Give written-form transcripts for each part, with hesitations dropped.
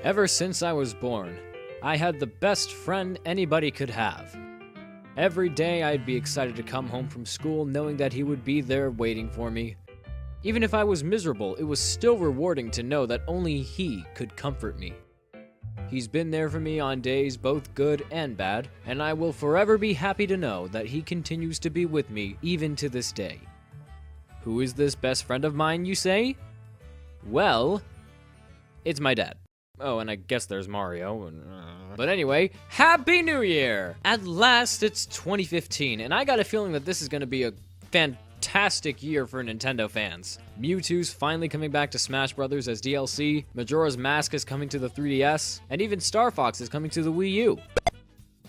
Ever since I was born, I had the best friend anybody could have. Every day I'd be excited to come home from school knowing that he would be there waiting for me. Even if I was miserable, it was still rewarding to know that only he could comfort me. He's been there for me on days both good and bad, and I will forever be happy to know that he continues to be with me even to this day. Who is this best friend of mine, you say? Well, it's my dad. Oh, and I guess there's Mario. But anyway, Happy New Year! At last, it's 2015, and I got a feeling that this is going to be a fantastic year for Nintendo fans. Mewtwo's finally coming back to Smash Bros. As DLC, Majora's Mask is coming to the 3DS, and even Star Fox is coming to the Wii U. But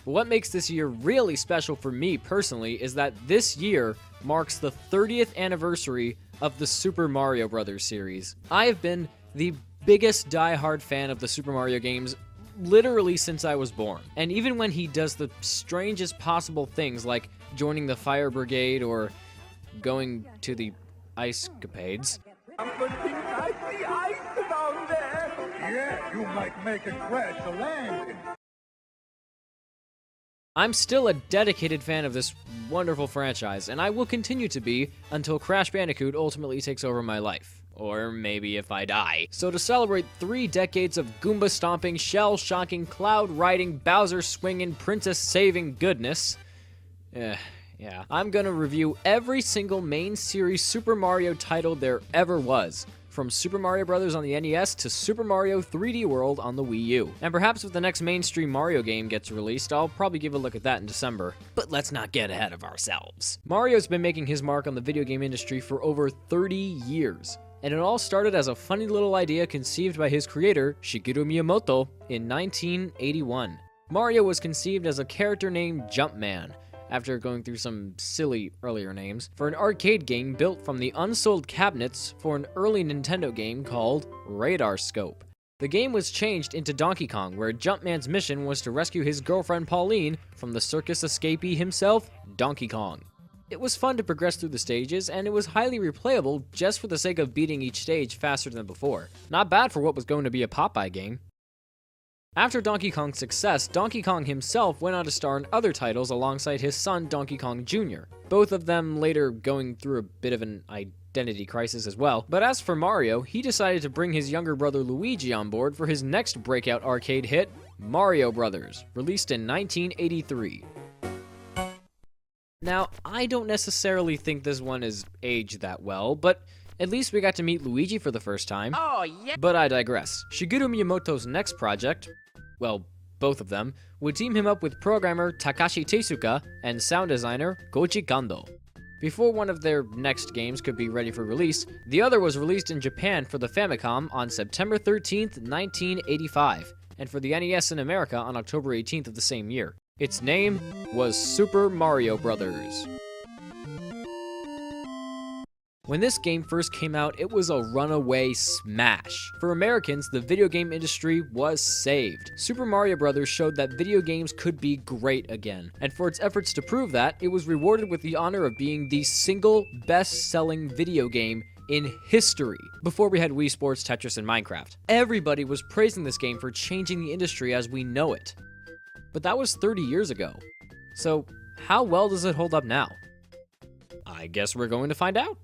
what makes this year really special for me personally is that this year marks the 30th anniversary of the Super Mario Bros. Series. I have been the biggest die-hard fan of the Super Mario games literally since I was born. And even when he does the strangest possible things like joining the Fire Brigade or going to the Ice-capades. I'm putting icy ice down there. Yeah, you might make it crash the land. I'm still a dedicated fan of this wonderful franchise, and I will continue to be until Crash Bandicoot ultimately takes over my life. Or maybe if I die. So to celebrate 3 decades of Goomba stomping, shell shocking, cloud riding, Bowser swinging, princess saving goodness, yeah, I'm gonna review every single main series Super Mario title there ever was, from Super Mario Bros. On the NES to Super Mario 3D World on the Wii U. And perhaps if the next mainstream Mario game gets released, I'll probably give a look at that in December. But let's not get ahead of ourselves. Mario's been making his mark on the video game industry for over 30 years. And it all started as a funny little idea conceived by his creator, Shigeru Miyamoto, in 1981. Mario was conceived as a character named Jumpman, after going through some silly earlier names, for an arcade game built from the unsold cabinets for an early Nintendo game called Radar Scope. The game was changed into Donkey Kong, where Jumpman's mission was to rescue his girlfriend Pauline from the circus escapee himself, Donkey Kong. It was fun to progress through the stages, and it was highly replayable just for the sake of beating each stage faster than before. Not bad for what was going to be a Popeye game. After Donkey Kong's success, Donkey Kong himself went on to star in other titles alongside his son Donkey Kong Jr., both of them later going through a bit of an identity crisis as well. But as for Mario, he decided to bring his younger brother Luigi on board for his next breakout arcade hit, Mario Bros., released in 1983. Now, I don't necessarily think this one is aged that well, but at least we got to meet Luigi for the first time. Oh, yeah. But I digress. Shigeru Miyamoto's next project, well, both of them, would team him up with programmer Takashi Tezuka and sound designer Koji Kondo. Before one of their next games could be ready for release, the other was released in Japan for the Famicom on September 13th, 1985, and for the NES in America on October 18th of the same year. Its name was Super Mario Bros. When this game first came out, it was a runaway smash. For Americans, the video game industry was saved. Super Mario Bros. Showed that video games could be great again, and for its efforts to prove that, it was rewarded with the honor of being the single best-selling video game in history, before we had Wii Sports, Tetris, and Minecraft. Everybody was praising this game for changing the industry as we know it. But that was 30 years ago. So, how well does it hold up now? I guess we're going to find out.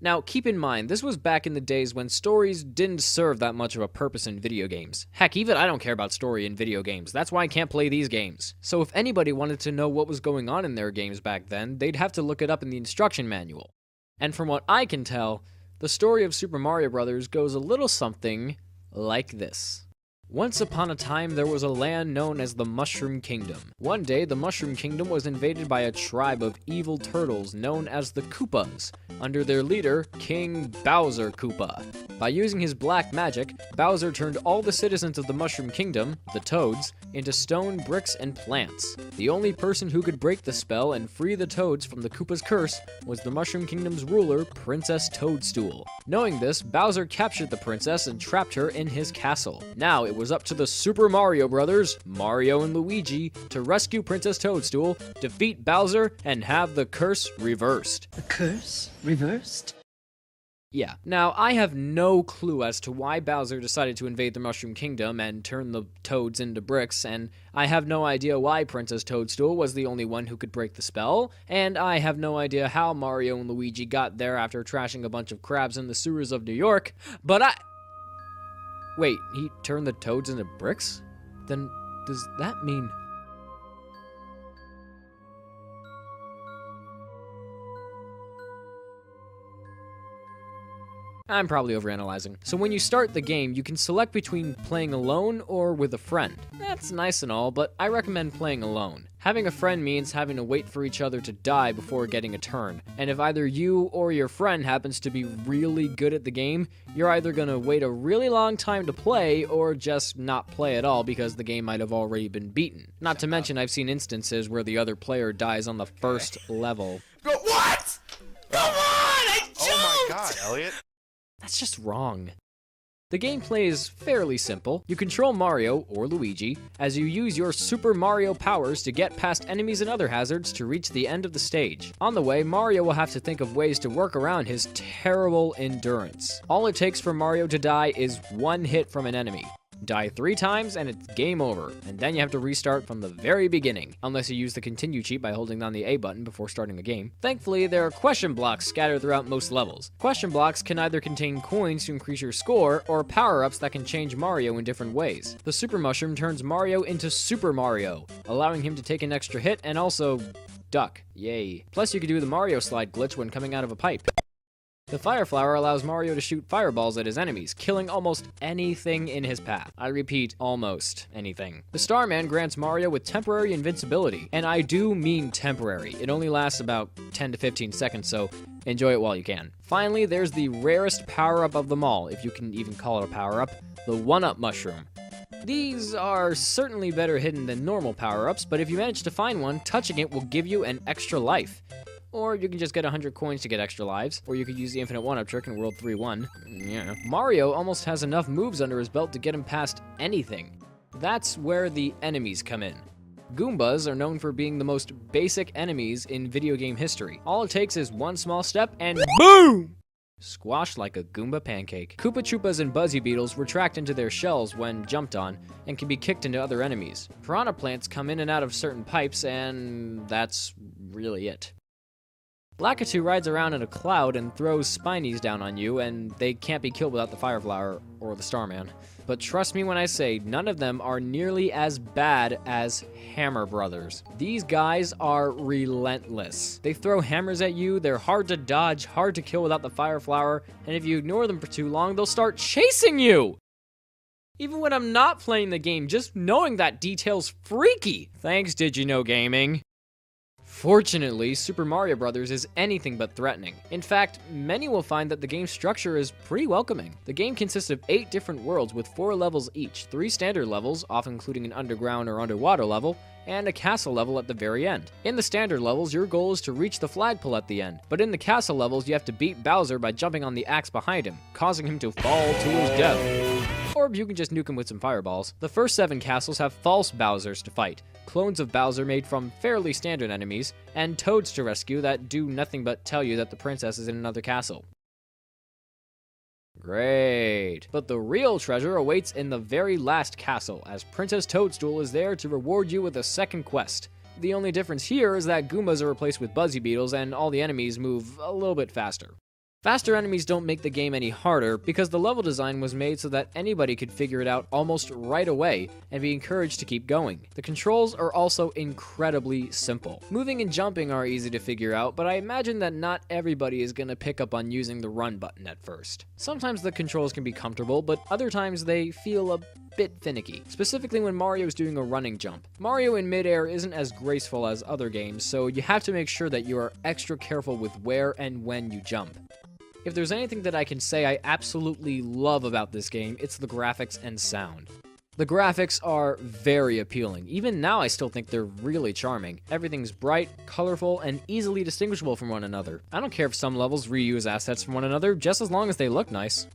Now, keep in mind, this was back in the days when stories didn't serve that much of a purpose in video games. Heck, even I don't care about story in video games. That's why I can't play these games. So if anybody wanted to know what was going on in their games back then, they'd have to look it up in the instruction manual. And from what I can tell, the story of Super Mario Bros. Goes a little something like this. Once upon a time, there was a land known as the Mushroom Kingdom. One day, the Mushroom Kingdom was invaded by a tribe of evil turtles known as the Koopas, under their leader, King Bowser Koopa. By using his black magic, Bowser turned all the citizens of the Mushroom Kingdom, the Toads, into stone, bricks, and plants. The only person who could break the spell and free the Toads from the Koopa's curse was the Mushroom Kingdom's ruler, Princess Toadstool. Knowing this, Bowser captured the princess and trapped her in his castle. Now it was up to the Super Mario Brothers, Mario and Luigi, to rescue Princess Toadstool, defeat Bowser, and have the curse reversed. The curse reversed? Yeah. Now, I have no clue as to why Bowser decided to invade the Mushroom Kingdom and turn the toads into bricks, and I have no idea why Princess Toadstool was the only one who could break the spell, and I have no idea how Mario and Luigi got there after trashing a bunch of crabs in the sewers of New York, but Wait, he turned the toads into bricks? Then does that mean... I'm probably overanalyzing. So when you start the game, you can select between playing alone or with a friend. That's nice and all, but I recommend playing alone. Having a friend means having to wait for each other to die before getting a turn. And if either you or your friend happens to be really good at the game, you're either gonna wait a really long time to play or just not play at all because the game might have already been beaten. Not to mention I've seen instances where the other player dies on the first level. What? Come on! I jumped! Oh my god, Elliot. That's just wrong. The gameplay is fairly simple. You control Mario, or Luigi, as you use your Super Mario powers to get past enemies and other hazards to reach the end of the stage. On the way, Mario will have to think of ways to work around his terrible endurance. All it takes for Mario to die is one hit from an enemy. Die 3 times and it's game over, and then you have to restart from the very beginning, unless you use the continue cheat by holding down the A button before starting the game. Thankfully, there are question blocks scattered throughout most levels. Question blocks can either contain coins to increase your score, or power-ups that can change Mario in different ways. The Super Mushroom turns Mario into Super Mario, allowing him to take an extra hit and also duck. Yay. Plus you can do the Mario slide glitch when coming out of a pipe. The Fire Flower allows Mario to shoot fireballs at his enemies, killing almost anything in his path. I repeat, almost anything. The Starman grants Mario with temporary invincibility, and I do mean temporary. It only lasts about 10 to 15 seconds, so enjoy it while you can. Finally, there's the rarest power-up of them all, if you can even call it a power-up, the 1-Up Mushroom. These are certainly better hidden than normal power-ups, but if you manage to find one, touching it will give you an extra life. Or you can just get 100 coins to get extra lives, or you could use the infinite 1-up trick in World 3-1. Yeah. Mario almost has enough moves under his belt to get him past anything. That's where the enemies come in. Goombas are known for being the most basic enemies in video game history. All it takes is one small step and BOOM! Squashed like a Goomba pancake. Koopa Troopas and Buzzy Beetles retract into their shells when jumped on, and can be kicked into other enemies. Piranha plants come in and out of certain pipes, and that's really it. Lakitu rides around in a cloud and throws spinies down on you, and they can't be killed without the Fire Flower or the Starman. But trust me when I say, none of them are nearly as bad as Hammer Brothers. These guys are relentless. They throw hammers at you, they're hard to dodge, hard to kill without the Fire Flower, and if you ignore them for too long, they'll start chasing you! Even when I'm not playing the game, just knowing that detail's freaky! Thanks, Did You Know Gaming. Fortunately, Super Mario Bros. Is anything but threatening. In fact, many will find that the game's structure is pretty welcoming. The game consists of 8 different worlds with 4 levels each, 3 standard levels, often including an underground or underwater level, and a castle level at the very end. In the standard levels, your goal is to reach the flagpole at the end, but in the castle levels, you have to beat Bowser by jumping on the axe behind him, causing him to fall to his death. Or you can just nuke him with some fireballs. The first 7 castles have false Bowsers to fight, clones of Bowser made from fairly standard enemies, and Toads to rescue that do nothing but tell you that the princess is in another castle. Great. But the real treasure awaits in the very last castle, as Princess Toadstool is there to reward you with a second quest. The only difference here is that Goombas are replaced with Buzzy Beetles and all the enemies move a little bit faster. Faster enemies don't make the game any harder because the level design was made so that anybody could figure it out almost right away and be encouraged to keep going. The controls are also incredibly simple. Moving and jumping are easy to figure out, but I imagine that not everybody is going to pick up on using the run button at first. Sometimes the controls can be comfortable, but other times they feel a bit finicky, specifically when Mario's doing a running jump. Mario in midair isn't as graceful as other games, so you have to make sure that you are extra careful with where and when you jump. If there's anything that I can say I absolutely love about this game, it's the graphics and sound. The graphics are very appealing. Even now I still think they're really charming. Everything's bright, colorful, and easily distinguishable from one another. I don't care if some levels reuse assets from one another, just as long as they look nice.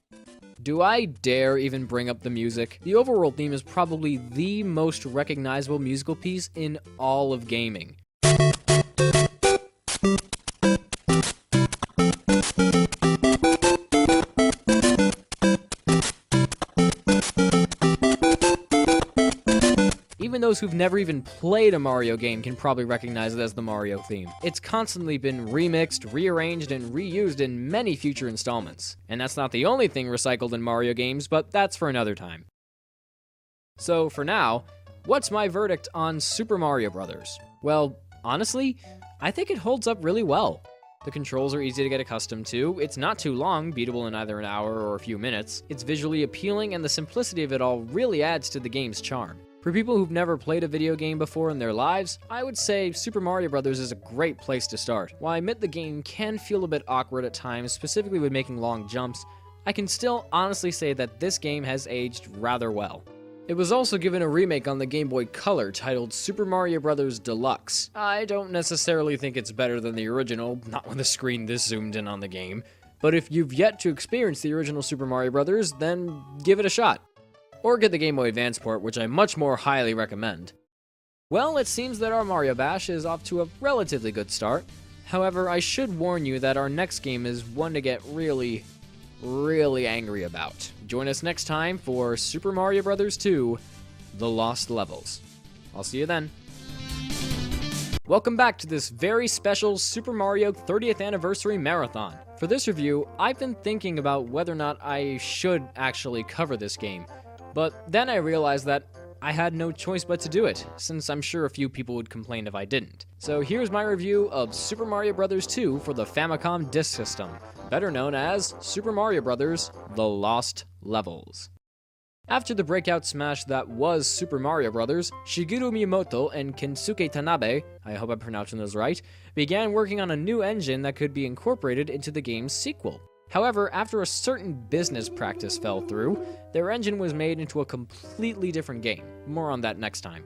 Do I dare even bring up the music? The overworld theme is probably the most recognizable musical piece in all of gaming. even those who've never even played a Mario game can probably recognize it as the Mario theme. It's constantly been remixed, rearranged, and reused in many future installments. And that's not the only thing recycled in Mario games, but that's for another time. So for now, what's my verdict on Super Mario Bros.? Well, honestly, I think it holds up really well. The controls are easy to get accustomed to, it's not too long, beatable in either an hour or a few minutes, it's visually appealing, and the simplicity of it all really adds to the game's charm. For people who've never played a video game before in their lives, I would say Super Mario Bros. Is a great place to start. While I admit the game can feel a bit awkward at times, specifically with making long jumps, I can still honestly say that this game has aged rather well. It was also given a remake on the Game Boy Color titled Super Mario Bros. Deluxe. I don't necessarily think it's better than the original, not with the screen this zoomed in on the game, but if you've yet to experience the original Super Mario Bros., then give it a shot. Or get the Game Boy Advance port, which I much more highly recommend. Well, it seems that our Mario Bash is off to a relatively good start. However, I should warn you that our next game is one to get really angry about. Join us next time for Super Mario Bros. 2, The Lost Levels. I'll see you then. Welcome back to this very special Super Mario 30th Anniversary Marathon. For this review, I've been thinking about whether or not I should actually cover this game, but then I realized that I had no choice but to do it, since I'm sure a few people would complain if I didn't. So here's my review of Super Mario Bros. 2 for the Famicom Disk System, better known as Super Mario Bros. The Lost Levels. After the breakout smash that was Super Mario Bros., Shigeru Miyamoto and Kensuke Tanabe, I hope I'm pronouncing those right, began working on a new engine that could be incorporated into the game's sequel. However, after a certain business practice fell through, their engine was made into a completely different game. More on that next time.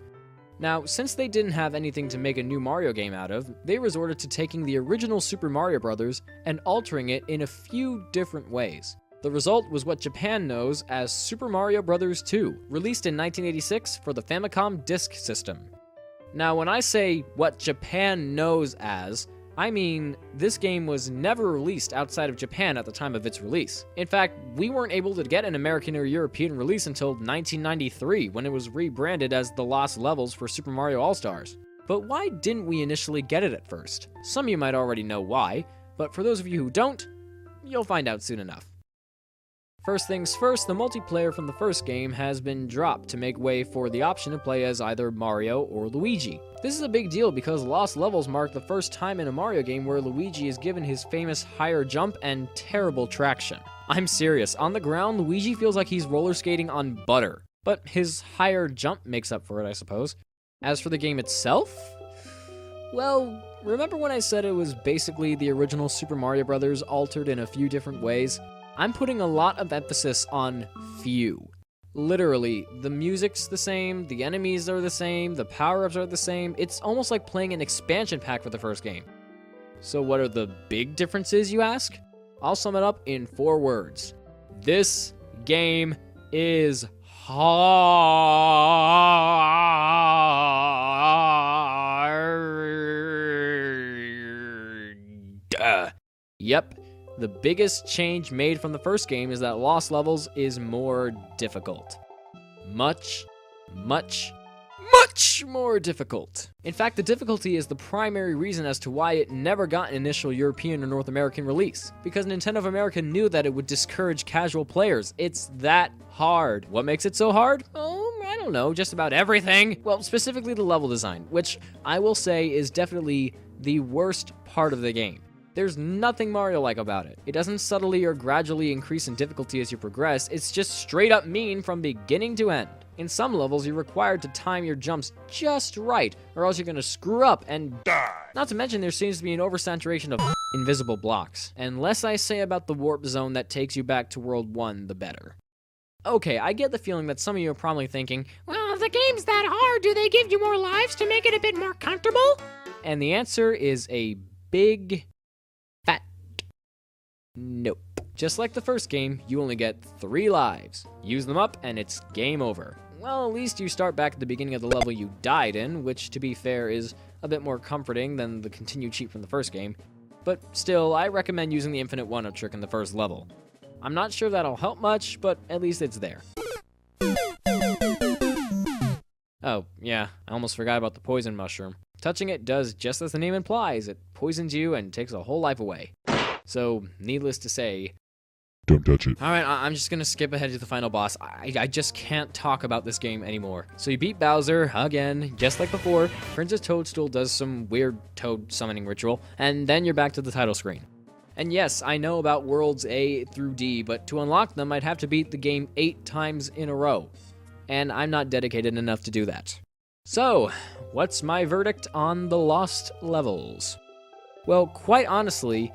Now, since they didn't have anything to make a new Mario game out of, they resorted to taking the original Super Mario Bros. And altering it in a few different ways. The result was what Japan knows as Super Mario Bros. 2, released in 1986 for the Famicom Disk System. Now, when I say what Japan knows as, I mean, this game was never released outside of Japan at the time of its release. In fact, we weren't able to get an American or European release until 1993, when it was rebranded as The Lost Levels for Super Mario All-Stars. But why didn't we initially get it at first? Some of you might already know why, but for those of you who don't, you'll find out soon enough. First things first, the multiplayer from the first game has been dropped to make way for the option to play as either Mario or Luigi. This is a big deal because Lost Levels mark the first time in a Mario game where Luigi is given his famous higher jump and terrible traction. I'm serious, on the ground, Luigi feels like he's roller skating on butter, but his higher jump makes up for it, I suppose. As for the game itself, well, remember when I said it was basically the original Super Mario Bros. Altered in a few different ways? I'm putting a lot of emphasis on few. Literally, the music's the same, the enemies are the same, the power-ups are the same. It's almost like playing an expansion pack for the first game. So what are the big differences, you ask? I'll sum it up in 4 words. This game is hard. Yep. The biggest change made from the first game is that Lost Levels is more difficult. Much more difficult. In fact, the difficulty is the primary reason as to why it never got an initial European or North American release, because Nintendo of America knew that it would discourage casual players. It's that hard. What makes it so hard? Oh, I don't know, just about everything. Well, specifically the level design, which I will say is definitely the worst part of the game. There's nothing Mario-like about it. It doesn't subtly or gradually increase in difficulty as you progress, it's just straight up mean from beginning to end. In some levels, you're required to time your jumps just right, or else you're gonna screw up and die. Not to mention there seems to be an oversaturation of invisible blocks. And less I say about the warp zone that takes you back to World 1, the better. Okay, I get the feeling that some of you are probably thinking, well, if the game's that hard, do they give you more lives to make it a bit more comfortable? And the answer is a big fat nope. Just like the first game, you only get 3 lives. Use them up and it's game over. Well, at least you start back at the beginning of the level you died in, which to be fair is a bit more comforting than the continued cheat from the first game. But still, I recommend using the infinite 1-up trick in the first level. I'm not sure that'll help much, but at least it's there. Oh, yeah, I almost forgot about the poison mushroom. Touching it does just as the name implies. It poisons you and takes a whole life away. So, needless to say... Don't touch it. Alright, I'm just gonna skip ahead to the final boss. I just can't talk about this game anymore. So you beat Bowser, again, just like before. Princess Toadstool does some weird toad summoning ritual, and then you're back to the title screen. And yes, I know about worlds A through D, but to unlock them, I'd have to beat the game 8 times in a row. And I'm not dedicated enough to do that. So, what's my verdict on the Lost Levels? Well, quite honestly,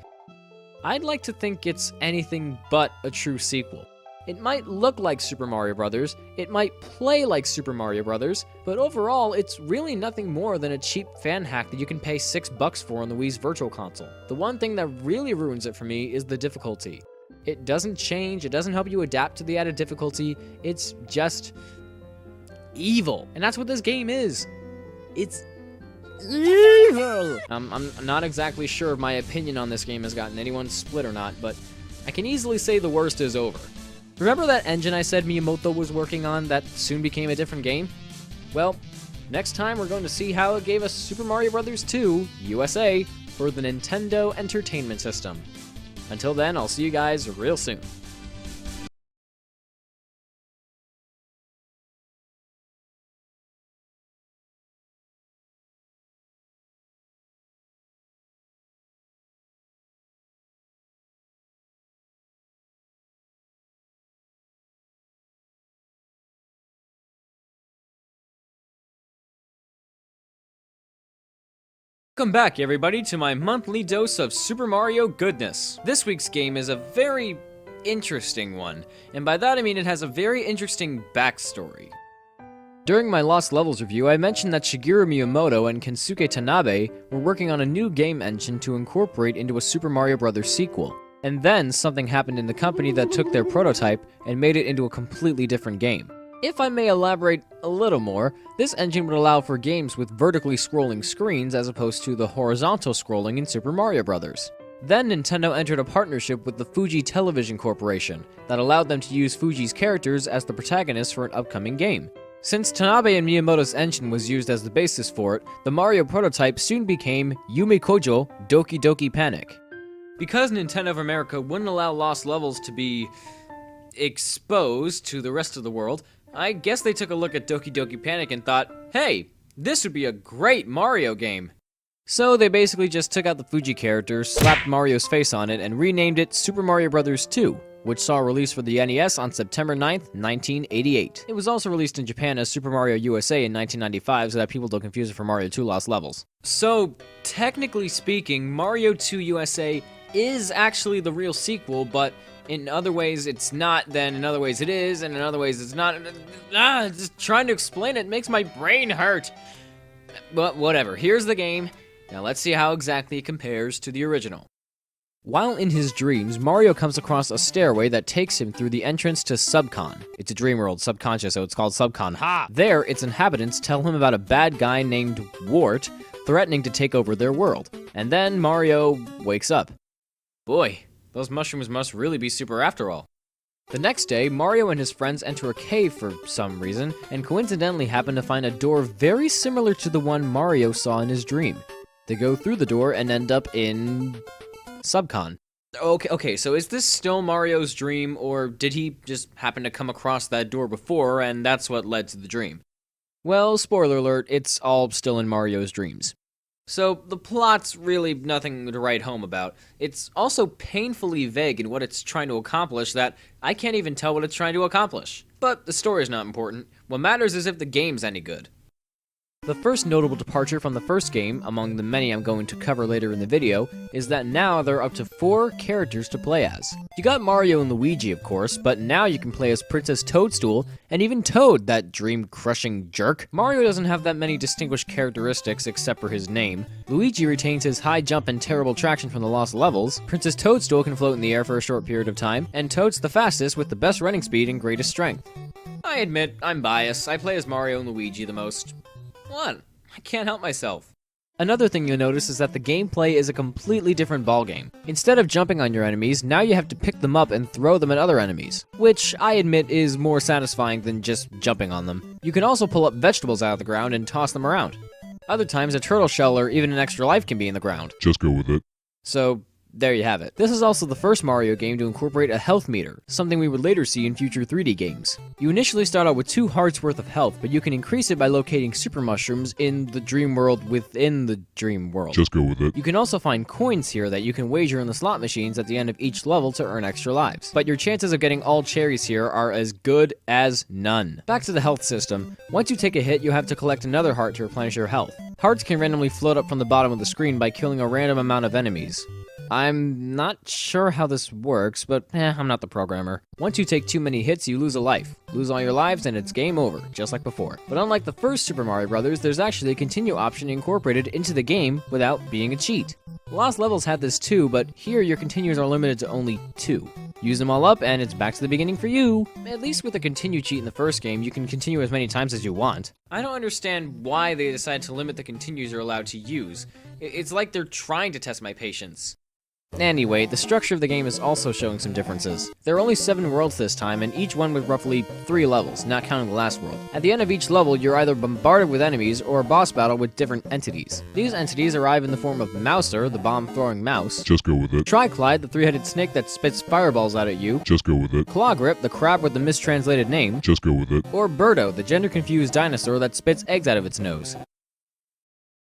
I'd like to think it's anything but a true sequel. It might look like Super Mario Bros., it might play like Super Mario Bros., but overall, it's really nothing more than a cheap fan hack that you can pay $6 for on the Wii's Virtual Console. The one thing that really ruins it for me is the difficulty. It doesn't change, it doesn't help you adapt to the added difficulty, it's just evil. And that's what this game is. It's evil! I'm not exactly sure if my opinion on this game has gotten anyone split or not, but I can easily say the worst is over. Remember that engine I said Miyamoto was working on that soon became a different game? Well, next time we're going to see how it gave us Super Mario Bros. 2 USA for the Nintendo Entertainment System. Until then, I'll see you guys real soon. Welcome back, everybody, to my monthly dose of Super Mario goodness. This week's game is a very interesting one, and by that I mean it has a very interesting backstory. During my Lost Levels review, I mentioned that Shigeru Miyamoto and Kensuke Tanabe were working on a new game engine to incorporate into a Super Mario Bros. Sequel. And then something happened in the company that took their prototype and made it into a completely different game. If I may elaborate a little more, this engine would allow for games with vertically scrolling screens as opposed to the horizontal scrolling in Super Mario Bros. Then Nintendo entered a partnership with the Fuji Television Corporation that allowed them to use Fuji's characters as the protagonists for an upcoming game. Since Tanabe and Miyamoto's engine was used as the basis for it, the Mario prototype soon became Yume Kojo Doki Doki Panic. Because Nintendo of America wouldn't allow Lost Levels to be exposed to the rest of the world, I guess they took a look at Doki Doki Panic and thought, hey, this would be a great Mario game. So they basically just took out the Fuji character, slapped Mario's face on it, and renamed it Super Mario Bros. 2, which saw a release for the NES on September 9th, 1988. It was also released in Japan as Super Mario USA in 1995 so that people don't confuse it for Mario 2 Lost Levels. So, technically speaking, Mario 2 USA is actually the real sequel, but in other ways it's not, then in other ways it is, and in other ways it's not. Just trying to explain it makes my brain hurt. But whatever, here's the game. Now let's see how exactly it compares to the original. While in his dreams, Mario comes across a stairway that takes him through the entrance to Subcon. It's a dream world, subconscious, so it's called Subcon. Ha! There, its inhabitants tell him about a bad guy named Wart threatening to take over their world. And then Mario wakes up. Boy, those mushrooms must really be super after all. The next day, Mario and his friends enter a cave for some reason, and coincidentally happen to find a door very similar to the one Mario saw in his dream. They go through the door and end up in Subcon. Okay, so is this still Mario's dream, or did he just happen to come across that door before, and that's what led to the dream? Well, spoiler alert, it's all still in Mario's dreams. So, the plot's really nothing to write home about. It's also painfully vague in what it's trying to accomplish that I can't even tell what it's trying to accomplish. But the story's not important. What matters is if the game's any good. The first notable departure from the first game, among the many I'm going to cover later in the video, is that now there are up to 4 characters to play as. You got Mario and Luigi, of course, but now you can play as Princess Toadstool, and even Toad, that dream-crushing jerk. Mario doesn't have that many distinguished characteristics except for his name. Luigi retains his high jump and terrible traction from the Lost Levels. Princess Toadstool can float in the air for a short period of time, and Toad's the fastest with the best running speed and greatest strength. I admit, I'm biased. I play as Mario and Luigi the most. What? I can't help myself. Another thing you'll notice is that the gameplay is a completely different ballgame. Instead of jumping on your enemies, now you have to pick them up and throw them at other enemies, which I admit is more satisfying than just jumping on them. You can also pull up vegetables out of the ground and toss them around. Other times, a turtle shell or even an extra life can be in the ground. Just go with it. So, there you have it. This is also the first Mario game to incorporate a health meter, something we would later see in future 3D games. You initially start out with 2 hearts worth of health, but you can increase it by locating super mushrooms in the dream world within the dream world. Just go with it. You can also find coins here that you can wager in the slot machines at the end of each level to earn extra lives. But your chances of getting all cherries here are as good as none. Back to the health system. Once you take a hit, you have to collect another heart to replenish your health. Hearts can randomly float up from the bottom of the screen by killing a random amount of enemies. I'm not sure how this works, but I'm not the programmer. Once you take too many hits, you lose a life. Lose all your lives and it's game over, just like before. But unlike the first Super Mario Bros., there's actually a continue option incorporated into the game without being a cheat. Lost levels had this too, but here your continues are limited to only 2. Use them all up and it's back to the beginning for you. At least with the continue cheat in the first game, you can continue as many times as you want. I don't understand why they decided to limit the continues you're allowed to use. It's like they're trying to test my patience. Anyway, the structure of the game is also showing some differences. There are only 7 worlds this time, and each one with roughly 3 levels, not counting the last world. At the end of each level, you're either bombarded with enemies or a boss battle with different entities. These entities arrive in the form of Mouser, the bomb-throwing mouse. Just go with it. Triclyde, the 3-headed snake that spits fireballs out at you. Just go with it. Clawgrip, the crab with the mistranslated name. Just go with it. Or Birdo, the gender-confused dinosaur that spits eggs out of its nose.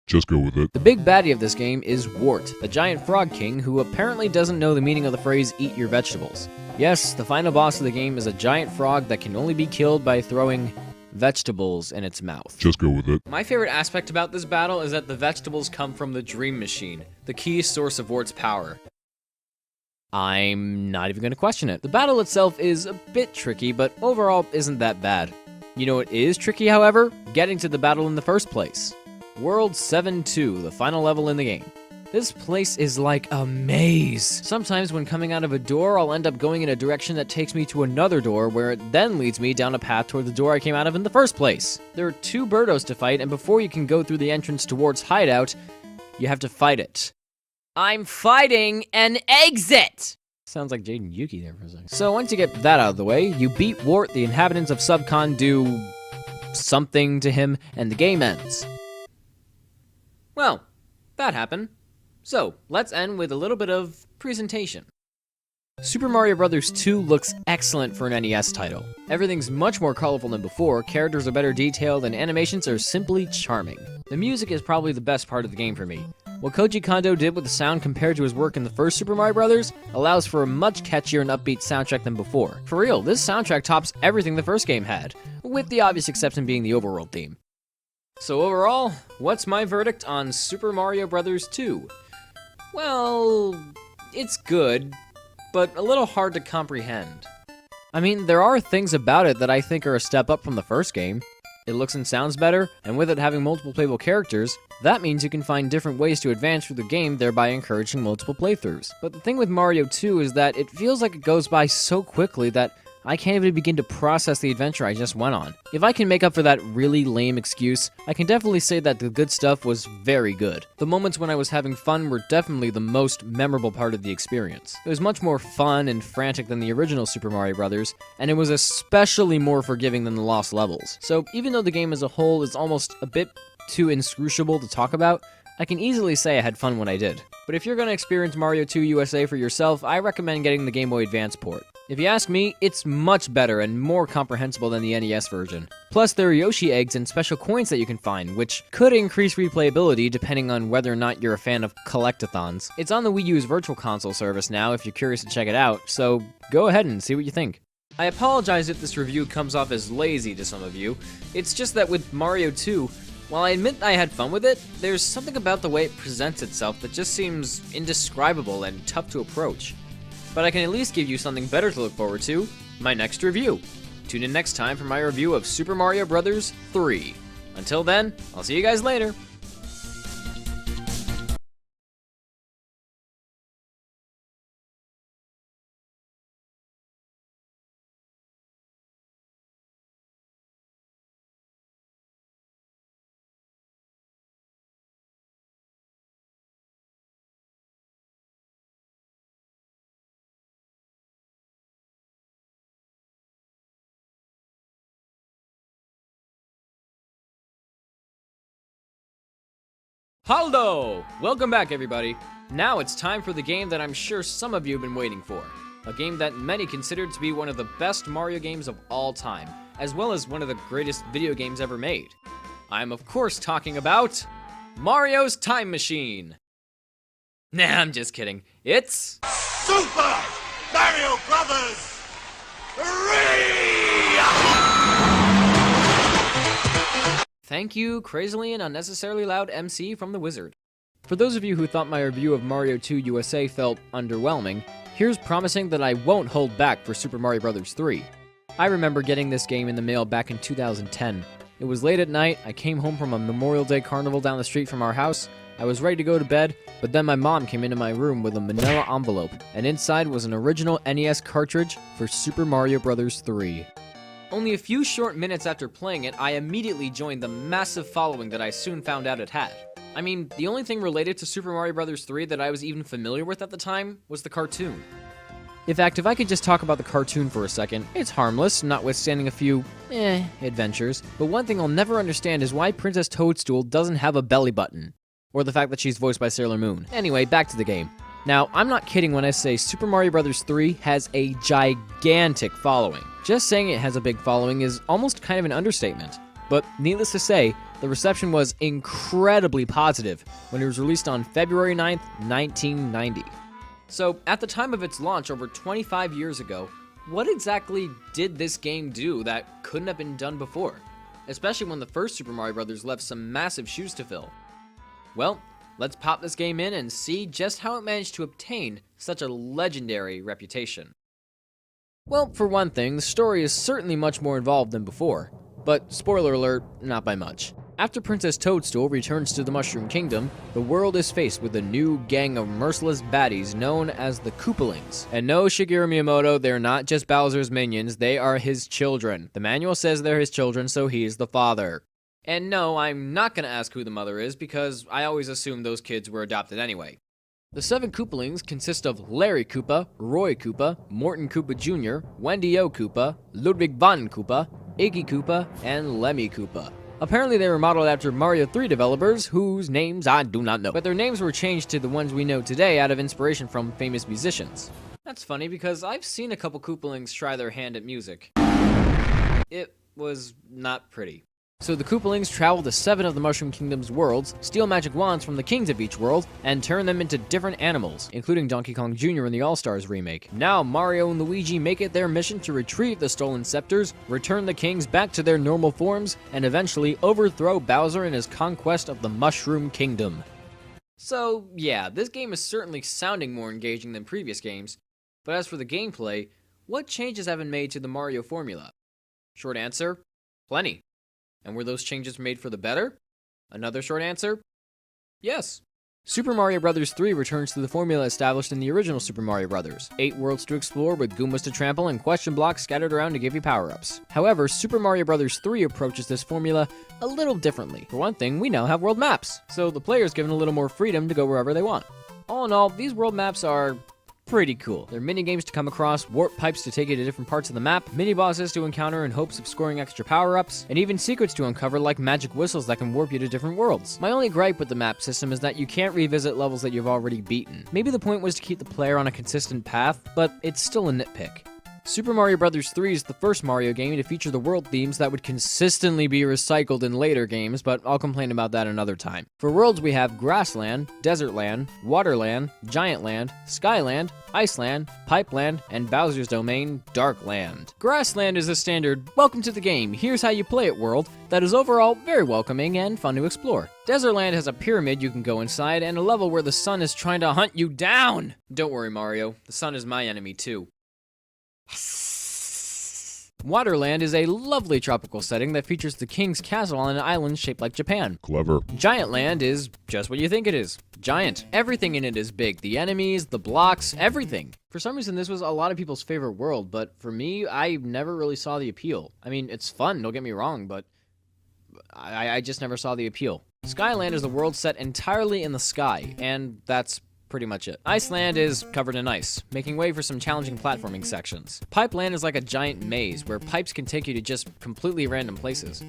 Just go with it. The big baddie of this game is Wart, the giant frog king who apparently doesn't know the meaning of the phrase eat your vegetables. Yes, the final boss of the game is a giant frog that can only be killed by throwing vegetables in its mouth. Just go with it. My favorite aspect about this battle is that the vegetables come from the Dream Machine, the key source of Wart's power. I'm not even going to question it. The battle itself is a bit tricky, but overall isn't that bad. You know what is tricky, however? Getting to the battle in the first place. World 7-2, the final level in the game. This place is like a maze. Sometimes when coming out of a door, I'll end up going in a direction that takes me to another door, where it then leads me down a path toward the door I came out of in the first place. There are 2 Birdos to fight, and before you can go through the entrance to Wart's hideout, you have to fight it. I'm fighting an exit! Sounds like Jaden Yuki there for a second. So once you get that out of the way, you beat Wart, the inhabitants of Subcon do something to him, and the game ends. Well, that happened. So, let's end with a little bit of presentation. Super Mario Bros. 2 looks excellent for an NES title. Everything's much more colorful than before, characters are better detailed, and animations are simply charming. The music is probably the best part of the game for me. What Koji Kondo did with the sound compared to his work in the first Super Mario Bros. Allows for a much catchier and upbeat soundtrack than before. For real, this soundtrack tops everything the first game had, with the obvious exception being the overworld theme. So overall, what's my verdict on Super Mario Bros. 2? Well, it's good, but a little hard to comprehend. I mean, there are things about it that I think are a step up from the first game. It looks and sounds better, and with it having multiple playable characters, that means you can find different ways to advance through the game, thereby encouraging multiple playthroughs. But the thing with Mario 2 is that it feels like it goes by so quickly that I can't even begin to process the adventure I just went on. If I can make up for that really lame excuse, I can definitely say that the good stuff was very good. The moments when I was having fun were definitely the most memorable part of the experience. It was much more fun and frantic than the original Super Mario Bros., and it was especially more forgiving than the lost levels. So even though the game as a whole is almost a bit too inscrutable to talk about, I can easily say I had fun when I did. But if you're going to experience Mario 2 USA for yourself, I recommend getting the Game Boy Advance port. If you ask me, it's much better and more comprehensible than the NES version. Plus, there are Yoshi eggs and special coins that you can find, which could increase replayability depending on whether or not you're a fan of collectathons. It's on the Wii U's Virtual Console service now if you're curious to check it out, so go ahead and see what you think. I apologize if this review comes off as lazy to some of you. It's just that with Mario 2, while I admit I had fun with it, there's something about the way it presents itself that just seems indescribable and tough to approach. But I can at least give you something better to look forward to, my next review. Tune in next time for my review of Super Mario Bros. 3. Until then, I'll see you guys later. Hallo! Welcome back, everybody. Now it's time for the game that I'm sure some of you have been waiting for. A game that many consider to be one of the best Mario games of all time, as well as one of the greatest video games ever made. I'm of course talking about Mario's Time Machine. Nah, I'm just kidding. It's Super Mario Brothers 3! Thank you, crazily and unnecessarily loud MC from the Wizard. For those of you who thought my review of Mario 2 USA felt underwhelming, here's promising that I won't hold back for Super Mario Bros. 3. I remember getting this game in the mail back in 2010. It was late at night, I came home from a Memorial Day carnival down the street from our house. I was ready to go to bed, but then my mom came into my room with a manila envelope, and inside was an original NES cartridge for Super Mario Bros. 3. Only a few short minutes after playing it, I immediately joined the massive following that I soon found out it had. I mean, the only thing related to Super Mario Bros. 3 that I was even familiar with at the time was the cartoon. In fact, if I could just talk about the cartoon for a second, it's harmless, notwithstanding a few, adventures, but one thing I'll never understand is why Princess Toadstool doesn't have a belly button. Or the fact that she's voiced by Sailor Moon. Anyway, back to the game. Now, I'm not kidding when I say Super Mario Bros. 3 has a gigantic following. Just saying it has a big following is almost kind of an understatement. But needless to say, the reception was incredibly positive when it was released on February 9th, 1990. So, at the time of its launch over 25 years ago, what exactly did this game do that couldn't have been done before? Especially when the first Super Mario Bros. Left some massive shoes to fill. Well, let's pop this game in and see just how it managed to obtain such a legendary reputation. Well, for one thing, the story is certainly much more involved than before, but spoiler alert, not by much. After Princess Toadstool returns to the Mushroom Kingdom, the world is faced with a new gang of merciless baddies known as the Koopalings. And no, Shigeru Miyamoto, they're not just Bowser's minions, they are his children. The manual says they're his children, so he's the father. And no, I'm not gonna ask who the mother is because I always assumed those kids were adopted anyway. The 7 Koopalings consist of Larry Koopa, Roy Koopa, Morton Koopa Jr., Wendy O. Koopa, Ludwig van Koopa, Iggy Koopa, and Lemmy Koopa. Apparently they were modeled after Mario 3 developers, whose names I do not know. But their names were changed to the ones we know today out of inspiration from famous musicians. That's funny because I've seen a couple Koopalings try their hand at music. It was not pretty. So the Koopalings travel to 7 of the Mushroom Kingdom's worlds, steal magic wands from the kings of each world, and turn them into different animals, including Donkey Kong Jr. in the All-Stars remake. Now Mario and Luigi make it their mission to retrieve the stolen scepters, return the kings back to their normal forms, and eventually overthrow Bowser in his conquest of the Mushroom Kingdom. So yeah, this game is certainly sounding more engaging than previous games, but as for the gameplay, what changes have been made to the Mario formula? Short answer, plenty. And were those changes made for the better? Another short answer? Yes. Super Mario Bros. 3 returns to the formula established in the original Super Mario Bros. 8 worlds to explore with Goombas to trample and question blocks scattered around to give you power-ups. However, Super Mario Bros. 3 approaches this formula a little differently. For one thing, we now have world maps, so the player is given a little more freedom to go wherever they want. All in all, these world maps are pretty cool. There are mini-games to come across, warp pipes to take you to different parts of the map, mini-bosses to encounter in hopes of scoring extra power-ups, and even secrets to uncover like magic whistles that can warp you to different worlds. My only gripe with the map system is that you can't revisit levels that you've already beaten. Maybe the point was to keep the player on a consistent path, but it's still a nitpick. Super Mario Bros. 3 is the first Mario game to feature the world themes that would consistently be recycled in later games, but I'll complain about that another time. For worlds we have Grassland, Desertland, Waterland, Giantland, Skyland, Iceland, Pipeland, and Bowser's Domain, Darkland. Grassland is a standard, welcome to the game, here's how you play it world, that is overall very welcoming and fun to explore. Desertland has a pyramid you can go inside, and a level where the sun is trying to hunt you down! Don't worry, Mario, the sun is my enemy too. Waterland is a lovely tropical setting that features the king's castle on an island shaped like Japan. Clever. Giantland is just what you think it is. Giant. Everything in it is big. The enemies, the blocks, everything. For some reason, this was a lot of people's favorite world, but for me, I never really saw the appeal. I mean, it's fun, don't get me wrong, but I just never saw the appeal. Skyland is the world set entirely in the sky, and that's pretty much it. Iceland is covered in ice, making way for some challenging platforming sections. Pipeland is like a giant maze, where pipes can take you to just completely random places.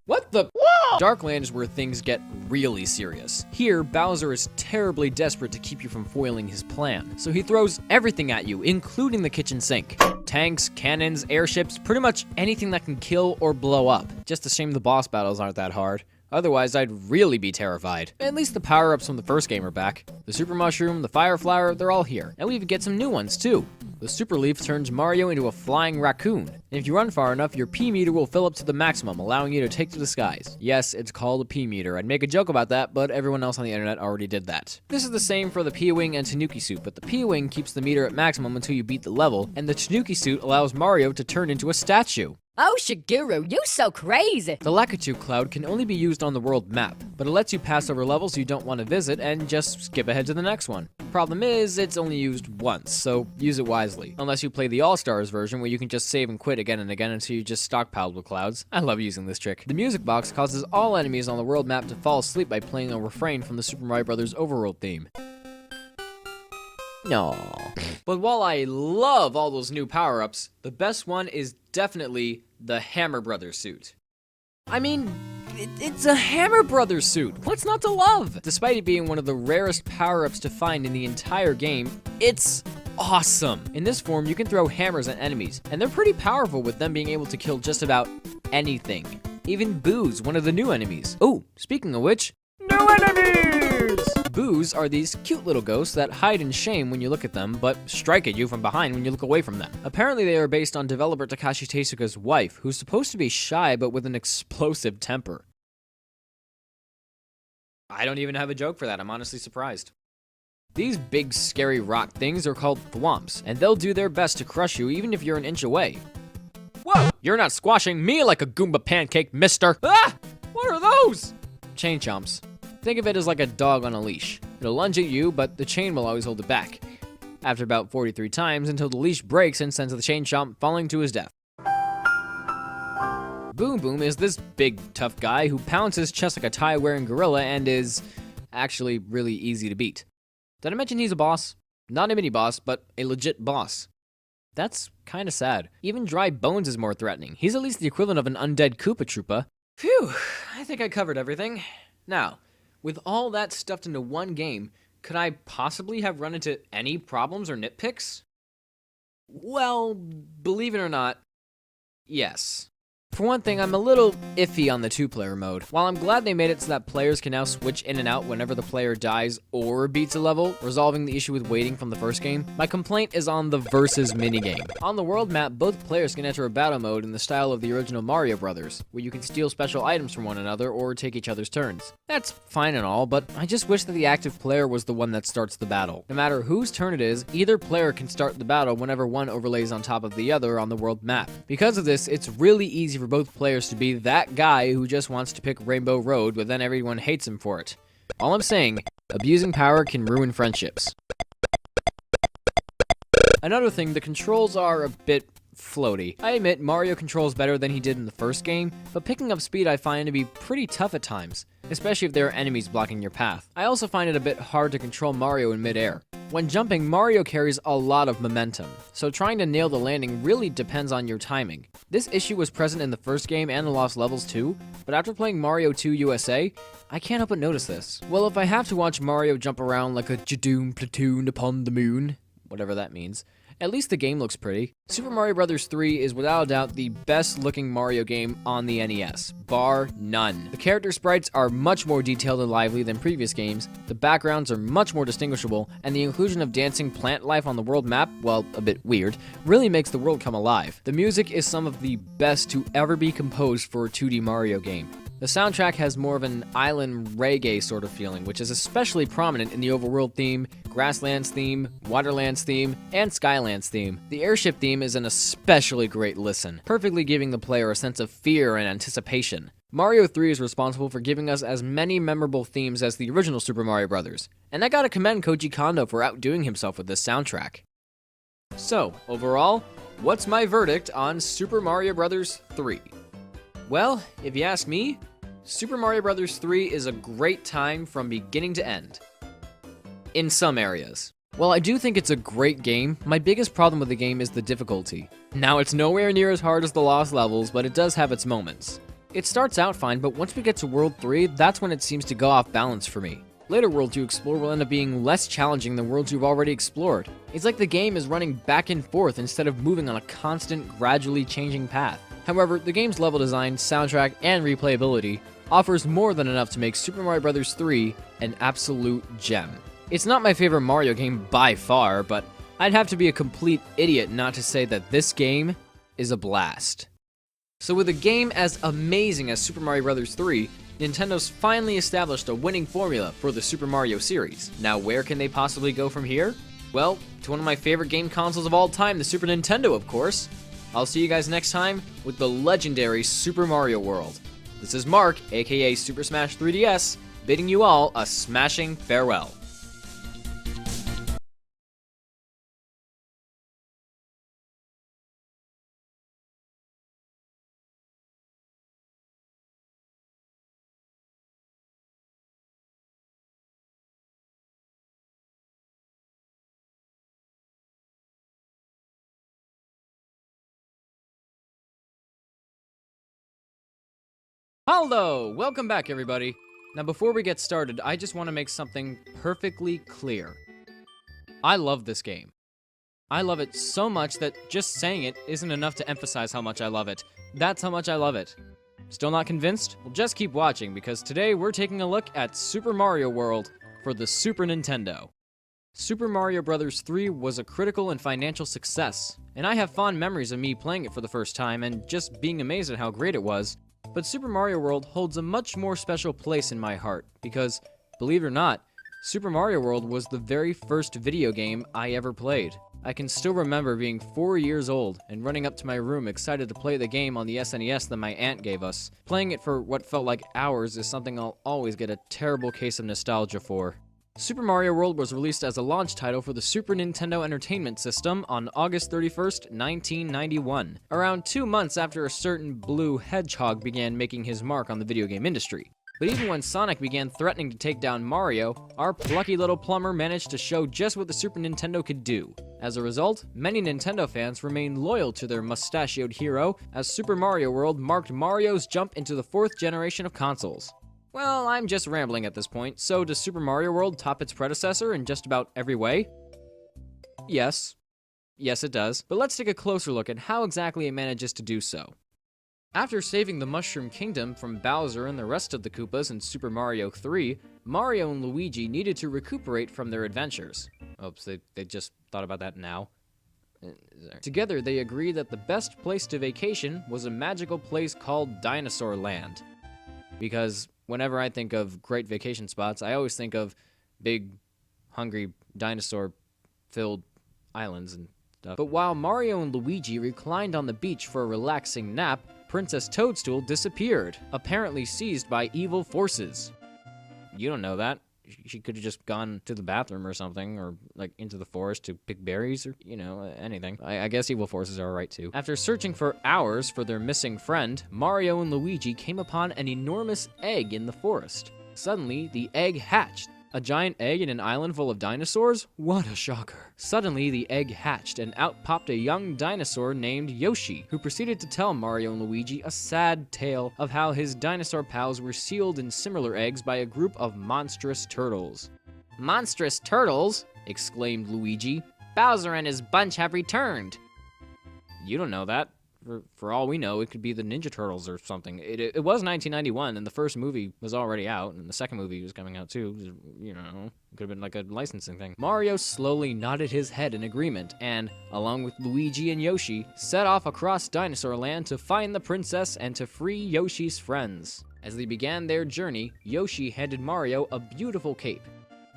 What the? Whoa! Darkland is where things get really serious. Here, Bowser is terribly desperate to keep you from foiling his plan, so he throws everything at you, including the kitchen sink. Tanks, cannons, airships, pretty much anything that can kill or blow up. Just a shame the boss battles aren't that hard. Otherwise, I'd really be terrified. At least the power-ups from the first game are back. The Super Mushroom, the Fire Flower, they're all here. And we even get some new ones, too. The Super Leaf turns Mario into a flying raccoon. And if you run far enough, your P-meter will fill up to the maximum, allowing you to take to the skies. Yes, it's called a P-meter. I'd make a joke about that, but everyone else on the internet already did that. This is the same for the P-Wing and Tanuki suit, but the P-Wing keeps the meter at maximum until you beat the level, and the Tanuki suit allows Mario to turn into a statue. Oh, Shigeru, you so crazy. The Lakitu Cloud can only be used on the world map, but it lets you pass over levels you don't want to visit and just skip ahead to the next one. Problem is, it's only used once, so use it wisely. Unless you play the All-Stars version where you can just save and quit again and again until you just stockpiled with clouds. I love using this trick. The music box causes all enemies on the world map to fall asleep by playing a refrain from the Super Mario Bros. Overworld theme. No. But while I love all those new power-ups, the best one is definitely the Hammer Brothers suit. I mean, it's a Hammer Brothers suit. What's not to love? Despite it being one of the rarest power-ups to find in the entire game, it's awesome. In this form, you can throw hammers at enemies, and they're pretty powerful with them being able to kill just about anything. Even Boos, one of the new enemies. Oh, speaking of which, new enemies! Boos are these cute little ghosts that hide in shame when you look at them, but strike at you from behind when you look away from them. Apparently they are based on developer Takashi Teisuka's wife, who's supposed to be shy but with an explosive temper. I don't even have a joke for that, I'm honestly surprised. These big scary rock things are called thwomps, and they'll do their best to crush you even if you're an inch away. Whoa! You're not squashing me like a Goomba pancake, mister! Ah! What are those? Chain chomps. Think of it as like a dog on a leash. It'll lunge at you, but the chain will always hold it back. After about 43 times until the leash breaks and sends the chain chomp falling to his death. Boom Boom is this big, tough guy who pounds his chest like a tie-wearing gorilla and is actually really easy to beat. Did I mention he's a boss? Not a mini-boss, but a legit boss. That's kinda sad. Even Dry Bones is more threatening. He's at least the equivalent of an undead Koopa Troopa. Phew, I think I covered everything. Now, with all that stuffed into one game, could I possibly have run into any problems or nitpicks? Well, believe it or not, yes. For one thing, I'm a little iffy on the two-player mode. While I'm glad they made it so that players can now switch in and out whenever the player dies or beats a level, resolving the issue with waiting from the first game, my complaint is on the versus minigame. On the world map, both players can enter a battle mode in the style of the original Mario Bros., where you can steal special items from one another or take each other's turns. That's fine and all, but I just wish that the active player was the one that starts the battle. No matter whose turn it is, either player can start the battle whenever one overlays on top of the other on the world map. Because of this, it's really easy for both players to be that guy who just wants to pick Rainbow Road, but then everyone hates him for it. All I'm saying, abusing power can ruin friendships. Another thing, the controls are a bit floaty. I admit Mario controls better than he did in the first game, but picking up speed I find to be pretty tough at times, especially if there are enemies blocking your path. I also find it a bit hard to control Mario in midair. When jumping, Mario carries a lot of momentum, so trying to nail the landing really depends on your timing. This issue was present in the first game and the Lost Levels too, but after playing Mario 2 USA, I can't help but notice this. Well, if I have to watch Mario jump around like a Jadoom platoon upon the moon, whatever that means, at least the game looks pretty. Super Mario Bros. 3 is without a doubt the best looking Mario game on the NES, bar none. The character sprites are much more detailed and lively than previous games, the backgrounds are much more distinguishable, and the inclusion of dancing plant life on the world map, well, a bit weird, really makes the world come alive. The music is some of the best to ever be composed for a 2D Mario game. The soundtrack has more of an island reggae sort of feeling, which is especially prominent in the overworld theme, Grasslands theme, Waterlands theme, and Skylands theme. The airship theme is an especially great listen, perfectly giving the player a sense of fear and anticipation. Mario 3 is responsible for giving us as many memorable themes as the original Super Mario Bros., and I gotta commend Koji Kondo for outdoing himself with this soundtrack. So, overall, what's my verdict on Super Mario Bros. 3? Well, if you ask me, Super Mario Bros. 3 is a great time from beginning to end. In some areas. While I do think it's a great game, my biggest problem with the game is the difficulty. Now, it's nowhere near as hard as the Lost Levels, but it does have its moments. It starts out fine, but once we get to World 3, that's when it seems to go off balance for me. Later worlds you explore will end up being less challenging than worlds you've already explored. It's like the game is running back and forth instead of moving on a constant, gradually changing path. However, the game's level design, soundtrack, and replayability offers more than enough to make Super Mario Bros. 3 an absolute gem. It's not my favorite Mario game by far, but I'd have to be a complete idiot not to say that this game is a blast. So with a game as amazing as Super Mario Bros. 3, Nintendo's finally established a winning formula for the Super Mario series. Now where can they possibly go from here? Well, to one of my favorite game consoles of all time, the Super Nintendo, of course. I'll see you guys next time with the legendary Super Mario World. This is Mark, aka Super Smash 3DS, bidding you all a smashing farewell. Hello! Welcome back, everybody. Now, before we get started, I just want to make something perfectly clear. I love this game. I love it so much that just saying it isn't enough to emphasize how much I love it. That's how much I love it. Still not convinced? Well, just keep watching, because today we're taking a look at Super Mario World for the Super Nintendo. Super Mario Bros. 3 was a critical and financial success, and I have fond memories of me playing it for the first time and just being amazed at how great it was. But Super Mario World holds a much more special place in my heart because, believe it or not, Super Mario World was the very first video game I ever played. I can still remember being 4 years old and running up to my room excited to play the game on the SNES that my aunt gave us. Playing it for what felt like hours is something I'll always get a terrible case of nostalgia for. Super Mario World was released as a launch title for the Super Nintendo Entertainment System on August 31st, 1991, around 2 months after a certain blue hedgehog began making his mark on the video game industry. But even when Sonic began threatening to take down Mario, our plucky little plumber managed to show just what the Super Nintendo could do. As a result, many Nintendo fans remain loyal to their mustachioed hero, as Super Mario World marked Mario's jump into the 4th generation of consoles. Well, I'm just rambling at this point, so does Super Mario World top its predecessor in just about every way? Yes. Yes, it does. But let's take a closer look at how exactly it manages to do so. After saving the Mushroom Kingdom from Bowser and the rest of the Koopas in Super Mario 3, Mario and Luigi needed to recuperate from their adventures. Oops, they just thought about that now. Together, they agreed that the best place to vacation was a magical place called Dinosaur Land. Because whenever I think of great vacation spots, I always think of big, hungry, dinosaur-filled islands and stuff. But while Mario and Luigi reclined on the beach for a relaxing nap, Princess Toadstool disappeared, apparently seized by evil forces. You don't know that. She could have just gone to the bathroom or something, or like into the forest to pick berries or, you know, anything. I guess evil forces are alright too. After searching for hours for their missing friend, Mario and Luigi came upon an enormous egg in the forest. Suddenly, the egg hatched. A giant egg in an island full of dinosaurs? What a shocker. Suddenly, the egg hatched, and out popped a young dinosaur named Yoshi, who proceeded to tell Mario and Luigi a sad tale of how his dinosaur pals were sealed in similar eggs by a group of monstrous turtles. "Monstrous turtles?" exclaimed Luigi. "Bowser and his bunch have returned." You don't know that. For all we know, it could be the Ninja Turtles or something. It was 1991, and the first movie was already out, and the second movie was coming out too. You know, it could have been like a licensing thing. Mario slowly nodded his head in agreement, and, along with Luigi and Yoshi, set off across Dinosaur Land to find the princess and to free Yoshi's friends. As they began their journey, Yoshi handed Mario a beautiful cape.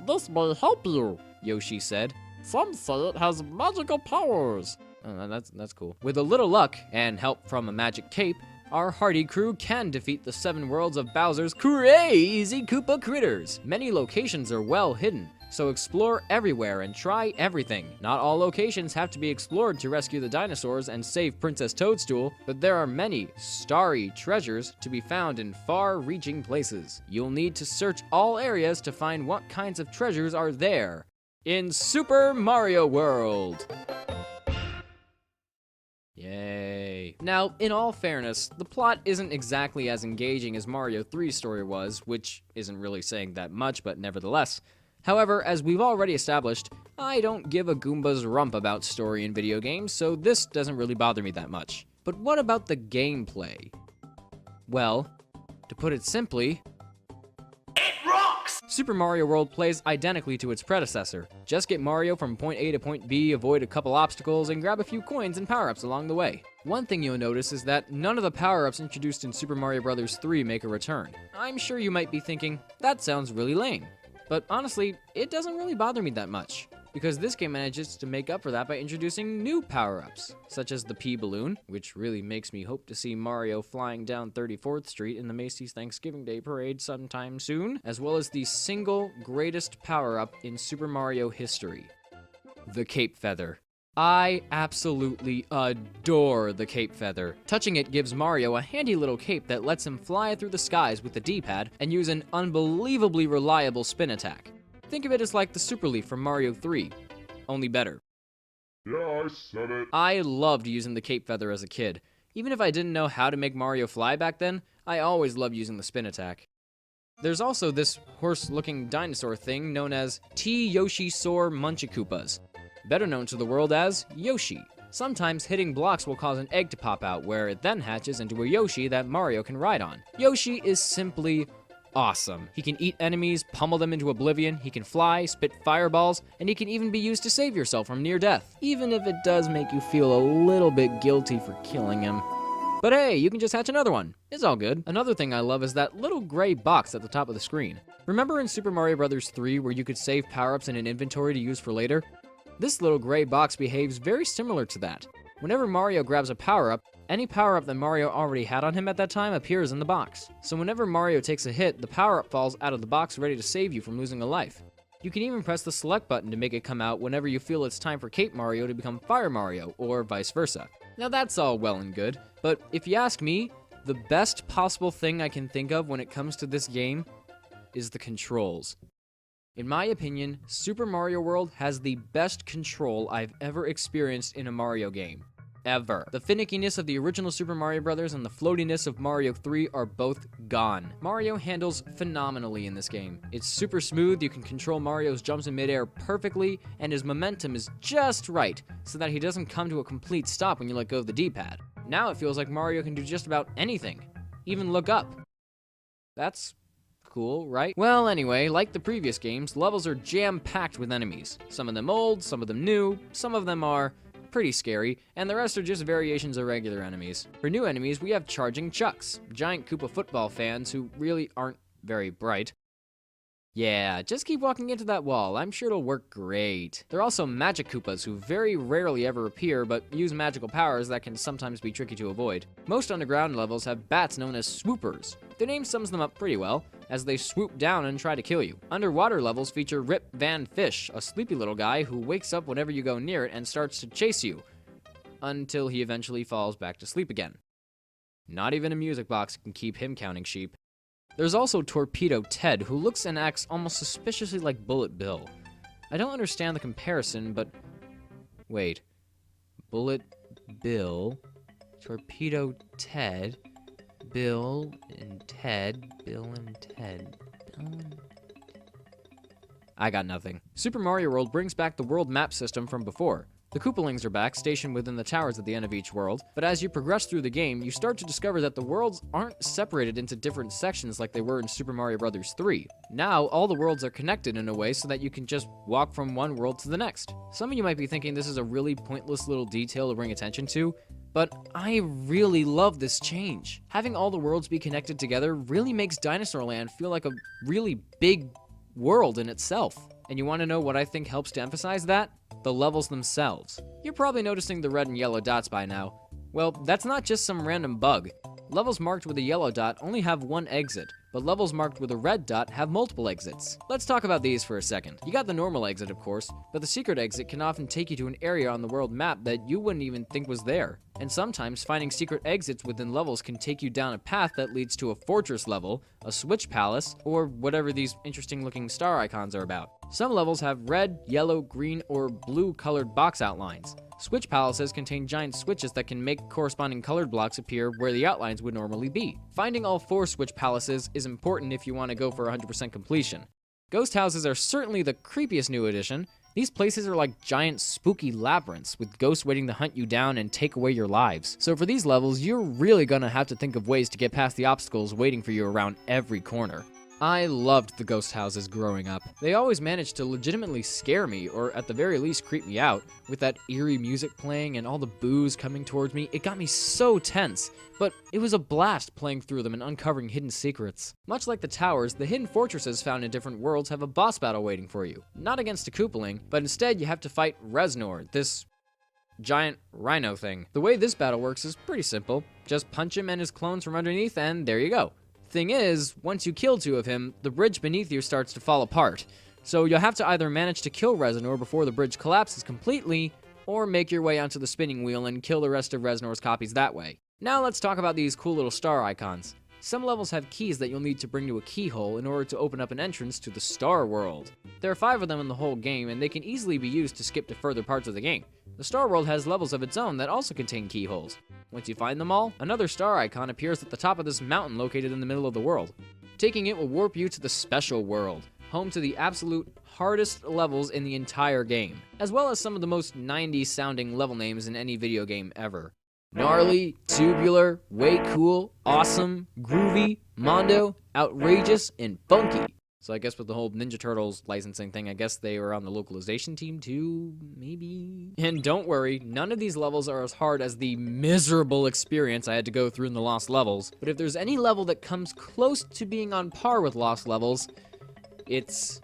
"This may help you," Yoshi said. "Some say it has magical powers." Oh, that's cool. With a little luck and help from a magic cape, our hardy crew can defeat the 7 worlds of Bowser's crazy Koopa critters. Many locations are well hidden, so explore everywhere and try everything. Not all locations have to be explored to rescue the dinosaurs and save Princess Toadstool, but there are many starry treasures to be found in far-reaching places. You'll need to search all areas to find what kinds of treasures are there in Super Mario World. Yay. Now, in all fairness, the plot isn't exactly as engaging as Mario 3's story was, which isn't really saying that much, but nevertheless. However, as we've already established, I don't give a Goomba's rump about story in video games, so this doesn't really bother me that much. But what about the gameplay? Well, to put it simply, It rocks! Super Mario World plays identically to its predecessor. Just get Mario from point A to point B, avoid a couple obstacles, and grab a few coins and power-ups along the way. One thing you'll notice is that none of the power-ups introduced in Super Mario Bros. 3 make a return. I'm sure you might be thinking, that sounds really lame. But honestly, it doesn't really bother me that much, because this game manages to make up for that by introducing new power-ups, such as the P-Balloon, which really makes me hope to see Mario flying down 34th Street in the Macy's Thanksgiving Day Parade sometime soon, as well as the single greatest power-up in Super Mario history, the Cape Feather. I absolutely adore the Cape Feather. Touching it gives Mario a handy little cape that lets him fly through the skies with the D-pad and use an unbelievably reliable spin attack. Think of it as like the Super Leaf from Mario 3, only better. Yeah, I said it. I loved using the Cape Feather as a kid. Even if I didn't know how to make Mario fly back then, I always loved using the spin attack. There's also this horse-looking dinosaur thing known as T-Yoshi-Saur Munchakoopas, better known to the world as Yoshi. Sometimes hitting blocks will cause an egg to pop out, where it then hatches into a Yoshi that Mario can ride on. Yoshi is simply awesome. He can eat enemies, pummel them into oblivion, he can fly, spit fireballs, and he can even be used to save yourself from near death, even if it does make you feel a little bit guilty for killing him. But hey, you can just hatch another one. It's all good. Another thing I love is that little gray box at the top of the screen. Remember in Super Mario Bros. 3 where you could save power-ups in an inventory to use for later? This little gray box behaves very similar to that. Whenever Mario grabs a power-up, any power-up that Mario already had on him at that time appears in the box. So whenever Mario takes a hit, the power-up falls out of the box ready to save you from losing a life. You can even press the select button to make it come out whenever you feel it's time for Cape Mario to become Fire Mario, or vice versa. Now that's all well and good, but if you ask me, the best possible thing I can think of when it comes to this game is the controls. In my opinion, Super Mario World has the best control I've ever experienced in a Mario game. Ever. The finickiness of the original Super Mario Bros. And the floatiness of Mario 3 are both gone. Mario handles phenomenally in this game. It's super smooth, you can control Mario's jumps in midair perfectly, and his momentum is just right, so that he doesn't come to a complete stop when you let go of the D-pad. Now it feels like Mario can do just about anything, even look up. That's cool, right? Well, anyway, like the previous games, levels are jam-packed with enemies. Some of them old, some of them new, some of them are pretty scary, and the rest are just variations of regular enemies. For new enemies, we have Charging Chucks, giant Koopa football fans who really aren't very bright. Yeah, just keep walking into that wall, I'm sure it'll work great. There are also Magic Koopas who very rarely ever appear, but use magical powers that can sometimes be tricky to avoid. Most underground levels have bats known as swoopers. Their name sums them up pretty well, as they swoop down and try to kill you. Underwater levels feature Rip Van Fish, a sleepy little guy who wakes up whenever you go near it and starts to chase you, until he eventually falls back to sleep again. Not even a music box can keep him counting sheep. There's also Torpedo Ted, who looks and acts almost suspiciously like Bullet Bill. I don't understand the comparison, but wait. Bullet Bill, Torpedo Ted, Bill and Ted, Bill and Ted, Bill and... I got nothing. Super Mario World brings back the world map system from before. The Koopalings are back, stationed within the towers at the end of each world, but as you progress through the game, you start to discover that the worlds aren't separated into different sections like they were in Super Mario Bros. 3. Now, all the worlds are connected in a way so that you can just walk from one world to the next. Some of you might be thinking this is a really pointless little detail to bring attention to, but I really love this change. Having all the worlds be connected together really makes Dinosaur Land feel like a really big world in itself. And you want to know what I think helps to emphasize that? The levels themselves. You're probably noticing the red and yellow dots by now. Well, that's not just some random bug. Levels marked with a yellow dot only have one exit, but levels marked with a red dot have multiple exits. Let's talk about these for a second. You got the normal exit, of course, but the secret exit can often take you to an area on the world map that you wouldn't even think was there. And sometimes finding secret exits within levels can take you down a path that leads to a fortress level, a switch palace, or whatever these interesting looking star icons are about. Some levels have red, yellow, green, or blue colored box outlines. Switch palaces contain giant switches that can make corresponding colored blocks appear where the outlines would normally be. Finding all 4 switch palaces is important if you want to go for 100% completion. Ghost houses are certainly the creepiest new addition. These places are like giant spooky labyrinths with ghosts waiting to hunt you down and take away your lives. So for these levels, you're really gonna have to think of ways to get past the obstacles waiting for you around every corner. I loved the ghost houses growing up. They always managed to legitimately scare me, or at the very least creep me out. With that eerie music playing and all the boos coming towards me, it got me so tense. But it was a blast playing through them and uncovering hidden secrets. Much like the towers, the hidden fortresses found in different worlds have a boss battle waiting for you. Not against a Koopaling, but instead you have to fight Reznor, this giant rhino thing. The way this battle works is pretty simple. Just punch him and his clones from underneath and there you go. Thing is, once you kill 2 of him, the bridge beneath you starts to fall apart. So you'll have to either manage to kill Reznor before the bridge collapses completely, or make your way onto the spinning wheel and kill the rest of Reznor's copies that way. Now let's talk about these cool little star icons. Some levels have keys that you'll need to bring to a keyhole in order to open up an entrance to the Star World. There are 5 of them in the whole game, and they can easily be used to skip to further parts of the game. The Star World has levels of its own that also contain keyholes. Once you find them all, another star icon appears at the top of this mountain located in the middle of the world. Taking it will warp you to the Special World, home to the absolute hardest levels in the entire game, as well as some of the most 90s sounding level names in any video game ever. Gnarly, tubular, way cool, awesome, groovy, mondo, outrageous, and funky. So I guess with the whole Ninja Turtles licensing thing, I guess they were on the localization team too, maybe? And don't worry, none of these levels are as hard as the miserable experience I had to go through in the Lost Levels. But if there's any level that comes close to being on par with Lost Levels, it's...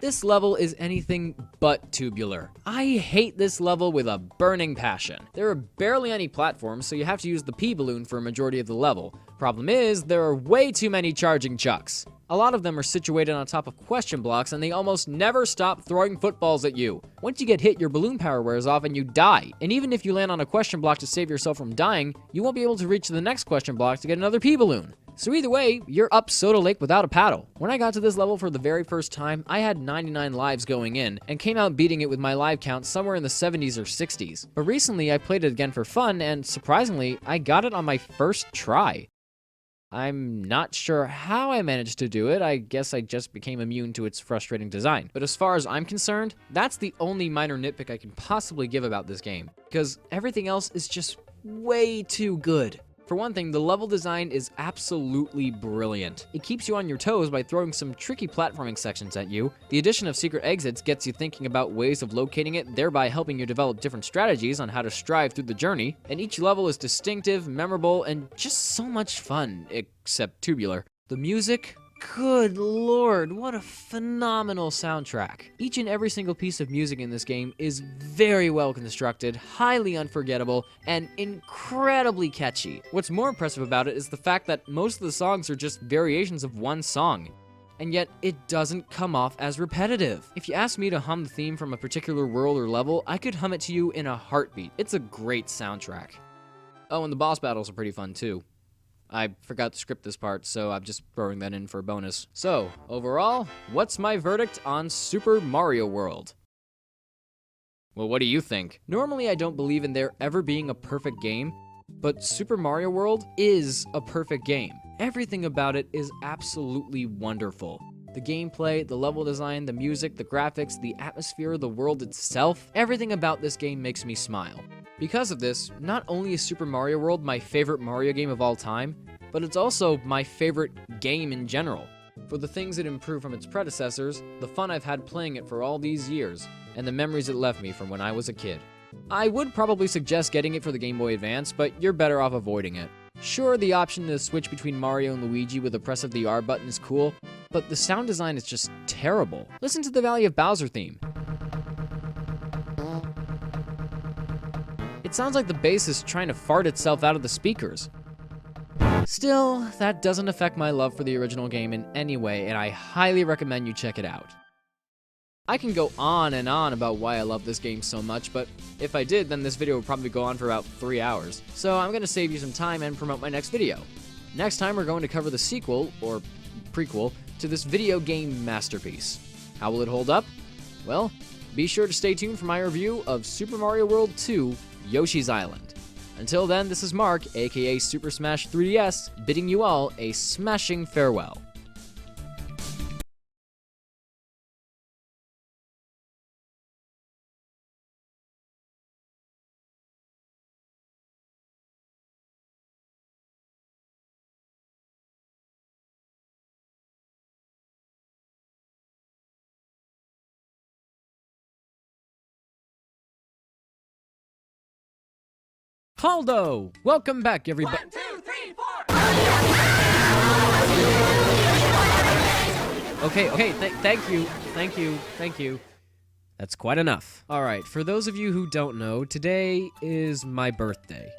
This level is anything but tubular. I hate this level with a burning passion. There are barely any platforms, so you have to use the P-balloon for a majority of the level. Problem is, there are way too many charging chucks. A lot of them are situated on top of question blocks, and they almost never stop throwing footballs at you. Once you get hit, your balloon power wears off and you die. And even if you land on a question block to save yourself from dying, you won't be able to reach the next question block to get another P-balloon. So either way, you're up Soda Lake without a paddle. When I got to this level for the very first time, I had 99 lives going in, and came out beating it with my live count somewhere in the 70s or 60s. But recently, I played it again for fun, and surprisingly, I got it on my first try. I'm not sure how I managed to do it. I guess I just became immune to its frustrating design. But as far as I'm concerned, that's the only minor nitpick I can possibly give about this game, because everything else is just way too good. For one thing, the level design is absolutely brilliant. It keeps you on your toes by throwing some tricky platforming sections at you. The addition of secret exits gets you thinking about ways of locating it, thereby helping you develop different strategies on how to strive through the journey. And each level is distinctive, memorable, and just so much fun, except tubular. The music? Good lord, what a phenomenal soundtrack. Each and every single piece of music in this game is very well constructed, highly unforgettable, and incredibly catchy. What's more impressive about it is the fact that most of the songs are just variations of one song, and yet it doesn't come off as repetitive. If you asked me to hum the theme from a particular world or level, I could hum it to you in a heartbeat. It's a great soundtrack. Oh, and the boss battles are pretty fun too. I forgot to script this part, so I'm just throwing that in for a bonus. So, overall, what's my verdict on Super Mario World? Well, what do you think? Normally, I don't believe in there ever being a perfect game, but Super Mario World is a perfect game. Everything about it is absolutely wonderful. The gameplay, the level design, the music, the graphics, the atmosphere, the world itself, everything about this game makes me smile. Because of this, not only is Super Mario World my favorite Mario game of all time, but it's also my favorite game in general. For the things it improved from its predecessors, the fun I've had playing it for all these years, and the memories it left me from when I was a kid. I would probably suggest getting it for the Game Boy Advance, but you're better off avoiding it. Sure, the option to switch between Mario and Luigi with a press of the R button is cool, but the sound design is just terrible. Listen to the Valley of Bowser theme. It sounds like the bass is trying to fart itself out of the speakers. Still, that doesn't affect my love for the original game in any way, and I highly recommend you check it out. I can go on and on about why I love this game so much, but if I did, then this video would probably go on for about 3 hours. So I'm going to save you some time and promote my next video. Next time we're going to cover the sequel, or prequel, to this video game masterpiece. How will it hold up? Well, be sure to stay tuned for my review of Super Mario World 2 Yoshi's Island. Until then, this is Mark, aka Super Smash 3DS, bidding you all a smashing farewell. Haldo! Welcome back, everybody. 1, 2, 3, 4. Okay, thank you. That's quite enough. Alright, for those of you who don't know, today is my birthday.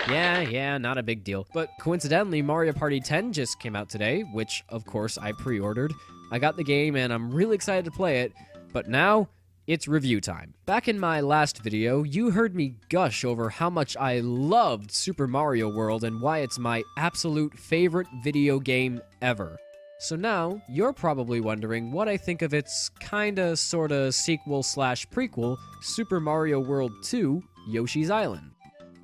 Yeah, not a big deal. But coincidentally, Mario Party 10 just came out today, which, of course, I pre-ordered. I got the game, and I'm really excited to play it, but now it's review time. Back in my last video, you heard me gush over how much I loved Super Mario World and why it's my absolute favorite video game ever. So now, you're probably wondering what I think of its kinda sorta sequel/prequel, Super Mario World 2 Yoshi's Island.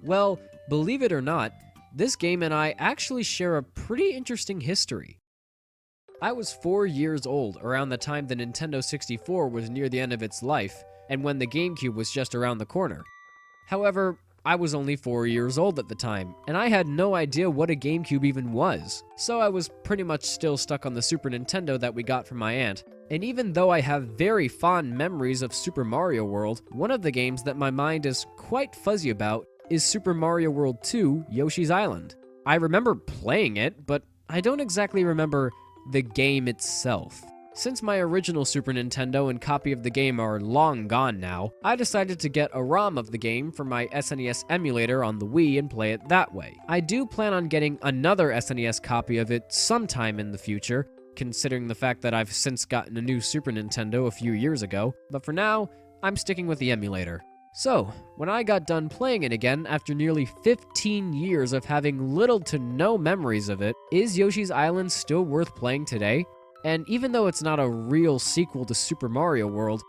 Well, believe it or not, this game and I actually share a pretty interesting history. I was 4 years old around the time the Nintendo 64 was near the end of its life, and when the GameCube was just around the corner. However, I was only 4 years old at the time, and I had no idea what a GameCube even was, so I was pretty much still stuck on the Super Nintendo that we got from my aunt. And even though I have very fond memories of Super Mario World, one of the games that my mind is quite fuzzy about is Super Mario World 2 Yoshi's Island. I remember playing it, but I don't exactly remember the game itself. Since my original Super Nintendo and copy of the game are long gone now, I decided to get a ROM of the game for my SNES emulator on the Wii and play it that way. I do plan on getting another SNES copy of it sometime in the future, considering the fact that I've since gotten a new Super Nintendo a few years ago, but for now, I'm sticking with the emulator. So, when I got done playing it again after nearly 15 years of having little to no memories of it, is Yoshi's Island still worth playing today? And even though it's not a real sequel to Super Mario World,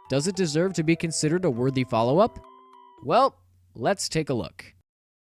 does it deserve to be considered a worthy follow-up? Well, let's take a look.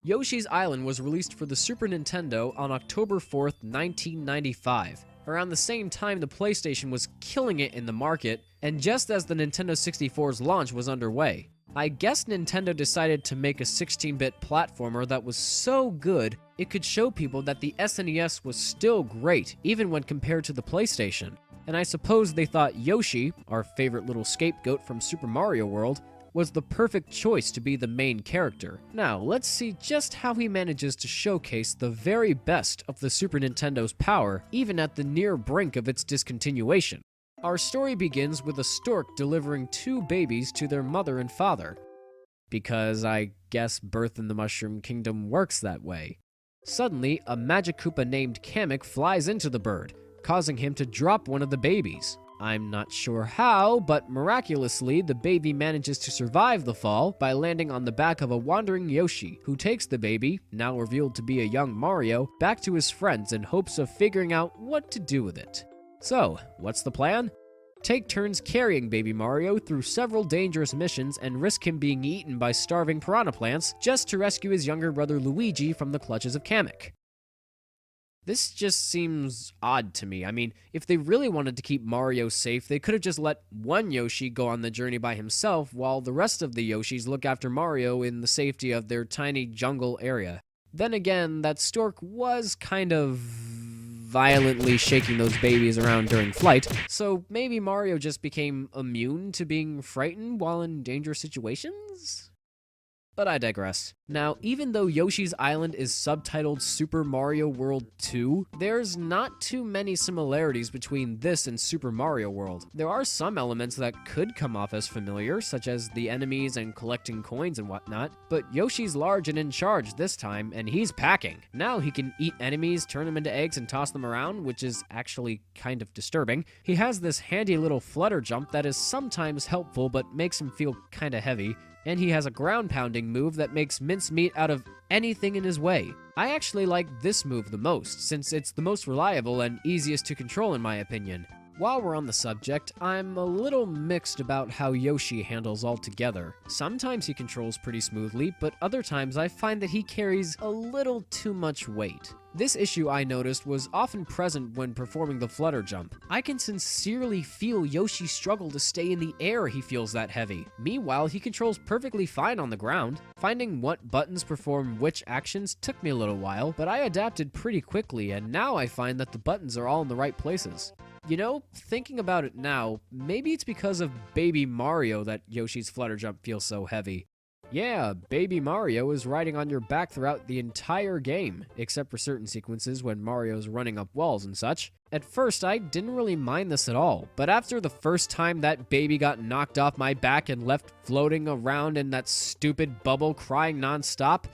Yoshi's Island was released for the Super Nintendo on October 4th, 1995. Around the same time the PlayStation was killing it in the market, and just as the Nintendo 64's launch was underway. I guess Nintendo decided to make a 16-bit platformer that was so good, it could show people that the SNES was still great, even when compared to the PlayStation. And I suppose they thought Yoshi, our favorite little scapegoat from Super Mario World, was the perfect choice to be the main character. Now, let's see just how he manages to showcase the very best of the Super Nintendo's power, even at the near brink of its discontinuation. Our story begins with a stork delivering 2 babies to their mother and father. Because I guess birth in the Mushroom Kingdom works that way. Suddenly, a Magikoopa named Kamek flies into the bird, causing him to drop one of the babies. I'm not sure how, but miraculously, the baby manages to survive the fall by landing on the back of a wandering Yoshi, who takes the baby, now revealed to be a young Mario, back to his friends in hopes of figuring out what to do with it. So, what's the plan? Take turns carrying Baby Mario through several dangerous missions and risk him being eaten by starving piranha plants just to rescue his younger brother Luigi from the clutches of Kamek. This just seems odd to me. I mean, if they really wanted to keep Mario safe, they could have just let one Yoshi go on the journey by himself while the rest of the Yoshis look after Mario in the safety of their tiny jungle area. Then again, that stork was kind of violently shaking those babies around during flight, so maybe Mario just became immune to being frightened while in dangerous situations? But I digress. Now, even though Yoshi's Island is subtitled Super Mario World 2, there's not too many similarities between this and Super Mario World. There are some elements that could come off as familiar, such as the enemies and collecting coins and whatnot, but Yoshi's large and in charge this time, and he's packing. Now he can eat enemies, turn them into eggs, and toss them around, which is actually kind of disturbing. He has this handy little flutter jump that is sometimes helpful, but makes him feel kinda heavy. And he has a ground-pounding move that makes mincemeat out of anything in his way. I actually like this move the most, since it's the most reliable and easiest to control in my opinion. While we're on the subject, I'm a little mixed about how Yoshi handles altogether. Sometimes he controls pretty smoothly, but other times I find that he carries a little too much weight. This issue I noticed was often present when performing the flutter jump. I can sincerely feel Yoshi struggle to stay in the air, he feels that heavy. Meanwhile, he controls perfectly fine on the ground. Finding what buttons perform which actions took me a little while, but I adapted pretty quickly, and now I find that the buttons are all in the right places. You know, thinking about it now, maybe it's because of Baby Mario that Yoshi's flutter jump feels so heavy. Yeah, Baby Mario is riding on your back throughout the entire game, except for certain sequences when Mario's running up walls and such. At first, I didn't really mind this at all, but after the first time that baby got knocked off my back and left floating around in that stupid bubble crying non-stop,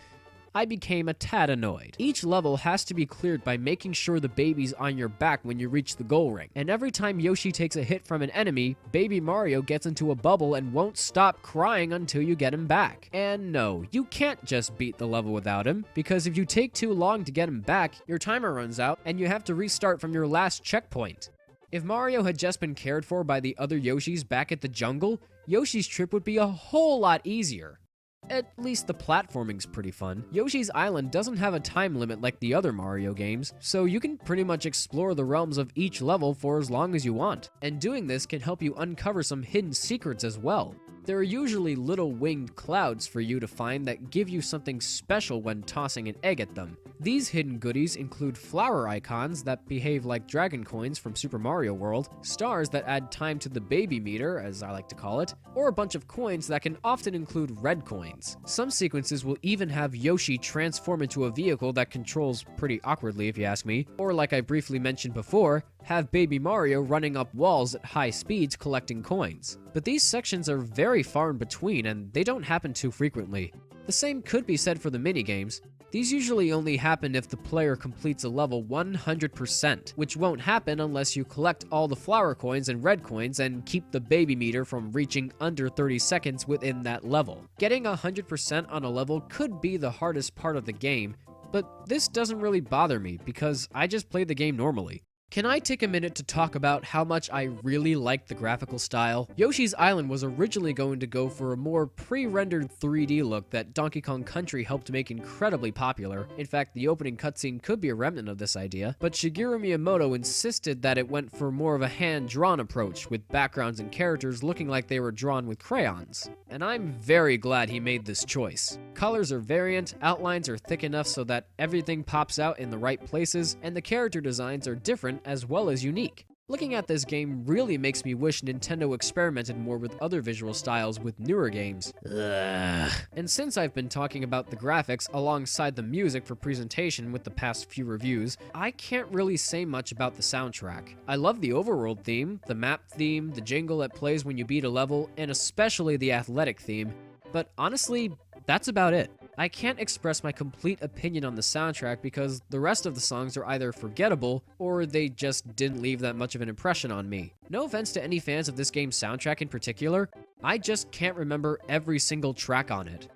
I became a tad annoyed. Each level has to be cleared by making sure the baby's on your back when you reach the goal ring. And every time Yoshi takes a hit from an enemy, Baby Mario gets into a bubble and won't stop crying until you get him back. And no, you can't just beat the level without him, because if you take too long to get him back, your timer runs out and you have to restart from your last checkpoint. If Mario had just been cared for by the other Yoshis back at the jungle, Yoshi's trip would be a whole lot easier. At least the platforming's pretty fun. Yoshi's Island doesn't have a time limit like the other Mario games, so you can pretty much explore the realms of each level for as long as you want. And doing this can help you uncover some hidden secrets as well. There are usually little winged clouds for you to find that give you something special when tossing an egg at them. These hidden goodies include flower icons that behave like dragon coins from Super Mario World, stars that add time to the baby meter, as I like to call it, or a bunch of coins that can often include red coins. Some sequences will even have Yoshi transform into a vehicle that controls pretty awkwardly if you ask me, or like I briefly mentioned before, have Baby Mario running up walls at high speeds collecting coins. But these sections are very far in between and they don't happen too frequently. The same could be said for the minigames. These usually only happen if the player completes a level 100%, which won't happen unless you collect all the flower coins and red coins and keep the baby meter from reaching under 30 seconds within that level. Getting 100% on a level could be the hardest part of the game, but this doesn't really bother me because I just play the game normally. Can I take a minute to talk about how much I really like the graphical style? Yoshi's Island was originally going to go for a more pre-rendered 3D look that Donkey Kong Country helped make incredibly popular. In fact, the opening cutscene could be a remnant of this idea, but Shigeru Miyamoto insisted that it went for more of a hand-drawn approach, with backgrounds and characters looking like they were drawn with crayons. And I'm very glad he made this choice. Colors are variant, outlines are thick enough so that everything pops out in the right places, and the character designs are different as well as unique. Looking at this game really makes me wish Nintendo experimented more with other visual styles with newer games. Ugh. And since I've been talking about the graphics alongside the music for presentation with the past few reviews, I can't really say much about the soundtrack. I love the overworld theme, the map theme, the jingle that plays when you beat a level, and especially the athletic theme, but honestly, that's about it. I can't express my complete opinion on the soundtrack because the rest of the songs are either forgettable or they just didn't leave that much of an impression on me. No offense to any fans of this game's soundtrack in particular, I just can't remember every single track on it.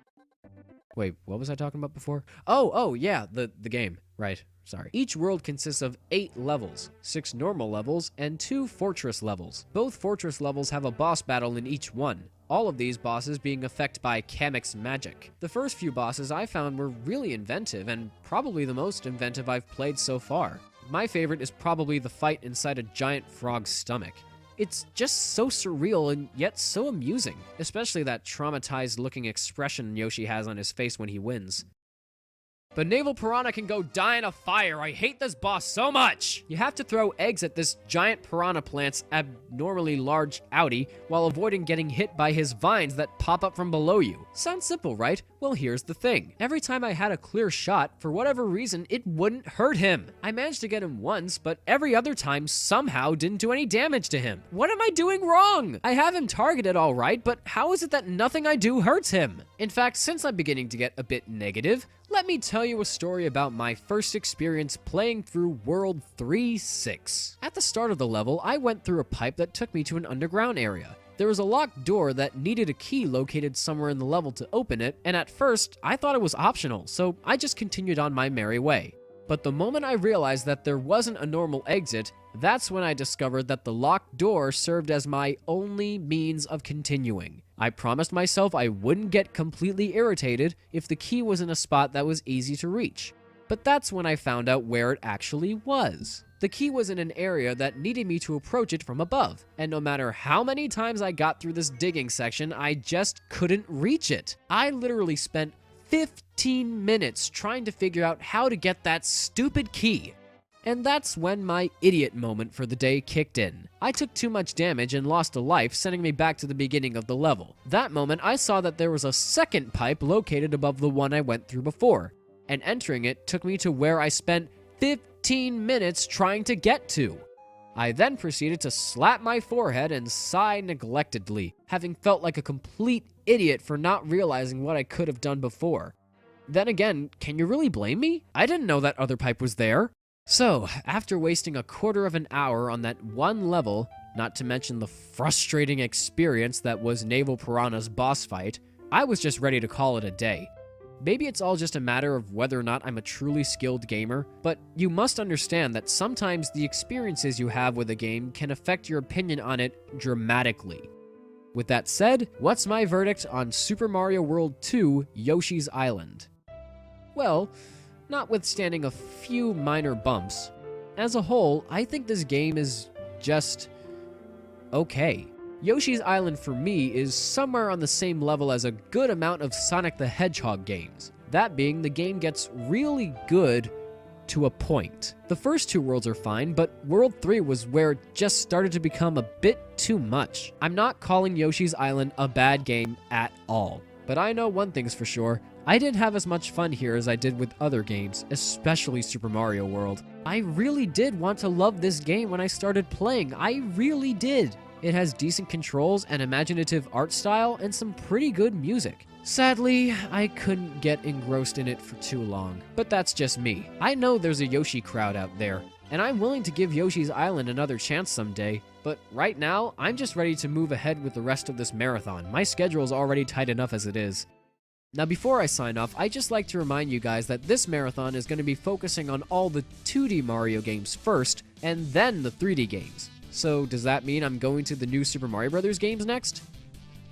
Wait, what was I talking about before? Oh, yeah, the game. Right, sorry. Each world consists of 8 levels, 6 normal levels, and 2 fortress levels. Both fortress levels have a boss battle in each one. All of these bosses being affected by Kamek's magic. The first few bosses I found were really inventive, and probably the most inventive I've played so far. My favorite is probably the fight inside a giant frog's stomach. It's just so surreal and yet so amusing, especially that traumatized looking expression Yoshi has on his face when he wins. But Naval Piranha can go die in a fire. I hate this boss so much. You have to throw eggs at this giant piranha plant's abnormally large outie while avoiding getting hit by his vines that pop up from below you. Sounds simple, right? Well, here's the thing. Every time I had a clear shot, for whatever reason, it wouldn't hurt him. I managed to get him once, but every other time somehow didn't do any damage to him. What am I doing wrong? I have him targeted all right, but how is it that nothing I do hurts him? In fact, since I'm beginning to get a bit negative, let me tell you a story about my first experience playing through World 3-6. At the start of the level, I went through a pipe that took me to an underground area. There was a locked door that needed a key located somewhere in the level to open it, and at first, I thought it was optional, so I just continued on my merry way. But the moment I realized that there wasn't a normal exit, That's when I discovered that the locked door served as my only means of continuing. I promised myself I wouldn't get completely irritated if the key was in a spot that was easy to reach. But that's when I found out where it actually was. The key was in an area that needed me to approach it from above, and no matter how many times I got through this digging section, I just couldn't reach it. I literally spent 15 minutes trying to figure out how to get that stupid key. And that's when my idiot moment for the day kicked in. I took too much damage and lost a life, sending me back to the beginning of the level. That moment, I saw that there was a second pipe located above the one I went through before, and entering it took me to where I spent 15 minutes trying to get to. I then proceeded to slap my forehead and sigh neglectedly, having felt like a complete idiot for not realizing what I could have done before. Then again, can you really blame me? I didn't know that other pipe was there. So, after wasting a quarter of an hour on that one level, not to mention the frustrating experience that was Naval Piranha's boss fight, I was just ready to call it a day. Maybe it's all just a matter of whether or not I'm a truly skilled gamer, but you must understand that sometimes the experiences you have with a game can affect your opinion on it dramatically. With that said, what's my verdict on Super Mario World 2 Yoshi's Island? Well, notwithstanding a few minor bumps, as a whole, I think this game is just okay. Yoshi's Island for me is somewhere on the same level as a good amount of Sonic the Hedgehog games. That being, the game gets really good to a point. The first two worlds are fine, but World 3 was where it just started to become a bit too much. I'm not calling Yoshi's Island a bad game at all, but I know one thing's for sure. I didn't have as much fun here as I did with other games, especially Super Mario World. I really did want to love this game when I started playing. I really did. It has decent controls, an imaginative art style, and some pretty good music. Sadly, I couldn't get engrossed in it for too long, but that's just me. I know there's a Yoshi crowd out there, and I'm willing to give Yoshi's Island another chance someday, but right now, I'm just ready to move ahead with the rest of this marathon. My schedule's already tight enough as it is. Now before I sign off, I'd just like to remind you guys that this marathon is going to be focusing on all the 2D Mario games first, and then the 3D games. So does that mean I'm going to the new Super Mario Bros. Games next?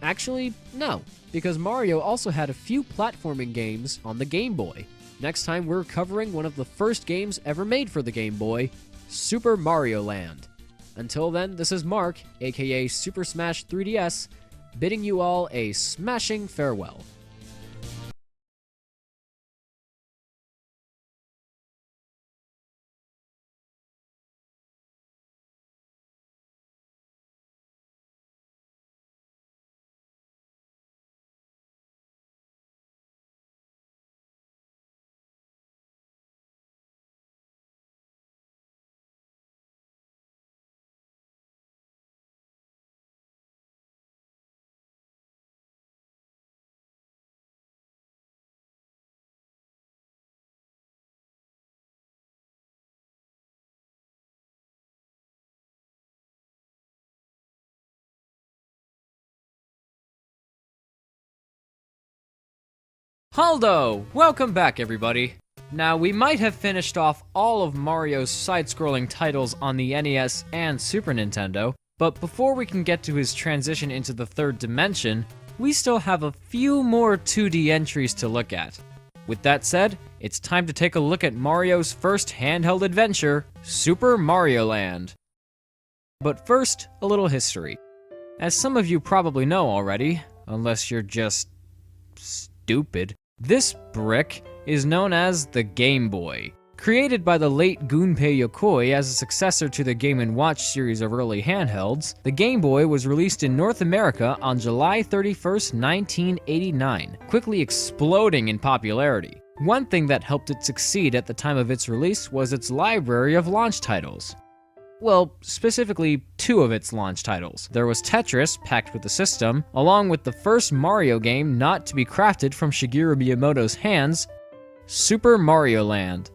Actually, no, because Mario also had a few platforming games on the Game Boy. Next time we're covering one of the first games ever made for the Game Boy, Super Mario Land. Until then, this is Mark, aka Super Smash 3DS, bidding you all a smashing farewell. Haldo! Welcome back, everybody. Now, we might have finished off all of Mario's side-scrolling titles on the NES and Super Nintendo, but before we can get to his transition into the third dimension, we still have a few more 2D entries to look at. With that said, it's time to take a look at Mario's first handheld adventure, Super Mario Land. But first, a little history. As some of you probably know already, unless you're just stupid, this brick is known as the Game Boy. Created by the late Gunpei Yokoi as a successor to the Game & Watch series of early handhelds, the Game Boy was released in North America on July 31st, 1989, quickly exploding in popularity. One thing that helped it succeed at the time of its release was its library of launch titles. Well, specifically, two of its launch titles. There was Tetris, packed with the system, along with the first Mario game not to be crafted from Shigeru Miyamoto's hands, Super Mario Land.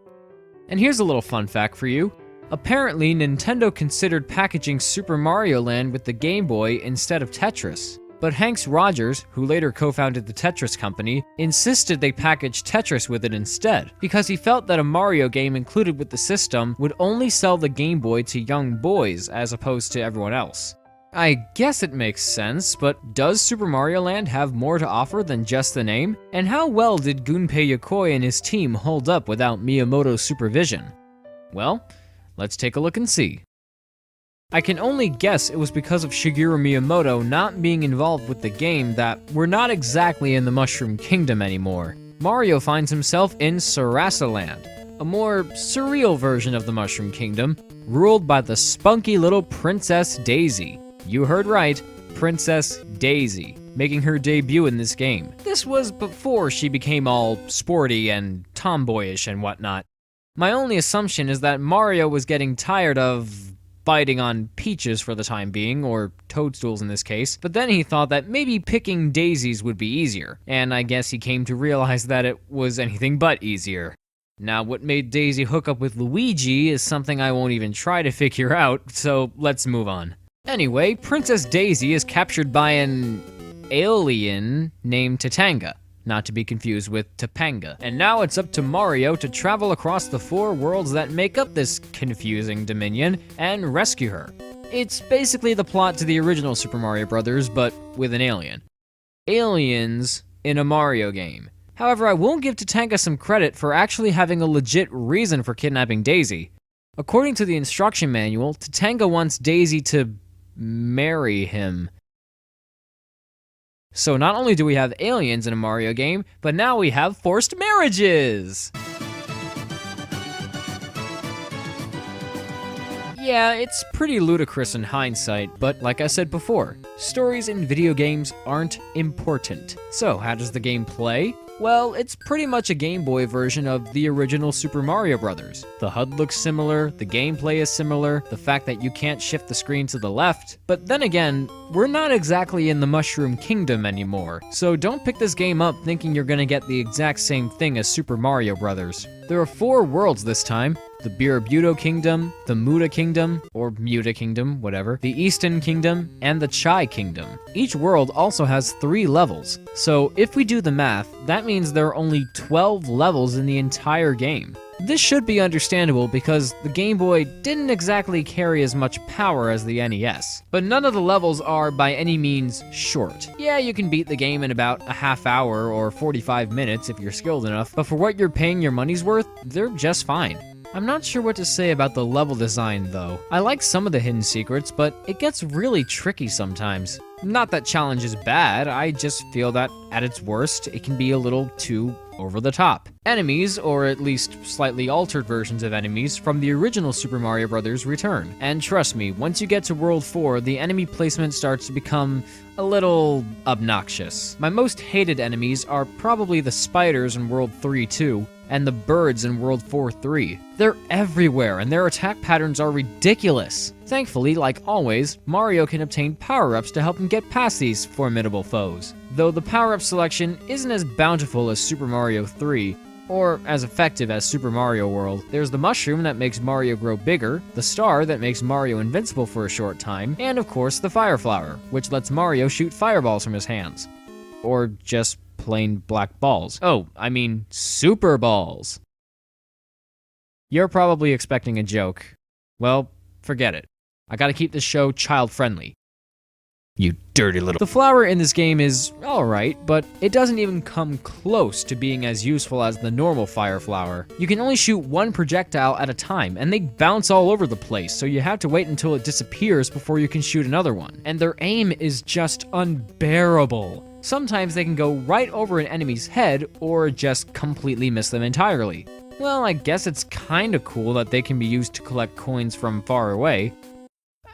And here's a little fun fact for you. Apparently, Nintendo considered packaging Super Mario Land with the Game Boy instead of Tetris. But Hanks Rogers, who later co-founded the Tetris company, insisted they package Tetris with it instead, because he felt that a Mario game included with the system would only sell the Game Boy to young boys as opposed to everyone else. I guess it makes sense, but does Super Mario Land have more to offer than just the name? And how well did Gunpei Yokoi and his team hold up without Miyamoto's supervision? Well, let's take a look and see. I can only guess it was because of Shigeru Miyamoto not being involved with the game that we're not exactly in the Mushroom Kingdom anymore. Mario finds himself in Sarasa Land, a more surreal version of the Mushroom Kingdom, ruled by the spunky little Princess Daisy. You heard right, Princess Daisy, making her debut in this game. This was before she became all sporty and tomboyish and whatnot. My only assumption is that Mario was getting tired of biting on peaches for the time being, or toadstools in this case, but then he thought that maybe picking daisies would be easier, and I guess he came to realize that it was anything but easier. Now, what made Daisy hook up with Luigi is something I won't even try to figure out, so let's move on. Anyway, Princess Daisy is captured by an alien named Tatanga, not to be confused with Topanga. And now it's up to Mario to travel across the 4 worlds that make up this confusing dominion and rescue her. It's basically the plot to the original Super Mario Bros., but with an alien. Aliens in a Mario game. However, I will give Tatanga some credit for actually having a legit reason for kidnapping Daisy. According to the instruction manual, Tatanga wants Daisy to marry him. So not only do we have aliens in a Mario game, but now we have forced marriages! Yeah, it's pretty ludicrous in hindsight, but like I said before, stories in video games aren't important. So how does the game play? Well, it's pretty much a Game Boy version of the original Super Mario Bros. The HUD looks similar, the gameplay is similar, the fact that you can't shift the screen to the left. But then again, we're not exactly in the Mushroom Kingdom anymore, so don't pick this game up thinking you're gonna get the exact same thing as Super Mario Bros. There are 4 worlds this time: the Birabuto Kingdom, the Muda Kingdom, or Muta Kingdom, whatever, the Easton Kingdom, and the Chai Kingdom. Each world also has 3 levels, so if we do the math, that means there are only 12 levels in the entire game. This should be understandable because the Game Boy didn't exactly carry as much power as the NES. But none of the levels are by any means short. Yeah, you can beat the game in about a half hour or 45 minutes if you're skilled enough, but for what you're paying your money's worth, they're just fine. I'm not sure what to say about the level design though. I like some of the hidden secrets, but it gets really tricky sometimes. Not that challenge is bad, I just feel that at its worst, it can be a little too over the top. Enemies, or at least slightly altered versions of enemies from the original Super Mario Bros. Return. And trust me, once you get to World 4, the enemy placement starts to become a little obnoxious. My most hated enemies are probably the spiders in World 3-2, and the birds in World 4-3. They're everywhere, and their attack patterns are ridiculous. Thankfully, like always, Mario can obtain power-ups to help him get past these formidable foes. Though the power-up selection isn't as bountiful as Super Mario 3, or as effective as Super Mario World. There's the mushroom that makes Mario grow bigger, the star that makes Mario invincible for a short time, and of course the fire flower, which lets Mario shoot fireballs from his hands. Or just plain black balls. Oh, I mean super balls. You're probably expecting a joke. Well, forget it. I gotta keep this show child-friendly. You dirty little... The flower in this game is alright, but it doesn't even come close to being as useful as the normal fire flower. You can only shoot one projectile at a time, and they bounce all over the place, so you have to wait until it disappears before you can shoot another one. And their aim is just unbearable. Sometimes they can go right over an enemy's head, or just completely miss them entirely. Well, I guess it's kinda cool that they can be used to collect coins from far away.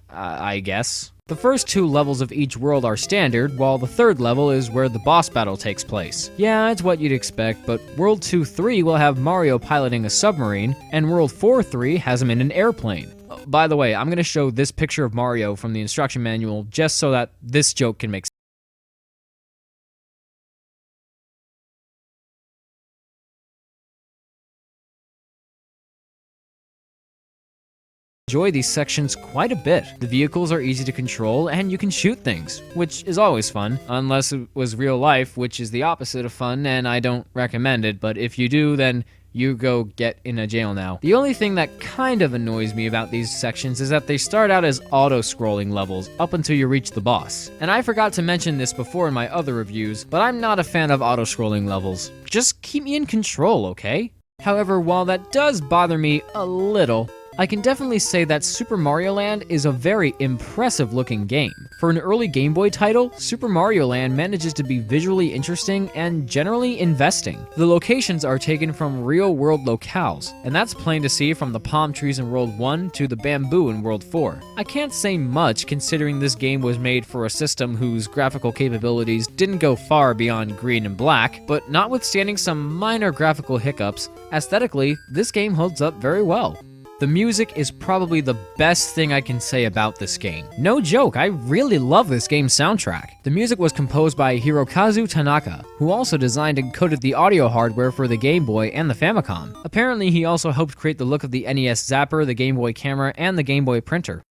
I guess. The first 2 levels of each world are standard, while the 3rd level is where the boss battle takes place. Yeah, it's what you'd expect, but World 2-3 will have Mario piloting a submarine, and World 4-3 has him in an airplane. By the way, I'm gonna show this picture of Mario from the instruction manual just so that this joke can make sense. enjoy these sections quite a bit. The vehicles are easy to control and you can shoot things, which is always fun, unless it was real life, which is the opposite of fun and I don't recommend it, but if you do, then you go get in a jail now. The only thing that kind of annoys me about these sections is that they start out as auto-scrolling levels up until you reach the boss. And I forgot to mention this before in my other reviews, but I'm not a fan of auto-scrolling levels. Just keep me in control, okay? However, while that does bother me a little, I can definitely say that Super Mario Land is a very impressive looking game. For an early Game Boy title, Super Mario Land manages to be visually interesting and generally investing. The locations are taken from real-world locales, and that's plain to see from the palm trees in World 1 to the bamboo in World 4. I can't say much considering this game was made for a system whose graphical capabilities didn't go far beyond green and black, but notwithstanding some minor graphical hiccups, aesthetically, this game holds up very well. The music is probably the best thing I can say about this game. No joke, I really love this game's soundtrack. The music was composed by Hirokazu Tanaka, who also designed and coded the audio hardware for the Game Boy and the Famicom. Apparently, he also helped create the look of the NES Zapper, the Game Boy camera, and the Game Boy printer.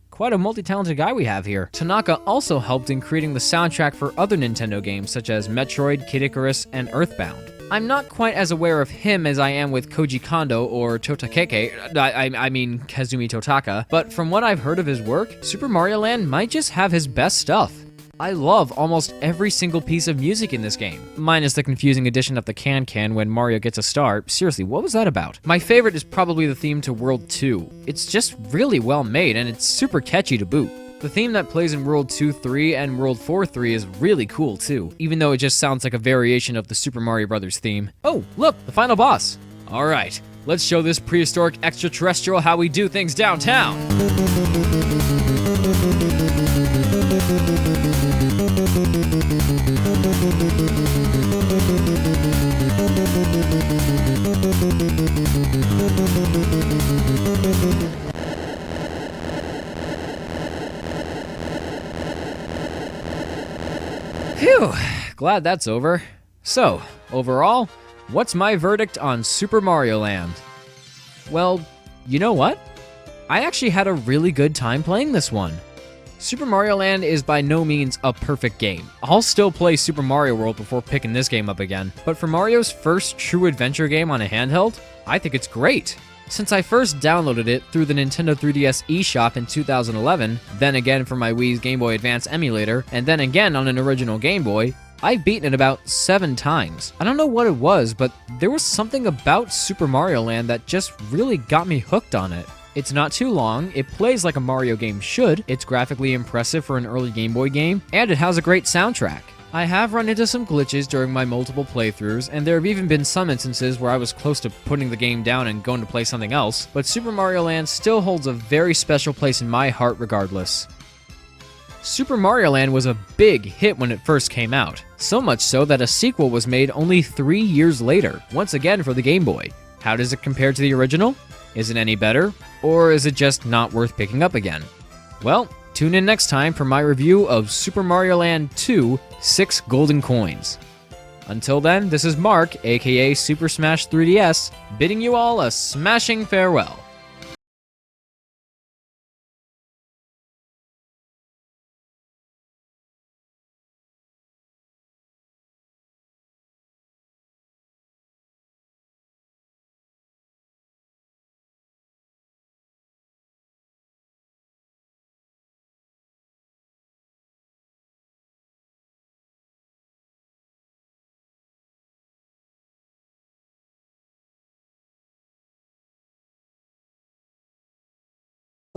Quite a multi-talented guy we have here. Tanaka also helped in creating the soundtrack for other Nintendo games such as Metroid, Kid Icarus, and Earthbound. I'm not quite as aware of him as I am with Koji Kondo or Totakeke, I mean Kazumi Totaka, but from what I've heard of his work, Super Mario Land might just have his best stuff. I love almost every single piece of music in this game, minus the confusing addition of the can-can when Mario gets a star. Seriously, what was that about? My favorite is probably the theme to World 2. It's just really well made and it's super catchy to boot. The theme that plays in World 2-3 and World 4-3 is really cool too, even though it just sounds like a variation of the Super Mario Bros. Theme. Oh, look, the final boss. Alright, let's show this prehistoric extraterrestrial how we do things downtown. Phew, glad that's over. So, overall, what's my verdict on Super Mario Land? Well, you know what? I actually had a really good time playing this one. Super Mario Land is by no means a perfect game. I'll still play Super Mario World before picking this game up again, but for Mario's first true adventure game on a handheld, I think it's great. Since I first downloaded it through the Nintendo 3DS eShop in 2011, then again for my Wii's Game Boy Advance emulator, and then again on an original Game Boy, I've beaten it about 7 times. I don't know what it was, but there was something about Super Mario Land that just really got me hooked on it. It's not too long, it plays like a Mario game should, it's graphically impressive for an early Game Boy game, and it has a great soundtrack. I have run into some glitches during my multiple playthroughs, and there have even been some instances where I was close to putting the game down and going to play something else, but Super Mario Land still holds a very special place in my heart regardless. Super Mario Land was a big hit when it first came out, so much so that a sequel was made only 3 years later, once again for the Game Boy. How does it compare to the original? Is it any better? Or is it just not worth picking up again? Well, tune in next time for my review of Super Mario Land 2: 6 Golden Coins. Until then, this is Mark, aka Super Smash 3DS, bidding you all a smashing farewell.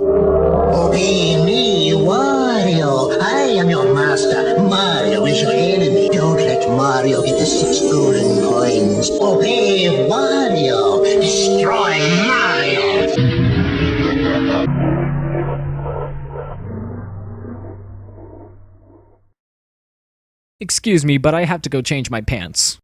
Obey me, Wario. I am your master. Mario is your enemy. Don't let Mario get the 6 golden coins. Obey Wario. Destroy Mario. Excuse me, but I have to go change my pants.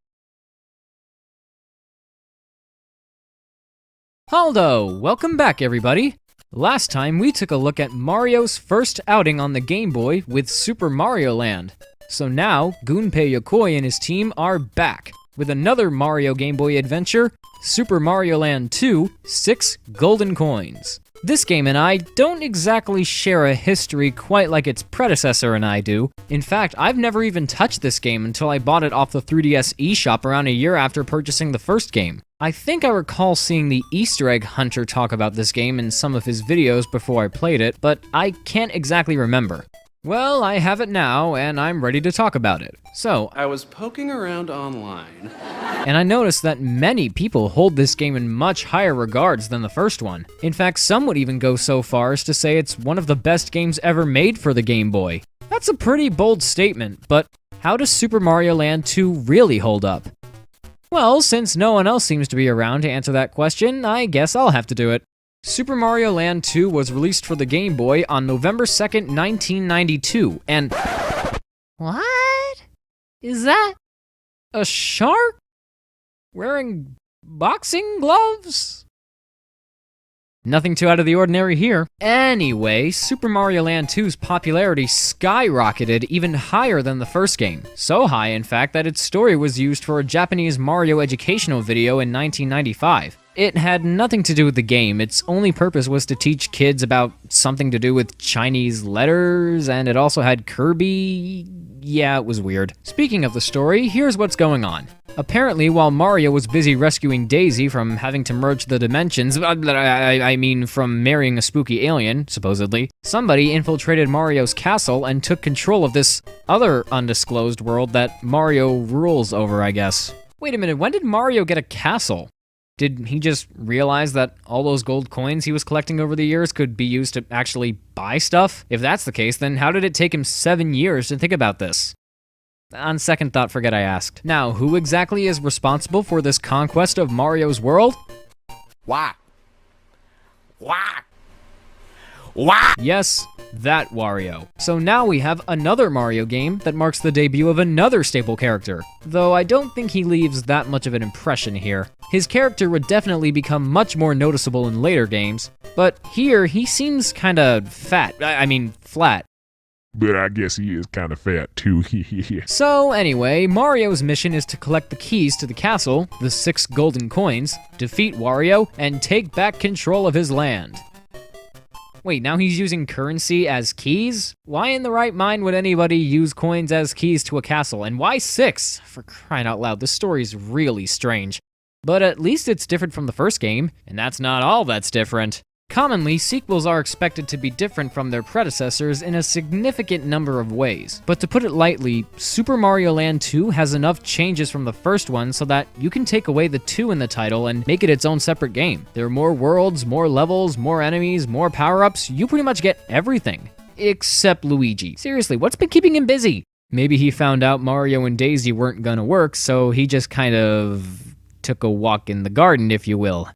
Haldo! Welcome back, everybody! Last time, we took a look at Mario's first outing on the Game Boy with Super Mario Land. So now, Gunpei Yokoi and his team are back. with another Mario Game Boy adventure, Super Mario Land 2: 6 Golden Coins. This game and I don't exactly share a history quite like its predecessor and I do. In fact, I've never even touched this game until I bought it off the 3DS eShop around a year after purchasing the first game. I think I recall seeing the Easter egg hunter talk about this game in some of his videos before I played it, but I can't exactly remember. Well, I have it now, and I'm ready to talk about it. So, I was poking around online. and I noticed that many people hold this game in much higher regards than the first one. In fact, some would even go so far as to say it's one of the best games ever made for the Game Boy. That's a pretty bold statement, but how does Super Mario Land 2 really hold up? Well, since no one else seems to be around to answer that question, I guess I'll have to do it. Super Mario Land 2 was released for the Game Boy on November 2nd, 1992, and... What? Is that a shark wearing boxing gloves? Nothing too out of the ordinary here. Anyway, Super Mario Land 2's popularity skyrocketed even higher than the first game. So high, in fact, that its story was used for a Japanese Mario educational video in 1995. It had nothing to do with the game. Its only purpose was to teach kids about something to do with Chinese letters, and it also had Kirby. Yeah, it was weird. Speaking of the story, here's what's going on. Apparently, while Mario was busy rescuing Daisy from having to merge the dimensions, I mean from marrying a spooky alien, supposedly, somebody infiltrated Mario's castle and took control of this other undisclosed world that Mario rules over, I guess. Wait a minute, when did Mario get a castle? Did he just realize that all those gold coins he was collecting over the years could be used to actually buy stuff? If that's the case, then how did it take him 7 years to think about this? On second thought, forget I asked. Now, who exactly is responsible for this conquest of Mario's world? Why? Why? Why? Yes, that Wario. So now we have another Mario game that marks the debut of another staple character, though I don't think he leaves that much of an impression here. His character would definitely become much more noticeable in later games, but here he seems kinda fat. I mean, flat. But I guess he is kind of fat too. So anyway, Mario's mission is to collect the keys to the castle, the 6 golden coins, defeat Wario, and take back control of his land. Wait, now he's using currency as keys? Why in the right mind would anybody use coins as keys to a castle? And why 6? For crying out loud, this story's really strange. But at least it's different from the first game, and that's not all that's different. Commonly, sequels are expected to be different from their predecessors in a significant number of ways. But to put it lightly, Super Mario Land 2 has enough changes from the first one so that you can take away the 2 in the title and make it its own separate game. There are more worlds, more levels, more enemies, more power-ups. You pretty much get everything. Except Luigi. Seriously, what's been keeping him busy? Maybe he found out Mario and Daisy weren't gonna work, so he just kind of took a walk in the garden, if you will.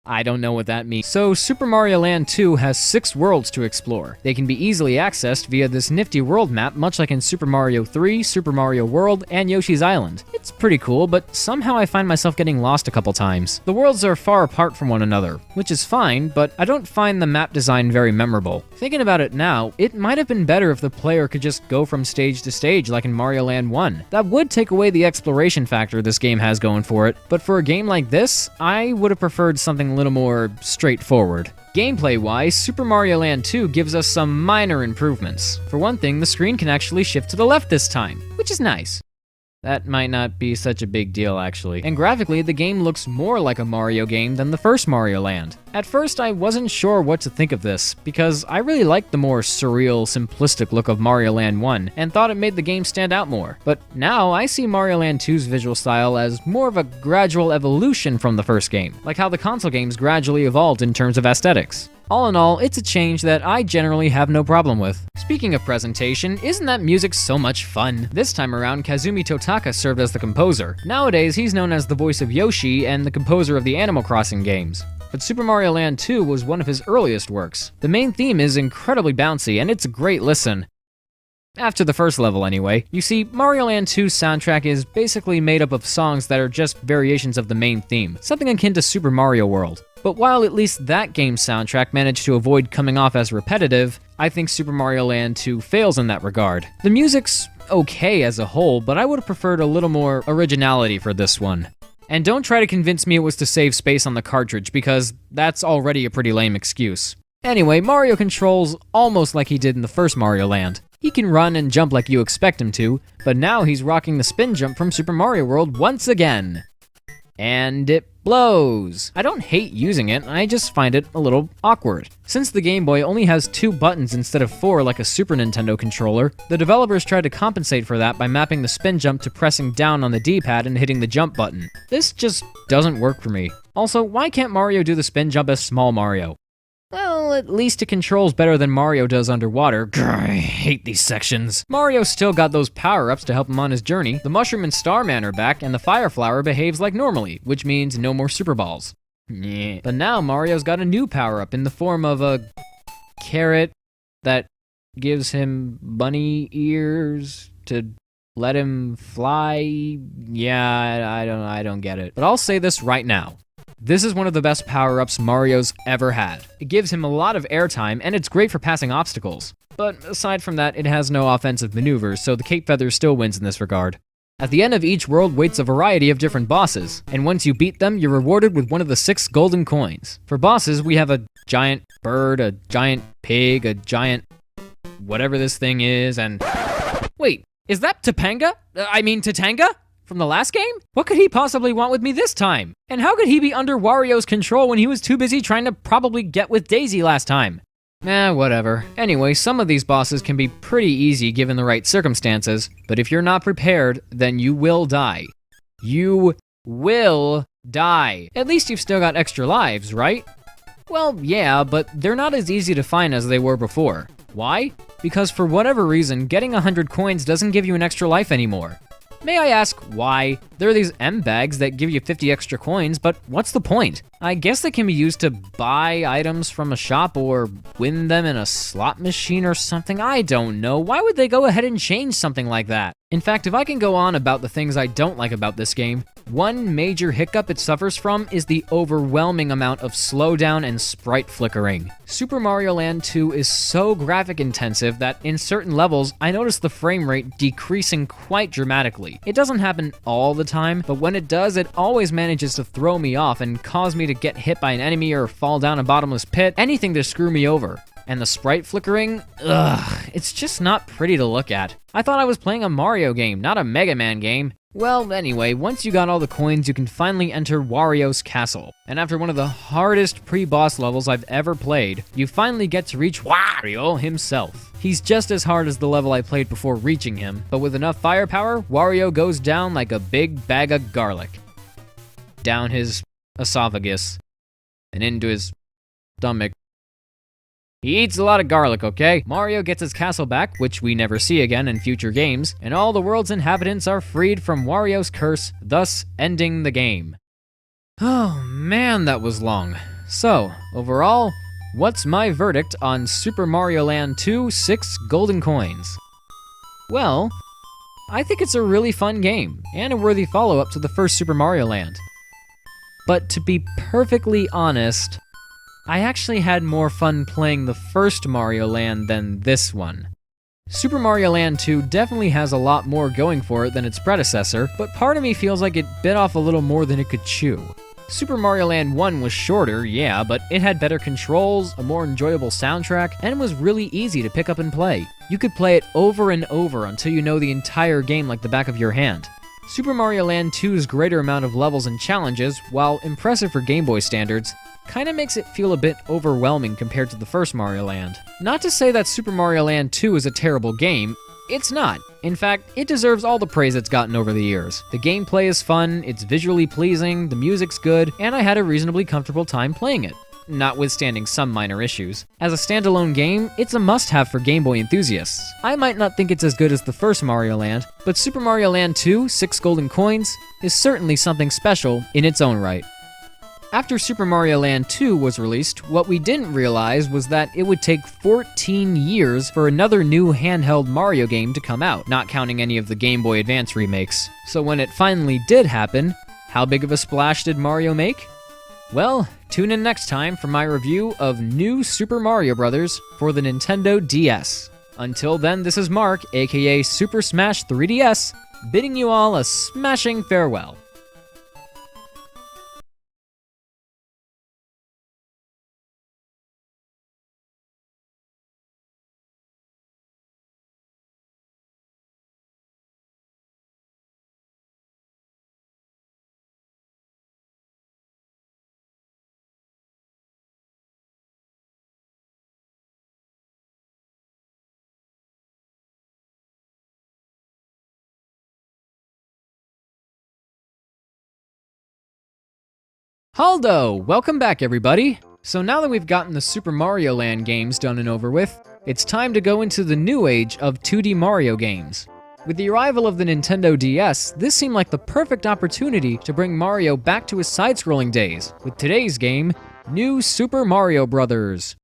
I don't know what that means. So Super Mario Land 2 has 6 worlds to explore. They can be easily accessed via this nifty world map, much like in Super Mario 3, Super Mario World, and Yoshi's Island. It's pretty cool, but somehow I find myself getting lost a couple times. The worlds are far apart from one another, which is fine, but I don't find the map design very memorable. Thinking about it now, it might have been better if the player could just go from stage to stage like in Mario Land 1. That would take away the exploration factor this game has going for it, but for a game like this, I would have preferred something a little more straightforward. Gameplay-wise, Super Mario Land 2 gives us some minor improvements. For one thing, the screen can actually shift to the left this time, which is nice. That might not be such a big deal, actually. And graphically, the game looks more like a Mario game than the first Mario Land. At first, I wasn't sure what to think of this, because I really liked the more surreal, simplistic look of Mario Land 1, and thought it made the game stand out more. But now, I see Mario Land 2's visual style as more of a gradual evolution from the first game, like how the console games gradually evolved in terms of aesthetics. All in all, it's a change that I generally have no problem with. Speaking of presentation, isn't that music so much fun? This time around, Kazumi Totaka served as the composer. Nowadays, he's known as the voice of Yoshi and the composer of the Animal Crossing games. But Super Mario Land 2 was one of his earliest works. The main theme is incredibly bouncy, and it's a great listen. After the first level, anyway. You see, Mario Land 2's soundtrack is basically made up of songs that are just variations of the main theme, something akin to Super Mario World. But while at least that game's soundtrack managed to avoid coming off as repetitive, I think Super Mario Land 2 fails in that regard. The music's okay as a whole, but I would have preferred a little more originality for this one. And don't try to convince me it was to save space on the cartridge, because that's already a pretty lame excuse. Anyway, Mario controls almost like he did in the first Mario Land. He can run and jump like you expect him to, but now he's rocking the spin jump from Super Mario World once again. And it blows. I don't hate using it, I just find it a little awkward. Since the Game Boy only has 2 buttons instead of 4 like a Super Nintendo controller, the developers tried to compensate for that by mapping the spin jump to pressing down on the D-pad and hitting the jump button. This just doesn't work for me. Also, why can't Mario do the spin jump as Small Mario? Well, at least it controls better than Mario does underwater. Grr, I hate these sections. Mario still got those power-ups to help him on his journey. The Mushroom and Starman are back, and the Fire Flower behaves like normally, which means no more Super Balls. Yeah. But now Mario's got a new power-up in the form of a carrot that gives him bunny ears to let him fly. Yeah, I don't get it. But I'll say this right now. This is one of the best power-ups Mario's ever had. It gives him a lot of airtime, and it's great for passing obstacles. But aside from that, it has no offensive maneuvers, so the Cape Feather still wins in this regard. At the end of each world waits a variety of different bosses, and once you beat them, you're rewarded with one of the 6 golden coins. For bosses, we have a giant bird, a giant pig, a giant whatever this thing is, and... Wait, is that Topanga? Tatanga? From the last game? What could he possibly want with me this time? And how could he be under Wario's control when he was too busy trying to probably get with Daisy last time? Whatever. Anyway, some of these bosses can be pretty easy given the right circumstances, but if you're not prepared, then you will die. You will die. At least you've still got extra lives, right? Well, yeah, but they're not as easy to find as they were before. Why? Because for whatever reason, getting 100 coins doesn't give you an extra life anymore. May I ask why? There are these M bags that give you 50 extra coins, but what's the point? I guess they can be used to buy items from a shop or win them in a slot machine or something. I don't know. Why would they go ahead and change something like that? In fact, if I can go on about the things I don't like about this game, one major hiccup it suffers from is the overwhelming amount of slowdown and sprite flickering. Super Mario Land 2 is so graphic intensive that in certain levels, I notice the frame rate decreasing quite dramatically. It doesn't happen all the time, but when it does, it always manages to throw me off and cause me to get hit by an enemy or fall down a bottomless pit, anything to screw me over. And the sprite flickering, it's just not pretty to look at. I thought I was playing a Mario game, not a Mega Man game. Well, anyway, once you got all the coins, you can finally enter Wario's castle. And after one of the hardest pre-boss levels I've ever played, you finally get to reach Wario himself. He's just as hard as the level I played before reaching him, but with enough firepower, Wario goes down like a big bag of garlic. Down his esophagus, and into his stomach. He eats a lot of garlic, okay? Mario gets his castle back, which we never see again in future games, and all the world's inhabitants are freed from Wario's curse, thus ending the game. Oh man, that was long. So, overall, what's my verdict on Super Mario Land 2 6 Golden Coins? Well, I think it's a really fun game, and a worthy follow-up to the first Super Mario Land. But to be perfectly honest, I actually had more fun playing the first Mario Land than this one. Super Mario Land 2 definitely has a lot more going for it than its predecessor, but part of me feels like it bit off a little more than it could chew. Super Mario Land 1 was shorter, yeah, but it had better controls, a more enjoyable soundtrack, and was really easy to pick up and play. You could play it over and over until you know the entire game like the back of your hand. Super Mario Land 2's greater amount of levels and challenges, while impressive for Game Boy standards, kinda makes it feel a bit overwhelming compared to the first Mario Land. Not to say that Super Mario Land 2 is a terrible game, it's not. In fact, it deserves all the praise it's gotten over the years. The gameplay is fun, it's visually pleasing, the music's good, and I had a reasonably comfortable time playing it, notwithstanding some minor issues. As a standalone game, it's a must-have for Game Boy enthusiasts. I might not think it's as good as the first Mario Land, but Super Mario Land 2 6 Golden Coins is certainly something special in its own right. After Super Mario Land 2 was released, what we didn't realize was that it would take 14 years for another new handheld Mario game to come out, not counting any of the Game Boy Advance remakes. So when it finally did happen, how big of a splash did Mario make? Well, tune in next time for my review of New Super Mario Bros. For the Nintendo DS. Until then, this is Mark, aka Super Smash 3DS, bidding you all a smashing farewell. Haldo! Welcome back, everybody! So now that we've gotten the Super Mario Land games done and over with, it's time to go into the new age of 2D Mario games. With the arrival of the Nintendo DS, this seemed like the perfect opportunity to bring Mario back to his side-scrolling days, with today's game, New Super Mario Bros.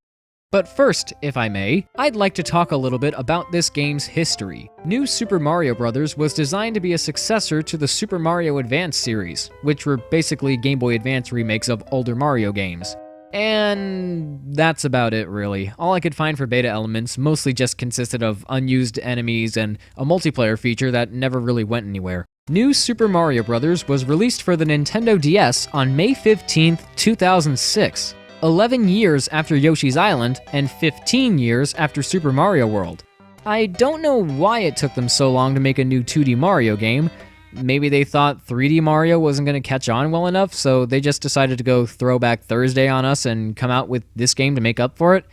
But first, if I may, I'd like to talk a little bit about this game's history. New Super Mario Bros. Was designed to be a successor to the Super Mario Advance series, which were basically Game Boy Advance remakes of older Mario games. And that's about it, really. All I could find for beta elements mostly just consisted of unused enemies and a multiplayer feature that never really went anywhere. New Super Mario Bros. Was released for the Nintendo DS on May 15th, 2006. 11 years after Yoshi's Island, and 15 years after Super Mario World. I don't know why it took them so long to make a new 2D Mario game. Maybe they thought 3D Mario wasn't going to catch on well enough, so they just decided to go Throwback Thursday on us and come out with this game to make up for it.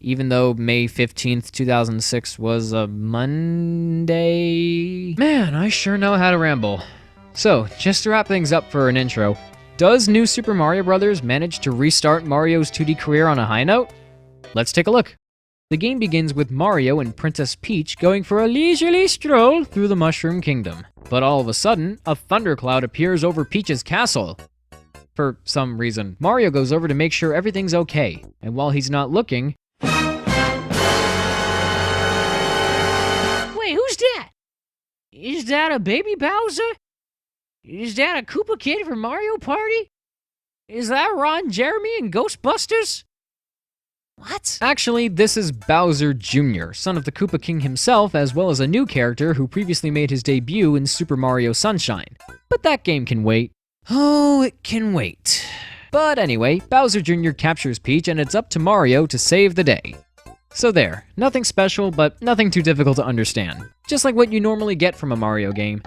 Even though May 15th, 2006 was a Monday... Man, I sure know how to ramble. So, just to wrap things up for an intro, does New Super Mario Bros. Manage to restart Mario's 2D career on a high note? Let's take a look. The game begins with Mario and Princess Peach going for a leisurely stroll through the Mushroom Kingdom. But all of a sudden, a thundercloud appears over Peach's castle. For some reason, Mario goes over to make sure everything's okay, and while he's not looking... Wait, who's that? Is that a baby Bowser? Is that a Koopa Kid from Mario Party? Is that Ron Jeremy in Ghostbusters? What? Actually, this is Bowser Jr., son of the Koopa King himself, as well as a new character who previously made his debut in Super Mario Sunshine. But that game can wait. Oh, it can wait. But anyway, Bowser Jr. captures Peach, and it's up to Mario to save the day. So there, nothing special, but nothing too difficult to understand. Just like what you normally get from a Mario game.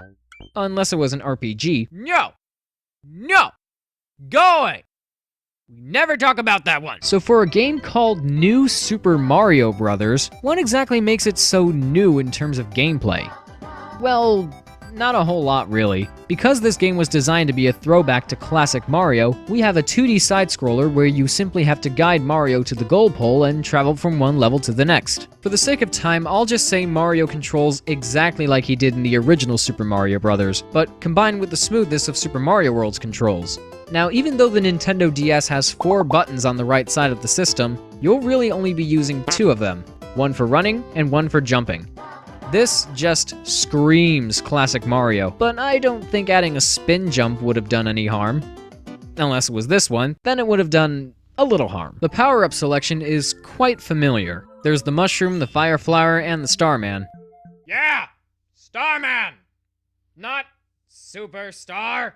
Unless it was an RPG. No! No! Go away! We never talk about that one! So for a game called New Super Mario Bros., what exactly makes it so new in terms of gameplay? Well, not a whole lot really. Because this game was designed to be a throwback to classic Mario, we have a 2D side-scroller where you simply have to guide Mario to the goal pole and travel from one level to the next. For the sake of time, I'll just say Mario controls exactly like he did in the original Super Mario Bros., but combined with the smoothness of Super Mario World's controls. Now, even though the Nintendo DS has 4 buttons on the right side of the system, you'll really only be using 2 of them, one for running and one for jumping. This just screams classic Mario, but I don't think adding a spin jump would have done any harm. Unless it was this one, then it would have done a little harm. The power-up selection is quite familiar. There's the Mushroom, the Fire Flower, and the Starman. Yeah! Starman! Not Superstar!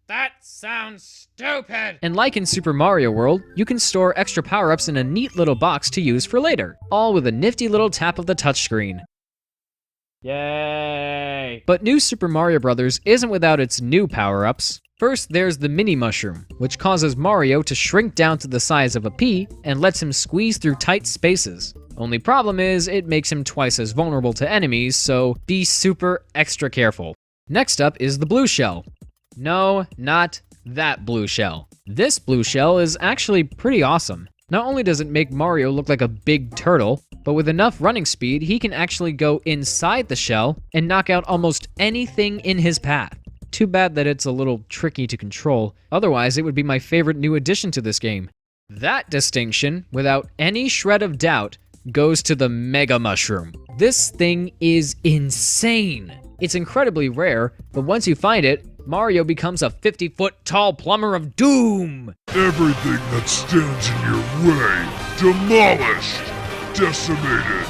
That sounds stupid! And like in Super Mario World, you can store extra power-ups in a neat little box to use for later, all with a nifty little tap of the touchscreen. Yay! But New Super Mario Bros. Isn't without its new power-ups. First, there's the Mini Mushroom, which causes Mario to shrink down to the size of a pea and lets him squeeze through tight spaces. Only problem is, it makes him twice as vulnerable to enemies, so be super extra careful. Next up is the Blue Shell. No, not that blue shell. This blue shell is actually pretty awesome. Not only does it make Mario look like a big turtle, but with enough running speed, he can actually go inside the shell and knock out almost anything in his path. Too bad that it's a little tricky to control, otherwise it would be my favorite new addition to this game. That distinction, without any shred of doubt, goes to the Mega Mushroom. This thing is insane. It's incredibly rare, but once you find it, Mario becomes a 50-foot-tall plumber of doom! Everything that stands in your way, demolished, decimated,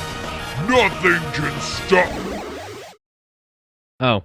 Nothing can stop. Oh.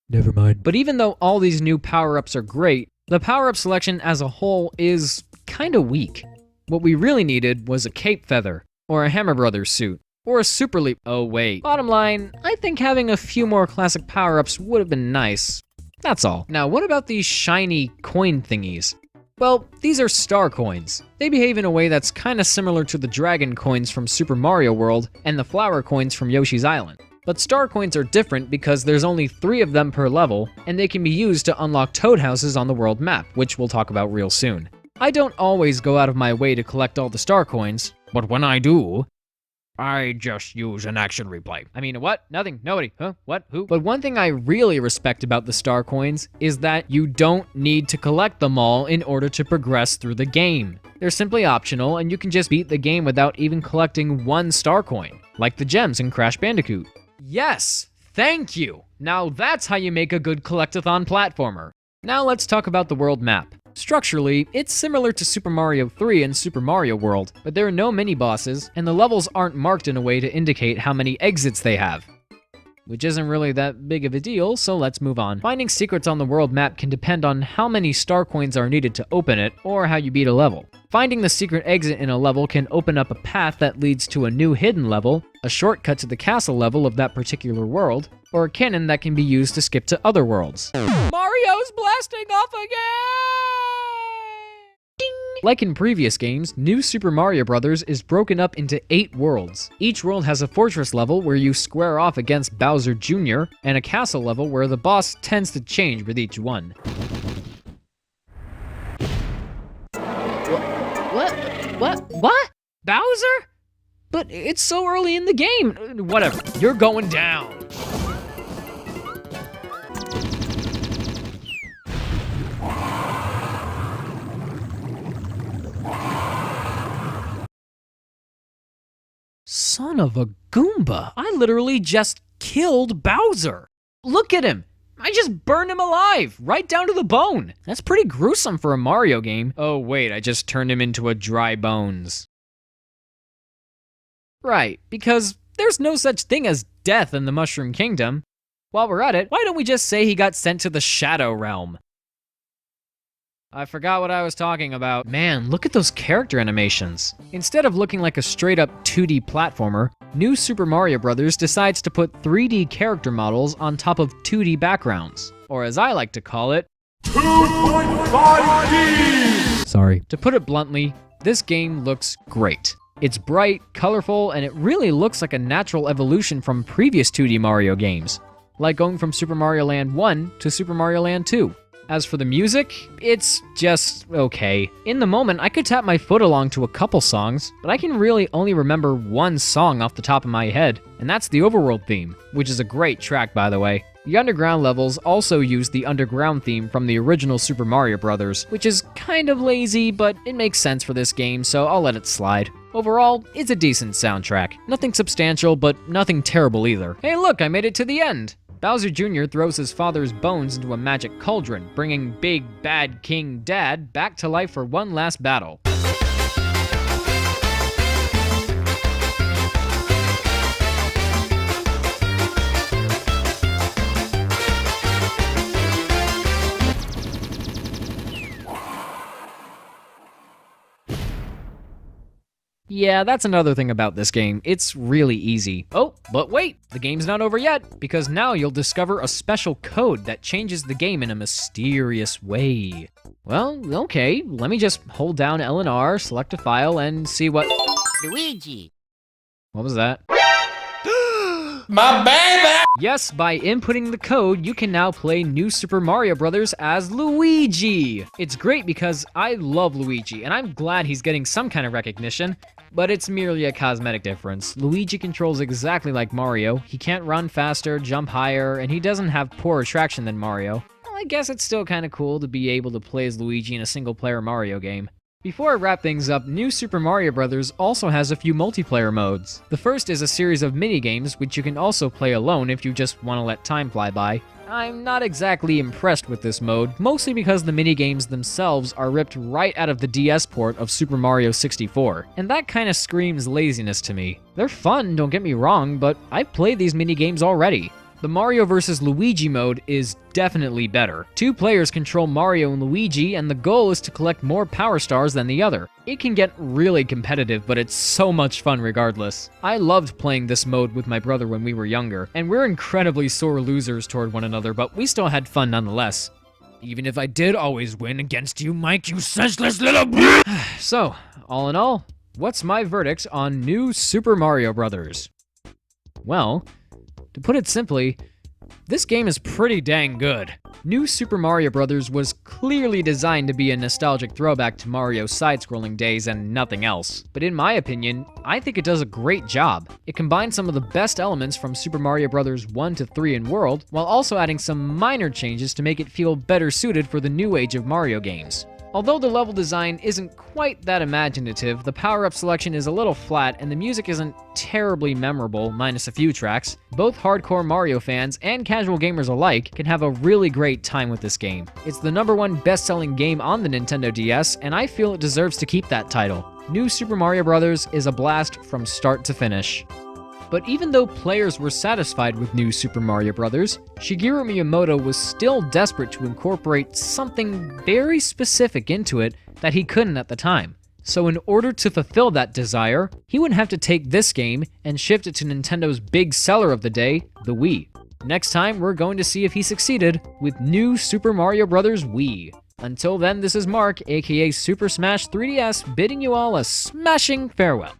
Never mind. But even though all these new power-ups are great, the power-up selection as a whole is kinda weak. What we really needed was a cape feather, or a Hammer Brothers suit, or a super leap. Oh wait. Bottom line, I think having a few more classic power-ups would have been nice. That's all. Now, what about these shiny coin thingies? Well, these are star coins. They behave in a way that's kinda similar to the dragon coins from Super Mario World and the flower coins from Yoshi's Island. But star coins are different because there's only 3 of them per level, and they can be used to unlock toad houses on the world map, which we'll talk about real soon. I don't always go out of my way to collect all the star coins, but when I do, I just use an action replay. I mean, what? Nothing? Nobody? Huh? What? Who? But one thing I really respect about the star coins is that you don't need to collect them all in order to progress through the game. They're simply optional, and you can just beat the game without even collecting 1 star coin, like the gems in Crash Bandicoot. Yes! Thank you! Now that's how you make a good collectathon platformer. Now let's talk about the world map. Structurally, it's similar to Super Mario 3 and Super Mario World, but there are no mini-bosses, and the levels aren't marked in a way to indicate how many exits they have. Which isn't really that big of a deal, so let's move on. Finding secrets on the world map can depend on how many star coins are needed to open it, or how you beat a level. Finding the secret exit in a level can open up a path that leads to a new hidden level, a shortcut to the castle level of that particular world, or a cannon that can be used to skip to other worlds. Mario's blasting off again! Like in previous games, New Super Mario Bros. Is broken up into 8 worlds. Each world has a fortress level where you square off against Bowser Jr., and a castle level where the boss tends to change with each one. What? Bowser? But it's so early in the game. Whatever, you're going down. Son of a Goomba. I literally just killed Bowser. Look at him. I just burned him alive, right down to the bone. That's pretty gruesome for a Mario game. Oh wait, I just turned him into a dry bones. Right, because there's no such thing as death in the Mushroom Kingdom. While we're at it, why don't we just say he got sent to the Shadow Realm? I forgot what I was talking about. Man, look at those character animations. Instead of looking like a straight-up 2D platformer, New Super Mario Bros. Decides to put 3D character models on top of 2D backgrounds. Or as I like to call it, 2.5D! Sorry. To put it bluntly, this game looks great. It's bright, colorful, and it really looks like a natural evolution from previous 2D Mario games, like going from Super Mario Land 1 to Super Mario Land 2. As for the music, it's just okay. In the moment, I could tap my foot along to a couple songs, but I can really only remember one song off the top of my head, and that's the Overworld theme, which is a great track, by the way. The underground levels also use the underground theme from the original Super Mario Bros., which is kind of lazy, but it makes sense for this game, so I'll let it slide. Overall, it's a decent soundtrack. Nothing substantial, but nothing terrible either. Hey look, I made it to the end! Bowser Jr. throws his father's bones into a magic cauldron, bringing Big Bad King Dad back to life for one last battle. Yeah, that's another thing about this game. It's really easy. Oh, but wait, the game's not over yet, because now you'll discover a special code that changes the game in a mysterious way. Well, okay, let me just hold down L and R, select a file, and see what... Luigi. What was that? My baby! Yes, by inputting the code, you can now play New Super Mario Bros. As Luigi. It's great because I love Luigi, and I'm glad he's getting some kind of recognition, but it's merely a cosmetic difference. Luigi controls exactly like Mario. He can't run faster, jump higher, and he doesn't have poorer traction than Mario. Well, I guess it's still kind of cool to be able to play as Luigi in a single-player Mario game. Before I wrap things up, New Super Mario Bros. Also has a few multiplayer modes. The first is a series of mini-games which you can also play alone if you just want to let time fly by. I'm not exactly impressed with this mode, mostly because the mini-games themselves are ripped right out of the DS port of Super Mario 64, and that kinda screams laziness to me. They're fun, don't get me wrong, but I've played these mini-games already. The Mario vs. Luigi mode is definitely better. Two players control Mario and Luigi, and the goal is to collect more Power Stars than the other. It can get really competitive, but it's so much fun regardless. I loved playing this mode with my brother when we were younger, and we're incredibly sore losers toward one another, but we still had fun nonetheless. Even if I did always win against you, Mike, you senseless little bitch! So, all in all, what's my verdict on New Super Mario Bros.? Well, to put it simply, this game is pretty dang good. New Super Mario Bros. Was clearly designed to be a nostalgic throwback to Mario's side-scrolling days and nothing else. But in my opinion, I think it does a great job. It combines some of the best elements from Super Mario Bros. 1 to 3 in World, while also adding some minor changes to make it feel better suited for the new age of Mario games. Although the level design isn't quite that imaginative, the power-up selection is a little flat, and the music isn't terribly memorable, minus a few tracks, both hardcore Mario fans and casual gamers alike can have a really great time with this game. It's the #1 best-selling game on the Nintendo DS, and I feel it deserves to keep that title. New Super Mario Bros. Is a blast from start to finish. But even though players were satisfied with New Super Mario Bros., Shigeru Miyamoto was still desperate to incorporate something very specific into it that he couldn't at the time. So in order to fulfill that desire, he would have to take this game and shift it to Nintendo's big seller of the day, the Wii. Next time, we're going to see if he succeeded with New Super Mario Bros. Wii. Until then, this is Mark, aka Super Smash 3DS, bidding you all a smashing farewell.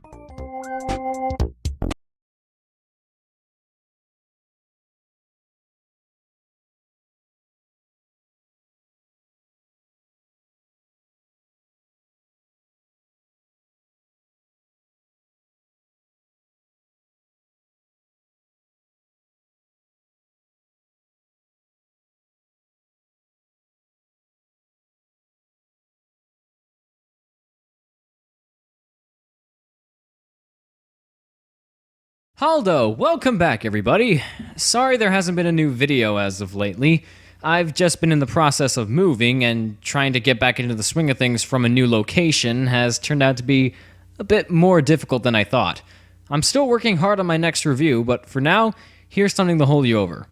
Haldo, welcome back everybody. Sorry there hasn't been a new video as of lately. I've just been in the process of moving, and trying to get back into the swing of things from a new location has turned out to be a bit more difficult than I thought. I'm still working hard on my next review, but for now, here's something to hold you over.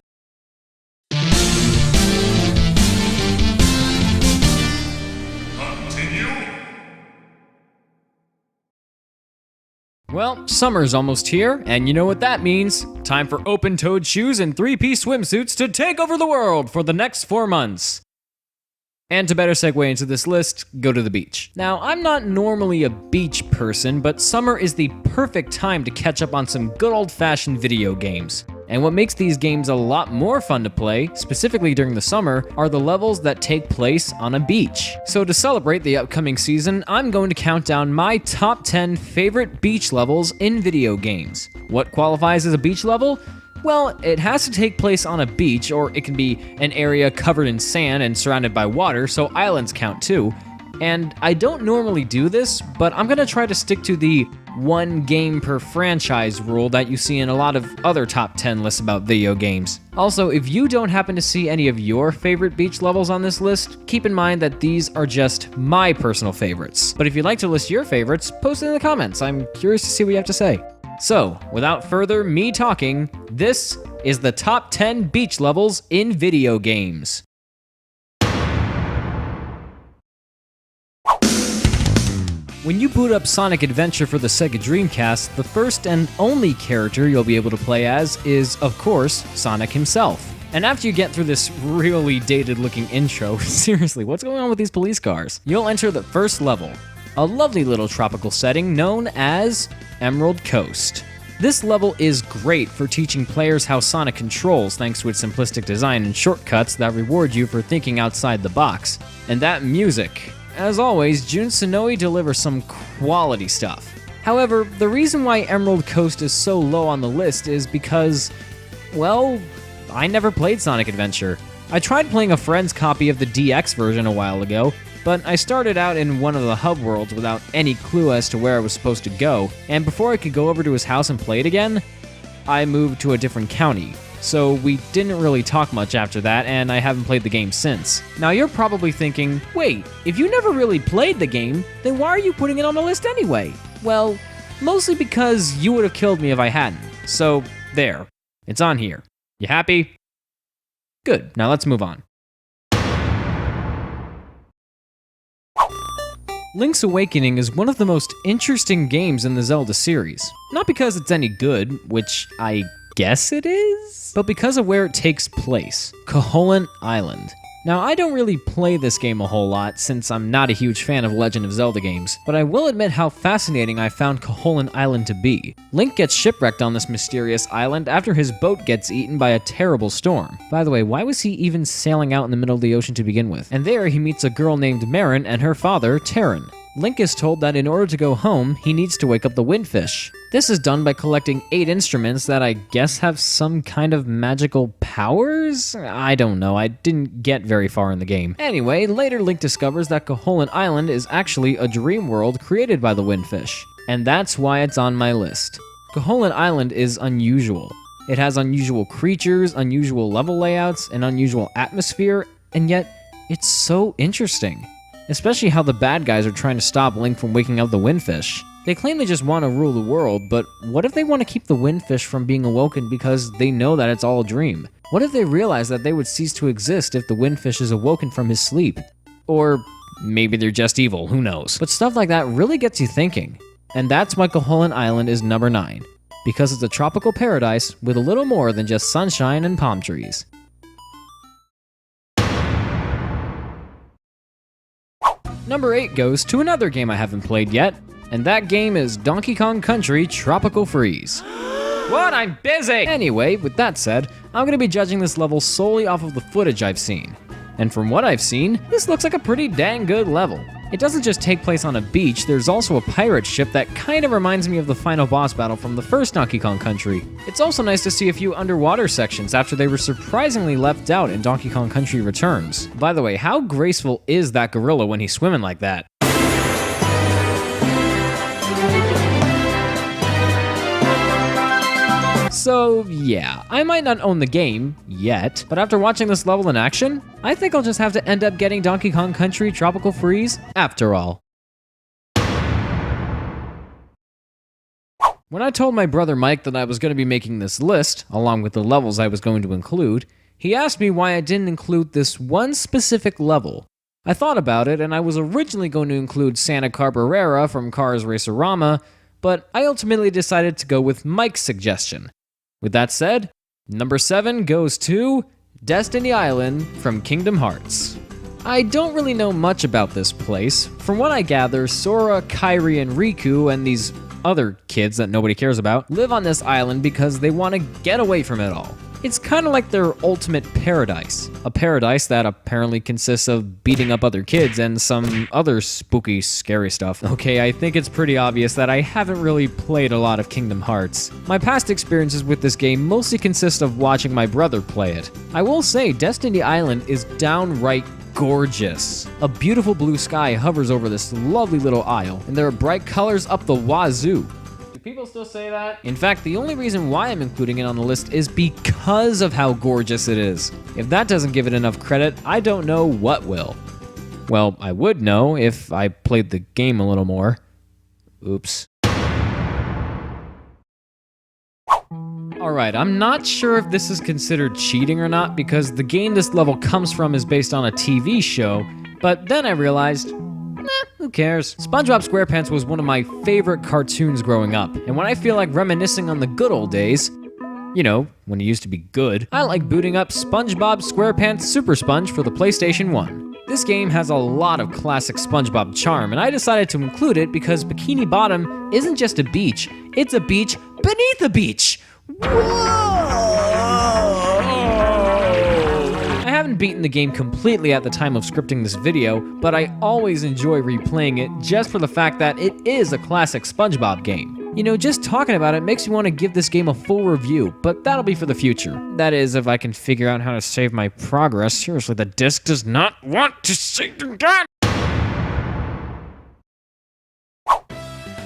Well, summer's almost here, and you know what that means. Time for open-toed shoes and 3-piece swimsuits to take over the world for the next 4 months. And to better segue into this list, go to the beach. Now, I'm not normally a beach person, but summer is the perfect time to catch up on some good old-fashioned video games. And what makes these games a lot more fun to play, specifically during the summer, are the levels that take place on a beach. So to celebrate the upcoming season, I'm going to count down my top 10 favorite beach levels in video games. What qualifies as a beach level? Well, it has to take place on a beach, or it can be an area covered in sand and surrounded by water, so islands count too. And I don't normally do this, but I'm gonna try to stick to the 1 game per franchise rule that you see in a lot of other top 10 lists about video games. Also, if you don't happen to see any of your favorite beach levels on this list, keep in mind that these are just my personal favorites. But if you'd like to list your favorites, post it in the comments. I'm curious to see what you have to say. So, without further me talking, this is the top 10 beach levels in video games. When you boot up Sonic Adventure for the Sega Dreamcast, the first and only character you'll be able to play as is, of course, Sonic himself. And after you get through this really dated-looking intro, seriously, what's going on with these police cars? You'll enter the first level, a lovely little tropical setting known as Emerald Coast. This level is great for teaching players how Sonic controls thanks to its simplistic design and shortcuts that reward you for thinking outside the box. And that music. As always, Jun Sonoe delivers some quality stuff. However, the reason why Emerald Coast is so low on the list is because, well, I never played Sonic Adventure. I tried playing a friend's copy of the DX version a while ago, but I started out in one of the hub worlds without any clue as to where I was supposed to go, and before I could go over to his house and play it again, I moved to a different county. So we didn't really talk much after that, and I haven't played the game since. Now you're probably thinking, wait, if you never really played the game, then why are you putting it on the list anyway? Well, mostly because you would have killed me if I hadn't. So, there. It's on here. You happy? Good, now let's move on. Link's Awakening is one of the most interesting games in the Zelda series. Not because it's any good, which I guess it is, but because of where it takes place, Koholint Island. Now, I don't really play this game a whole lot since I'm not a huge fan of Legend of Zelda games, but I will admit how fascinating I found Koholint Island to be. Link gets shipwrecked on this mysterious island after his boat gets eaten by a terrible storm. By the way, why was he even sailing out in the middle of the ocean to begin with? And there he meets a girl named Marin and her father, Terran. Link is told that in order to go home, he needs to wake up the Windfish. This is done by collecting 8 instruments that I guess have some kind of magical powers? I don't know, I didn't get very far in the game. Anyway, later Link discovers that Koholint Island is actually a dream world created by the Windfish. And that's why it's on my list. Koholint Island is unusual. It has unusual creatures, unusual level layouts, an unusual atmosphere, and yet it's so interesting. Especially how the bad guys are trying to stop Link from waking up the Windfish. They claim they just want to rule the world, but what if they want to keep the Windfish from being awoken because they know that it's all a dream? What if they realize that they would cease to exist if the Windfish is awoken from his sleep? Or maybe they're just evil, who knows? But stuff like that really gets you thinking. And that's why Koholint Island is number 9. Because it's a tropical paradise with a little more than just sunshine and palm trees. Number 8 goes to another game I haven't played yet, and that game is Donkey Kong Country Tropical Freeze. What? I'm busy! Anyway, with that said, I'm gonna be judging this level solely off of the footage I've seen. And from what I've seen, this looks like a pretty dang good level. It doesn't just take place on a beach, there's also a pirate ship that kind of reminds me of the final boss battle from the first Donkey Kong Country. It's also nice to see a few underwater sections after they were surprisingly left out in Donkey Kong Country Returns. By the way, how graceful is that gorilla when he's swimming like that? So yeah, I might not own the game yet, but after watching this level in action, I think I'll just have to end up getting Donkey Kong Country Tropical Freeze after all. When I told my brother Mike that I was going to be making this list, along with the levels I was going to include, he asked me why I didn't include this one specific level. I thought about it, and I was originally going to include Santa Carburera from Cars Racerama, but I ultimately decided to go with Mike's suggestion. With that said, number 7 goes to Destiny Island from Kingdom Hearts. I don't really know much about this place. From what I gather, Sora, Kairi, and Riku, and these other kids that nobody cares about, live on this island because they want to get away from it all. It's kind of like their ultimate paradise. A paradise that apparently consists of beating up other kids and some other spooky, scary stuff. Okay, I think it's pretty obvious that I haven't really played a lot of Kingdom Hearts. My past experiences with this game mostly consist of watching my brother play it. I will say, Destiny Island is downright gorgeous. A beautiful blue sky hovers over this lovely little isle, and there are bright colors up the wazoo. People still say that? In fact, the only reason why I'm including it on the list is because of how gorgeous it is. If that doesn't give it enough credit, I don't know what will. Well, I would know if I played the game a little more. Oops. Alright, I'm not sure if this is considered cheating or not because the game this level comes from is based on a TV show, but then I realized, who cares? SpongeBob SquarePants was one of my favorite cartoons growing up, and when I feel like reminiscing on the good old days, you know, when it used to be good, I like booting up SpongeBob SquarePants Super Sponge for the PlayStation 1. This game has a lot of classic SpongeBob charm, and I decided to include it because Bikini Bottom isn't just a beach, it's a beach beneath a beach! Whoa! I haven't beaten the game completely at the time of scripting this video, but I always enjoy replaying it just for the fact that it is a classic SpongeBob game. You know, just talking about it makes me want to give this game a full review, but that'll be for the future. That is, if I can figure out how to save my progress. Seriously, the disc does not want to save the game!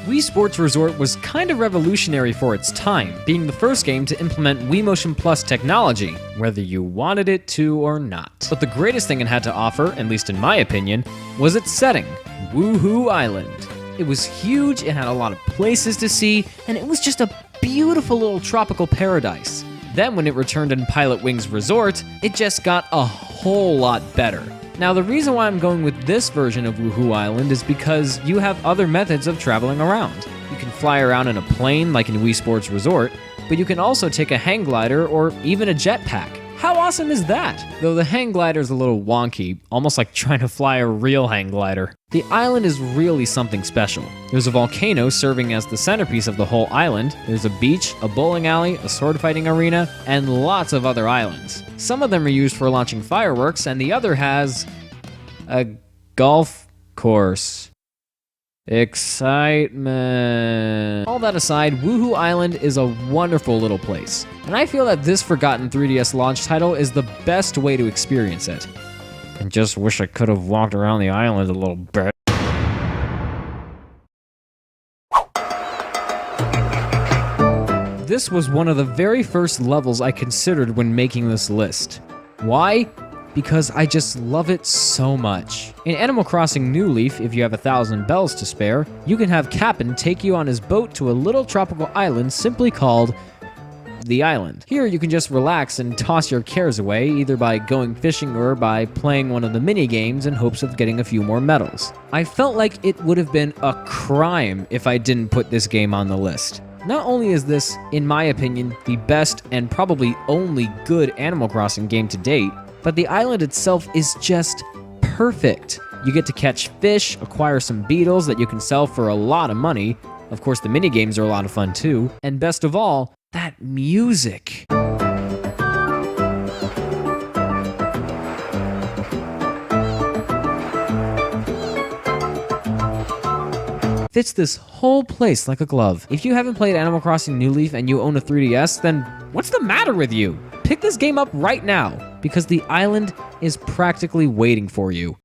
Wii Sports Resort was kind of revolutionary for its time, being the first game to implement Wii Motion Plus technology, whether you wanted it to or not. But the greatest thing it had to offer, at least in my opinion, was its setting, Woohoo Island. It was huge, it had a lot of places to see, and it was just a beautiful little tropical paradise. Then when it returned in Pilot Wings Resort, it just got a whole lot better. Now the reason why I'm going with this version of Woohoo Island is because you have other methods of traveling around. You can fly around in a plane like in Wii Sports Resort, but you can also take a hang glider or even a jetpack. How awesome is that? Though the hang glider is a little wonky, almost like trying to fly a real hang glider. The island is really something special. There's a volcano serving as the centerpiece of the whole island. There's a beach, a bowling alley, a sword fighting arena, and lots of other islands. Some of them are used for launching fireworks, and the other has a golf course. Excitement. All that aside, Woohoo Island is a wonderful little place, and I feel that this forgotten 3DS launch title is the best way to experience it. I just wish I could have walked around the island a little bit. This was one of the very first levels I considered when making this list. Why? Because I just love it so much. In Animal Crossing New Leaf, if you have 1,000 bells to spare, you can have Cap'n take you on his boat to a little tropical island simply called the island. Here you can just relax and toss your cares away, either by going fishing or by playing one of the mini games in hopes of getting a few more medals. I felt like it would have been a crime if I didn't put this game on the list. Not only is this, in my opinion, the best and probably only good Animal Crossing game to date, but the island itself is just perfect. You get to catch fish, acquire some beetles that you can sell for a lot of money. Of course, the mini games are a lot of fun too. And best of all, that music. Fits this whole place like a glove. If you haven't played Animal Crossing New Leaf and you own a 3DS, then what's the matter with you? Pick this game up right now, because the island is practically waiting for you.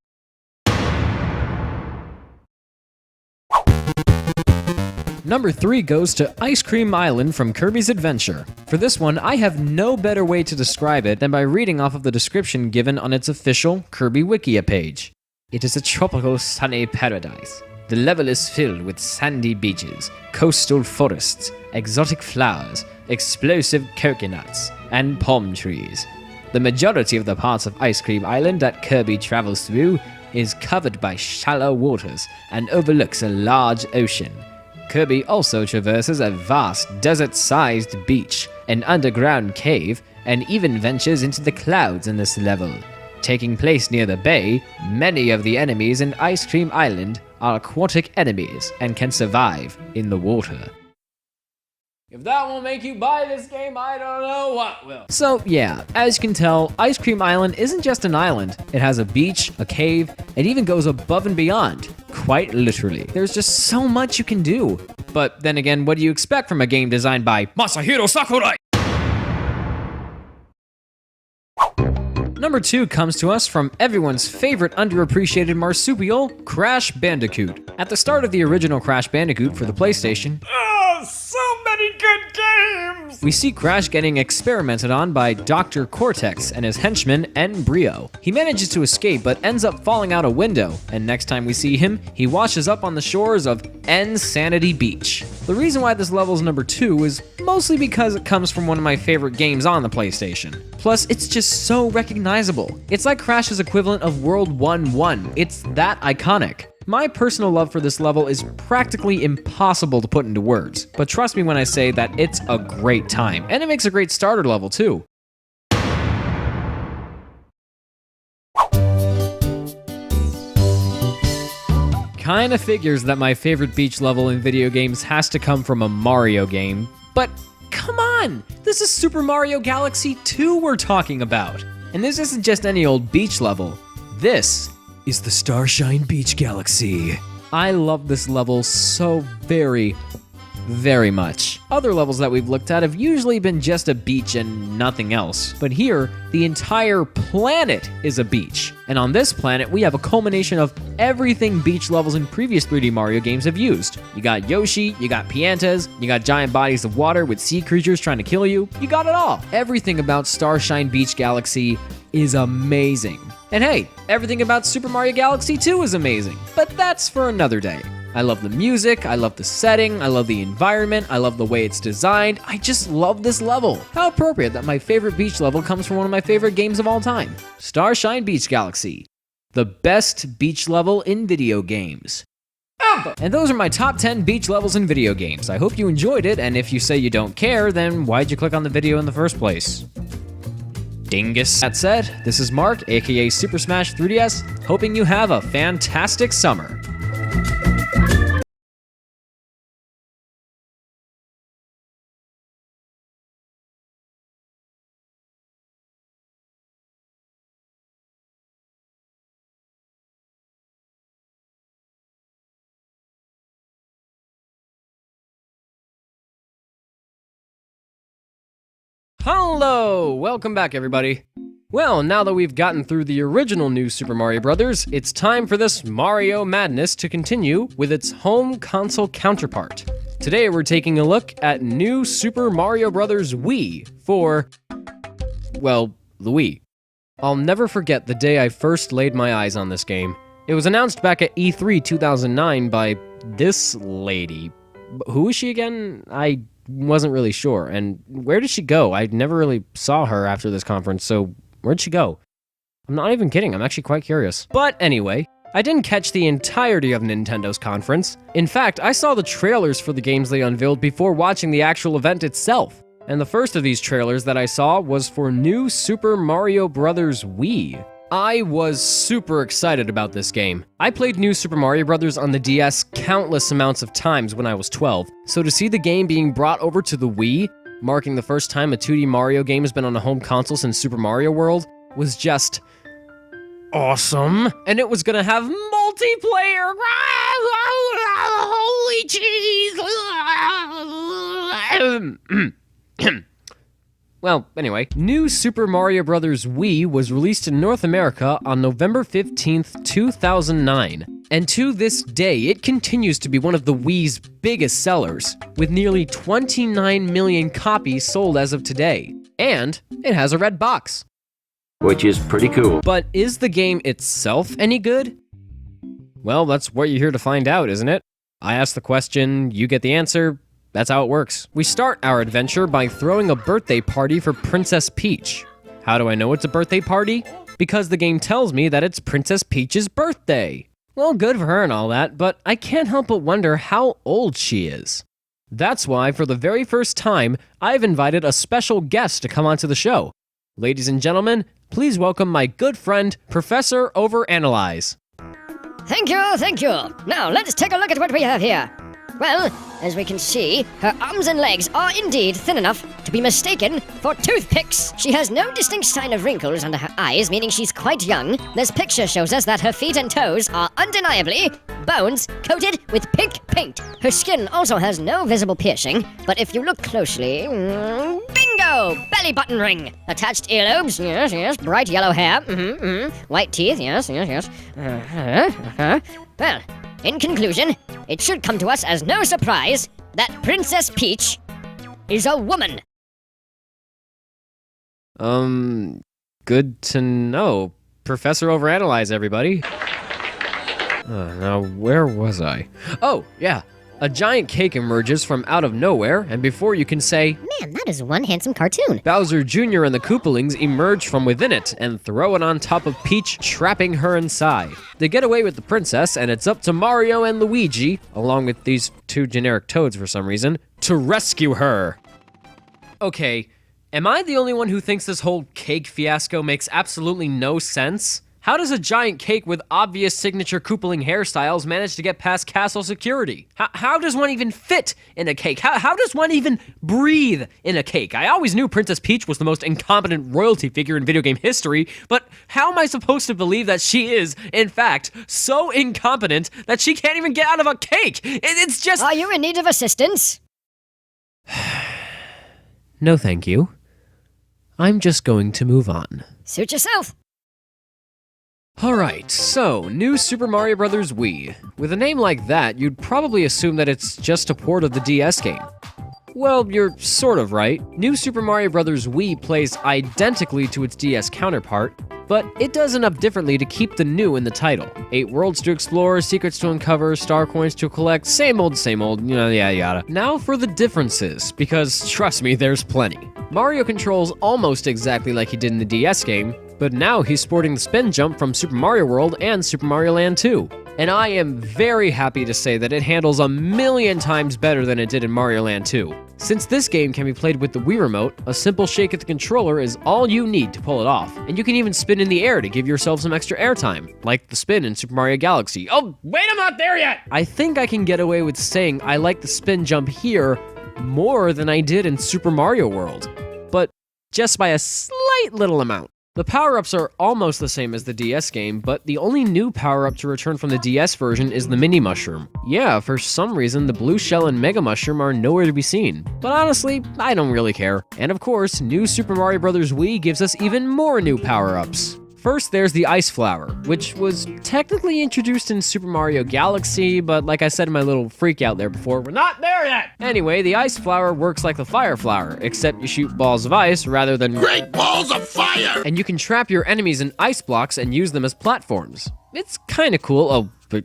Number 3 goes to Ice Cream Island from Kirby's Adventure. For this one, I have no better way to describe it than by reading off of the description given on its official Kirby Wikia page. It is a tropical sunny paradise. The level is filled with sandy beaches, coastal forests, exotic flowers, explosive coconuts, and palm trees. The majority of the parts of Ice Cream Island that Kirby travels through is covered by shallow waters and overlooks a large ocean. Kirby also traverses a vast desert-sized beach, an underground cave, and even ventures into the clouds in this level. Taking place near the bay, many of the enemies in Ice Cream Island are aquatic enemies and can survive in the water. If that won't make you buy this game, I don't know what will. So yeah, as you can tell, Ice Cream Island isn't just an island. It has a beach, a cave, it even goes above and beyond. Quite literally. There's just so much you can do. But then again, what do you expect from a game designed by Masahiro Sakurai? Number 2 comes to us from everyone's favorite underappreciated marsupial, Crash Bandicoot. At the start of the original Crash Bandicoot for the PlayStation, So many good games! we see Crash getting experimented on by Dr. Cortex and his henchman, N. Brio. He manages to escape but ends up falling out a window, and next time we see him, he washes up on the shores of N. Sanity Beach. The reason why this level's number 2 is mostly because it comes from one of my favorite games on the PlayStation. Plus, it's just so recognizable. It's like Crash's equivalent of World 1-1. It's that iconic. My personal love for this level is practically impossible to put into words, but trust me when I say that it's a great time, and it makes a great starter level too. Kinda figures that my favorite beach level in video games has to come from a Mario game, but come on! This is Super Mario Galaxy 2 we're talking about! And this isn't just any old beach level. This is the Starshine Beach Galaxy. I love this level so very, very much. Other levels that we've looked at have usually been just a beach and nothing else. But here, the entire planet is a beach. And on this planet, we have a culmination of everything beach levels in previous 3D Mario games have used. You got Yoshi, you got Piantas, you got giant bodies of water with sea creatures trying to kill you. You got it all. Everything about Starshine Beach Galaxy is amazing. And hey, everything about Super Mario Galaxy 2 is amazing. But that's for another day. I love the music, I love the setting, I love the environment, I love the way it's designed. I just love this level. How appropriate that my favorite beach level comes from one of my favorite games of all time. Starshine Beach Galaxy. The best beach level in video games. And those are my top 10 beach levels in video games. I hope you enjoyed it, and if you say you don't care, then why'd you click on the video in the first place? Dingus. That said, this is Mark, aka Super Smash 3DS, hoping you have a fantastic summer. Hello! Welcome back, everybody. Well, now that we've gotten through the original New Super Mario Bros., it's time for this Mario Madness to continue with its home console counterpart. Today, we're taking a look at New Super Mario Bros. Wii for, well, the Wii. I'll never forget the day I first laid my eyes on this game. It was announced back at E3 2009 by this lady. Who is she again? I wasn't really sure. And where did she go? I never really saw her after this conference, so where'd she go? I'm not even kidding, I'm actually quite curious. But anyway, I didn't catch the entirety of Nintendo's conference. In fact, I saw the trailers for the games they unveiled before watching the actual event itself. And the first of these trailers that I saw was for New Super Mario Bros. Wii. I was super excited about this game. I played New Super Mario Bros. On the DS countless amounts of times when I was 12, so to see the game being brought over to the Wii, marking the first time a 2D Mario game has been on a home console since Super Mario World, was just awesome. And it was gonna have multiplayer. Holy cheese! Well, anyway, New Super Mario Bros. Wii was released in North America on November 15th, 2009. And to this day, it continues to be one of the Wii's biggest sellers, with nearly 29 million copies sold as of today. And it has a red box. Which is pretty cool. But is the game itself any good? Well, that's what you're here to find out, isn't it? I ask the question, you get the answer. That's how it works. We start our adventure by throwing a birthday party for Princess Peach. How do I know it's a birthday party? Because the game tells me that it's Princess Peach's birthday. Well, good for her and all that, but I can't help but wonder how old she is. That's why, for the very first time, I've invited a special guest to come onto the show. Ladies and gentlemen, please welcome my good friend, Professor Overanalyze. Thank you. Now, let's take a look at what we have here. Well, as we can see, her arms and legs are indeed thin enough to be mistaken for toothpicks. She has no distinct sign of wrinkles under her eyes, meaning she's quite young. This picture shows us that her feet and toes are undeniably bones coated with pink paint. Her skin also has no visible piercing, but if you look closely, bingo! Belly button ring. Attached earlobes, yes. Bright yellow hair, White teeth, yes. Well, in conclusion, it should come to us as no surprise that Princess Peach is a woman. Good to know. Professor Overanalyze, everybody. Now, where was I? Oh, yeah. A giant cake emerges from out of nowhere, and before you can say, Man, that is one handsome cartoon. Bowser Jr. and the Koopalings emerge from within it and throw it on top of Peach, trapping her inside. They get away with the princess, and it's up to Mario and Luigi, along with these two generic toads for some reason, to rescue her. Okay, am I the only one who thinks this whole cake fiasco makes absolutely no sense? How does a giant cake with obvious signature Koopaling hairstyles manage to get past castle security? How does one even fit in a cake? How does one even breathe in a cake? I always knew Princess Peach was the most incompetent royalty figure in video game history, but how am I supposed to believe that she is, in fact, so incompetent that she can't even get out of a cake? It's just... Are you in need of assistance? No thank you. I'm just going to move on. Suit yourself. Alright, so, New Super Mario Bros. Wii. With a name like that, you'd probably assume that it's just a port of the DS game. Well, you're sort of right. New Super Mario Bros. Wii plays identically to its DS counterpart, but it does enough differently to keep the new in the title. 8 worlds to explore, secrets to uncover, star coins to collect, same old, yada yada. Now for the differences, because trust me, there's plenty. Mario controls almost exactly like he did in the DS game, but now he's sporting the spin jump from Super Mario World and Super Mario Land 2. And I am very happy to say that it handles a million times better than it did in Mario Land 2. Since this game can be played with the Wii Remote, a simple shake of the controller is all you need to pull it off. And you can even spin in the air to give yourself some extra airtime, like the spin in Super Mario Galaxy. Oh, wait, I'm not there yet! I think I can get away with saying I like the spin jump here more than I did in Super Mario World, but just by a slight little amount. The power-ups are almost the same as the DS game, but the only new power-up to return from the DS version is the Mini Mushroom. Yeah, for some reason, the Blue Shell and Mega Mushroom are nowhere to be seen. But honestly, I don't really care. And of course, New Super Mario Bros. Wii gives us even more new power-ups. First, there's the Ice Flower, which was technically introduced in Super Mario Galaxy, but like I said in my little freak out there before, we're not there yet! Anyway, the Ice Flower works like the Fire Flower, except you shoot balls of ice rather than Great balls of fire! and you can trap your enemies in ice blocks and use them as platforms. It's kinda cool, oh, but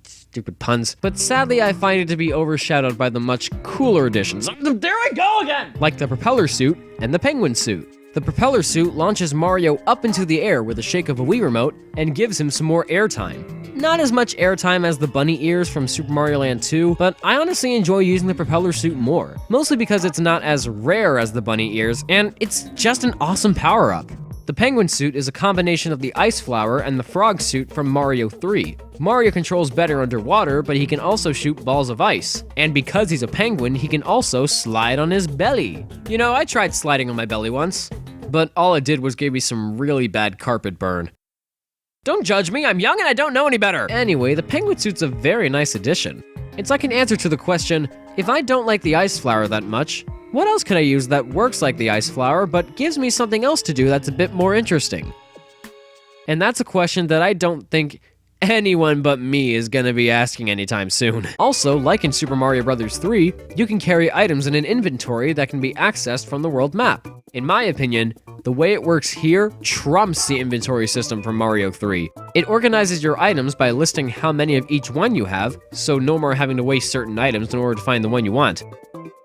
stupid puns. But sadly, I find it to be overshadowed by the much cooler additions. There I go again! Like the propeller suit and the penguin suit. The propeller suit launches Mario up into the air with a shake of a Wii Remote and gives him some more airtime. Not as much airtime as the bunny ears from Super Mario Land 2, but I honestly enjoy using the propeller suit more. Mostly because it's not as rare as the bunny ears, and it's just an awesome power-up. The penguin suit is a combination of the Ice Flower and the frog suit from Mario 3. Mario controls better underwater, but he can also shoot balls of ice. And because he's a penguin, he can also slide on his belly. You know, I tried sliding on my belly once, but all it did was give me some really bad carpet burn. Don't judge me, I'm young and I don't know any better! Anyway, the penguin suit's a very nice addition. It's like an answer to the question, if I don't like the Ice Flower that much, what else could I use that works like the Ice Flower but gives me something else to do that's a bit more interesting? And that's a question that I don't think anyone but me is gonna be asking anytime soon. Also, like in Super Mario Bros. 3, you can carry items in an inventory that can be accessed from the world map. In my opinion, the way it works here trumps the inventory system from Mario 3. It organizes your items by listing how many of each one you have, so no more having to waste certain items in order to find the one you want.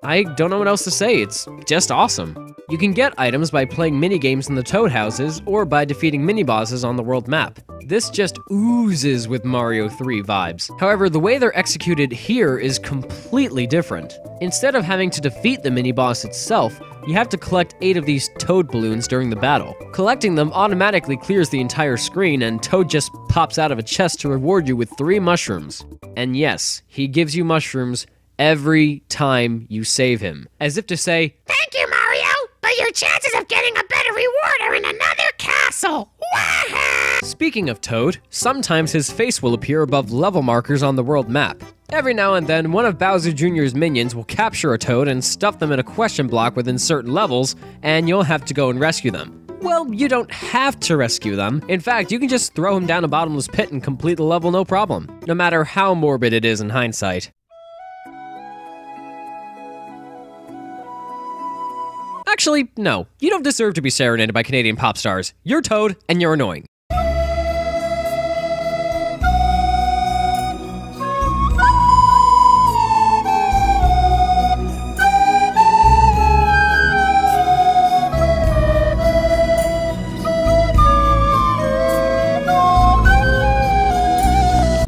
I don't know what else to say, it's just awesome. You can get items by playing minigames in the Toad houses or by defeating mini-bosses on the world map. This just oozes with Mario 3 vibes. However, the way they're executed here is completely different. Instead of having to defeat the mini-boss itself, you have to collect 8 of these Toad balloons during the battle. Collecting them automatically clears the entire screen and Toad just pops out of a chest to reward you with 3 mushrooms. And yes, he gives you mushrooms every time you save him. As if to say, Thank you, Mario, but your chances of getting a better reward are in another castle. Wah-ha! Speaking of Toad, sometimes his face will appear above level markers on the world map. Every now and then, one of Bowser Jr.'s minions will capture a Toad and stuff them in a question block within certain levels, and you'll have to go and rescue them. Well, you don't have to rescue them. In fact, you can just throw him down a bottomless pit and complete the level no problem, no matter how morbid it is in hindsight. Actually, no. You don't deserve to be serenaded by Canadian pop stars. You're Toad, and you're annoying.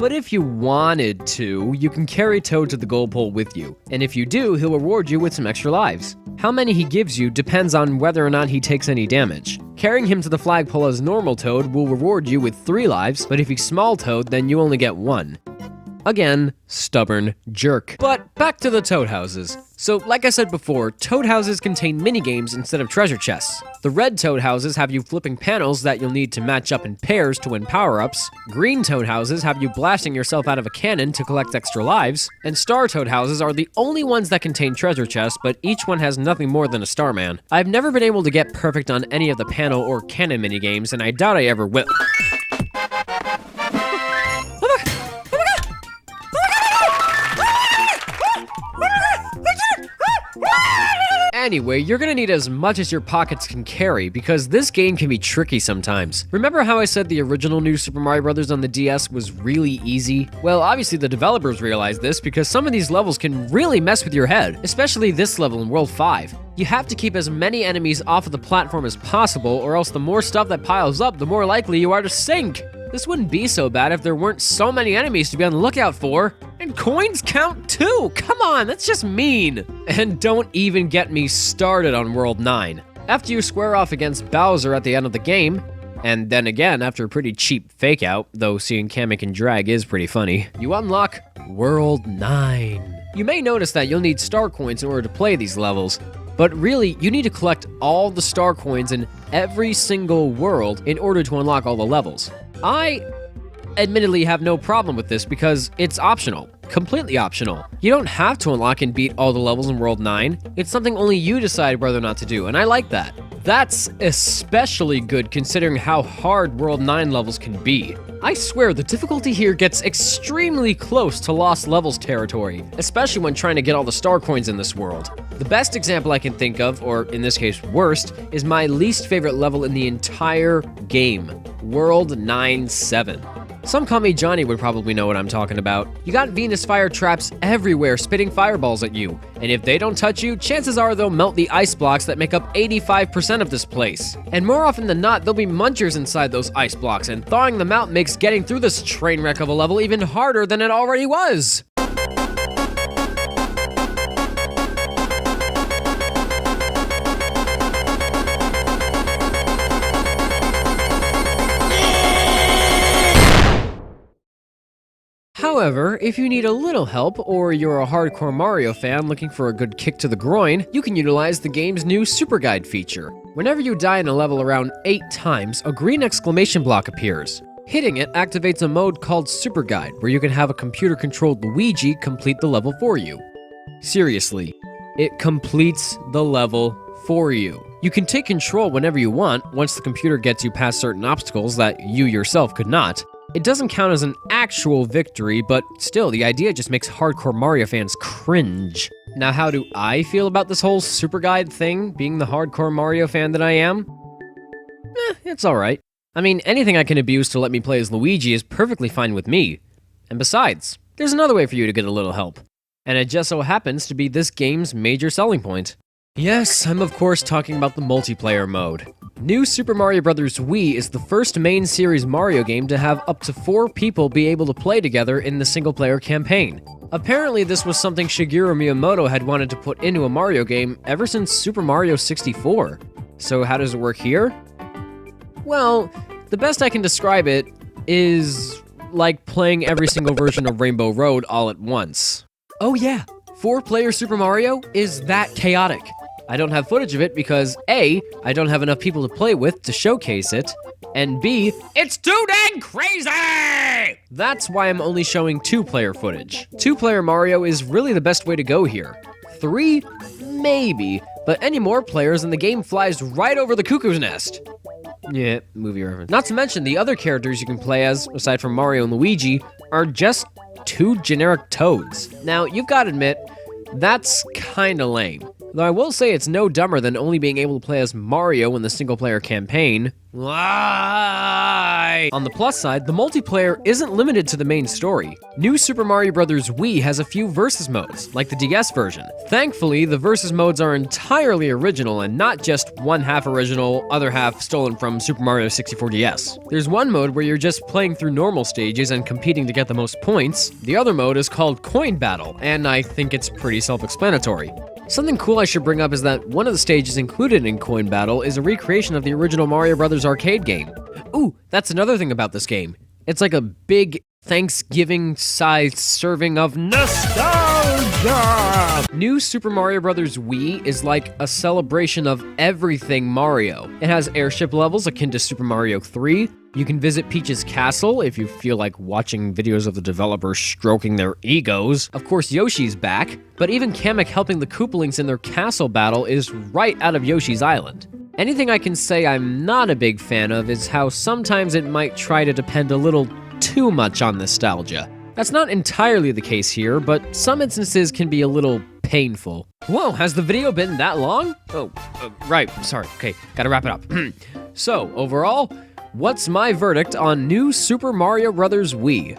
But if you wanted to, you can carry Toad to the goal pole with you. And if you do, he'll reward you with some extra lives. How many he gives you depends on whether or not he takes any damage. Carrying him to the flagpole as normal Toad will reward you with 3 lives, but if he's small Toad, then you only get 1. Again, stubborn jerk. But back to the toad houses. So, like I said before, toad houses contain minigames instead of treasure chests. The red toad houses have you flipping panels that you'll need to match up in pairs to win power-ups. Green toad houses have you blasting yourself out of a cannon to collect extra lives. And star toad houses are the only ones that contain treasure chests, but each one has nothing more than a starman. I've never been able to get perfect on any of the panel or cannon minigames, and I doubt I ever will. Anyway, you're gonna need as much as your pockets can carry, because this game can be tricky sometimes. Remember how I said the original New Super Mario Bros. On the DS was really easy? Well, obviously the developers realized this, because some of these levels can really mess with your head, especially this level in World 5. You have to keep as many enemies off of the platform as possible, or else the more stuff that piles up, the more likely you are to sink. This wouldn't be so bad if there weren't so many enemies to be on the lookout for. And coins count too! Come on, that's just mean! And don't even get me started on World 9. After you square off against Bowser at the end of the game, and then again after a pretty cheap fake out, though seeing Kamek and Drag is pretty funny, you unlock World 9. You may notice that you'll need star coins in order to play these levels, but really, you need to collect all the star coins in every single world in order to unlock all the levels. I admittedly have no problem with this because it's optional. Completely optional. You don't have to unlock and beat all the levels in World 9. It's something only you decide whether or not to do, and I like that. That's especially good considering how hard World 9 levels can be. I swear the difficulty here gets extremely close to Lost Levels territory, especially when trying to get all the star coins in this world. The best example I can think of, or in this case worst, is my least favorite level in the entire game, World 9-7. Some call me Johnny would probably know what I'm talking about. You got Venus fire traps everywhere spitting fireballs at you, and if they don't touch you, chances are they'll melt the ice blocks that make up 85% of this place. And more often than not, there'll be munchers inside those ice blocks, and thawing them out makes getting through this train wreck of a level even harder than it already was. However, if you need a little help, or you're a hardcore Mario fan looking for a good kick to the groin, you can utilize the game's new Super Guide feature. Whenever you die in a level around 8 times, a green exclamation block appears. Hitting it activates a mode called Super Guide, where you can have a computer-controlled Luigi complete the level for you. Seriously, it completes the level for you. You can take control whenever you want, once the computer gets you past certain obstacles that you yourself could not. It doesn't count as an actual victory, but still, the idea just makes hardcore Mario fans cringe. Now, how do I feel about this whole Super Guide thing, being the hardcore Mario fan that I am? It's alright. I mean, anything I can abuse to let me play as Luigi is perfectly fine with me. And besides, there's another way for you to get a little help. And it just so happens to be this game's major selling point. Yes, I'm of course talking about the multiplayer mode. New Super Mario Bros. Wii is the first main series Mario game to have up to 4 people be able to play together in the single-player campaign. Apparently this was something Shigeru Miyamoto had wanted to put into a Mario game ever since Super Mario 64. So how does it work here? Well, the best I can describe it is like playing every single version of Rainbow Road all at once. Oh yeah, 4-player Super Mario is that chaotic. I don't have footage of it because A, I don't have enough people to play with to showcase it, and B, it's too dang crazy! That's why I'm only showing 2-player footage. 2-player Mario is really the best way to go here. 3, maybe, but any more players and the game flies right over the cuckoo's nest. Yeah, movie reference. Not to mention the other characters you can play as, aside from Mario and Luigi, are just 2 generic toads. Now, you've got to admit, that's kinda lame. Though I will say it's no dumber than only being able to play as Mario in the single-player campaign. Why? On the plus side, the multiplayer isn't limited to the main story. New Super Mario Bros. Wii has a few versus modes, like the DS version. Thankfully, the versus modes are entirely original and not just one half original, other half stolen from Super Mario 64 DS. There's one mode where you're just playing through normal stages and competing to get the most points. The other mode is called Coin Battle, and I think it's pretty self-explanatory. Something cool I should bring up is that one of the stages included in Coin Battle is a recreation of the original Mario Bros. Arcade game. Ooh, that's another thing about this game. It's like a big Thanksgiving-sized serving of nostalgia! New Super Mario Bros. Wii is like a celebration of everything Mario. It has airship levels akin to Super Mario 3. You can visit Peach's castle if you feel like watching videos of the developers stroking their egos. Of course, Yoshi's back, but even Kamek helping the Koopalings in their castle battle is right out of Yoshi's Island. Anything I can say I'm not a big fan of is how sometimes it might try to depend a little too much on nostalgia. That's not entirely the case here, but some instances can be a little painful. Whoa, has the video been that long? Oh, right, sorry, okay, gotta wrap it up. So, overall, what's my verdict on New Super Mario Bros. Wii?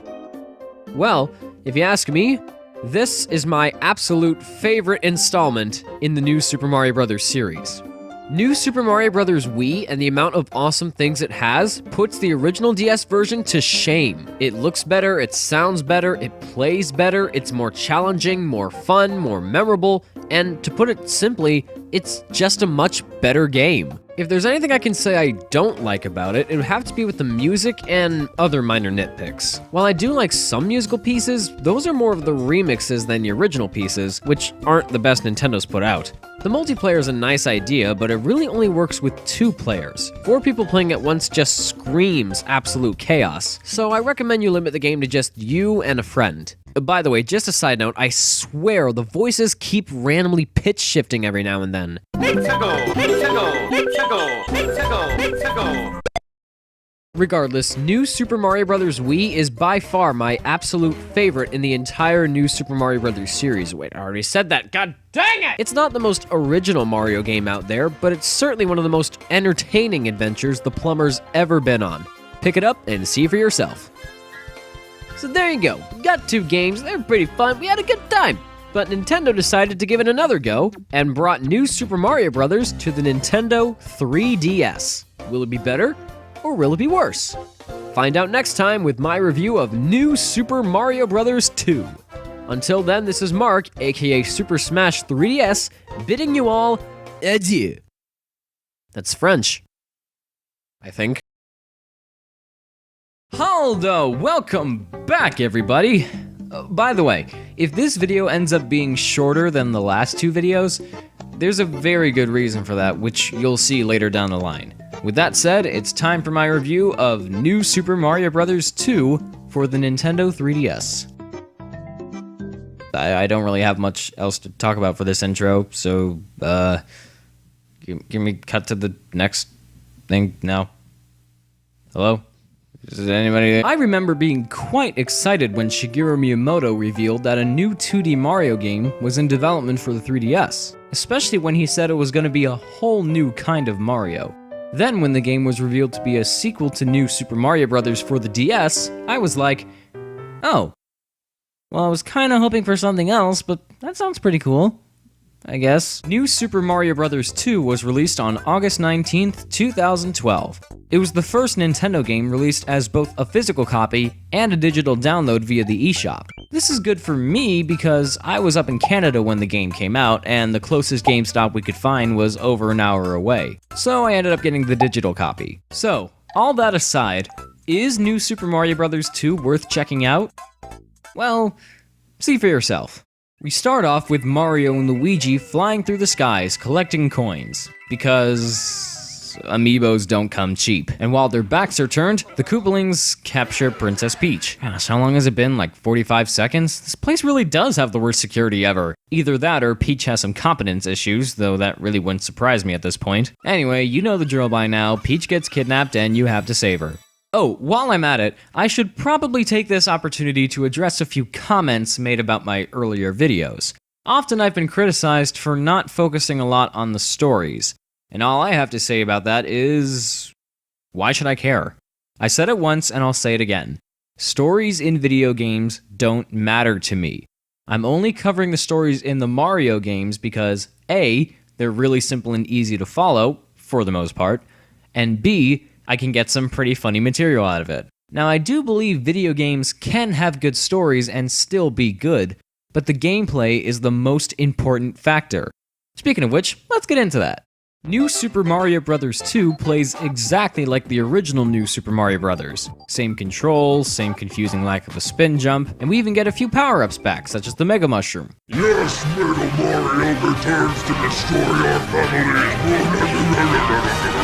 Well, if you ask me, this is my absolute favorite installment in the New Super Mario Bros. Series. New Super Mario Bros. Wii and the amount of awesome things it has puts the original DS version to shame. It looks better, it sounds better, it plays better, it's more challenging, more fun, more memorable, and to put it simply, it's just a much better game. If there's anything I can say I don't like about it, it would have to be with the music and other minor nitpicks. While I do like some musical pieces, those are more of the remixes than the original pieces, which aren't the best Nintendo's put out. The multiplayer is a nice idea, but it really only works with 2 players. 4 people playing at once just screams absolute chaos, so I recommend you limit the game to just you and a friend. By the way, just a side note, I swear the voices keep randomly pitch shifting every now and then. Regardless, New Super Mario Bros. Wii is by far my absolute favorite in the entire New Super Mario Bros. Series. Wait, I already said that, god dang it! It's not the most original Mario game out there, but it's certainly one of the most entertaining adventures the plumber's ever been on. Pick it up and see for yourself. So there you go, got 2 games, they're pretty fun, we had a good time. But Nintendo decided to give it another go, and brought New Super Mario Bros. To the Nintendo 3DS. Will it be better? Or will it be worse? Find out next time with my review of New Super Mario Bros. 2. Until then, this is Mark, aka Super Smash 3DS, bidding you all adieu. That's French, I think. Haldo, welcome back, everybody. By the way, if this video ends up being shorter than the last 2 videos, there's a very good reason for that, which you'll see later down the line. With that said, it's time for my review of New Super Mario Bros. 2 for the Nintendo 3DS. I don't really have much else to talk about for this intro, so, give me cut to the next thing now. Hello? Is anybody there? I remember being quite excited when Shigeru Miyamoto revealed that a new 2D Mario game was in development for the 3DS, especially when he said it was going to be a whole new kind of Mario. Then when the game was revealed to be a sequel to New Super Mario Bros. For the DS, I was like, oh, well, I was kind of hoping for something else, but that sounds pretty cool, I guess. New Super Mario Bros. 2 was released on August 19th, 2012. It was the first Nintendo game released as both a physical copy and a digital download via the eShop. This is good for me because I was up in Canada when the game came out, and the closest GameStop we could find was over an hour away. So I ended up getting the digital copy. So, all that aside, is New Super Mario Bros. 2 worth checking out? Well, see for yourself. We start off with Mario and Luigi flying through the skies collecting coins, because amiibos don't come cheap. And while their backs are turned, the Koopalings capture Princess Peach. Gosh, how long has it been? Like 45 seconds? This place really does have the worst security ever. Either that or Peach has some competence issues, though that really wouldn't surprise me at this point. Anyway, you know the drill by now. Peach gets kidnapped and you have to save her. Oh, while I'm at it, I should probably take this opportunity to address a few comments made about my earlier videos. Often I've been criticized for not focusing a lot on the stories, and all I have to say about that is, why should I care? I said it once and I'll say it again. Stories in video games don't matter to me. I'm only covering the stories in the Mario games because A, they're really simple and easy to follow, for the most part, and B, I can get some pretty funny material out of it. Now, I do believe video games can have good stories and still be good, but the gameplay is the most important factor. Speaking of which, let's get into that. New Super Mario Bros. 2 plays exactly like the original New Super Mario Bros. Same controls, same confusing lack of a spin jump, and we even get a few power-ups back, such as the Mega Mushroom. Yes, little Mario returns to destroy our families.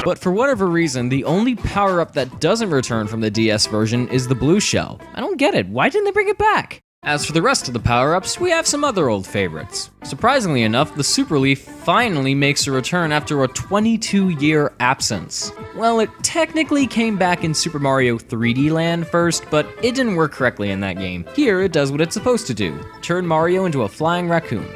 But for whatever reason, the only power-up that doesn't return from the DS version is the blue shell. I don't get it, why didn't they bring it back? As for the rest of the power-ups, we have some other old favorites. Surprisingly enough, the Super Leaf finally makes a return after a 22-year absence. Well, it technically came back in Super Mario 3D Land first, but it didn't work correctly in that game. Here, it does what it's supposed to do, turn Mario into a flying raccoon.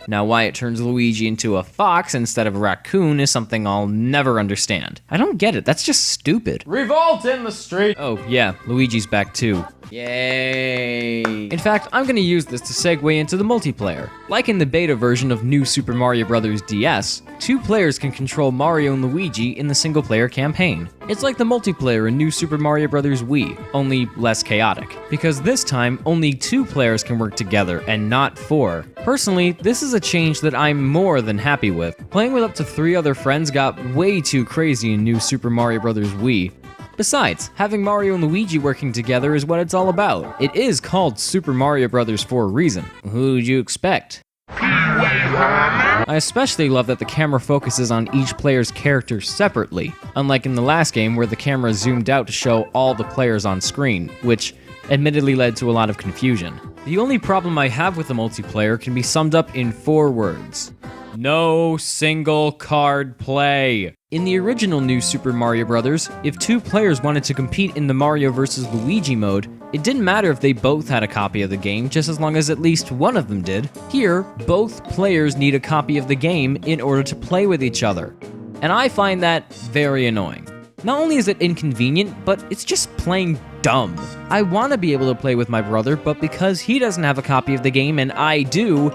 Now, why it turns Luigi into a fox instead of a raccoon is something I'll never understand. I don't get it, that's just stupid. Revolt in the street! Oh, yeah, Luigi's back too. Yay! In fact, I'm gonna use this to segue into the multiplayer. Like in the beta version of New Super Mario Bros. DS, 2 players can control Mario and Luigi in the single-player campaign. It's like the multiplayer in New Super Mario Bros. Wii, only less chaotic. Because this time, only 2 players can work together, and not 4. Personally, this is a change that I'm more than happy with. Playing with up to 3 other friends got way too crazy in New Super Mario Bros. Wii. Besides, having Mario and Luigi working together is what it's all about. It is called Super Mario Bros. For a reason. Who'd you expect? I especially love that the camera focuses on each player's character separately, unlike in the last game where the camera zoomed out to show all the players on screen, which admittedly led to a lot of confusion. The only problem I have with the multiplayer can be summed up in 4 words. No single card play. In the original New Super Mario Bros., if 2 players wanted to compete in the Mario vs. Luigi mode, it didn't matter if they both had a copy of the game, just as long as at least one of them did. Here, both players need a copy of the game in order to play with each other. And I find that very annoying. Not only is it inconvenient, but it's just plain dumb. I want to be able to play with my brother, but because he doesn't have a copy of the game and I do,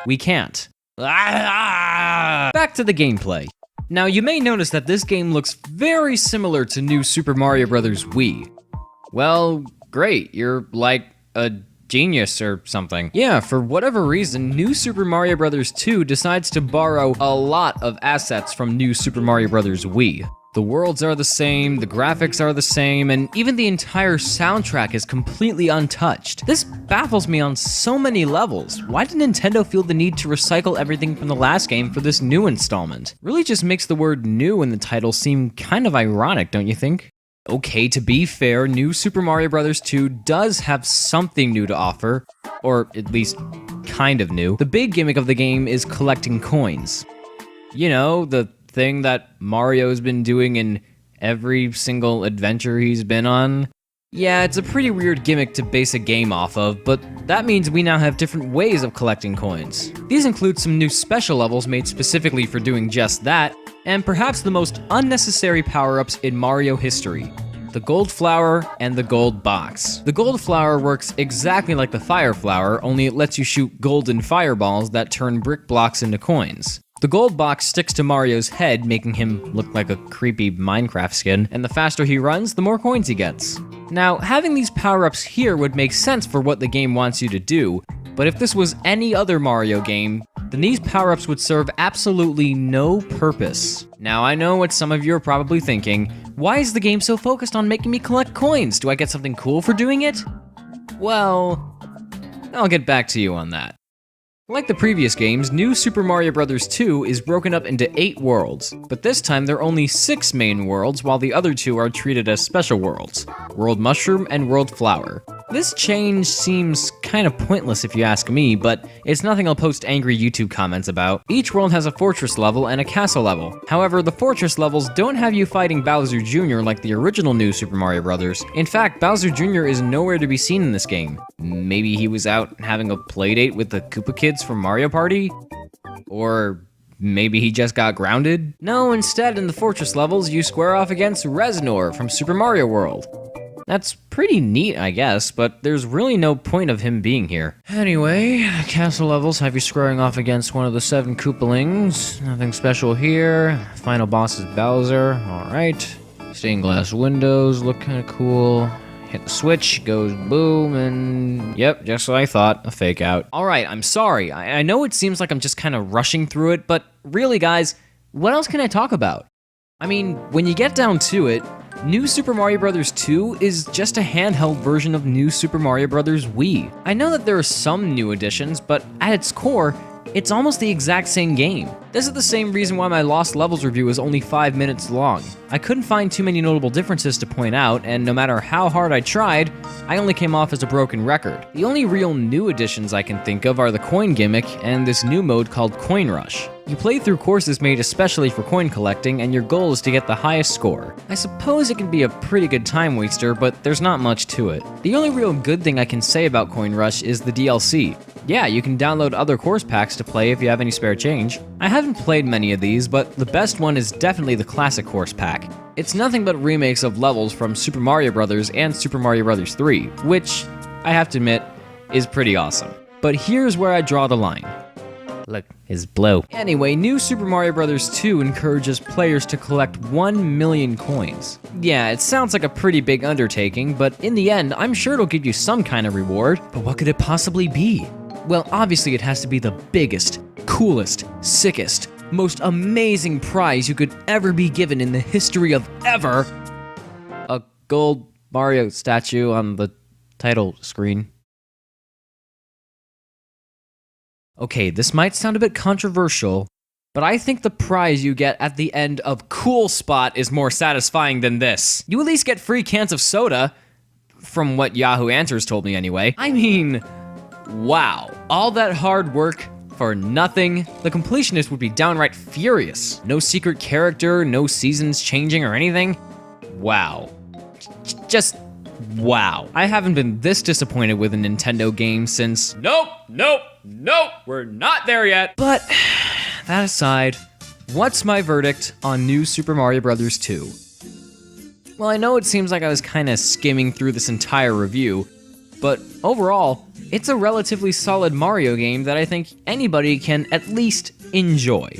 we can't. Back to the gameplay. Now, you may notice that this game looks very similar to New Super Mario Bros. Wii. Well, great, you're like a genius or something. Yeah, for whatever reason, New Super Mario Bros. 2 decides to borrow a lot of assets from New Super Mario Bros. Wii. The worlds are the same, the graphics are the same, and even the entire soundtrack is completely untouched. This baffles me on so many levels. Why did Nintendo feel the need to recycle everything from the last game for this new installment? Really just makes the word new in the title seem kind of ironic, don't you think? Okay, to be fair, New Super Mario Bros. 2 does have something new to offer, or at least kind of new. The big gimmick of the game is collecting coins. You know, the thing that Mario's been doing in every single adventure he's been on. Yeah, it's a pretty weird gimmick to base a game off of, but that means we now have different ways of collecting coins. These include some new special levels made specifically for doing just that, and perhaps the most unnecessary power-ups in Mario history. The Gold Flower and the Gold Box. The Gold Flower works exactly like the Fire Flower, only it lets you shoot golden fireballs that turn brick blocks into coins. The gold box sticks to Mario's head, making him look like a creepy Minecraft skin, and the faster he runs, the more coins he gets. Now, having these power-ups here would make sense for what the game wants you to do, but if this was any other Mario game, then these power-ups would serve absolutely no purpose. Now, I know what some of you are probably thinking, why is the game so focused on making me collect coins? Do I get something cool for doing it? Well, I'll get back to you on that. Like the previous games, New Super Mario Bros. 2 is broken up into 8 worlds, but this time there are only 6 main worlds, while the other 2 are treated as special worlds, World Mushroom and World Flower. This change seems kind of pointless if you ask me, but it's nothing I'll post angry YouTube comments about. Each world has a fortress level and a castle level. However, the fortress levels don't have you fighting Bowser Jr. like the original New Super Mario Bros. In fact, Bowser Jr. is nowhere to be seen in this game. Maybe he was out having a playdate with the Koopa Kids from Mario Party? Or maybe he just got grounded? No, instead in the fortress levels, you square off against Reznor from Super Mario World. That's pretty neat, I guess, but there's really no point of him being here. Anyway, castle levels have you squaring off against one of the 7 Koopalings. Nothing special here. Final boss is Bowser, alright. Stained glass windows look kinda cool. Hit the switch, goes boom, and yep, just what I thought, a fake out. Alright, I'm sorry. I know it seems like I'm just kinda rushing through it, but really guys, what else can I talk about? I mean, when you get down to it, New Super Mario Bros. 2 is just a handheld version of New Super Mario Bros. Wii. I know that there are some new additions, but at its core, it's almost the exact same game. This is the same reason why my Lost Levels review is only 5 minutes long. I couldn't find too many notable differences to point out, and no matter how hard I tried, I only came off as a broken record. The only real new additions I can think of are the coin gimmick and this new mode called Coin Rush. You play through courses made especially for coin collecting, and your goal is to get the highest score. I suppose it can be a pretty good time waster, but there's not much to it. The only real good thing I can say about Coin Rush is the DLC. Yeah, you can download other course packs to play if you have any spare change. I haven't played many of these, but the best one is definitely the classic course pack. It's nothing but remakes of levels from Super Mario Bros. And Super Mario Bros. 3, which, I have to admit, is pretty awesome. But here's where I draw the line. Look, his blow. Anyway, New Super Mario Bros. 2 encourages players to collect 1 million coins. Yeah, it sounds like a pretty big undertaking, but in the end, I'm sure it'll give you some kind of reward. But what could it possibly be? Well, obviously it has to be the biggest, coolest, sickest, most amazing prize you could ever be given in the history of ever. A gold Mario statue on the title screen. Okay, this might sound a bit controversial, but I think the prize you get at the end of Cool Spot is more satisfying than this. You at least get free cans of soda, from what Yahoo Answers told me anyway. I mean, wow. All that hard work for nothing? The completionist would be downright furious. No secret character, no seasons changing or anything? Wow. Just wow. I haven't been this disappointed with a Nintendo game since... Nope, we're not there yet. But, that aside, what's my verdict on New Super Mario Bros. 2? Well, I know it seems like I was kinda skimming through this entire review, but overall, it's a relatively solid Mario game that I think anybody can at least enjoy.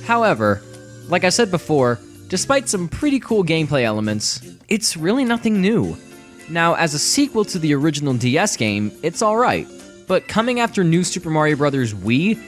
However, like I said before, despite some pretty cool gameplay elements, it's really nothing new. Now, as a sequel to the original DS game, it's alright, but coming after New Super Mario Bros. Wii,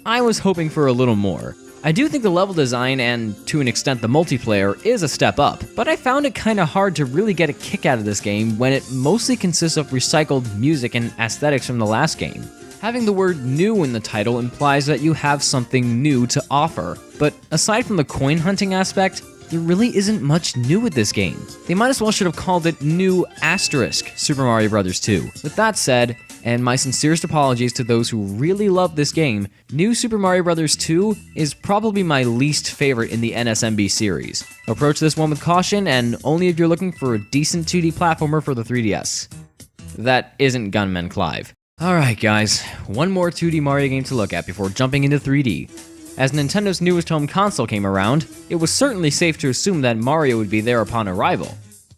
I was hoping for a little more. I do think the level design and, to an extent, the multiplayer is a step up, but I found it kinda hard to really get a kick out of this game when it mostly consists of recycled music and aesthetics from the last game. Having the word new in the title implies that you have something new to offer, but aside from the coin hunting aspect, there really isn't much new with this game. They might as well should have called it New Asterisk Super Mario Bros. 2. With that said, and my sincerest apologies to those who really love this game, New Super Mario Bros. 2 is probably my least favorite in the NSMB series. Approach this one with caution, and only if you're looking for a decent 2D platformer for the 3DS. That isn't Gunman Clive. Alright guys, one more 2D Mario game to look at before jumping into 3D. As Nintendo's newest home console came around, it was certainly safe to assume that Mario would be there upon arrival.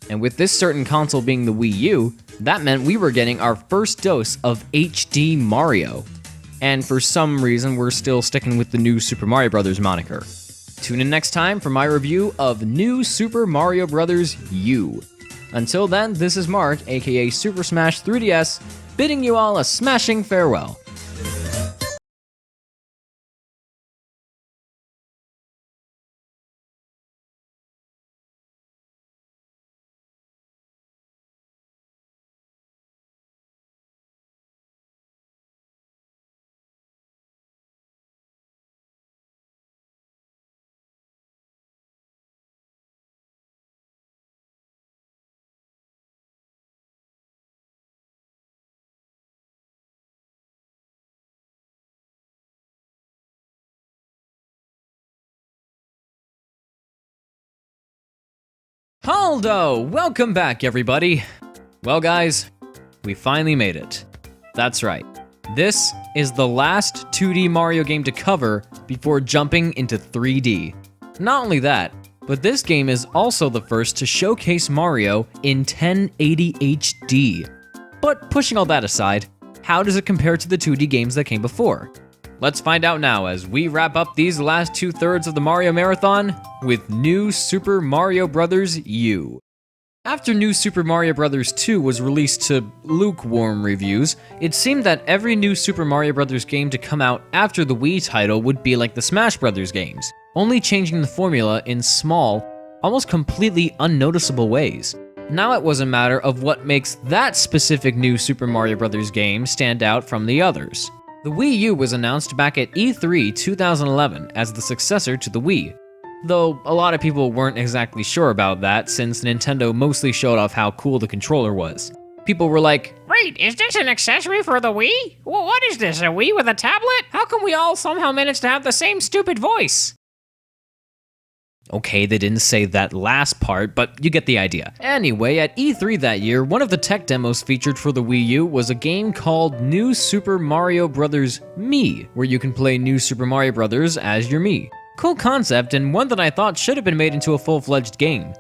And with this certain console being the Wii U, that meant we were getting our first dose of HD Mario. And for some reason, we're still sticking with the New Super Mario Bros. Moniker. Tune in next time for my review of New Super Mario Bros. U. Until then, this is Mark, aka Super Smash 3DS, bidding you all a smashing farewell. Haldo! Welcome back, everybody! Well, guys, we finally made it. That's right. This is the last 2D Mario game to cover before jumping into 3D. Not only that, but this game is also the first to showcase Mario in 1080 HD. But pushing all that aside, how does it compare to the 2D games that came before? Let's find out now as we wrap up these last 2/3 of the Mario Marathon with New Super Mario Bros. U. After New Super Mario Bros. 2 was released to lukewarm reviews, it seemed that every new Super Mario Bros. Game to come out after the Wii title would be like the Smash Bros. Games. only changing the formula in small, almost completely unnoticeable ways. Now it was a matter of what makes that specific new Super Mario Bros. Game stand out from the others. The Wii U was announced back at E3 2011 as the successor to the Wii, though a lot of people weren't exactly sure about that since Nintendo mostly showed off how cool the controller was. People were like, Wait, is this an accessory for the Wii? What is this, a Wii with a tablet? How come we all somehow managed to have the same stupid voice? okay, they didn't say that last part, but you get the idea. Anyway, at E3 that year, one of the tech demos featured for the Wii U was a game called New Super Mario Bros. Mii, where you can play New Super Mario Bros. As your Mii. Cool concept, and one that I thought should have been made into a full-fledged game.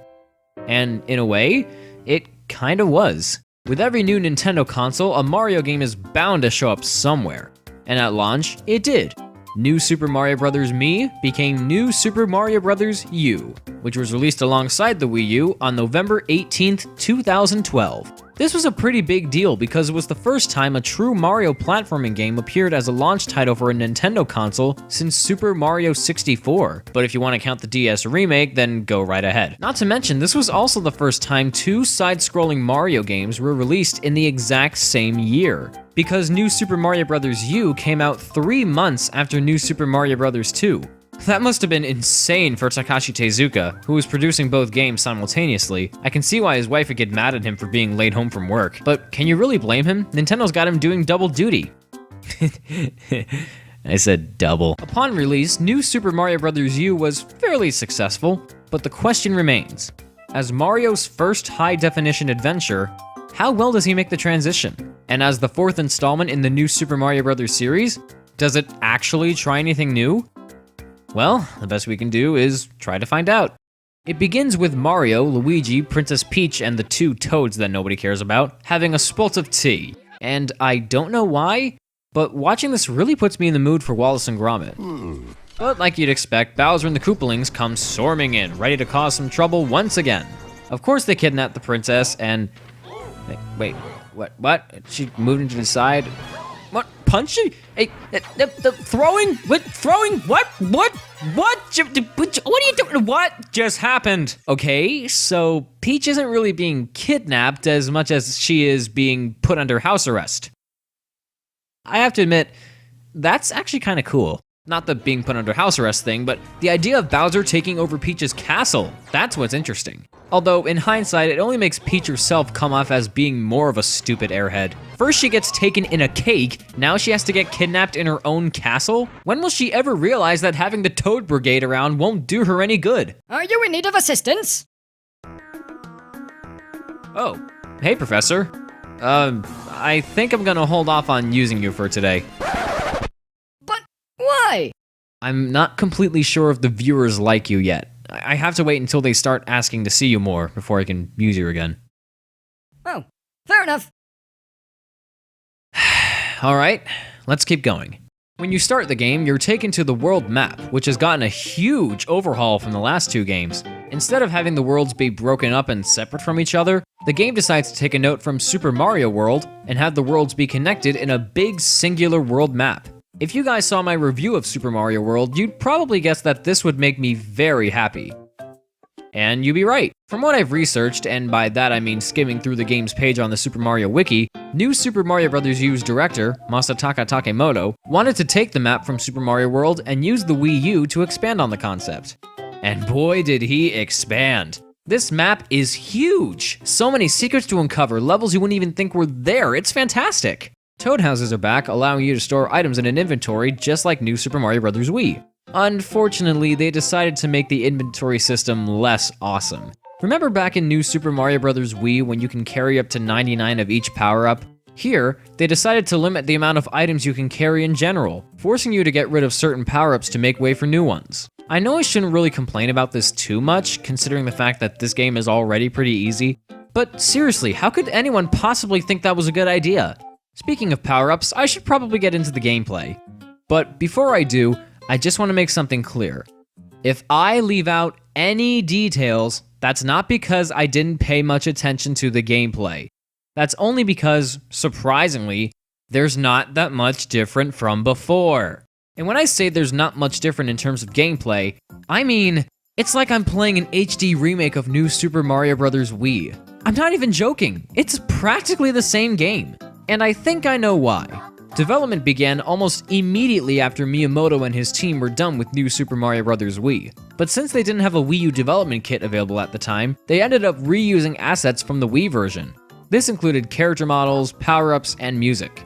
And in a way, it kinda was. With every new Nintendo console, a Mario game is bound to show up somewhere. And at launch, it did. New Super Mario Bros. Mii became New Super Mario Bros. U, which was released alongside the Wii U on November 18th, 2012. This was a pretty big deal because it was the first time a true Mario platforming game appeared as a launch title for a Nintendo console since Super Mario 64. But if you want to count the DS remake, then go right ahead. Not to mention, this was also the first time two side-scrolling Mario games were released in the exact same year, because New Super Mario Bros. U came out 3 months after New Super Mario Bros. 2. That must have been insane for Takashi Tezuka, who was producing both games simultaneously. I can see why his wife would get mad at him for being late home from work, but can you really blame him? Nintendo's got him doing double duty. I said double. Upon release, New Super Mario Bros. U was fairly successful, but the question remains. As Mario's first high-definition adventure, how well does he make the transition? And as the 4th installment in the New Super Mario Bros. Series, does it actually try anything new? Well, the best we can do is try to find out. It begins with Mario, Luigi, Princess Peach, and the 2 toads that nobody cares about, having a spot of tea. And I don't know why, but watching this really puts me in the mood for Wallace and Gromit. But like you'd expect, Bowser and the Koopalings come storming in, ready to cause some trouble once again. Of course they kidnap the princess and... Wait, what? She moved into the side? What? Punching? Hey, the throwing? What? Throwing? What? What are you doing? What just happened? Okay, so Peach isn't really being kidnapped as much as she is being put under house arrest. I have to admit, that's actually kind of cool. Not the being put under house arrest thing, but the idea of Bowser taking over Peach's castle. That's what's interesting. Although, in hindsight, it only makes Peach herself come off as being more of a stupid airhead. First she gets taken in a cake, now she has to get kidnapped in her own castle? When will she ever realize that having the Toad Brigade around won't do her any good? Are you in need of assistance? Oh, hey Professor. I think I'm gonna hold off on using you for today. But why? I'm not completely sure if the viewers like you yet. I have to wait until they start asking to see you more before I can use you again. Oh, fair enough. Alright, let's keep going. When you start the game, you're taken to the world map, which has gotten a huge overhaul from the last 2 games. Instead of having the worlds be broken up and separate from each other, the game decides to take a note from Super Mario World and have the worlds be connected in a big singular world map. If you guys saw my review of Super Mario World, you'd probably guess that this would make me very happy. And you'd be right. From what I've researched, and by that I mean skimming through the game's page on the Super Mario Wiki, New Super Mario Bros. U's director, Masataka Takemoto, wanted to take the map from Super Mario World and use the Wii U to expand on the concept. And boy did he expand. This map is huge! So many secrets to uncover, levels you wouldn't even think were there, it's fantastic! Toad houses are back, allowing you to store items in an inventory just like New Super Mario Bros. Wii. Unfortunately, they decided to make the inventory system less awesome. Remember back in New Super Mario Bros. Wii when you can carry up to 99 of each power-up? Here, they decided to limit the amount of items you can carry in general, forcing you to get rid of certain power-ups to make way for new ones. I know I shouldn't really complain about this too much, considering the fact that this game is already pretty easy, but seriously, how could anyone possibly think that was a good idea? Speaking of power-ups, I should probably get into the gameplay. But before I do, I just want to make something clear. If I leave out any details, that's not because I didn't pay much attention to the gameplay. That's only because, surprisingly, there's not that much different from before. And when I say there's not much different in terms of gameplay, I mean, it's like I'm playing an HD remake of New Super Mario Bros. Wii. I'm not even joking, it's practically the same game. And I think I know why. Development began almost immediately after Miyamoto and his team were done with New Super Mario Bros. Wii. But since they didn't have a Wii U development kit available at the time, they ended up reusing assets from the Wii version. This included character models, power-ups, and music.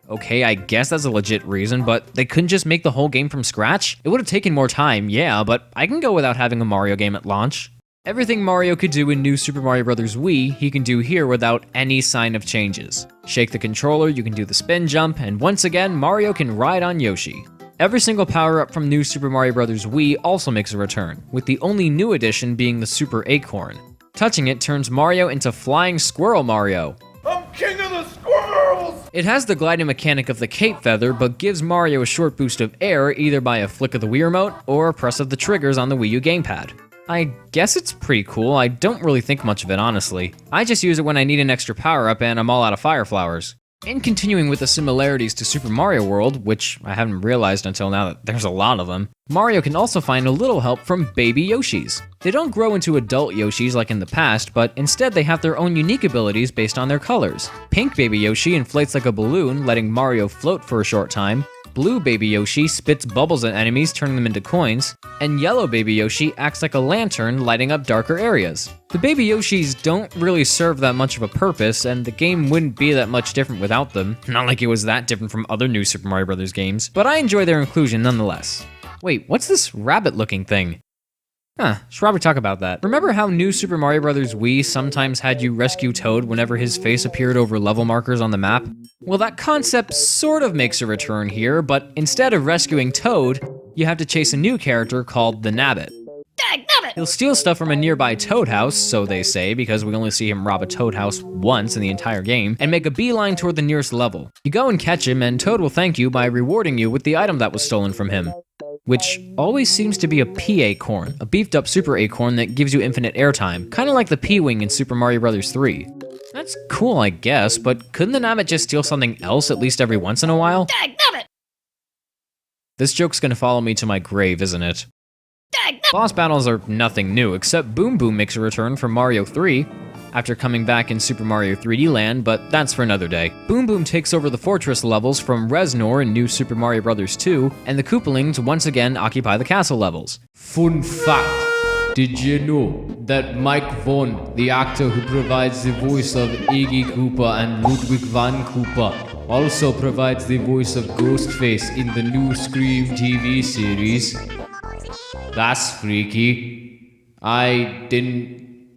Okay, I guess that's a legit reason, but they couldn't just make the whole game from scratch? It would have taken more time, yeah, but I can go without having a Mario game at launch. Everything Mario could do in New Super Mario Bros. Wii, he can do here without any sign of changes. Shake the controller, you can do the spin jump, and once again, Mario can ride on Yoshi. Every single power-up from New Super Mario Bros. Wii also makes a return, with the only new addition being the Super Acorn. Touching it turns Mario into Flying Squirrel Mario. I'm king of the squirrels! It has the gliding mechanic of the Cape Feather, but gives Mario a short boost of air either by a flick of the Wii Remote or a press of the triggers on the Wii U gamepad. I guess it's pretty cool, I don't really think much of it honestly. I just use it when I need an extra power-up and I'm all out of fire flowers. And continuing with the similarities to Super Mario World, which I haven't realized until now that there's a lot of them, Mario can also find a little help from baby Yoshis. They don't grow into adult Yoshis like in the past, but instead they have their own unique abilities based on their colors. Pink baby Yoshi inflates like a balloon, letting Mario float for a short time. Blue baby Yoshi spits bubbles at enemies, turning them into coins, and yellow baby Yoshi acts like a lantern, lighting up darker areas. The baby Yoshis don't really serve that much of a purpose, and the game wouldn't be that much different without them. Not like it was that different from other New Super Mario Bros. Games, but I enjoy their inclusion nonetheless. Wait, what's this rabbit-looking thing? Should probably talk about that. Remember how New Super Mario Bros. Wii sometimes had you rescue Toad whenever his face appeared over level markers on the map? Well, that concept sort of makes a return here, but instead of rescuing Toad, you have to chase a new character called the Nabbit. He'll steal stuff from a nearby Toad house, so they say, because we only see him rob a Toad house once in the entire game, and make a beeline toward the nearest level. You go and catch him, and Toad will thank you by rewarding you with the item that was stolen from him. Which always seems to be a P-Acorn, a beefed up Super Acorn that gives you infinite airtime, kinda like the P-Wing in Super Mario Bros. 3. That's cool, I guess, but couldn't the Nabbit just steal something else at least every once in a while? This joke's gonna follow me to my grave, isn't it? Boss battles are nothing new, except Boom Boom makes a return from Mario 3, after coming back in Super Mario 3D Land, but that's for another day. Boom Boom takes over the fortress levels from Reznor in New Super Mario Bros. 2, and the Koopalings once again occupy the castle levels. Fun fact, did you know that Mike Vaughn, the actor who provides the voice of Iggy Koopa and Ludwig van Koopa, also provides the voice of Ghostface in the new Scream TV series? That's freaky. I didn't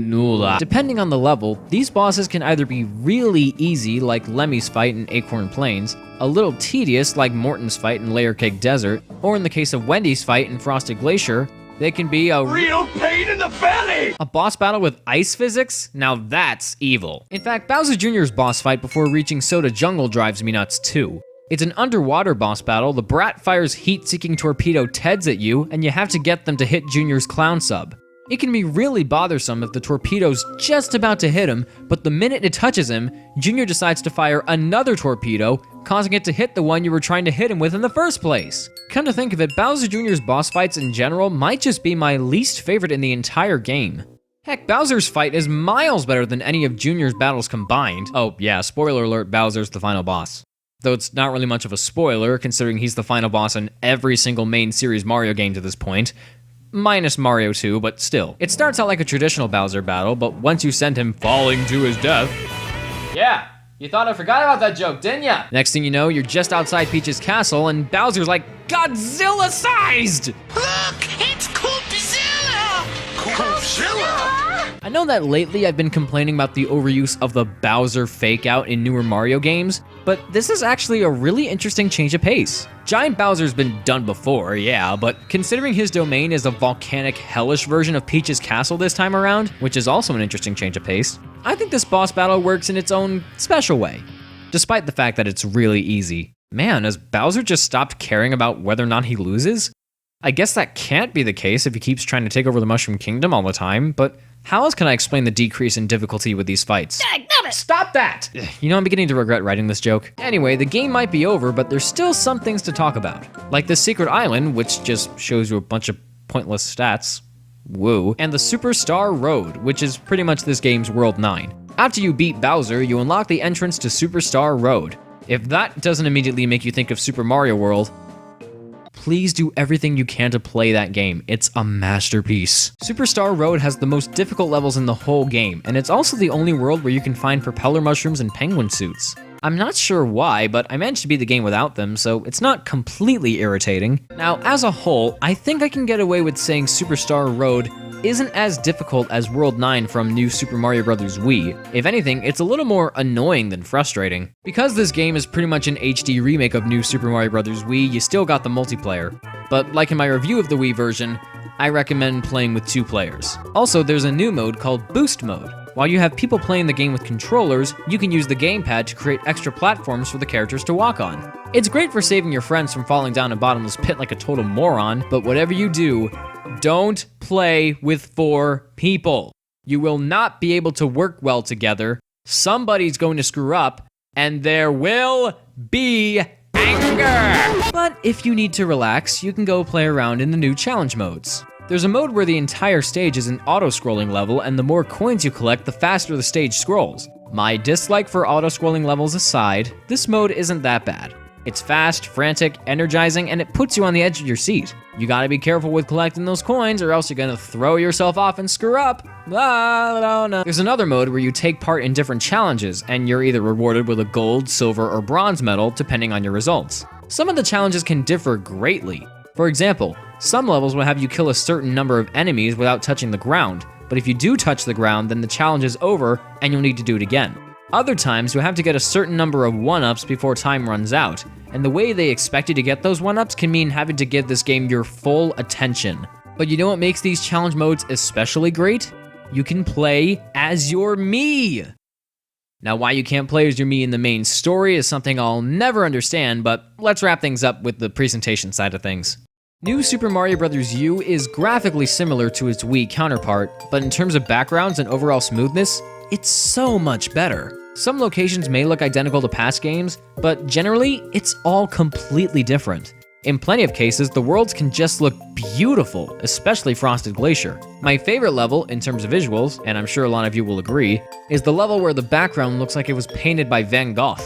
know that. Depending on the level, these bosses can either be really easy like Lemmy's fight in Acorn Plains, a little tedious like Morton's fight in Layer Cake Desert, or in the case of Wendy's fight in Frosted Glacier, they can be a Real pain in the belly! A boss battle with ice physics? Now that's evil. In fact, Bowser Jr.'s boss fight before reaching Soda Jungle drives me nuts too. It's an underwater boss battle, the Brat fires heat-seeking torpedo Teds at you, and you have to get them to hit Junior's clown sub. It can be really bothersome if the torpedo's just about to hit him, but the minute it touches him, Junior decides to fire another torpedo, causing it to hit the one you were trying to hit him with in the first place. Come to think of it, Bowser Jr.'s boss fights in general might just be my least favorite in the entire game. Heck, Bowser's fight is miles better than any of Junior's battles combined. Oh yeah, spoiler alert, Bowser's the final boss. Though it's not really much of a spoiler, considering he's the final boss in every single main series Mario game to this point. Minus Mario 2, but still. It starts out like a traditional Bowser battle, but once you send him falling to his death... Yeah, you thought I forgot about that joke, didn't ya? Next thing you know, you're just outside Peach's castle, and Bowser's like Godzilla-sized! Look, it's Godzilla! Godzilla! I know that lately I've been complaining about the overuse of the Bowser fake-out in newer Mario games, but this is actually a really interesting change of pace. Giant Bowser's been done before, yeah, but considering his domain is a volcanic, hellish version of Peach's castle this time around, which is also an interesting change of pace, I think this boss battle works in its own special way, despite the fact that it's really easy. Man, has Bowser just stopped caring about whether or not he loses? I guess that can't be the case if he keeps trying to take over the Mushroom Kingdom all the time, but how else can I explain the decrease in difficulty with these fights? Stop that! You know, I'm beginning to regret writing this joke. Anyway, the game might be over, but there's still some things to talk about. Like the Secret Island, which just shows you a bunch of pointless stats. Woo. And the Superstar Road, which is pretty much this game's World 9. After you beat Bowser, you unlock the entrance to Superstar Road. If that doesn't immediately make you think of Super Mario World, please do everything you can to play that game. It's a masterpiece. Superstar Road has the most difficult levels in the whole game, and it's also the only world where you can find propeller mushrooms and penguin suits. I'm not sure why, but I managed to beat the game without them, so it's not completely irritating. Now, as a whole, I think I can get away with saying Superstar Road isn't as difficult as World 9 from New Super Mario Bros. Wii. If anything, it's a little more annoying than frustrating. Because this game is pretty much an HD remake of New Super Mario Bros. Wii, you still got the multiplayer. But like in my review of the Wii version, I recommend playing with 2 players. Also, there's a new mode called Boost Mode. While you have people playing the game with controllers, you can use the gamepad to create extra platforms for the characters to walk on. It's great for saving your friends from falling down a bottomless pit like a total moron, but whatever you do, don't play with 4 people. You will not be able to work well together, somebody's going to screw up, and there will be anger! But if you need to relax, you can go play around in the new challenge modes. There's a mode where the entire stage is an auto-scrolling level, and the more coins you collect, the faster the stage scrolls. My dislike for auto-scrolling levels aside, this mode isn't that bad. It's fast, frantic, energizing, and it puts you on the edge of your seat. You gotta be careful with collecting those coins, or else you're gonna throw yourself off and screw up. No. There's another mode where you take part in different challenges, and you're either rewarded with a gold, silver, or bronze medal, depending on your results. Some of the challenges can differ greatly. For example, some levels will have you kill a certain number of enemies without touching the ground, but if you do touch the ground, then the challenge is over, and you'll need to do it again. Other times, you'll have to get a certain number of 1-ups before time runs out, and the way they expect you to get those 1-ups can mean having to give this game your full attention. But you know what makes these challenge modes especially great? You can play as your Mii! Now, why you can't play as your Mii in the main story is something I'll never understand, but let's wrap things up with the presentation side of things. New Super Mario Bros. U is graphically similar to its Wii counterpart, but in terms of backgrounds and overall smoothness, it's so much better. Some locations may look identical to past games, but generally, it's all completely different. In plenty of cases, the worlds can just look beautiful, especially Frosted Glacier. My favorite level, in terms of visuals, and I'm sure a lot of you will agree, is the level where the background looks like it was painted by Van Gogh.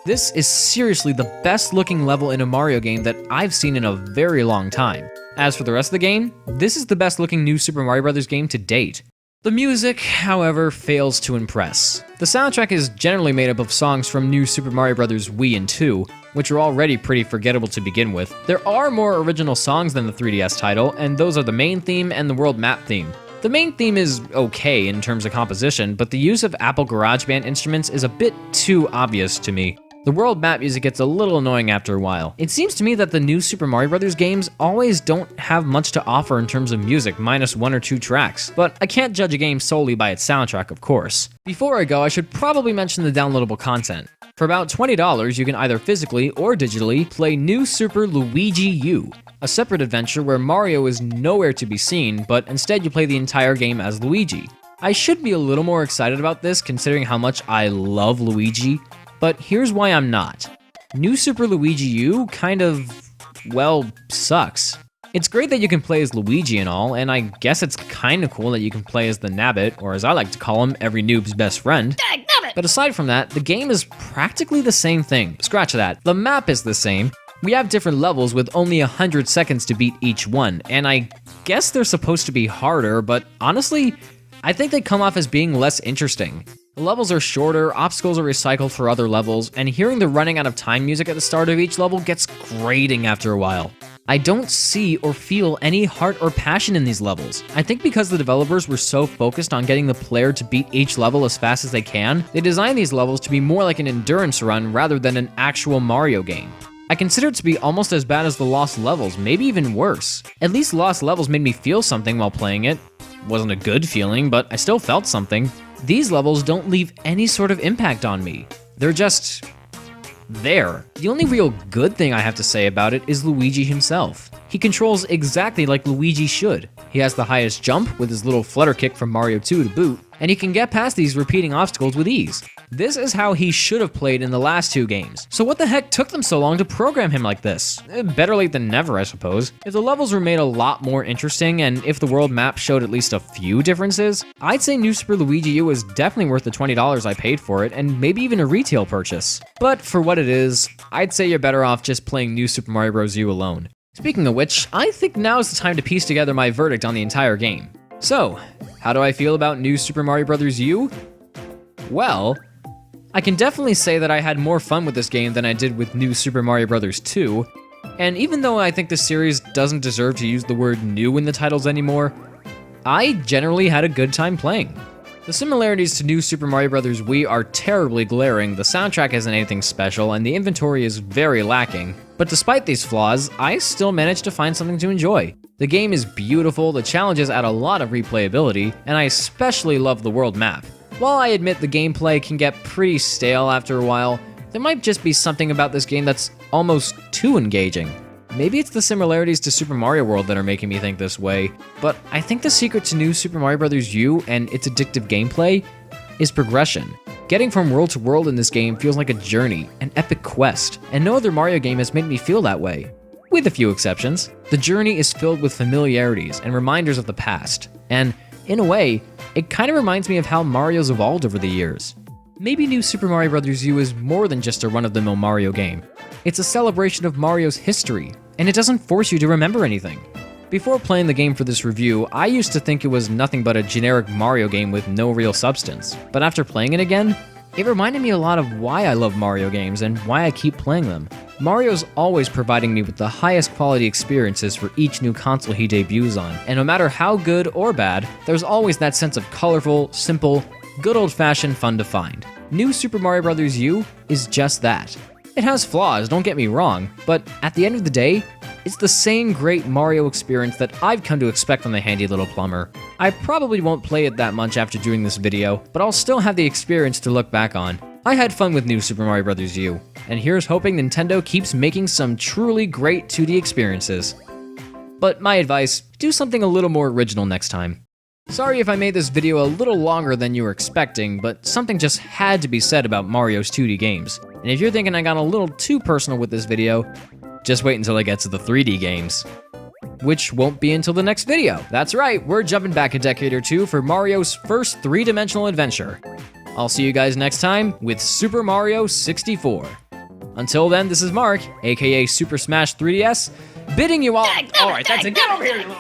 This is seriously the best looking level in a Mario game that I've seen in a very long time. As for the rest of the game, this is the best looking New Super Mario Bros. Game to date. The music, however, fails to impress. The soundtrack is generally made up of songs from New Super Mario Bros. Wii and 2, which are already pretty forgettable to begin with. There are more original songs than the 3DS title, and those are the main theme and the world map theme. The main theme is okay in terms of composition, but the use of Apple GarageBand instruments is a bit too obvious to me. The world map music gets a little annoying after a while. It seems to me that the New Super Mario Bros. Games always don't have much to offer in terms of music, minus 1 or 2 tracks, but I can't judge a game solely by its soundtrack, of course. Before I go, I should probably mention the downloadable content. For about $20, you can either physically or digitally play New Super Luigi U, a separate adventure where Mario is nowhere to be seen, but instead you play the entire game as Luigi. I should be a little more excited about this considering how much I love Luigi, but here's why I'm not. New Super Luigi U kind of, well, sucks. It's great that you can play as Luigi and all, and I guess it's kind of cool that you can play as the Nabbit, or as I like to call him, every noob's best friend. But aside from that, the game is practically the same thing. Scratch that. The map is the same. We have different levels with only 100 seconds to beat each one, and I guess they're supposed to be harder, but honestly, I think they come off as being less interesting. The levels are shorter, obstacles are recycled for other levels, and hearing the running out of time music at the start of each level gets grating after a while. I don't see or feel any heart or passion in these levels. I think because the developers were so focused on getting the player to beat each level as fast as they can, they designed these levels to be more like an endurance run rather than an actual Mario game. I consider it to be almost as bad as the Lost Levels, maybe even worse. At least Lost Levels made me feel something while playing it. Wasn't a good feeling, but I still felt something. These levels don't leave any sort of impact on me. They're just there. The only real good thing I have to say about it is Luigi himself. He controls exactly like Luigi should. He has the highest jump with his little flutter kick from Mario 2 to boot, and he can get past these repeating obstacles with ease. This is how he should have played in the last 2 games. So what the heck took them so long to program him like this? Better late than never, I suppose. If the levels were made a lot more interesting, and if the world map showed at least a few differences, I'd say New Super Luigi U is definitely worth the $20 I paid for it, and maybe even a retail purchase. But for what it is, I'd say you're better off just playing New Super Mario Bros. U alone. Speaking of which, I think now is the time to piece together my verdict on the entire game. So, how do I feel about New Super Mario Bros. U? Well, I can definitely say that I had more fun with this game than I did with New Super Mario Bros. 2, and even though I think the series doesn't deserve to use the word new in the titles anymore, I generally had a good time playing. The similarities to New Super Mario Bros. Wii are terribly glaring, the soundtrack isn't anything special, and the inventory is very lacking. But despite these flaws, I still managed to find something to enjoy. The game is beautiful, the challenges add a lot of replayability, and I especially love the world map. While I admit the gameplay can get pretty stale after a while, there might just be something about this game that's almost too engaging. Maybe it's the similarities to Super Mario World that are making me think this way, but I think the secret to New Super Mario Bros. U and its addictive gameplay is progression. Getting from world to world in this game feels like a journey, an epic quest, and no other Mario game has made me feel that way. With a few exceptions, the journey is filled with familiarities and reminders of the past, and in a way, it kind of reminds me of how Mario's evolved over the years. Maybe New Super Mario Bros. U is more than just a run-of-the-mill Mario game. It's a celebration of Mario's history, and it doesn't force you to remember anything. Before playing the game for this review, I used to think it was nothing but a generic Mario game with no real substance. But after playing it again, it reminded me a lot of why I love Mario games and why I keep playing them. Mario's always providing me with the highest quality experiences for each new console he debuts on, and no matter how good or bad, there's always that sense of colorful, simple, good old-fashioned fun to find. New Super Mario Bros. U is just that. It has flaws, don't get me wrong, but at the end of the day, it's the same great Mario experience that I've come to expect from the handy little plumber. I probably won't play it that much after doing this video, but I'll still have the experience to look back on. I had fun with New Super Mario Bros. U, and here's hoping Nintendo keeps making some truly great 2D experiences. But my advice, do something a little more original next time. Sorry if I made this video a little longer than you were expecting, but something just had to be said about Mario's 2D games. And if you're thinking I got a little too personal with this video, just wait until I get to the 3D games. Which won't be until the next video. That's right, we're jumping back a decade or two for Mario's first 3-dimensional adventure. I'll see you guys next time with Super Mario 64. Until then, this is Mark, aka Super Smash 3DS, bidding you all- Alright, that's it, get over here, you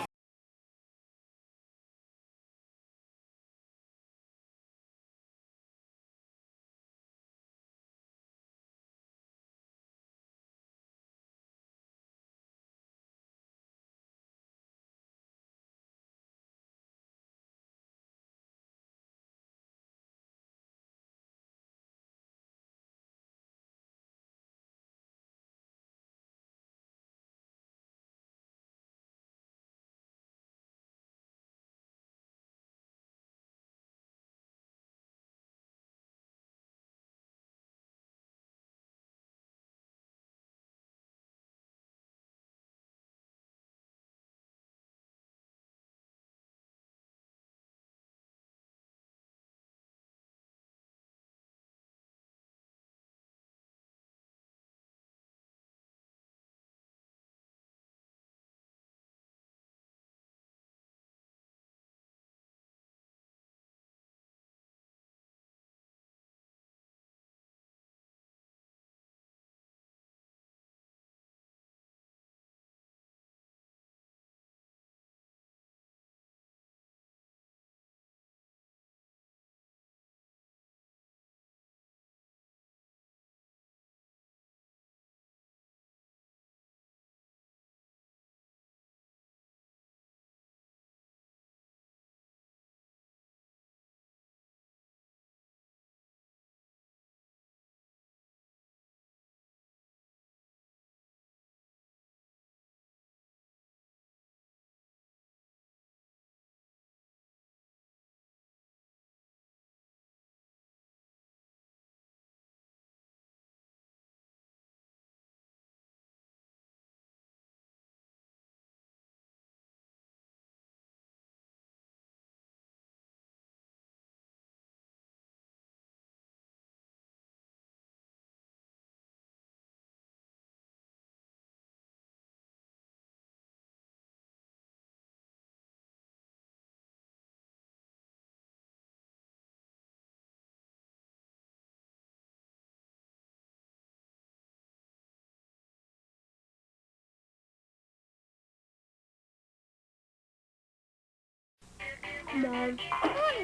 Come on,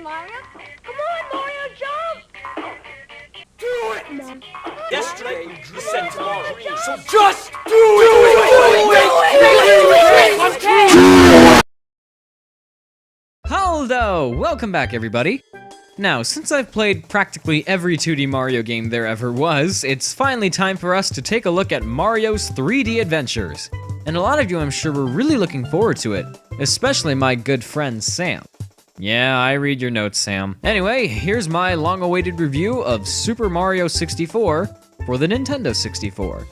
Mario. Come on, Mario, jump! Do it! Yesterday, you said tomorrow. So Just do it! Hello! Welcome back, everybody. Now, since I've played practically every 2D Mario game there ever was, it's finally time for us to take a look at Mario's 3D adventures. And a lot of you, I'm sure, were really looking forward to it, especially my good friend Sam. Yeah, I read your notes, Sam. Anyway, here's my long-awaited review of Super Mario 64 for the Nintendo 64.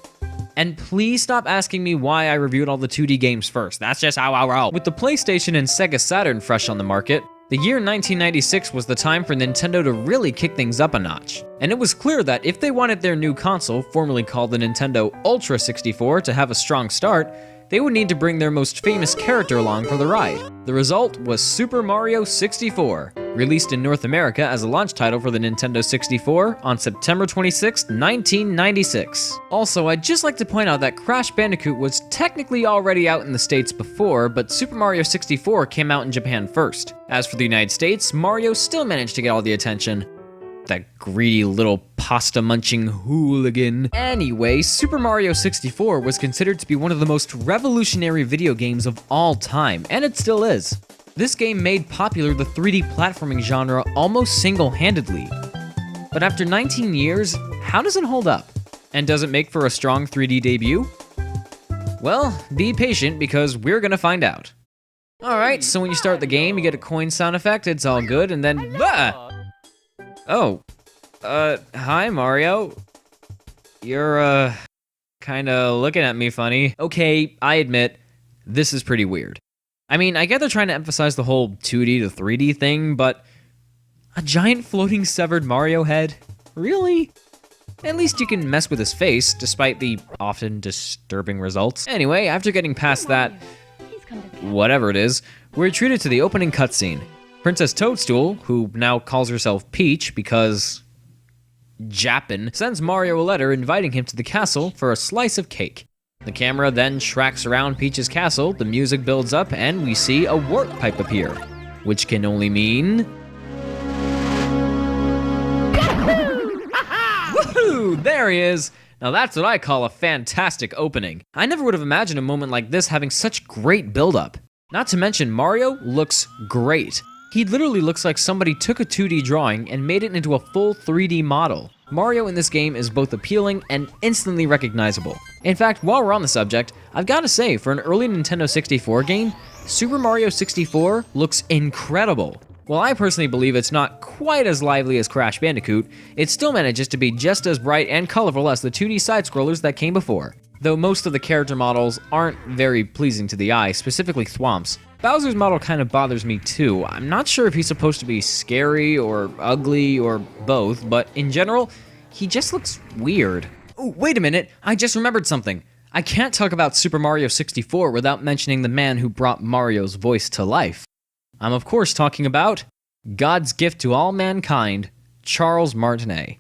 And please stop asking me why I reviewed all the 2D games first. That's just how I roll. With the PlayStation and Sega Saturn fresh on the market, the year 1996 was the time for Nintendo to really kick things up a notch. And it was clear that if they wanted their new console, formerly called the Nintendo Ultra 64, to have a strong start, they would need to bring their most famous character along for the ride. The result was Super Mario 64, released in North America as a launch title for the Nintendo 64 on September 26, 1996. Also, I'd just like to point out that Crash Bandicoot was technically already out in the States before, but Super Mario 64 came out in Japan first. As for the United States, Mario still managed to get all the attention. That greedy little pasta-munching hooligan. Anyway, Super Mario 64 was considered to be one of the most revolutionary video games of all time, and it still is. This game made popular the 3D platforming genre almost single-handedly. But after 19 years, how does it hold up? And does it make for a strong 3D debut? Well, be patient because we're gonna find out. Alright, so when you start the game, you get a coin sound effect, it's all good, and then... Oh, hi Mario. You're, kinda looking at me funny. Okay, I admit, this is pretty weird. I mean, I get they're trying to emphasize the whole 2D to 3D thing, but a giant floating severed Mario head? Really? At least you can mess with his face, despite the often disturbing results. Anyway, after getting past that, whatever it is, we're treated to the opening cutscene. Princess Toadstool, who now calls herself Peach because... Japan, sends Mario a letter inviting him to the castle for a slice of cake. The camera then tracks around Peach's castle, the music builds up, and we see a warp pipe appear, which can only mean... Woohoo! There he is! Now that's what I call a fantastic opening. I never would have imagined a moment like this having such great build-up. Not to mention, Mario looks great. He literally looks like somebody took a 2D drawing and made it into a full 3D model. Mario in this game is both appealing and instantly recognizable. In fact, while we're on the subject, I've gotta say, for an early Nintendo 64 game, Super Mario 64 looks incredible. While I personally believe it's not quite as lively as Crash Bandicoot, it still manages to be just as bright and colorful as the 2D side-scrollers that came before. Though most of the character models aren't very pleasing to the eye, specifically Thwomp's. Bowser's model kind of bothers me too. I'm not sure if he's supposed to be scary or ugly or both, but in general, he just looks weird. Oh, wait a minute, I just remembered something. I can't talk about Super Mario 64 without mentioning the man who brought Mario's voice to life. I'm of course talking about God's gift to all mankind, Charles Martinet.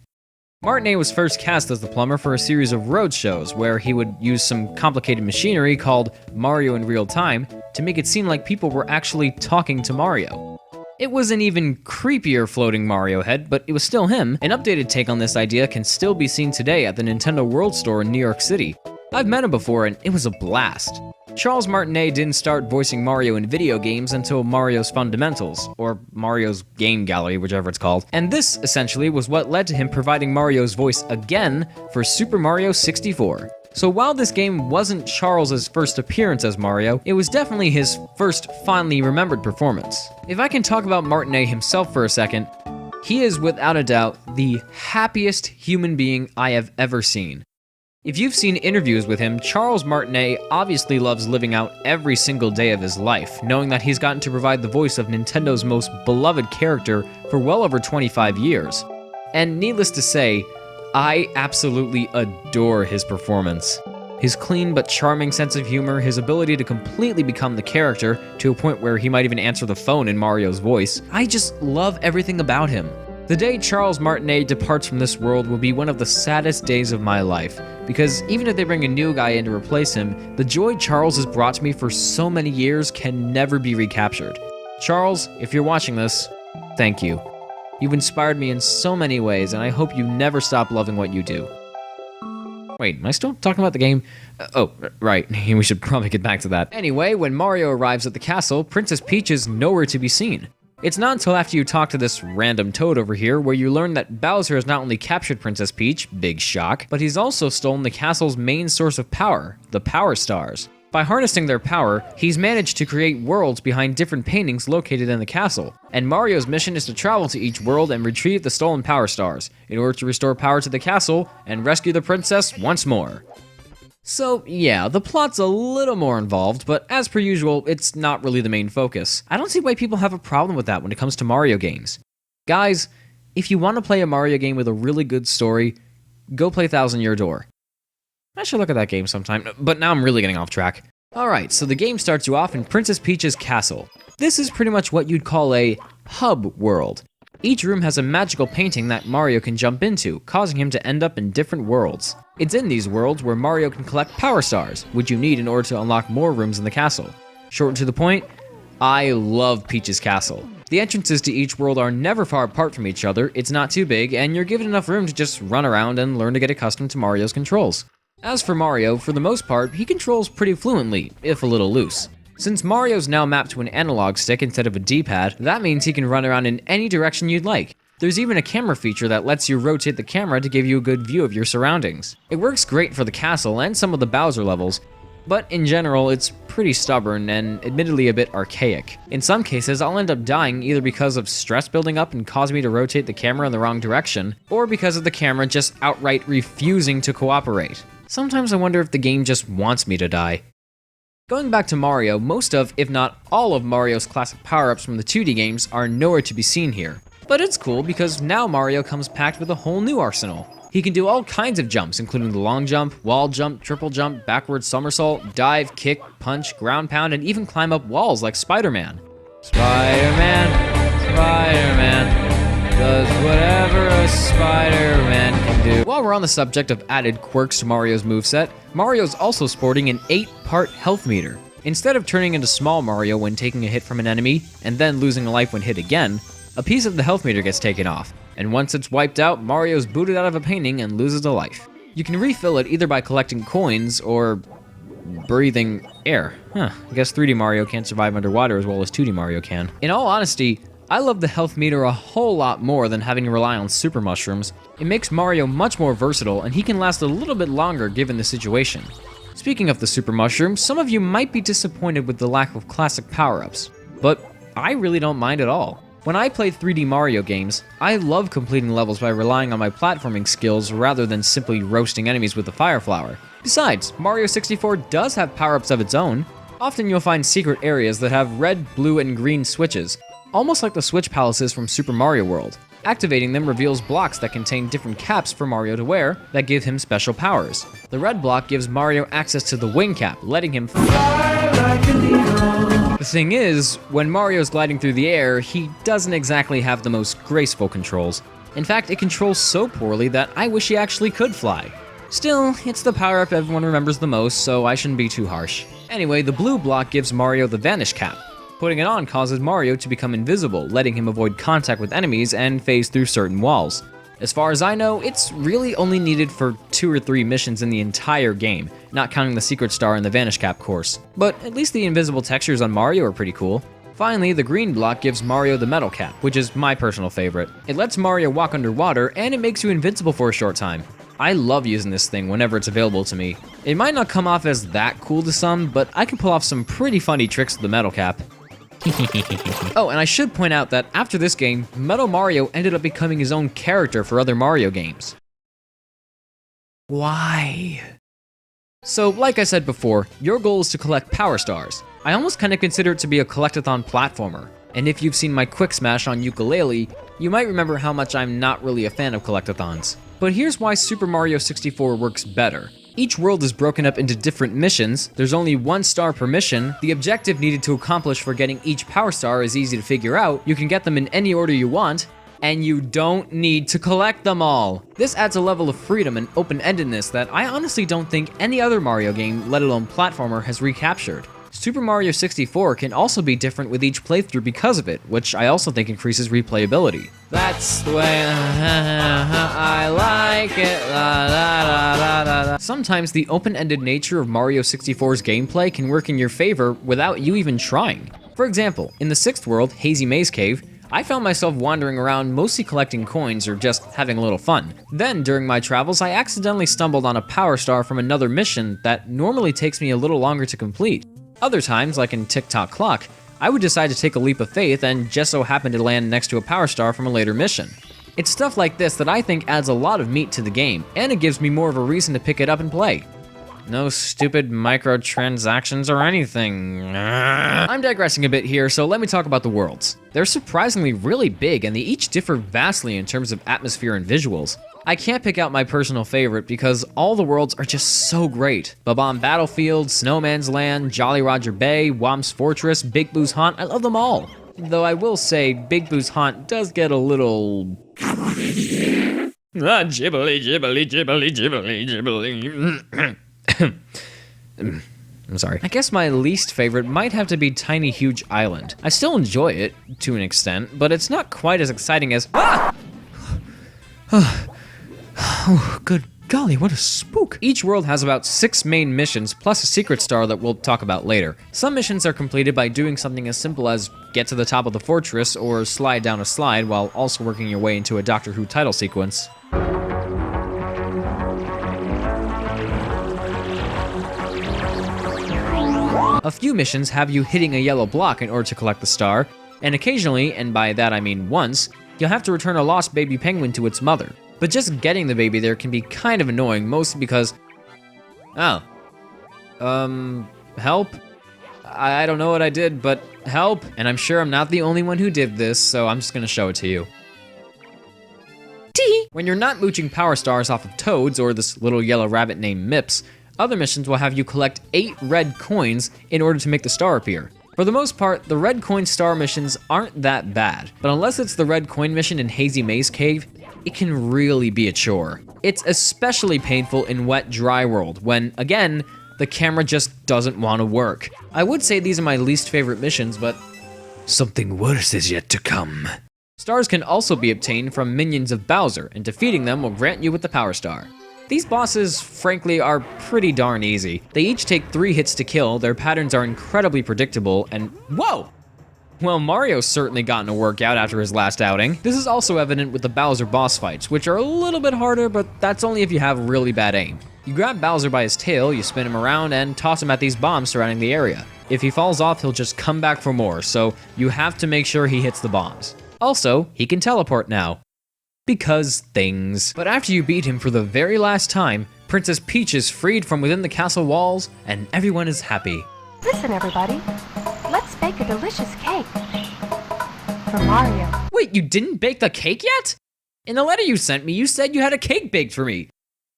Martinet was first cast as the plumber for a series of road shows where he would use some complicated machinery called Mario in Real Time to make it seem like people were actually talking to Mario. It was an even creepier floating Mario head, but it was still him. An updated take on this idea can still be seen today at the Nintendo World Store in New York City. I've met him before and it was a blast. Charles Martinet didn't start voicing Mario in video games until Mario's Fundamentals, or Mario's Game Gallery, whichever it's called. And this, essentially, was what led to him providing Mario's voice again for Super Mario 64. So while this game wasn't Charles's first appearance as Mario, it was definitely his first fondly remembered performance. If I can talk about Martinet himself for a second, he is without a doubt the happiest human being I have ever seen. If you've seen interviews with him, Charles Martinet obviously loves living out every single day of his life, knowing that he's gotten to provide the voice of Nintendo's most beloved character for well over 25 years. And needless to say, I absolutely adore his performance. His clean but charming sense of humor, his ability to completely become the character to a point where he might even answer the phone in Mario's voice. I just love everything about him. The day Charles Martinet departs from this world will be one of the saddest days of my life, because even if they bring a new guy in to replace him, the joy Charles has brought to me for so many years can never be recaptured. Charles, if you're watching this, thank you. You've inspired me in so many ways, and I hope you never stop loving what you do. Wait, am I still talking about the game? Oh, right, we should probably get back to that. Anyway, when Mario arrives at the castle, Princess Peach is nowhere to be seen. It's not until after you talk to this random toad over here where you learn that Bowser has not only captured Princess Peach, big shock, but he's also stolen the castle's main source of power, the Power Stars. By harnessing their power, he's managed to create worlds behind different paintings located in the castle, and Mario's mission is to travel to each world and retrieve the stolen Power Stars in order to restore power to the castle and rescue the princess once more. So yeah, the plot's a little more involved, but as per usual, it's not really the main focus. I don't see why people have a problem with that when it comes to Mario games. Guys, if you want to play a Mario game with a really good story, go play Thousand Year Door. I should look at that game sometime, but now I'm really getting off track. Alright, so the game starts you off in Princess Peach's castle. This is pretty much what you'd call a hub world. Each room has a magical painting that Mario can jump into, causing him to end up in different worlds. It's in these worlds where Mario can collect Power Stars, which you need in order to unlock more rooms in the castle. Short and to the point, I love Peach's castle. The entrances to each world are never far apart from each other, it's not too big, and you're given enough room to just run around and learn to get accustomed to Mario's controls. As for Mario, for the most part, he controls pretty fluently, if a little loose. Since Mario's now mapped to an analog stick instead of a D-pad, that means he can run around in any direction you'd like. There's even a camera feature that lets you rotate the camera to give you a good view of your surroundings. It works great for the castle and some of the Bowser levels, but in general, it's pretty stubborn and admittedly a bit archaic. In some cases, I'll end up dying either because of stress building up and causing me to rotate the camera in the wrong direction, or because of the camera just outright refusing to cooperate. Sometimes I wonder if the game just wants me to die. Going back to Mario, most of, if not all of Mario's classic power-ups from the 2D games are nowhere to be seen here. But it's cool because now Mario comes packed with a whole new arsenal. He can do all kinds of jumps, including the long jump, wall jump, triple jump, backward somersault, dive, kick, punch, ground pound, and even climb up walls like Spider-Man. Spider-Man, Spider-Man, does whatever a Spider-Man can do. While we're on the subject of added quirks to Mario's moveset, Mario's also sporting an 8-part health meter. Instead of turning into small Mario when taking a hit from an enemy, and then losing a life when hit again, a piece of the health meter gets taken off, and once it's wiped out, Mario's booted out of a painting and loses a life. You can refill it either by collecting coins or breathing air. I guess 3D Mario can't survive underwater as well as 2D Mario can. In all honesty, I love the health meter a whole lot more than having to rely on super mushrooms. It makes Mario much more versatile, and he can last a little bit longer given the situation. Speaking of the super mushrooms, some of you might be disappointed with the lack of classic power-ups, but I really don't mind at all. When I play 3D Mario games, I love completing levels by relying on my platforming skills rather than simply roasting enemies with the Fire Flower. Besides, Mario 64 does have power-ups of its own. Often you'll find secret areas that have red, blue, and green switches, almost like the Switch Palaces from Super Mario World. Activating them reveals blocks that contain different caps for Mario to wear that give him special powers. The red block gives Mario access to the wing cap, letting him fly like an eagle. The thing is, when Mario's gliding through the air, he doesn't exactly have the most graceful controls. In fact, it controls so poorly that I wish he actually could fly. Still, it's the power-up everyone remembers the most, so I shouldn't be too harsh. Anyway, the blue block gives Mario the Vanish Cap. Putting it on causes Mario to become invisible, letting him avoid contact with enemies and phase through certain walls. As far as I know, it's really only needed for 2 or 3 missions in the entire game, not counting the Secret Star and the Vanish Cap course. But at least the invisible textures on Mario are pretty cool. Finally, the green block gives Mario the Metal Cap, which is my personal favorite. It lets Mario walk underwater, and it makes you invincible for a short time. I love using this thing whenever it's available to me. It might not come off as that cool to some, but I can pull off some pretty funny tricks with the Metal Cap. Oh, and I should point out that after this game, Metal Mario ended up becoming his own character for other Mario games. Why? So, like I said before, your goal is to collect Power Stars. I almost kind of consider it to be a collectathon platformer. And if you've seen my Quick Smash on ukulele, you might remember how much I'm not really a fan of collectathons. But here's why Super Mario 64 works better. Each world is broken up into different missions, there's only 1 star per mission, the objective needed to accomplish for getting each Power Star is easy to figure out, you can get them in any order you want, and you don't need to collect them all. This adds a level of freedom and open-endedness that I honestly don't think any other Mario game, let alone platformer, has recaptured. Super Mario 64 can also be different with each playthrough because of it, which I also think increases replayability. That's the way I like it. La, la, la, la, la, la. Sometimes the open-ended nature of Mario 64's gameplay can work in your favor without you even trying. For example, in the 6th world, Hazy Maze Cave, I found myself wandering around mostly collecting coins or just having a little fun. Then, during my travels, I accidentally stumbled on a power star from another mission that normally takes me a little longer to complete. Other times, like in Tick Tock Clock, I would decide to take a leap of faith and just so happen to land next to a power star from a later mission. It's stuff like this that I think adds a lot of meat to the game, and it gives me more of a reason to pick it up and play. No stupid microtransactions or anything. I'm digressing a bit here, so let me talk about the worlds. They're surprisingly really big, and they each differ vastly in terms of atmosphere and visuals. I can't pick out my personal favorite because all the worlds are just so great. Bob-omb Battlefield, Snowman's Land, Jolly Roger Bay, Whomp's Fortress, Big Boo's Haunt, I love them all. Though I will say, Big Boo's Haunt does get a little... jibbly, jibbly, jibbly, jibbly, jibbly. I'm sorry. I guess my least favorite might have to be Tiny Huge Island. I still enjoy it, to an extent, but it's not quite as exciting as... Ah! Oh, good golly, what a spook. Each world has about 6 main missions, plus a secret star that we'll talk about later. Some missions are completed by doing something as simple as get to the top of the fortress or slide down a slide while also working your way into a Doctor Who title sequence. A few missions have you hitting a yellow block in order to collect the star, and occasionally, and by that I mean once, you'll have to return a lost baby penguin to its mother. But just getting the baby there can be kind of annoying, mostly because... Oh. Help? I don't know what I did, but help! And I'm sure I'm not the only one who did this, so I'm just gonna show it to you. Tee! When you're not mooching power stars off of toads or this little yellow rabbit named Mips, other missions will have you collect 8 red coins in order to make the star appear. For the most part, the red coin star missions aren't that bad, but unless it's the red coin mission in Hazy Maze Cave, it can really be a chore. It's especially painful in Wet Dry World, when, again, the camera just doesn't want to work. I would say these are my least favorite missions, but something worse is yet to come. Stars can also be obtained from minions of Bowser, and defeating them will grant you with the Power Star. These bosses, frankly, are pretty darn easy. They each take 3 hits to kill, their patterns are incredibly predictable, and whoa! Well, Mario's certainly gotten a workout after his last outing. This is also evident with the Bowser boss fights, which are a little bit harder, but that's only if you have really bad aim. You grab Bowser by his tail, you spin him around, and toss him at these bombs surrounding the area. If he falls off, he'll just come back for more, so you have to make sure he hits the bombs. Also, he can teleport now. Because things. But after you beat him for the very last time, Princess Peach is freed from within the castle walls, and everyone is happy. Listen, everybody. Let's bake a delicious cake. For Mario. Wait, you didn't bake the cake yet? In the letter you sent me, you said you had a cake baked for me.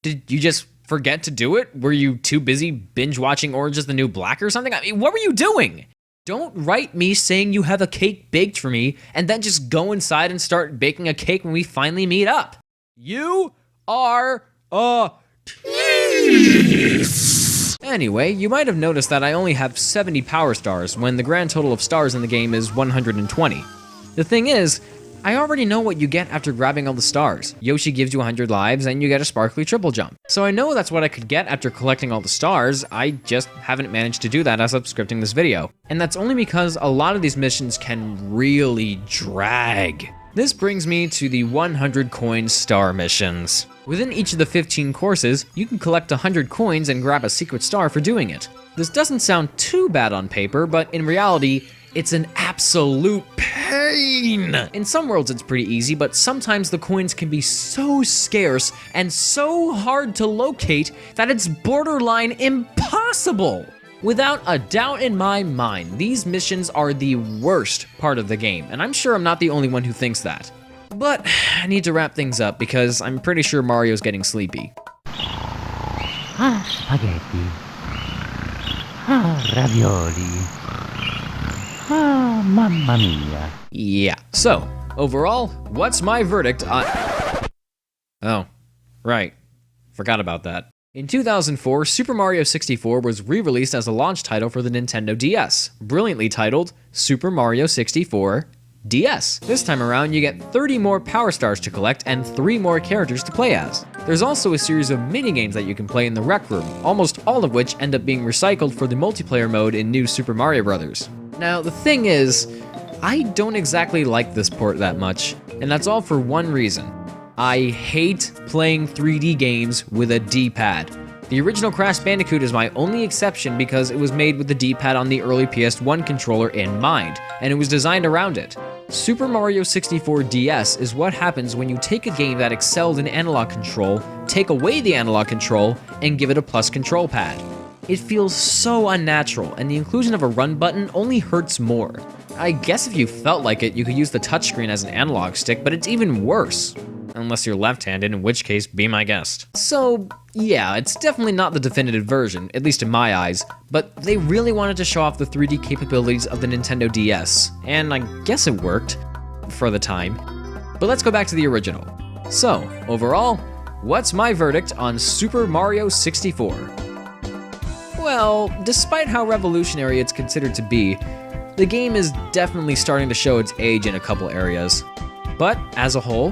Did you just forget to do it? Were you too busy binge-watching Orange is the New Black or something? I mean, what were you doing? Don't write me saying you have a cake baked for me, and then just go inside and start baking a cake when we finally meet up. You are a tease! Anyway, you might have noticed that I only have 70 power stars when the grand total of stars in the game is 120. The thing is, I already know what you get after grabbing all the stars. Yoshi gives you 100 lives and you get a sparkly triple jump. So I know that's what I could get after collecting all the stars, I just haven't managed to do that as I'm scripting this video. And that's only because a lot of these missions can really drag. This brings me to the 100 coin star missions. Within each of the 15 courses, you can collect 100 coins and grab a secret star for doing it. This doesn't sound too bad on paper, but in reality, it's an absolute pain! In some worlds it's pretty easy, but sometimes the coins can be so scarce and so hard to locate that it's borderline impossible! Without a doubt in my mind, these missions are the worst part of the game, and I'm sure I'm not the only one who thinks that. But I need to wrap things up because I'm pretty sure Mario's getting sleepy. Spaghetti. Ravioli. Mamma mia. Yeah, so, overall, what's my verdict on... Oh, right. Forgot about that. In 2004, Super Mario 64 was re-released as a launch title for the Nintendo DS, brilliantly titled Super Mario 64 DS. This time around, you get 30 more Power Stars to collect and 3 more characters to play as. There's also a series of mini-games that you can play in the Rec Room, almost all of which end up being recycled for the multiplayer mode in New Super Mario Bros. Now, the thing is, I don't exactly like this port that much, and that's all for one reason. I hate playing 3D games with a D-pad. The original Crash Bandicoot is my only exception because it was made with the D-pad on the early PS1 controller in mind, and it was designed around it. Super Mario 64 DS is what happens when you take a game that excelled in analog control, take away the analog control, and give it a plus control pad. It feels so unnatural, and the inclusion of a run button only hurts more. I guess if you felt like it, you could use the touchscreen as an analog stick, but it's even worse. Unless you're left-handed, in which case, be my guest. So, yeah, it's definitely not the definitive version, at least in my eyes, but they really wanted to show off the 3D capabilities of the Nintendo DS, and I guess it worked, for the time. But let's go back to the original. So, overall, what's my verdict on Super Mario 64? Well, despite how revolutionary it's considered to be, the game is definitely starting to show its age in a couple areas. But, as a whole,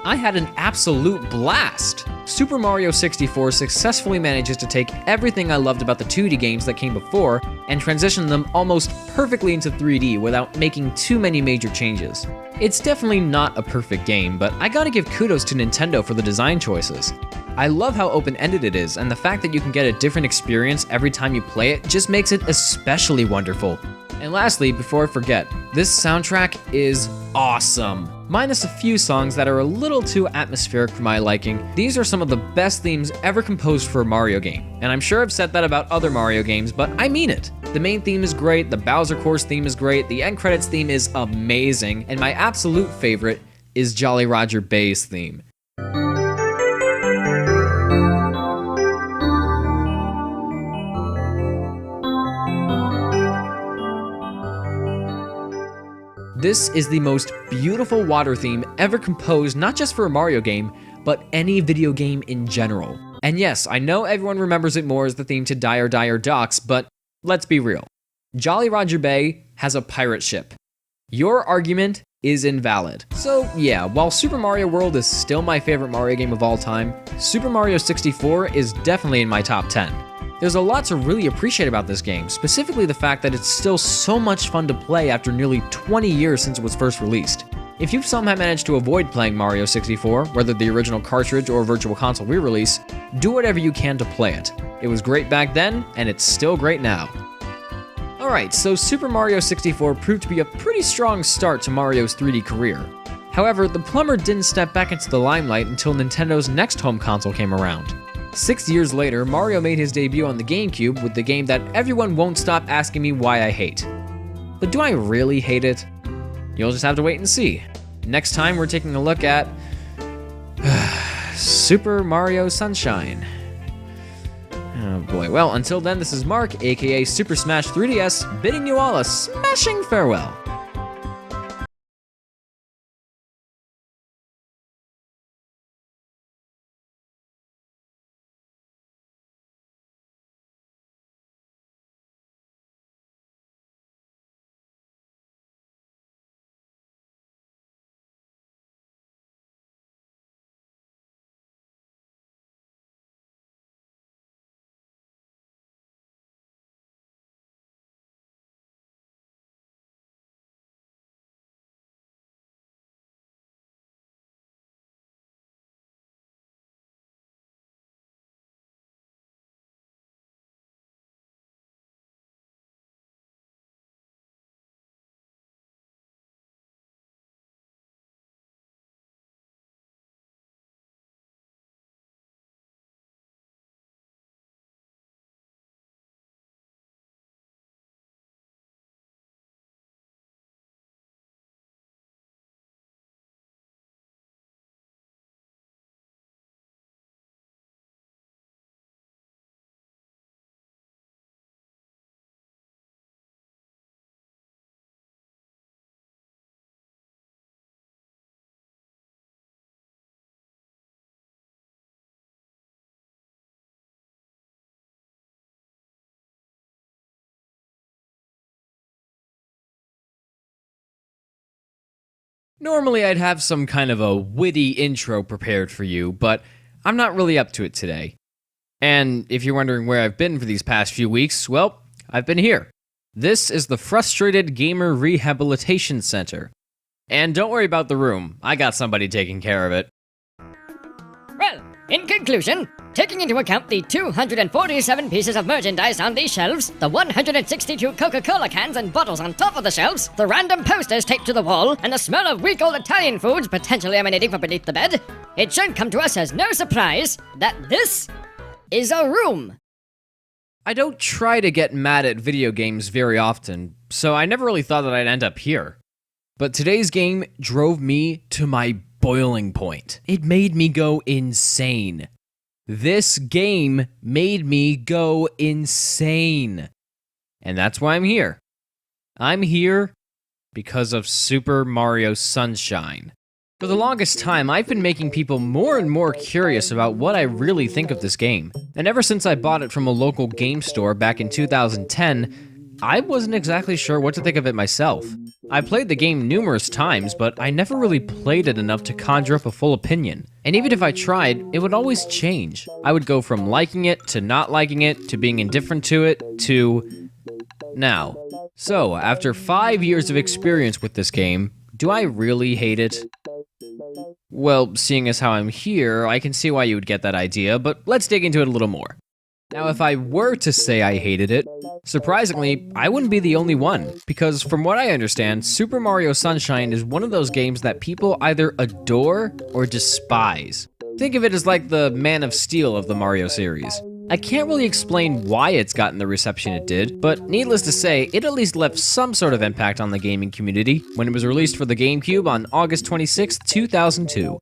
I had an absolute blast! Super Mario 64 successfully manages to take everything I loved about the 2D games that came before and transition them almost perfectly into 3D without making too many major changes. It's definitely not a perfect game, but I gotta give kudos to Nintendo for the design choices. I love how open-ended it is, and the fact that you can get a different experience every time you play it just makes it especially wonderful. And lastly, before I forget, this soundtrack is awesome. Minus a few songs that are a little too atmospheric for my liking, these are some of the best themes ever composed for a Mario game. And I'm sure I've said that about other Mario games, but I mean it. The main theme is great, the Bowser Course theme is great, the end credits theme is amazing, and my absolute favorite is Jolly Roger Bay's theme. This is the most beautiful water theme ever composed, not just for a Mario game, but any video game in general. And yes, I know everyone remembers it more as the theme to Dire Dire Docks, but let's be real. Jolly Roger Bay has a pirate ship. Your argument is invalid. So yeah, while Super Mario World is still my favorite Mario game of all time, Super Mario 64 is definitely in my top 10. There's a lot to really appreciate about this game, specifically the fact that it's still so much fun to play after nearly 20 years since it was first released. If you've somehow managed to avoid playing Mario 64, whether the original cartridge or Virtual Console re-release, do whatever you can to play it. It was great back then, and it's still great now. Alright, so Super Mario 64 proved to be a pretty strong start to Mario's 3D career. However, the plumber didn't step back into the limelight until Nintendo's next home console came around. 6 years later, Mario made his debut on the GameCube with the game that everyone won't stop asking me why I hate. But do I really hate it? You'll just have to wait and see. Next time we're taking a look at Super Mario Sunshine. Oh boy, well until then this is Mark, aka Super Smash 3DS, bidding you all a smashing farewell. Normally I'd have some kind of a witty intro prepared for you, but I'm not really up to it today. And if you're wondering where I've been for these past few weeks, well, I've been here. This is the Frustrated Gamer Rehabilitation Center. And don't worry about the room, I got somebody taking care of it. Well, in conclusion, taking into account the 247 pieces of merchandise on these shelves, the 162 Coca-Cola cans and bottles on top of the shelves, the random posters taped to the wall, and the smell of week-old Italian foods potentially emanating from beneath the bed, it should come to us as no surprise that this is a room. I don't try to get mad at video games very often, so I never really thought that I'd end up here. But today's game drove me to my boiling point. It made me go insane. This game made me go insane. And that's why I'm here. I'm here because of Super Mario Sunshine. For the longest time, I've been making people more and more curious about what I really think of this game. And ever since I bought it from a local game store back in 2010, I wasn't exactly sure what to think of it myself. I played the game numerous times, but I never really played it enough to conjure up a full opinion. And even if I tried, it would always change. I would go from liking it, to not liking it, to being indifferent to it, to now. So, after 5 years of experience with this game, do I really hate it? Well, seeing as how I'm here, I can see why you would get that idea, but let's dig into it a little more. Now, if I were to say I hated it, surprisingly, I wouldn't be the only one, because from what I understand, Super Mario Sunshine is one of those games that people either adore or despise. Think of it as like the Man of Steel of the Mario series. I can't really explain why it's gotten the reception it did, but needless to say, it at least left some sort of impact on the gaming community when it was released for the GameCube on August 26, 2002.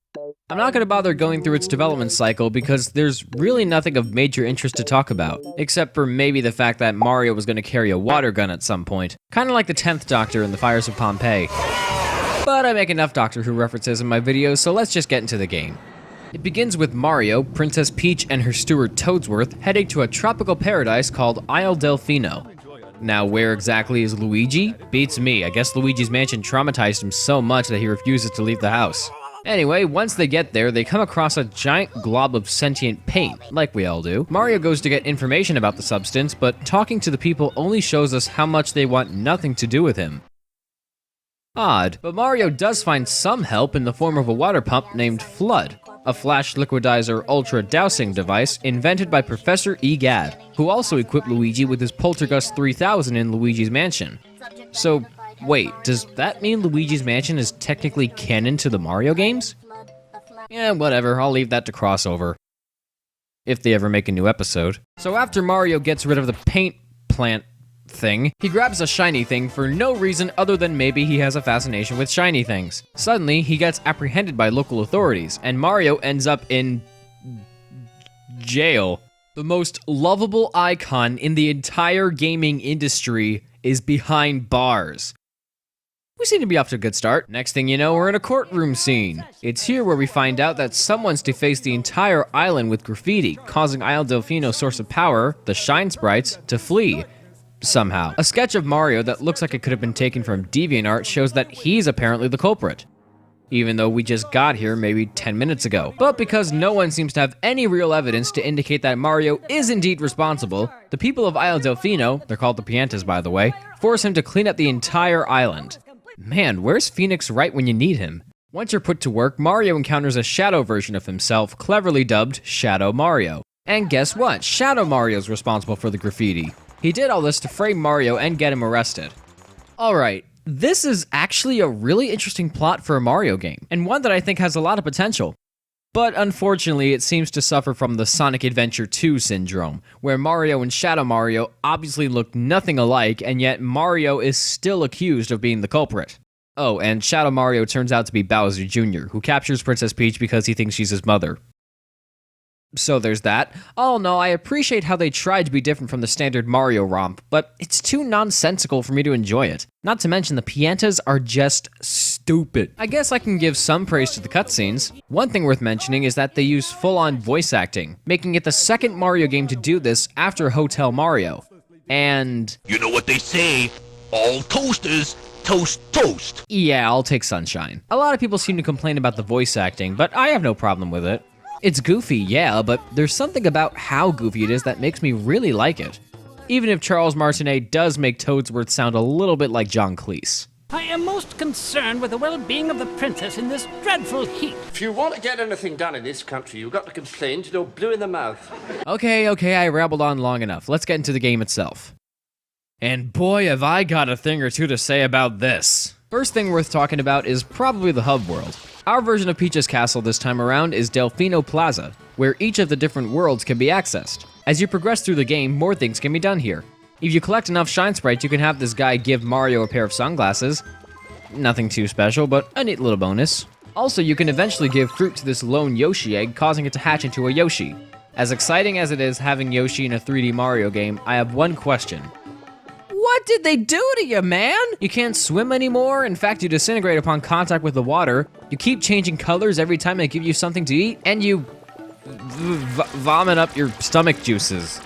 I'm not going to bother going through its development cycle because there's really nothing of major interest to talk about, except for maybe the fact that Mario was going to carry a water gun at some point, kind of like the 10th Doctor in the Fires of Pompeii. But I make enough Doctor Who references in my videos, so let's just get into the game. It begins with Mario, Princess Peach, and her steward Toadsworth heading to a tropical paradise called Isle Delfino. Now, where exactly is Luigi? Beats me. I guess Luigi's mansion traumatized him so much that he refuses to leave the house. Anyway, once they get there, they come across a giant glob of sentient paint, like we all do. Mario goes to get information about the substance, but talking to the people only shows us how much they want nothing to do with him. Odd, but Mario does find some help in the form of a water pump named Flood, a flash liquidizer ultra dowsing device invented by Professor Egad, who also equipped Luigi with his Poltergust 3000 in Luigi's mansion. So, wait, does that mean Luigi's Mansion is technically canon to the Mario games? Yeah, whatever, I'll leave that to crossover. If they ever make a new episode. So after Mario gets rid of the paint plant thing, he grabs a shiny thing for no reason other than maybe he has a fascination with shiny things. Suddenly, he gets apprehended by local authorities, and Mario ends up in jail. The most lovable icon in the entire gaming industry is behind bars. We seem to be off to a good start. Next thing you know, we're in a courtroom scene. It's here where we find out that someone's defaced the entire island with graffiti, causing Isle Delfino's source of power, the Shine Sprites, to flee. Somehow. A sketch of Mario that looks like it could have been taken from DeviantArt shows that he's apparently the culprit, even though we just got here maybe 10 minutes ago. But because no one seems to have any real evidence to indicate that Mario is indeed responsible, the people of Isle Delfino, they're called the Piantas by the way, force him to clean up the entire island. Man, where's Phoenix right when you need him? Once you're put to work, Mario encounters a shadow version of himself, cleverly dubbed Shadow Mario. And guess what? Shadow Mario's responsible for the graffiti. He did all this to frame Mario and get him arrested. Alright, this is actually a really interesting plot for a Mario game, and one that I think has a lot of potential. But unfortunately, it seems to suffer from the Sonic Adventure 2 syndrome, where Mario and Shadow Mario obviously look nothing alike, and yet Mario is still accused of being the culprit. Oh, and Shadow Mario turns out to be Bowser Jr., who captures Princess Peach because he thinks she's his mother. So there's that. All in all, I appreciate how they tried to be different from the standard Mario romp, but it's too nonsensical for me to enjoy it. Not to mention the Piantas are just stupid. I guess I can give some praise to the cutscenes. One thing worth mentioning is that they use full-on voice acting, making it the second Mario game to do this after Hotel Mario. And you know what they say, all toasters Toast, toast. Yeah, I'll take Sunshine. A lot of people seem to complain about the voice acting, but I have no problem with it. It's goofy, yeah, but there's something about how goofy it is that makes me really like it. Even if Charles Martinet does make Toadsworth sound a little bit like John Cleese. I am most concerned with the well-being of the princess in this dreadful heat. If you want to get anything done in this country, you've got to complain to no blue in the mouth. Okay, I rambled on long enough. Let's get into the game itself. And boy, have I got a thing or two to say about this. First thing worth talking about is probably the hub world. Our version of Peach's Castle this time around is Delfino Plaza, where each of the different worlds can be accessed. As you progress through the game, more things can be done here. If you collect enough shine sprites, you can have this guy give Mario a pair of sunglasses. Nothing too special, but a neat little bonus. Also, you can eventually give fruit to this lone Yoshi egg, causing it to hatch into a Yoshi. As exciting as it is having Yoshi in a 3D Mario game, I have one question. What did they do to you, man? You can't swim anymore. In fact, you disintegrate upon contact with the water. You keep changing colors every time they give you something to eat, and you vomit up your stomach juices.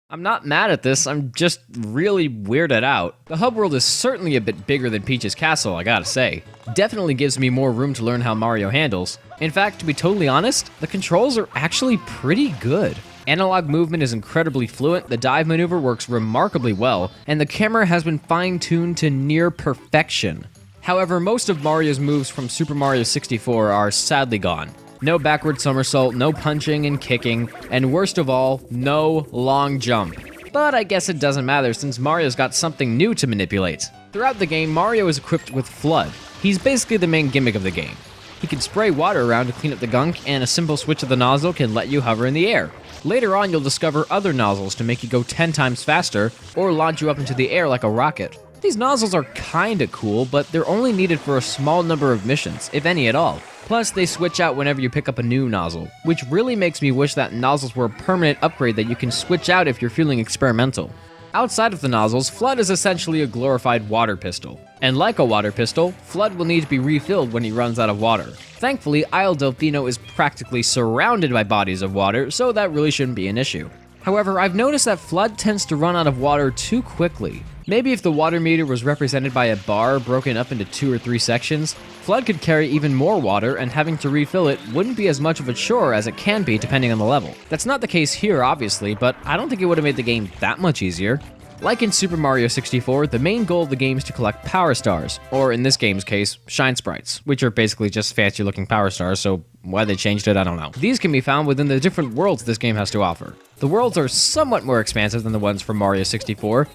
I'm not mad at this, I'm just really weirded out. The hub world is certainly a bit bigger than Peach's Castle, I gotta say. Definitely gives me more room to learn how Mario handles. In fact, to be totally honest, the controls are actually pretty good. Analog movement is incredibly fluent, the dive maneuver works remarkably well, and the camera has been fine-tuned to near perfection. However, most of Mario's moves from Super Mario 64 are sadly gone. No backward somersault, no punching and kicking, and worst of all, no long jump. But I guess it doesn't matter since Mario's got something new to manipulate. Throughout the game, Mario is equipped with Flood. He's basically the main gimmick of the game. He can spray water around to clean up the gunk, and a simple switch of the nozzle can let you hover in the air. Later on, you'll discover other nozzles to make you go 10 times faster, or launch you up into the air like a rocket. These nozzles are kinda cool, but they're only needed for a small number of missions, if any at all. Plus, they switch out whenever you pick up a new nozzle, which really makes me wish that nozzles were a permanent upgrade that you can switch out if you're feeling experimental. Outside of the nozzles, Flood is essentially a glorified water pistol. And like a water pistol, Flood will need to be refilled when he runs out of water. Thankfully, Isle Delfino is practically surrounded by bodies of water, so that really shouldn't be an issue. However, I've noticed that Flood tends to run out of water too quickly. Maybe if the water meter was represented by a bar broken up into 2 or 3 sections, Flood could carry even more water, and having to refill it wouldn't be as much of a chore as it can be depending on the level. That's not the case here, obviously, but I don't think it would have made the game that much easier. Like in Super Mario 64, the main goal of the game is to collect Power Stars, or in this game's case, Shine Sprites, which are basically just fancy-looking Power Stars, so why they changed it, I don't know. These can be found within the different worlds this game has to offer. The worlds are somewhat more expansive than the ones from Mario 64.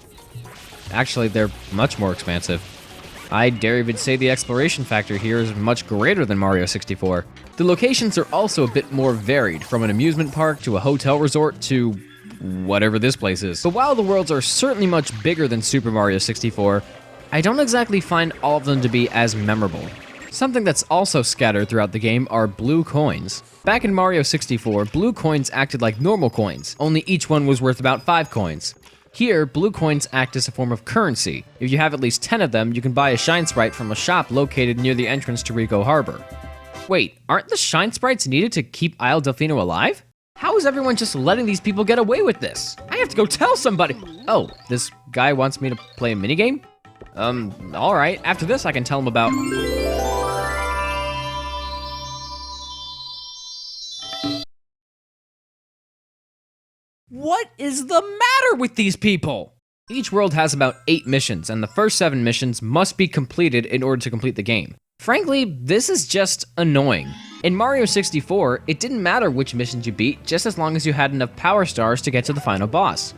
Actually, they're much more expansive. I dare even say the exploration factor here is much greater than Mario 64. The locations are also a bit more varied, from an amusement park to a hotel resort to whatever this place is. But while the worlds are certainly much bigger than Super Mario 64, I don't exactly find all of them to be as memorable. Something that's also scattered throughout the game are blue coins. Back in Mario 64, blue coins acted like normal coins, only each one was worth about 5 coins. Here, blue coins act as a form of currency. If you have at least 10 of them, you can buy a Shine Sprite from a shop located near the entrance to Rico Harbor. Wait, aren't the Shine Sprites needed to keep Isle Delfino alive? How is everyone just letting these people get away with this? I have to go tell somebody! Oh, this guy wants me to play a minigame? Alright, after this I can tell him about... What is the matter with these people? Each world has about 8 missions, and the first 7 missions must be completed in order to complete the game. Frankly, this is just annoying. In Mario 64, it didn't matter which missions you beat, just as long as you had enough Power Stars to get to the final boss.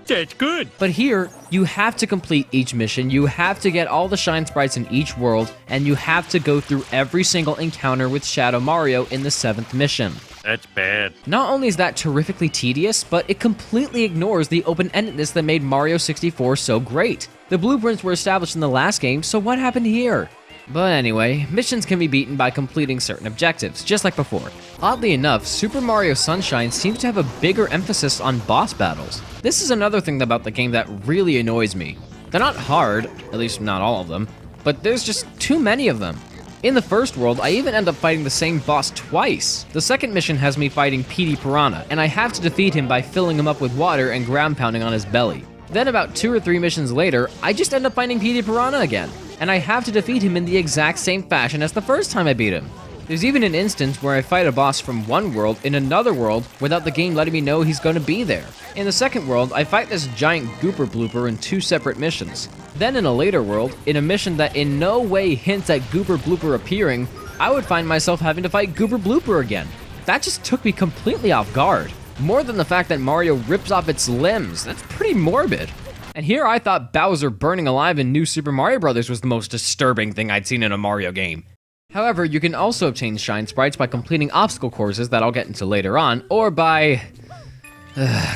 That's good. But here, you have to complete each mission, you have to get all the Shine Sprites in each world, and you have to go through every single encounter with Shadow Mario in the 7th mission. That's bad. Not only is that terrifically tedious, but it completely ignores the open-endedness that made Mario 64 so great. The blueprints were established in the last game, so what happened here? But anyway, missions can be beaten by completing certain objectives, just like before. Oddly enough, Super Mario Sunshine seems to have a bigger emphasis on boss battles. This is another thing about the game that really annoys me. They're not hard, at least not all of them, but there's just too many of them. In the first world, I even end up fighting the same boss twice. The second mission has me fighting Petey Piranha, and I have to defeat him by filling him up with water and ground pounding on his belly. Then about 2 or 3 missions later, I just end up finding Petey Piranha again, and I have to defeat him in the exact same fashion as the first time I beat him. There's even an instance where I fight a boss from one world in another world without the game letting me know he's gonna be there. In the second world, I fight this giant Gooper Blooper in 2 separate missions. Then in a later world, in a mission that in no way hints at Gooper Blooper appearing, I would find myself having to fight Gooper Blooper again. That just took me completely off guard. More than the fact that Mario rips off its limbs, that's pretty morbid. And here I thought Bowser burning alive in New Super Mario Bros. Was the most disturbing thing I'd seen in a Mario game. However, you can also obtain Shine Sprites by completing obstacle courses that I'll get into later on, or by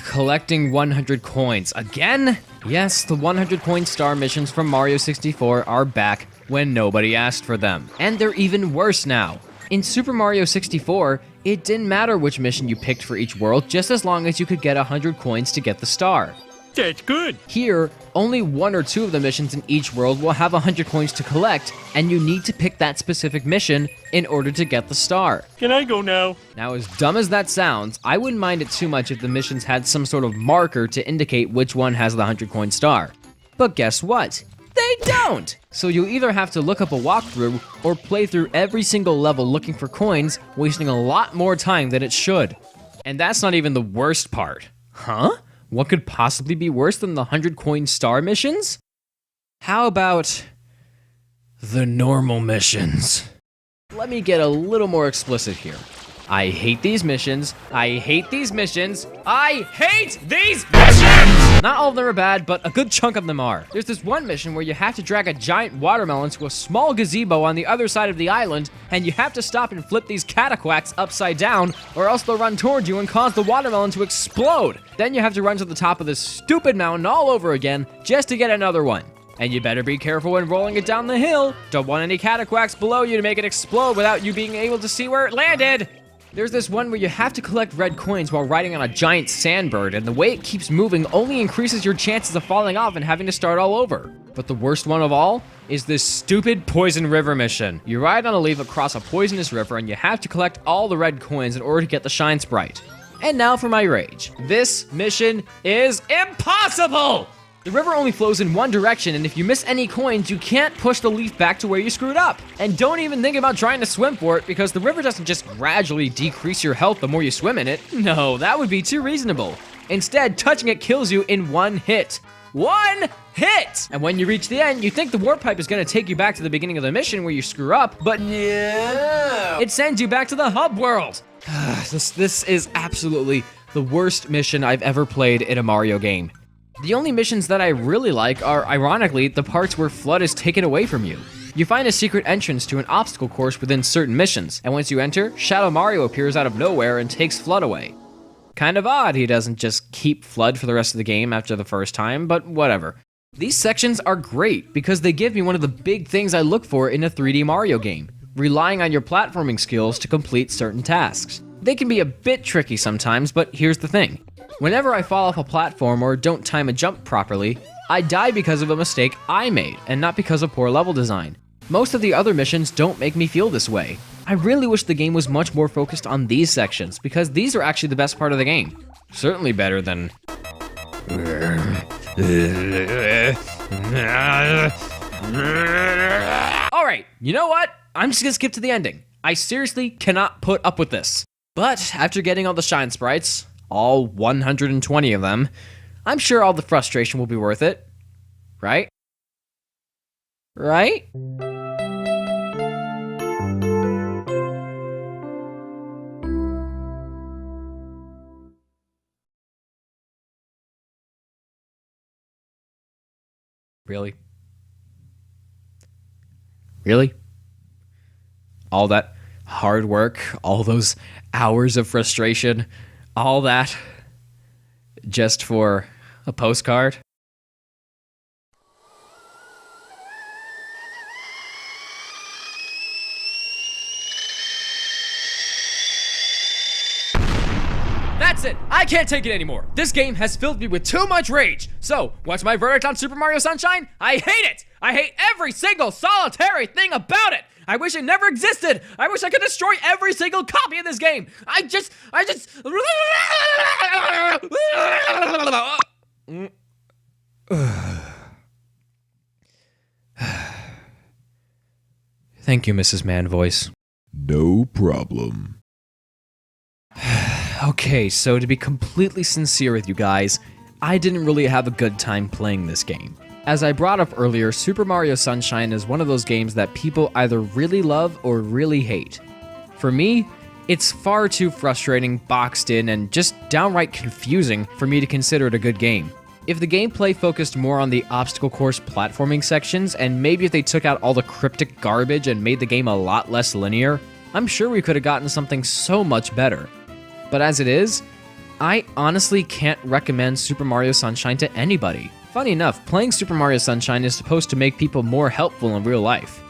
collecting 100 coins. Again? Yes, the 100 coin star missions from Mario 64 are back when nobody asked for them. And they're even worse now. In Super Mario 64, it didn't matter which mission you picked for each world, just as long as you could get 100 coins to get the star. That's good. Here, only 1 or 2 of the missions in each world will have 100 coins to collect, and you need to pick that specific mission in order to get the star. Can I go now? Now, as dumb as that sounds, I wouldn't mind it too much if the missions had some sort of marker to indicate which one has the 100 coin star. But guess what? They don't! So you'll either have to look up a walkthrough or play through every single level looking for coins, wasting a lot more time than it should. And that's not even the worst part. Huh? What could possibly be worse than the 100 coin star missions? How about the normal missions? Let me get a little more explicit here. I hate these missions. I hate these missions. I hate these missions! Not all of them are bad, but a good chunk of them are. There's this one mission where you have to drag a giant watermelon to a small gazebo on the other side of the island, and you have to stop and flip these cataquacks upside down, or else they'll run toward you and cause the watermelon to explode. Then you have to run to the top of this stupid mountain all over again, just to get another one. And you better be careful when rolling it down the hill. Don't want any cataquacks below you to make it explode without you being able to see where it landed. There's this one where you have to collect red coins while riding on a giant sandbird, and the way it keeps moving only increases your chances of falling off and having to start all over. But the worst one of all is this stupid Poison River mission. You ride on a leaf across a poisonous river, and you have to collect all the red coins in order to get the Shine Sprite. And now for my rage. This mission is impossible! The river only flows in one direction, and if you miss any coins, you can't push the leaf back to where you screwed up. And don't even think about trying to swim for it, because the river doesn't just gradually decrease your health the more you swim in it. No, that would be too reasonable. Instead, touching it kills you in 1 hit. 1 hit! And when you reach the end, you think the warp pipe is gonna take you back to the beginning of the mission where you screw up, but no! It sends you back to the hub world. This is absolutely the worst mission I've ever played in a Mario game. The only missions that I really like are, ironically, the parts where FLUDD is taken away from you. You find a secret entrance to an obstacle course within certain missions, and once you enter, Shadow Mario appears out of nowhere and takes FLUDD away. Kind of odd he doesn't just keep FLUDD for the rest of the game after the first time, but whatever. These sections are great because they give me one of the big things I look for in a 3D Mario game, relying on your platforming skills to complete certain tasks. They can be a bit tricky sometimes, but here's the thing. Whenever I fall off a platform or don't time a jump properly, I die because of a mistake I made, and not because of poor level design. Most of the other missions don't make me feel this way. I really wish the game was much more focused on these sections, because these are actually the best part of the game. Certainly better than... Alright, you know what? I'm just gonna skip to the ending. I seriously cannot put up with this. But after getting all the Shine Sprites, all 120 of them, I'm sure all the frustration will be worth it. Right? Right? Really? Really? All that hard work, all those hours of frustration, all that just for a postcard? That's it! I can't take it anymore! This game has filled me with too much rage! So, what's my verdict on Super Mario Sunshine? I hate it! I hate every single solitary thing about it! I wish it never existed! I wish I could destroy every single copy of this game! I just... Thank you, Mrs. Man Voice. No problem. Okay, so to be completely sincere with you guys, I didn't really have a good time playing this game. As I brought up earlier, Super Mario Sunshine is one of those games that people either really love or really hate. For me, it's far too frustrating, boxed in, and just downright confusing for me to consider it a good game. If the gameplay focused more on the obstacle course platforming sections, and maybe if they took out all the cryptic garbage and made the game a lot less linear, I'm sure we could have gotten something so much better. But as it is, I honestly can't recommend Super Mario Sunshine to anybody. Funny enough, playing Super Mario Sunshine is supposed to make people more helpful in real life.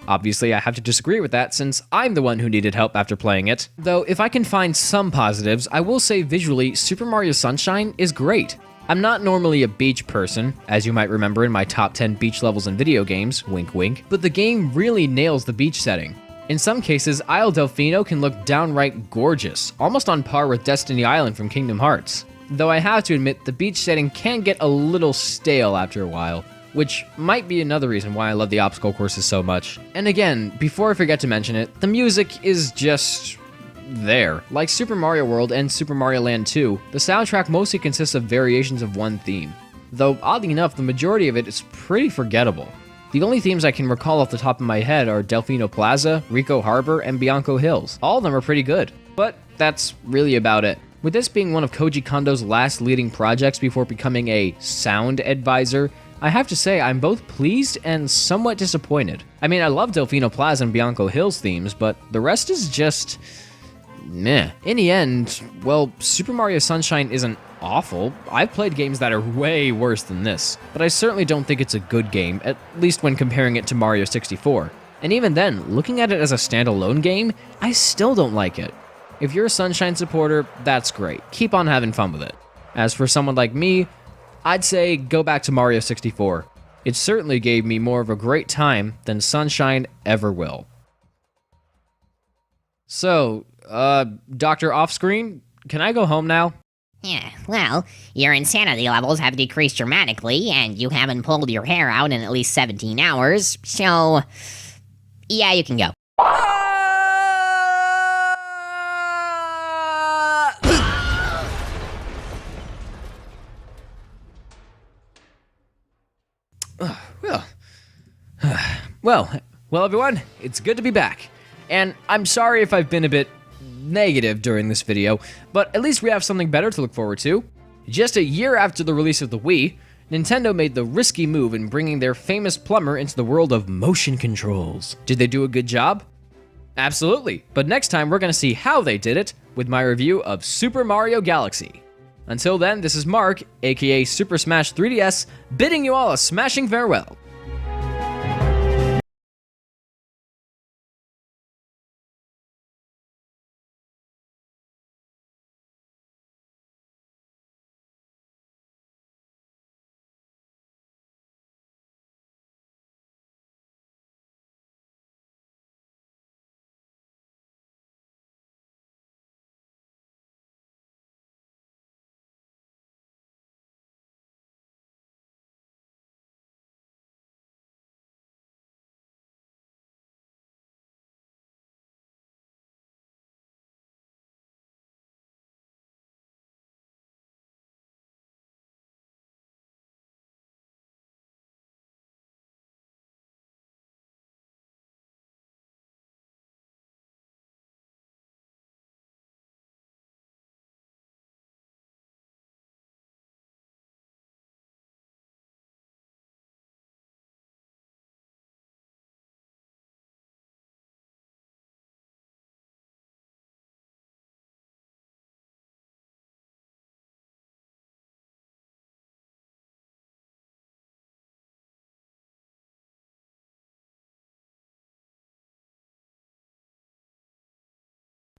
Obviously, I have to disagree with that since I'm the one who needed help after playing it. Though, if I can find some positives, I will say visually, Super Mario Sunshine is great. I'm not normally a beach person, as you might remember in my top 10 beach levels in video games, wink wink, but the game really nails the beach setting. In some cases, Isle Delfino can look downright gorgeous, almost on par with Destiny Island from Kingdom Hearts. Though I have to admit, the beach setting can get a little stale after a while, which might be another reason why I love the obstacle courses so much. And again, before I forget to mention it, the music is just there. Like Super Mario World and Super Mario Land 2, the soundtrack mostly consists of variations of one theme. Though, oddly enough, the majority of it is pretty forgettable. The only themes I can recall off the top of my head are Delfino Plaza, Rico Harbor, and Bianco Hills. All of them are pretty good, but that's really about it. With this being one of Koji Kondo's last leading projects before becoming a sound advisor, I have to say I'm both pleased and somewhat disappointed. I mean, I love Delfino Plaza and Bianco Hills themes, but the rest is just meh. In the end, well, Super Mario Sunshine isn't awful. I've played games that are way worse than this, but I certainly don't think it's a good game, at least when comparing it to Mario 64. And even then, looking at it as a standalone game, I still don't like it. If you're a Sunshine supporter, that's great. Keep on having fun with it. As for someone like me, I'd say go back to Mario 64. It certainly gave me more of a great time than Sunshine ever will. So, Dr. Offscreen, can I go home now? Yeah, well, your insanity levels have decreased dramatically, and you haven't pulled your hair out in at least 17 hours, so yeah, you can go. Well, everyone, it's good to be back. And I'm sorry if I've been a bit negative during this video, but at least we have something better to look forward to. Just a year after the release of the Wii, Nintendo made the risky move in bringing their famous plumber into the world of motion controls. Did they do a good job? Absolutely, but next time we're going to see how they did it with my review of Super Mario Galaxy. Until then, this is Mark, aka Super Smash 3DS, bidding you all a smashing farewell.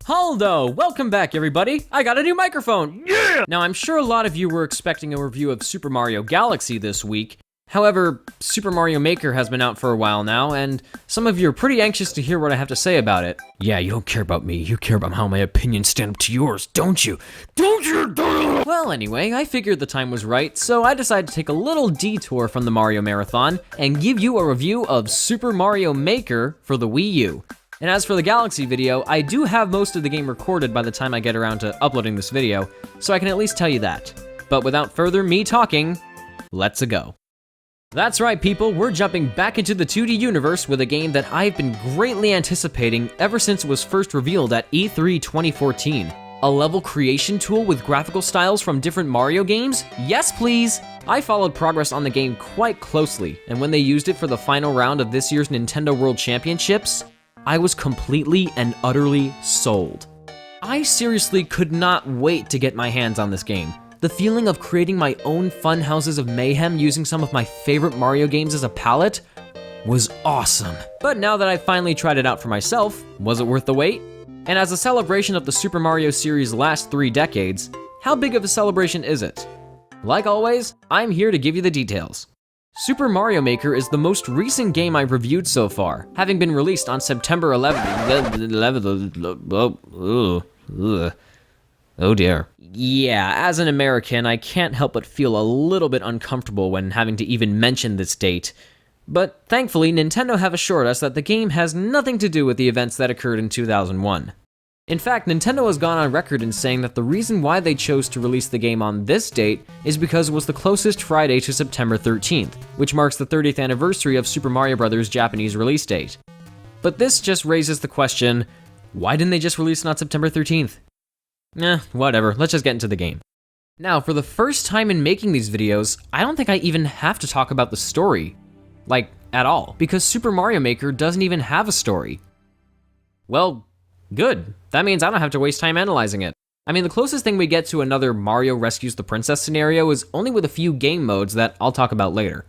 Haldo! Welcome back, everybody! I got a new microphone! Yeah! Now, I'm sure a lot of you were expecting a review of Super Mario Galaxy this week, However, Super Mario Maker has been out for a while now, and some of you are pretty anxious to hear what I have to say about it. Yeah, you don't care about me. You care about how my opinions stand up to yours, don't you? Don't you? Well, anyway, I figured the time was right, so I decided to take a little detour from the Mario Marathon and give you a review of Super Mario Maker for the Wii U. And as for the Galaxy video, I do have most of the game recorded by the time I get around to uploading this video, so I can at least tell you that. But without further me talking, let's go. That's right, people, we're jumping back into the 2D universe with a game that I've been greatly anticipating ever since it was first revealed at E3 2014. A level creation tool with graphical styles from different Mario games? Yes, please! I followed progress on the game quite closely, and when they used it for the final round of this year's Nintendo World Championships, I was completely and utterly sold. I seriously could not wait to get my hands on this game. The feeling of creating my own fun houses of mayhem using some of my favorite Mario games as a palette was awesome. But now that I've finally tried it out for myself, was it worth the wait? And as a celebration of the Super Mario series' last 3 decades, how big of a celebration is it? Like always, I'm here to give you the details. Super Mario Maker is the most recent game I've reviewed so far, having been released on September 11th. Oh dear. Yeah, as an American, I can't help but feel a little bit uncomfortable when having to even mention this date. But thankfully, Nintendo have assured us that the game has nothing to do with the events that occurred in 2001. In fact, Nintendo has gone on record in saying that the reason why they chose to release the game on this date is because it was the closest Friday to September 13th, which marks the 30th anniversary of Super Mario Bros.' Japanese release date. But this just raises the question, why didn't they just release it on September 13th? Whatever, let's just get into the game. Now, for the first time in making these videos, I don't think I even have to talk about the story. Like, at all, because Super Mario Maker doesn't even have a story. Well, good. That means I don't have to waste time analyzing it. I mean, the closest thing we get to another Mario Rescues the Princess scenario is only with a few game modes that I'll talk about later.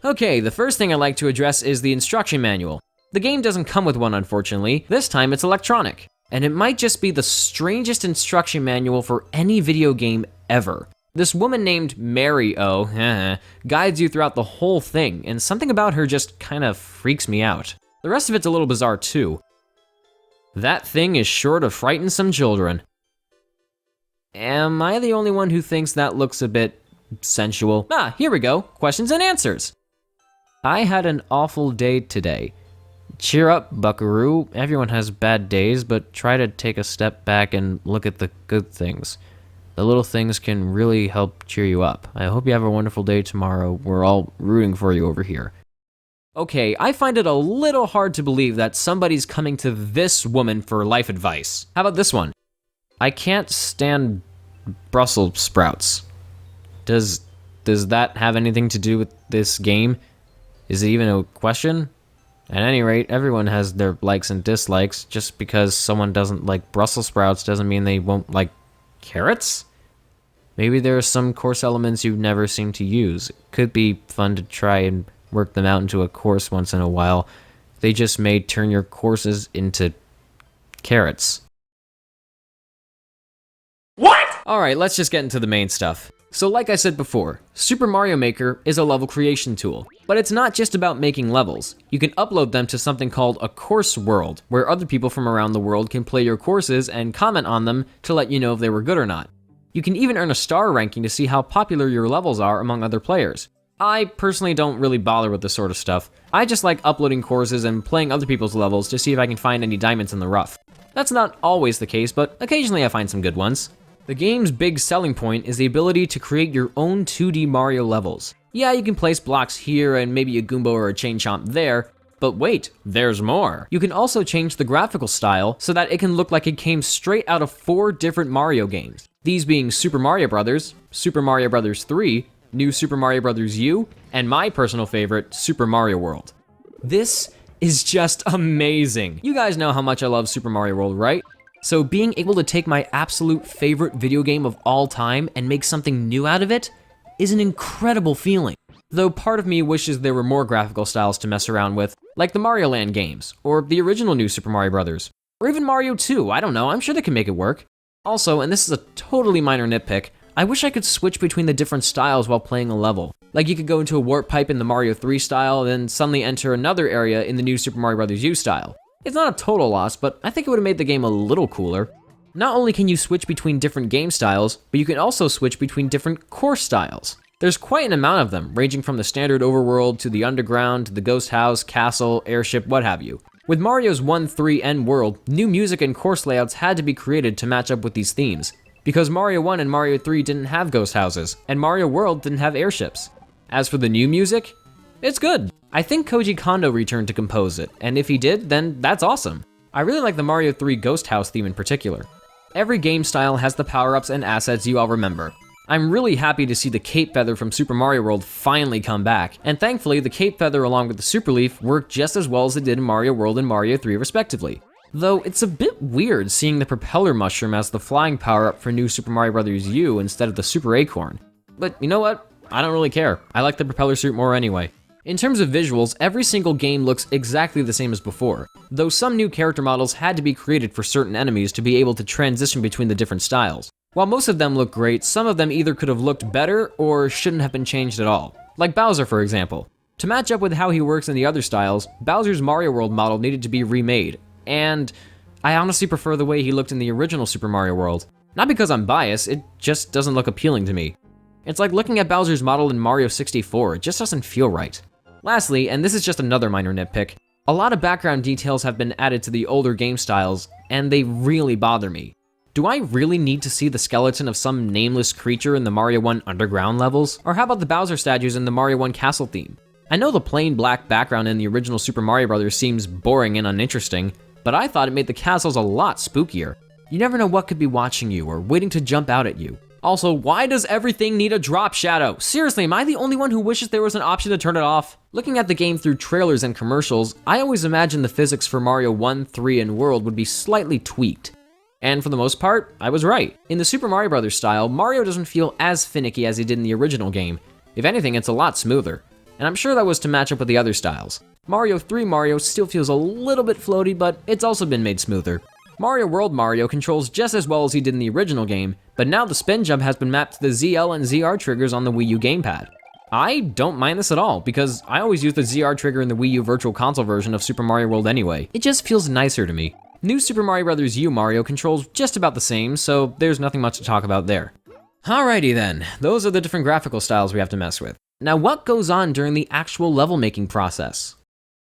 Okay, the first thing I'd like to address is the instruction manual. The game doesn't come with one, unfortunately. This time it's electronic. And it might just be the strangest instruction manual for any video game ever. This woman named Mary O guides you throughout the whole thing, and something about her just kind of freaks me out. The rest of it's a little bizarre too. That thing is sure to frighten some children. Am I the only one who thinks that looks a bit sensual? Ah, here we go, questions and answers. I had an awful day today. Cheer up, buckaroo. Everyone has bad days, but try to take a step back and look at the good things. The little things can really help cheer you up. I hope you have a wonderful day tomorrow. We're all rooting for you over here. Okay, I find it a little hard to believe that somebody's coming to this woman for life advice. How about this one? I can't stand Brussels sprouts. Does that have anything to do with this game? Is it even a question? At any rate, everyone has their likes and dislikes. Just because someone doesn't like Brussels sprouts doesn't mean they won't like carrots? Maybe there are some course elements you've never seemed to use. It could be fun to try and work them out into a course once in a while. They just may turn your courses into carrots. What? Alright, let's just get into the main stuff. So like I said before, Super Mario Maker is a level creation tool, but it's not just about making levels. You can upload them to something called a course world, where other people from around the world can play your courses and comment on them to let you know if they were good or not. You can even earn a star ranking to see how popular your levels are among other players. I personally don't really bother with this sort of stuff. I just like uploading courses and playing other people's levels to see if I can find any diamonds in the rough. That's not always the case, but occasionally I find some good ones. The game's big selling point is the ability to create your own 2D Mario levels. Yeah, you can place blocks here and maybe a Goomba or a Chain Chomp there, but wait, there's more. You can also change the graphical style so that it can look like it came straight out of 4 different Mario games. These being Super Mario Bros., Super Mario Bros. 3, New Super Mario Bros. U, and my personal favorite, Super Mario World. This is just amazing. You guys know how much I love Super Mario World, right? So being able to take my absolute favorite video game of all time and make something new out of it is an incredible feeling. Though part of me wishes there were more graphical styles to mess around with, like the Mario Land games, or the original New Super Mario Bros., or even Mario 2, I don't know, I'm sure they can make it work. Also, and this is a totally minor nitpick, I wish I could switch between the different styles while playing a level. Like you could go into a warp pipe in the Mario 3 style, then suddenly enter another area in the new Super Mario Bros. U style. It's not a total loss, but I think it would have made the game a little cooler. Not only can you switch between different game styles, but you can also switch between different course styles. There's quite an amount of them, ranging from the standard overworld to the underground to the ghost house, castle, airship, what have you. With Mario's 1, 3, and World, new music and course layouts had to be created to match up with these themes, because Mario 1 and Mario 3 didn't have ghost houses, and Mario World didn't have airships. As for the new music, it's good. I think Koji Kondo returned to compose it, and if he did, then that's awesome. I really like the Mario 3 ghost house theme in particular. Every game style has the power-ups and assets you all remember. I'm really happy to see the Cape Feather from Super Mario World finally come back, and thankfully the Cape Feather along with the Super Leaf work just as well as it did in Mario World and Mario 3 respectively. Though it's a bit weird seeing the Propeller Mushroom as the flying power-up for new Super Mario Bros. U instead of the Super Acorn. But you know what? I don't really care. I like the propeller suit more anyway. In terms of visuals, every single game looks exactly the same as before, though some new character models had to be created for certain enemies to be able to transition between the different styles. While most of them look great, some of them either could have looked better or shouldn't have been changed at all. Like Bowser, for example. To match up with how he works in the other styles, Bowser's Mario World model needed to be remade, and I honestly prefer the way he looked in the original Super Mario World. Not because I'm biased, it just doesn't look appealing to me. It's like looking at Bowser's model in Mario 64, it just doesn't feel right. Lastly, and this is just another minor nitpick, a lot of background details have been added to the older game styles, and they really bother me. Do I really need to see the skeleton of some nameless creature in the Mario 1 underground levels? Or how about the Bowser statues in the Mario 1 castle theme? I know the plain black background in the original Super Mario Bros. Seems boring and uninteresting, but I thought it made the castles a lot spookier. You never know what could be watching you or waiting to jump out at you. Also, why does everything need a drop shadow? Seriously, am I the only one who wishes there was an option to turn it off? Looking at the game through trailers and commercials, I always imagined the physics for Mario 1, 3, and World would be slightly tweaked. And for the most part, I was right. In the Super Mario Bros. Style, Mario doesn't feel as finicky as he did in the original game. If anything, it's a lot smoother. And I'm sure that was to match up with the other styles. Mario 3 Mario still feels a little bit floaty, but it's also been made smoother. Mario World Mario controls just as well as he did in the original game, but now the spin jump has been mapped to the ZL and ZR triggers on the Wii U gamepad. I don't mind this at all, because I always use the ZR trigger in the Wii U Virtual Console version of Super Mario World anyway. It just feels nicer to me. New Super Mario Bros. U Mario controls just about the same, so there's nothing much to talk about there. Alrighty then, those are the different graphical styles we have to mess with. Now what goes on during the actual level making process?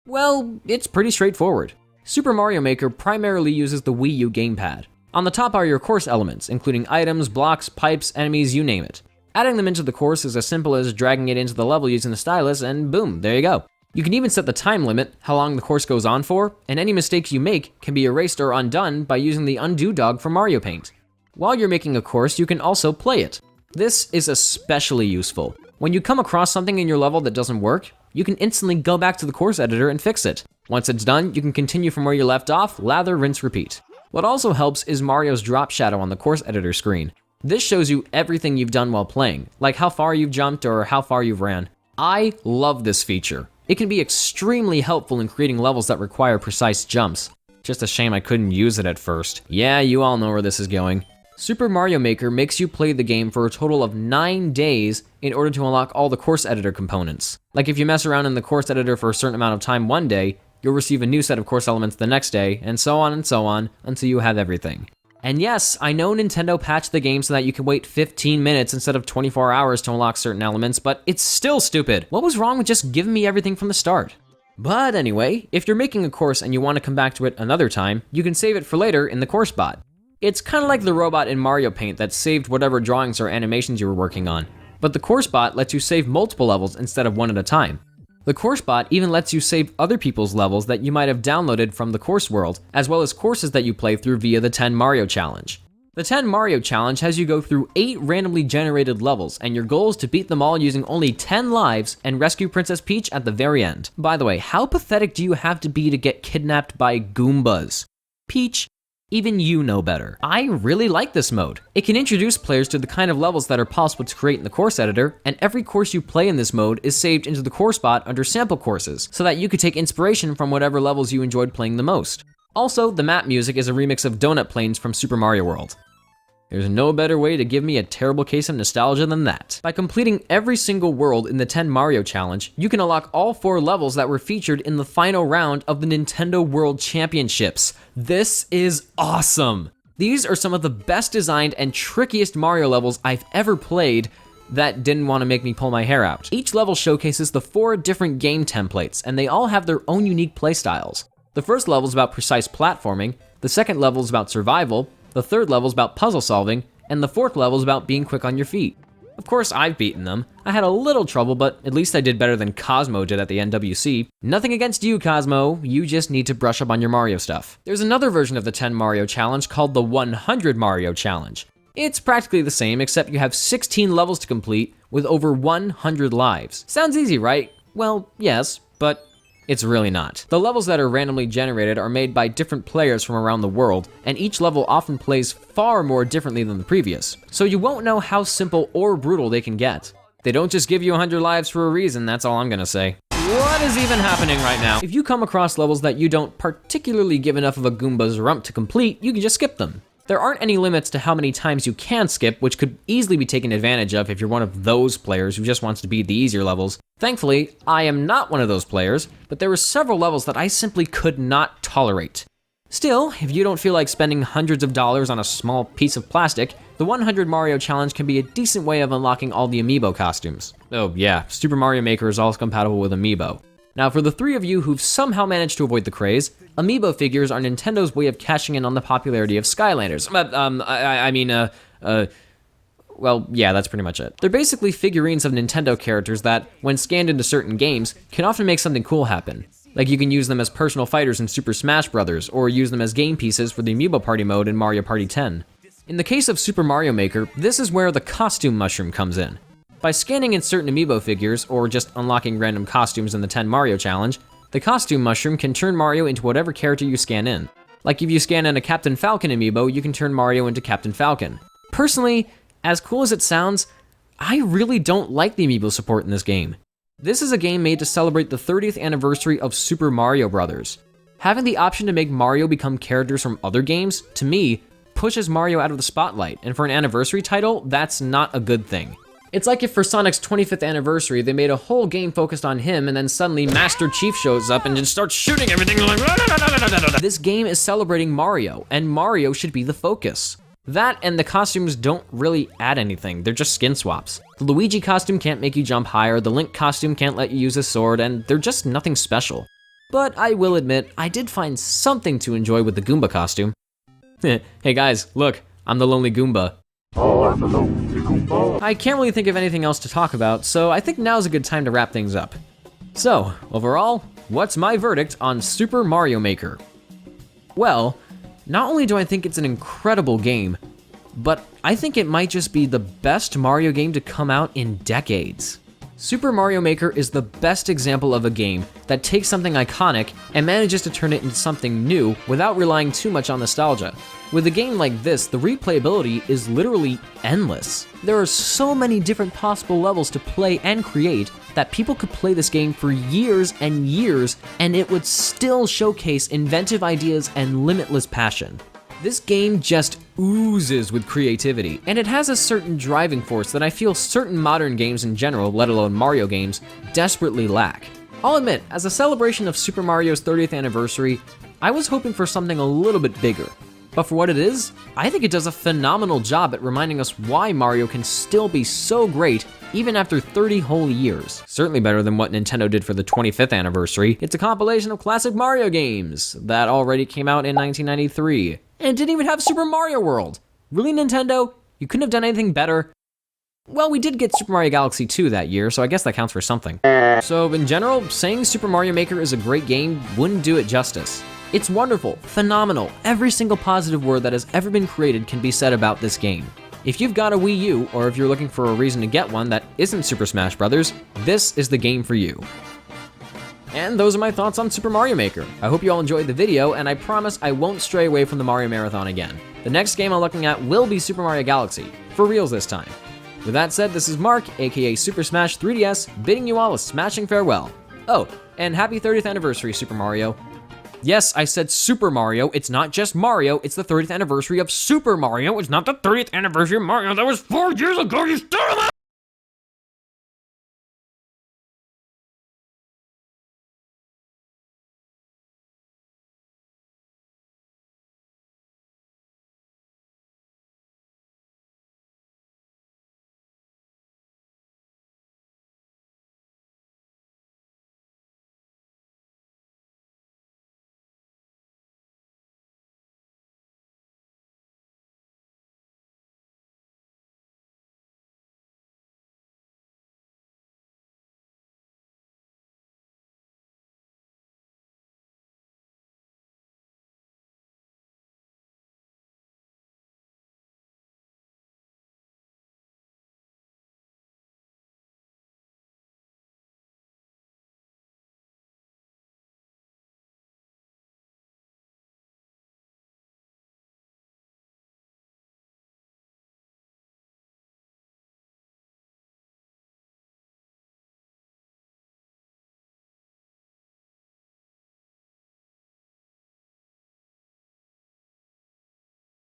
Well, it's pretty straightforward. Super Mario Maker primarily uses the Wii U gamepad. On the top are your course elements, including items, blocks, pipes, enemies, you name it. Adding them into the course is as simple as dragging it into the level using the stylus, and boom, there you go. You can even set the time limit, how long the course goes on for, and any mistakes you make can be erased or undone by using the undo dog from Mario Paint. While you're making a course, you can also play it. This is especially useful. When you come across something in your level that doesn't work, you can instantly go back to the course editor and fix it. Once it's done, you can continue from where you left off, lather, rinse, repeat. What also helps is Mario's drop shadow on the course editor screen. This shows you everything you've done while playing, like how far you've jumped or how far you've ran. I love this feature. It can be extremely helpful in creating levels that require precise jumps. Just a shame I couldn't use it at first. Yeah, you all know where this is going. Super Mario Maker makes you play the game for a total of 9 days in order to unlock all the course editor components. Like if you mess around in the course editor for a certain amount of time one day, you'll receive a new set of course elements the next day, and so on until you have everything. And yes, I know Nintendo patched the game so that you can wait 15 minutes instead of 24 hours to unlock certain elements, but it's still stupid. What was wrong with just giving me everything from the start? But anyway, if you're making a course and you want to come back to it another time, you can save it for later in the course bot. It's kind of like the robot in Mario Paint that saved whatever drawings or animations you were working on, but the course bot lets you save multiple levels instead of one at a time. The course bot even lets you save other people's levels that you might have downloaded from the course world, as well as courses that you play through via the 10 Mario Challenge. The 10 Mario Challenge has you go through 8 randomly generated levels, and your goal is to beat them all using only 10 lives and rescue Princess Peach at the very end. By the way, how pathetic do you have to be to get kidnapped by Goombas? Peach, even you know better. I really like this mode. It can introduce players to the kind of levels that are possible to create in the course editor, and every course you play in this mode is saved into the course bot under sample courses, so that you could take inspiration from whatever levels you enjoyed playing the most. Also, the map music is a remix of Donut Plains from Super Mario World. There's no better way to give me a terrible case of nostalgia than that. By completing every single world in the 10 Mario Challenge, you can unlock all 4 levels that were featured in the final round of the Nintendo World Championships. This is awesome! These are some of the best designed and trickiest Mario levels I've ever played that didn't want to make me pull my hair out. Each level showcases the 4 different game templates, and they all have their own unique playstyles. The first level is about precise platforming, the second level is about survival, the third level is about puzzle solving, and the fourth level is about being quick on your feet. Of course, I've beaten them. I had a little trouble, but at least I did better than Cosmo did at the NWC. Nothing against you, Cosmo. You just need to brush up on your Mario stuff. There's another version of the 10 Mario Challenge called the 100 Mario Challenge. It's practically the same, except you have 16 levels to complete with over 100 lives. Sounds easy, right? Well, yes, but it's really not. The levels that are randomly generated are made by different players from around the world, and each level often plays far more differently than the previous, so you won't know how simple or brutal they can get. They don't just give you 100 lives for a reason, that's all I'm gonna say. What is even happening right now? If you come across levels that you don't particularly give enough of a Goomba's rump to complete, you can just skip them. There aren't any limits to how many times you can skip, which could easily be taken advantage of if you're one of those players who just wants to beat the easier levels. Thankfully, I am not one of those players, but there were several levels that I simply could not tolerate. Still, if you don't feel like spending hundreds of dollars on a small piece of plastic, the 100 Mario Challenge can be a decent way of unlocking all the amiibo costumes. Oh yeah, Super Mario Maker is also compatible with amiibo. Now, for the 3 of you who've somehow managed to avoid the craze, amiibo figures are Nintendo's way of cashing in on the popularity of Skylanders. Well, yeah, that's pretty much it. They're basically figurines of Nintendo characters that, when scanned into certain games, can often make something cool happen. Like you can use them as personal fighters in Super Smash Bros., or use them as game pieces for the Amiibo Party mode in Mario Party 10. In the case of Super Mario Maker, this is where the costume mushroom comes in. By scanning in certain amiibo figures, or just unlocking random costumes in the 10 Mario Challenge, the costume mushroom can turn Mario into whatever character you scan in. Like if you scan in a Captain Falcon amiibo, you can turn Mario into Captain Falcon. Personally, as cool as it sounds, I really don't like the amiibo support in this game. This is a game made to celebrate the 30th anniversary of Super Mario Bros. Having the option to make Mario become characters from other games, to me, pushes Mario out of the spotlight, and for an anniversary title, that's not a good thing. It's like if for Sonic's 25th anniversary, they made a whole game focused on him, and then suddenly Master Chief shows up and just starts shooting everything like... This game is celebrating Mario, and Mario should be the focus. That and the costumes don't really add anything, they're just skin swaps. The Luigi costume can't make you jump higher, the Link costume can't let you use a sword, and they're just nothing special. But I will admit, I did find something to enjoy with the Goomba costume. Hey guys, look, I'm the Lonely Goomba. I'm the Lonely Goomba. I can't really think of anything else to talk about, so I think now's a good time to wrap things up. So, overall, what's my verdict on Super Mario Maker? Well, not only do I think it's an incredible game, but I think it might just be the best Mario game to come out in decades. Super Mario Maker is the best example of a game that takes something iconic and manages to turn it into something new without relying too much on nostalgia. With a game like this, the replayability is literally endless. There are so many different possible levels to play and create that people could play this game for years and years, and it would still showcase inventive ideas and limitless passion. This game just oozes with creativity, and it has a certain driving force that I feel certain modern games in general, let alone Mario games, desperately lack. I'll admit, as a celebration of Super Mario's 30th anniversary, I was hoping for something a little bit bigger. But for what it is, I think it does a phenomenal job at reminding us why Mario can still be so great even after 30 whole years. Certainly better than what Nintendo did for the 25th anniversary. It's a compilation of classic Mario games that already came out in 1993. And didn't even have Super Mario World. Really, Nintendo? You couldn't have done anything better? Well, we did get Super Mario Galaxy 2 that year, so I guess that counts for something. So in general, saying Super Mario Maker is a great game wouldn't do it justice. It's wonderful, phenomenal, every single positive word that has ever been created can be said about this game. If you've got a Wii U, or if you're looking for a reason to get one that isn't Super Smash Bros., this is the game for you. And those are my thoughts on Super Mario Maker. I hope you all enjoyed the video, and I promise I won't stray away from the Mario Marathon again. The next game I'm looking at will be Super Mario Galaxy, for reals this time. With that said, this is Mark, aka Super Smash 3DS, bidding you all a smashing farewell. Oh, and happy 30th anniversary, Super Mario. Yes, I said Super Mario. It's not just Mario. It's the 30th anniversary of Super Mario. It's not the 30th anniversary of Mario. That was 4 years ago. You still don't.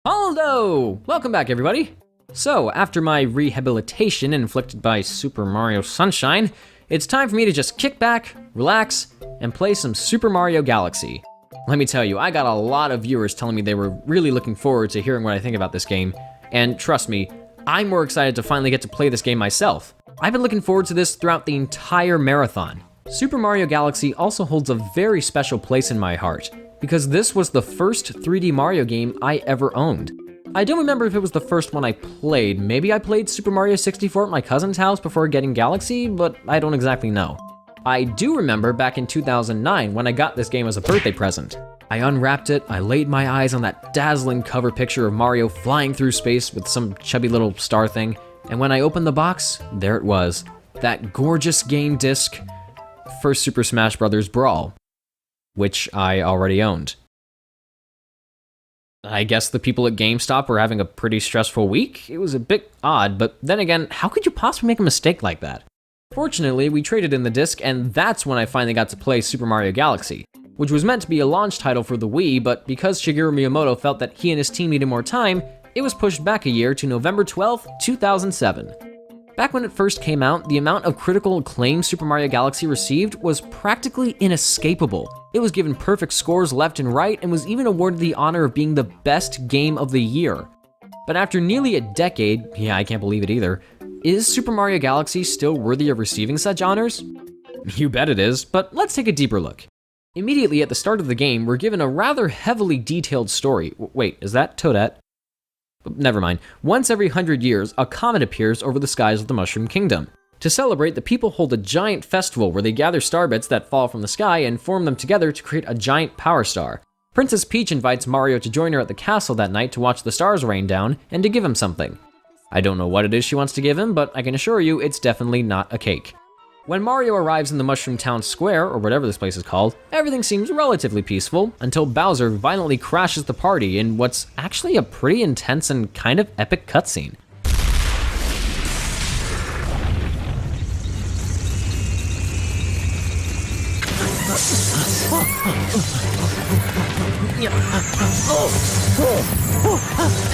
Hello! Welcome back, everybody. So, after my rehabilitation inflicted by Super Mario Sunshine, it's time for me to just kick back, relax, and play some Super Mario Galaxy. Let me tell you, I got a lot of viewers telling me they were really looking forward to hearing what I think about this game, and trust me, I'm more excited to finally get to play this game myself. I've been looking forward to this throughout the entire marathon. Super Mario Galaxy also holds a very special place in my heart, because this was the first 3D Mario game I ever owned. I don't remember if it was the first one I played. Maybe I played Super Mario 64 at my cousin's house before getting Galaxy, but I don't exactly know. I do remember back in 2009 when I got this game as a birthday present. I unwrapped it, I laid my eyes on that dazzling cover picture of Mario flying through space with some chubby little star thing, and when I opened the box, there it was, that gorgeous game disc for Super Smash Bros. Brawl, which I already owned. I guess the people at GameStop were having a pretty stressful week. It was a bit odd, but then again, how could you possibly make a mistake like that? Fortunately, we traded in the disc, and that's when I finally got to play Super Mario Galaxy, which was meant to be a launch title for the Wii, but because Shigeru Miyamoto felt that he and his team needed more time, it was pushed back a year to November 12th, 2007. Back when it first came out, the amount of critical acclaim Super Mario Galaxy received was practically inescapable. It was given perfect scores left and right and was even awarded the honor of being the best game of the year. But after nearly a decade, yeah, I can't believe it either, is Super Mario Galaxy still worthy of receiving such honors? You bet it is, but let's take a deeper look. Immediately at the start of the game, we're given a rather heavily detailed story. Wait, is that Toadette? Never mind. Once every 100 years, a comet appears over the skies of the Mushroom Kingdom. To celebrate, the people hold a giant festival where they gather star bits that fall from the sky and form them together to create a giant power star. Princess Peach invites Mario to join her at the castle that night to watch the stars rain down and to give him something. I don't know what it is she wants to give him, but I can assure you it's definitely not a cake. When Mario arrives in the Mushroom Town Square, or whatever this place is called, everything seems relatively peaceful until Bowser violently crashes the party in what's actually a pretty intense and kind of epic cutscene.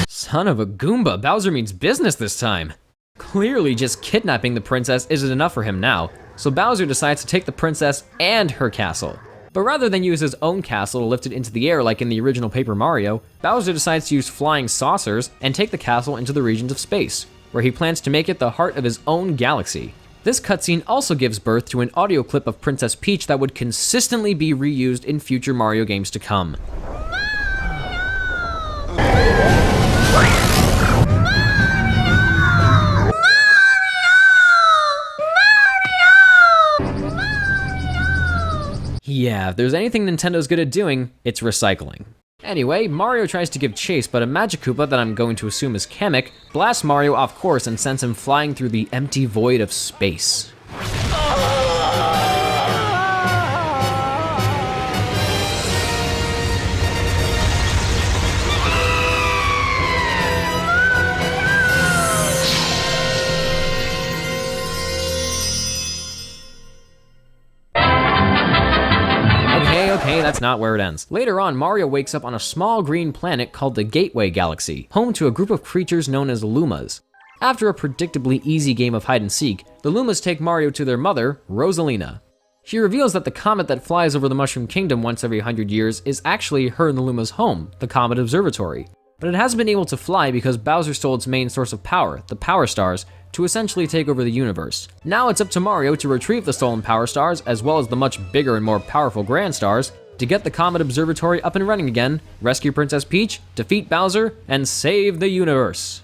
Son of a Goomba, Bowser means business this time. Clearly just kidnapping the princess isn't enough for him now, so Bowser decides to take the princess and her castle. But rather than use his own castle to lift it into the air like in the original Paper Mario, Bowser decides to use flying saucers and take the castle into the regions of space, where he plans to make it the heart of his own galaxy. This cutscene also gives birth to an audio clip of Princess Peach that would consistently be reused in future Mario games to come. Yeah, if there's anything Nintendo's good at doing, it's recycling. Anyway, Mario tries to give chase, but a Magic Koopa that I'm going to assume is Kamek blasts Mario off course and sends him flying through the empty void of space. okay, that's not where it ends. Later on, Mario wakes up on a small green planet called the Gateway Galaxy, home to a group of creatures known as Lumas. After a predictably easy game of hide and seek, the Lumas take Mario to their mother, Rosalina. She reveals that the comet that flies over the Mushroom Kingdom once every 100 years is actually her and the Luma's home, the Comet Observatory. But it hasn't been able to fly because Bowser stole its main source of power, the Power Stars, to essentially take over the universe. Now it's up to Mario to retrieve the stolen Power Stars, as well as the much bigger and more powerful Grand Stars, to get the Comet Observatory up and running again, rescue Princess Peach, defeat Bowser, and save the universe.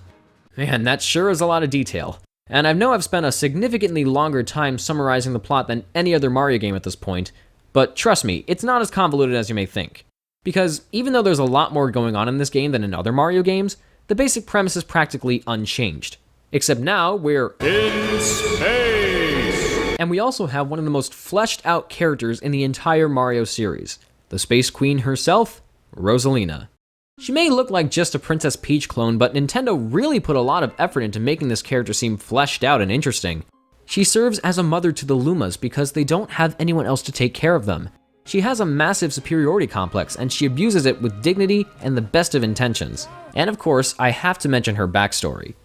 Man, that sure is a lot of detail. And I know I've spent a significantly longer time summarizing the plot than any other Mario game at this point, but trust me, it's not as convoluted as you may think. Because even though there's a lot more going on in this game than in other Mario games, the basic premise is practically unchanged. Except now we're in space! And we also have one of the most fleshed out characters in the entire Mario series, the Space Queen herself, Rosalina. She may look like just a Princess Peach clone, but Nintendo really put a lot of effort into making this character seem fleshed out and interesting. She serves as a mother to the Lumas because they don't have anyone else to take care of them. She has a massive superiority complex, and she abuses it with dignity and the best of intentions. And of course, I have to mention her backstory.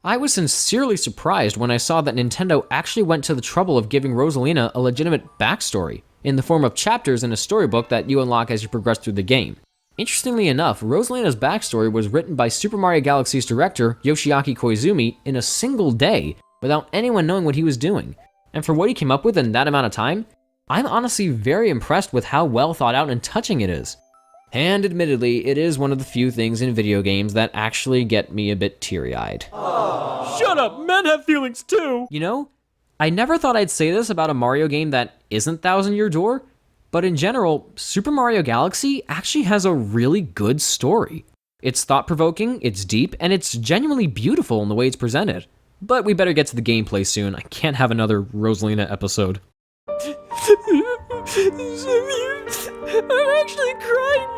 I was sincerely surprised when I saw that Nintendo actually went to the trouble of giving Rosalina a legitimate backstory, in the form of chapters in a storybook that you unlock as you progress through the game. Interestingly enough, Rosalina's backstory was written by Super Mario Galaxy's director, Yoshiaki Koizumi, in a single day, without anyone knowing what he was doing. And for what he came up with in that amount of time, I'm honestly very impressed with how well thought out and touching it is. And admittedly, it is one of the few things in video games that actually get me a bit teary-eyed. Shut up, men have feelings too! You know, I never thought I'd say this about a Mario game that isn't Thousand Year Door, but in general, Super Mario Galaxy actually has a really good story. It's thought-provoking, it's deep, and it's genuinely beautiful in the way it's presented. But we better get to the gameplay soon. I can't have another Rosalina episode. I'm actually crying.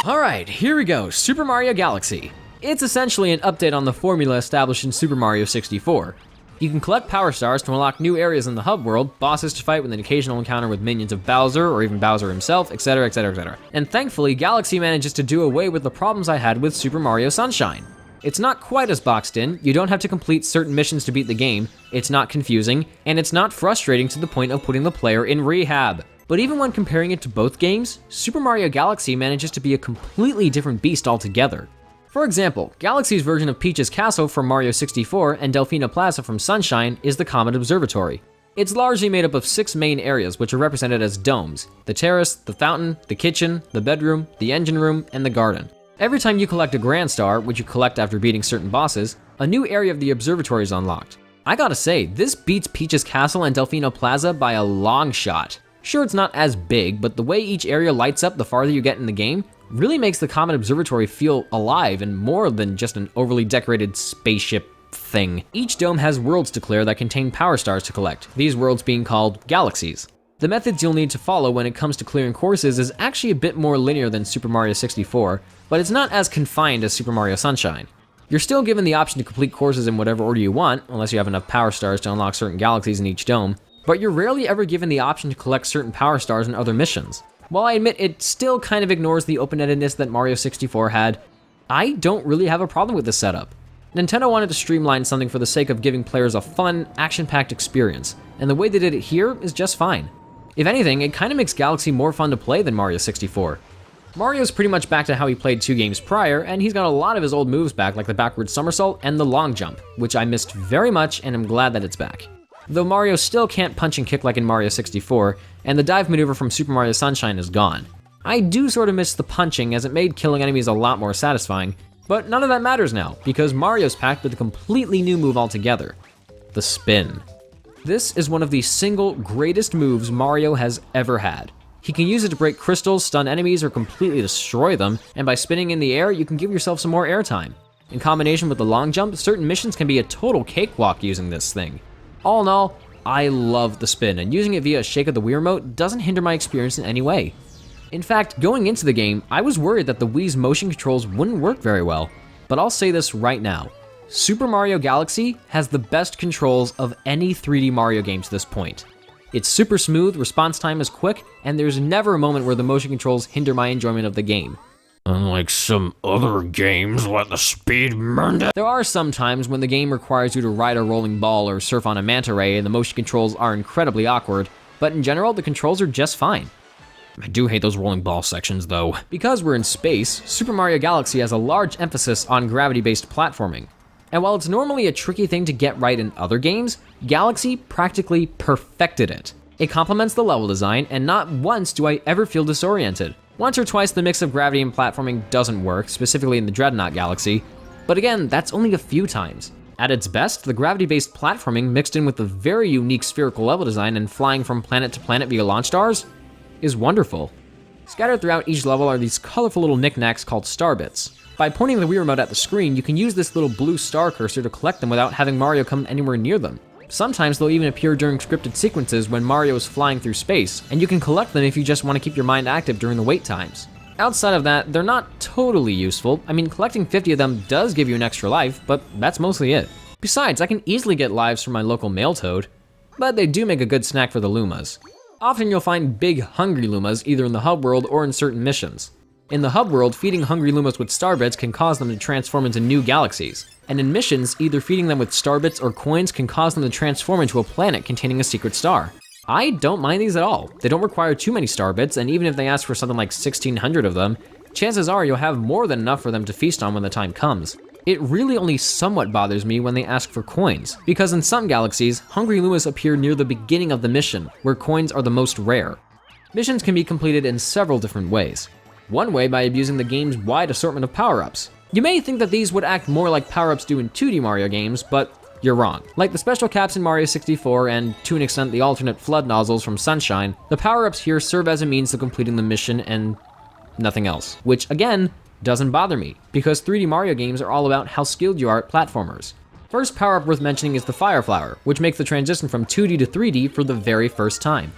Alright, here we go, Super Mario Galaxy. It's essentially an update on the formula established in Super Mario 64. You can collect Power Stars to unlock new areas in the hub world, bosses to fight with an occasional encounter with minions of Bowser, or even Bowser himself, etc, etc, etc. And thankfully, Galaxy manages to do away with the problems I had with Super Mario Sunshine. It's not quite as boxed in, you don't have to complete certain missions to beat the game, it's not confusing, and it's not frustrating to the point of putting the player in rehab. But even when comparing it to both games, Super Mario Galaxy manages to be a completely different beast altogether. For example, Galaxy's version of Peach's Castle from Mario 64 and Delfina Plaza from Sunshine is the Comet Observatory. It's largely made up of 6 main areas, which are represented as domes: the terrace, the fountain, the kitchen, the bedroom, the engine room, and the garden. Every time you collect a Grand Star, which you collect after beating certain bosses, a new area of the observatory is unlocked. I gotta say, this beats Peach's Castle and Delfina Plaza by a long shot. Sure, it's not as big, but the way each area lights up the farther you get in the game really makes the Comet Observatory feel alive and more than just an overly decorated spaceship thing. Each dome has worlds to clear that contain Power Stars to collect, these worlds being called galaxies. The methods you'll need to follow when it comes to clearing courses is actually a bit more linear than Super Mario 64, but it's not as confined as Super Mario Sunshine. You're still given the option to complete courses in whatever order you want, unless you have enough Power Stars to unlock certain galaxies in each dome, but you're rarely ever given the option to collect certain Power Stars in other missions. While I admit it still kind of ignores the open-endedness that Mario 64 had, I don't really have a problem with this setup. Nintendo wanted to streamline something for the sake of giving players a fun, action-packed experience, and the way they did it here is just fine. If anything, it kind of makes Galaxy more fun to play than Mario 64. Mario's pretty much back to how he played 2 games prior, and he's got a lot of his old moves back, like the backward somersault and the long jump, which I missed very much and I'm glad that it's back. Though Mario still can't punch and kick like in Mario 64, and the dive maneuver from Super Mario Sunshine is gone. I do sort of miss the punching, as it made killing enemies a lot more satisfying, but none of that matters now, because Mario's packed with a completely new move altogether: the spin. This is one of the single greatest moves Mario has ever had. He can use it to break crystals, stun enemies, or completely destroy them, and by spinning in the air, you can give yourself some more airtime. In combination with the long jump, certain missions can be a total cakewalk using this thing. All in all, I love the spin, and using it via a shake of the Wii remote doesn't hinder my experience in any way. In fact, going into the game, I was worried that the Wii's motion controls wouldn't work very well, but I'll say this right now. Super Mario Galaxy has the best controls of any 3D Mario game to this point. It's super smooth, response time is quick, and there's never a moment where the motion controls hinder my enjoyment of the game. Unlike some other games, let the speed murder. There are some times when the game requires you to ride a rolling ball or surf on a manta ray and the motion controls are incredibly awkward, but in general, the controls are just fine. I do hate those rolling ball sections, though. Because we're in space, Super Mario Galaxy has a large emphasis on gravity-based platforming. And while it's normally a tricky thing to get right in other games, Galaxy practically perfected it. It complements the level design, and not once do I ever feel disoriented. Once or twice the mix of gravity and platforming doesn't work, specifically in the Dreadnought Galaxy, but again, that's only a few times. At its best, the gravity-based platforming mixed in with the very unique spherical level design and flying from planet to planet via launch stars is wonderful. Scattered throughout each level are these colorful little knickknacks called star bits. By pointing the Wii Remote at the screen, you can use this little blue star cursor to collect them without having Mario come anywhere near them. Sometimes they'll even appear during scripted sequences when Mario is flying through space, and you can collect them if you just want to keep your mind active during the wait times. Outside of that, they're not totally useful. I mean, collecting 50 of them does give you an extra life, but that's mostly it. Besides, I can easily get lives from my local mail toad, but they do make a good snack for the Lumas. Often you'll find big, hungry Lumas either in the hub world or in certain missions. In the hub world, feeding hungry Lumas with star bits can cause them to transform into new galaxies. And in missions, either feeding them with star bits or coins can cause them to transform into a planet containing a secret star. I don't mind these at all. They don't require too many star bits, and even if they ask for something like 1,600 of them, chances are you'll have more than enough for them to feast on when the time comes. It really only somewhat bothers me when they ask for coins, because in some galaxies, hungry Lumas appear near the beginning of the mission, where coins are the most rare. Missions can be completed in several different ways. One way by abusing the game's wide assortment of power-ups. You may think that these would act more like power-ups do in 2D Mario games, but you're wrong. Like the special caps in Mario 64 and, to an extent, the alternate flood nozzles from Sunshine, the power-ups here serve as a means to completing the mission and nothing else. Which, again, doesn't bother me, because 3D Mario games are all about how skilled you are at platformers. First power-up worth mentioning is the Fire Flower, which makes the transition from 2D to 3D for the very first time.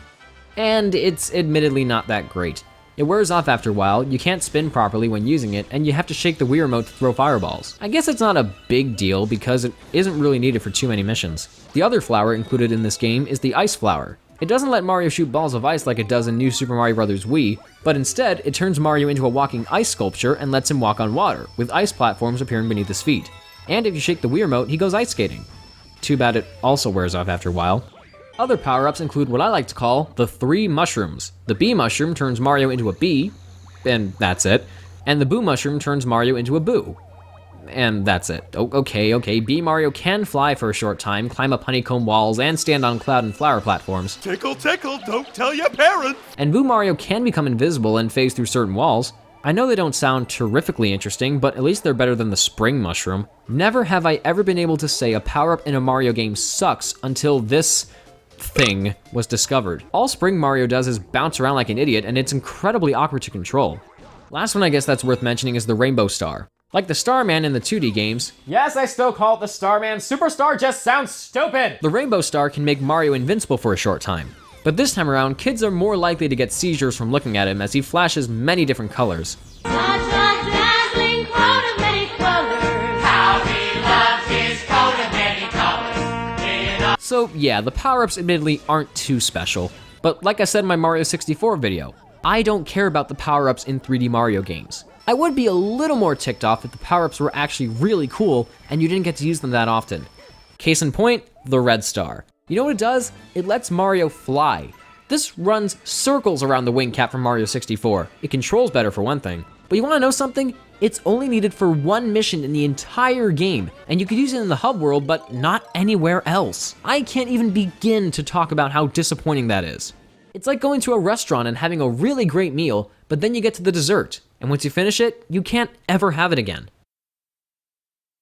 And it's admittedly not that great. It wears off after a while, you can't spin properly when using it, and you have to shake the Wii Remote to throw fireballs. I guess it's not a big deal because it isn't really needed for too many missions. The other flower included in this game is the Ice Flower. It doesn't let Mario shoot balls of ice like it does in New Super Mario Bros. Wii, but instead it turns Mario into a walking ice sculpture and lets him walk on water, with ice platforms appearing beneath his feet. And if you shake the Wii Remote, he goes ice skating. Too bad it also wears off after a while. Other power-ups include what I like to call the 3 mushrooms. The Bee mushroom turns Mario into a bee, and that's it. And the Boo mushroom turns Mario into a boo. And that's it. Okay, Bee Mario can fly for a short time, climb up honeycomb walls, and stand on cloud and flower platforms. Tickle, tickle, don't tell your parents! And Boo Mario can become invisible and phase through certain walls. I know they don't sound terrifically interesting, but at least they're better than the Spring Mushroom. Never have I ever been able to say a power-up in a Mario game sucks until this thing was discovered. All Spring Mario does is bounce around like an idiot, and it's incredibly awkward to control. Last one I guess that's worth mentioning is the Rainbow Star. Like the Starman in the 2D games, yes, I still call it the Starman. Superstar just sounds stupid! The Rainbow Star can make Mario invincible for a short time. But this time around, kids are more likely to get seizures from looking at him as he flashes many different colors. So yeah, the power-ups admittedly aren't too special, but like I said in my Mario 64 video, I don't care about the power-ups in 3D Mario games. I would be a little more ticked off if the power-ups were actually really cool and you didn't get to use them that often. Case in point, the Red Star. You know what it does? It lets Mario fly. This runs circles around the wing cap from Mario 64. It controls better for one thing. But you wanna know something? It's only needed for one mission in the entire game, and you could use it in the hub world, but not anywhere else. I can't even begin to talk about how disappointing that is. It's like going to a restaurant and having a really great meal, but then you get to the dessert, and once you finish it, you can't ever have it again.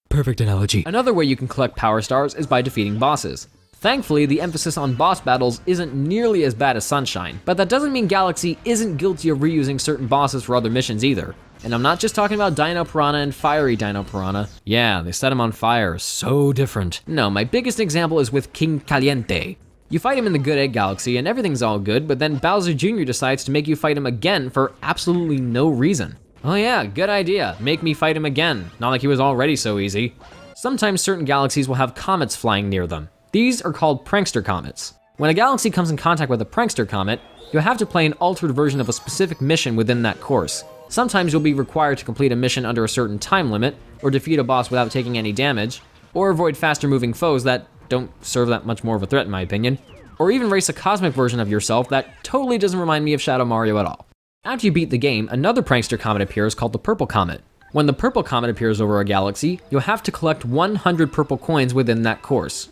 Perfect analogy. Another way you can collect power stars is by defeating bosses. Thankfully, the emphasis on boss battles isn't nearly as bad as Sunshine, but that doesn't mean Galaxy isn't guilty of reusing certain bosses for other missions either. And I'm not just talking about Dino Piranha and Fiery Dino Piranha. Yeah, they set him on fire, so different. No, my biggest example is with King Caliente. You fight him in the Good Egg Galaxy and everything's all good, but then Bowser Jr. decides to make you fight him again for absolutely no reason. Oh yeah, good idea, make me fight him again, not like he was already so easy. Sometimes certain galaxies will have comets flying near them. These are called prankster comets. When a galaxy comes in contact with a prankster comet, you'll have to play an altered version of a specific mission within that course. Sometimes you'll be required to complete a mission under a certain time limit, or defeat a boss without taking any damage, or avoid faster moving foes that don't serve that much more of a threat in my opinion, or even race a cosmic version of yourself that totally doesn't remind me of Shadow Mario at all. After you beat the game, another prankster comet appears called the Purple Comet. When the Purple Comet appears over a galaxy, you'll have to collect 100 purple coins within that course.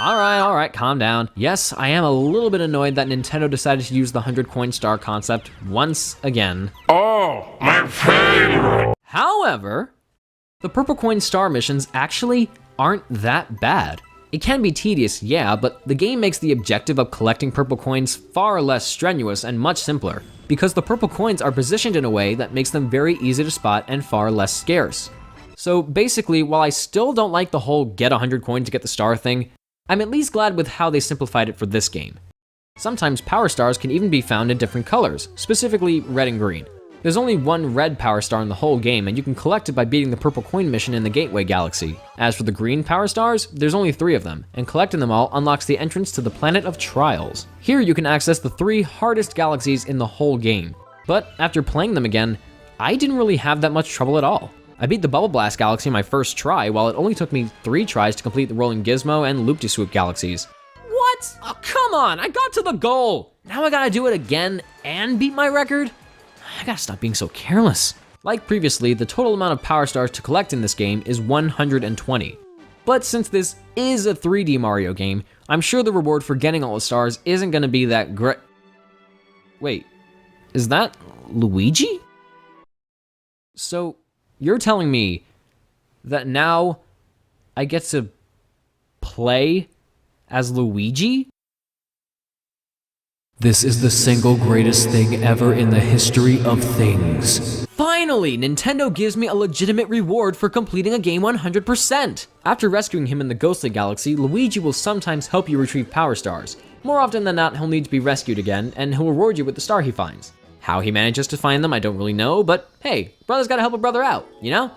Alright, calm down. Yes, I am a little bit annoyed that Nintendo decided to use the 100 coin star concept once again. Oh, my favorite! However, the purple coin star missions actually aren't that bad. It can be tedious, yeah, but the game makes the objective of collecting purple coins far less strenuous and much simpler, because the purple coins are positioned in a way that makes them very easy to spot and far less scarce. So basically, while I still don't like the whole get 100 coins to get the star thing, I'm at least glad with how they simplified it for this game. Sometimes power stars can even be found in different colors, specifically red and green. There's only one red power star in the whole game, and you can collect it by beating the purple coin mission in the Gateway Galaxy. As for the green power stars, there's only 3 of them, and collecting them all unlocks the entrance to the Planet of Trials. Here you can access the 3 hardest galaxies in the whole game. But after playing them again, I didn't really have that much trouble at all. I beat the Bubble Blast Galaxy my first try, while it only took me 3 tries to complete the Rolling Gizmo and Loop-de-Swoop galaxies. What? Oh, come on, I got to the goal! Now I gotta do it again and beat my record? I gotta stop being so careless. Like previously, the total amount of power stars to collect in this game is 120. But since this is a 3D Mario game, I'm sure the reward for getting all the stars isn't gonna be that great. Wait, is that Luigi? So, you're telling me that now I get to play as Luigi? This is the single greatest thing ever in the history of things. Finally, Nintendo gives me a legitimate reward for completing a game 100%. After rescuing him in the Ghostly Galaxy, Luigi will sometimes help you retrieve power stars. More often than not, he'll need to be rescued again, and he'll reward you with the star he finds. How he manages to find them, I don't really know, but hey, brother's gotta help a brother out, you know?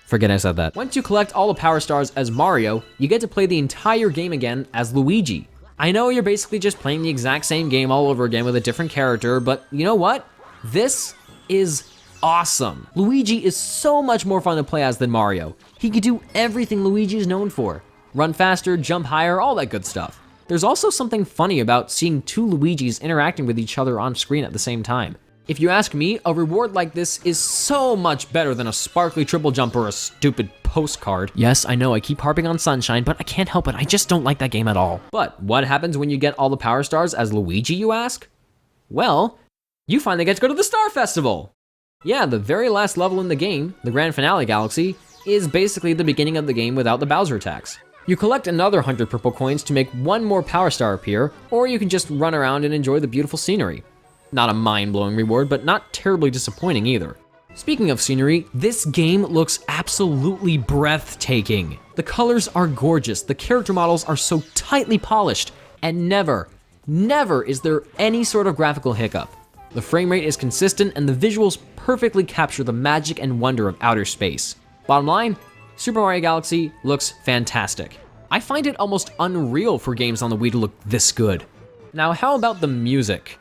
Forget I said that. Once you collect all the power stars as Mario, you get to play the entire game again as Luigi. I know you're basically just playing the exact same game all over again with a different character, but you know what? This is awesome. Luigi is so much more fun to play as than Mario. He can do everything Luigi is known for. Run faster, jump higher, all that good stuff. There's also something funny about seeing 2 Luigis interacting with each other on screen at the same time. If you ask me, a reward like this is so much better than a sparkly triple jump or a stupid postcard. Yes, I know I keep harping on Sunshine, but I can't help it, I just don't like that game at all. But what happens when you get all the power stars as Luigi, you ask? Well, you finally get to go to the Star Festival! Yeah, the very last level in the game, the Grand Finale Galaxy, is basically the beginning of the game without the Bowser attacks. You collect another 100 purple coins to make 1 more power star appear, or you can just run around and enjoy the beautiful scenery. Not a mind-blowing reward, but not terribly disappointing either. Speaking of scenery, this game looks absolutely breathtaking. The colors are gorgeous, the character models are so tightly polished, and never is there any sort of graphical hiccup. The frame rate is consistent and the visuals perfectly capture the magic and wonder of outer space. Bottom line, Super Mario Galaxy looks fantastic. I find it almost unreal for games on the Wii to look this good. Now, how about the music?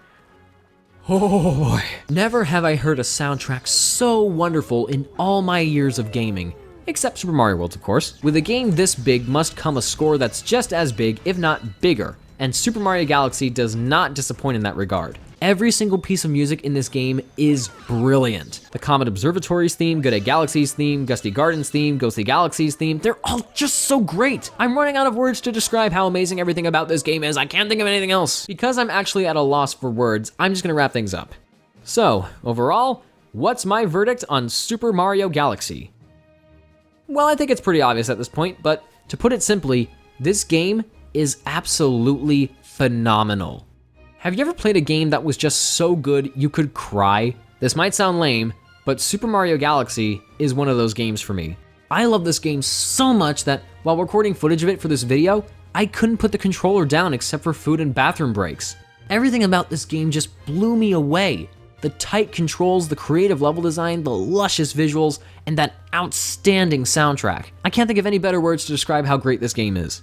Oh boy. Never have I heard a soundtrack so wonderful in all my years of gaming. Except Super Mario World, of course. With a game this big must come a score that's just as big, if not bigger, and Super Mario Galaxy does not disappoint in that regard. Every single piece of music in this game is brilliant. The Comet Observatory's theme, Good Day Galaxy's theme, Gusty Garden's theme, Ghostly Galaxy's theme, they're all just so great. I'm running out of words to describe how amazing everything about this game is. I can't think of anything else. Because I'm actually at a loss for words, I'm just gonna wrap things up. So, overall, what's my verdict on Super Mario Galaxy? Well, I think it's pretty obvious at this point, but to put it simply, this game is absolutely phenomenal. Have you ever played a game that was just so good you could cry? This might sound lame, but Super Mario Galaxy is one of those games for me. I love this game so much that while recording footage of it for this video, I couldn't put the controller down except for food and bathroom breaks. Everything about this game just blew me away. The tight controls, the creative level design, the luscious visuals, and that outstanding soundtrack. I can't think of any better words to describe how great this game is.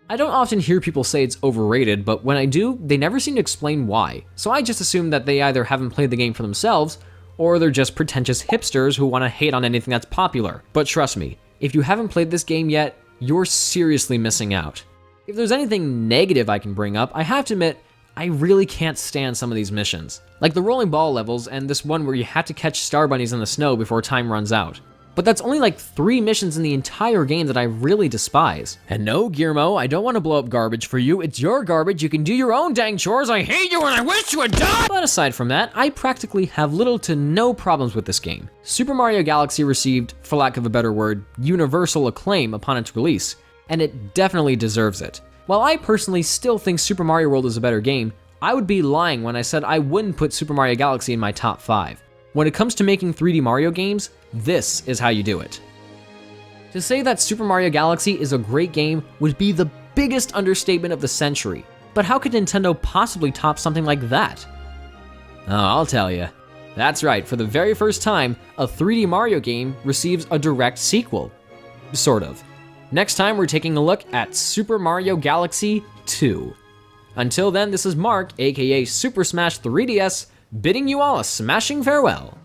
I don't often hear people say it's overrated, but when I do, they never seem to explain why. So I just assume that they either haven't played the game for themselves, or they're just pretentious hipsters who want to hate on anything that's popular. But trust me, if you haven't played this game yet, you're seriously missing out. If there's anything negative I can bring up, I have to admit, I really can't stand some of these missions. Like the rolling ball levels and this one where you have to catch star bunnies in the snow before time runs out. But that's only like 3 missions in the entire game that I really despise. And no, Guillermo, I don't want to blow up garbage for you. It's your garbage. You can do your own dang chores. I hate you and I wish you would die! But aside from that, I practically have little to no problems with this game. Super Mario Galaxy received, for lack of a better word, universal acclaim upon its release, and it definitely deserves it. While I personally still think Super Mario World is a better game, I would be lying when I said I wouldn't put Super Mario Galaxy in my top 5. When it comes to making 3D Mario games, this is how you do it. To say that Super Mario Galaxy is a great game would be the biggest understatement of the century. But how could Nintendo possibly top something like that? Oh, I'll tell you. That's right, for the very first time, a 3D Mario game receives a direct sequel. Sort of. Next time, we're taking a look at Super Mario Galaxy 2. Until then, this is Mark, aka Super Smash 3DS, bidding you all a smashing farewell.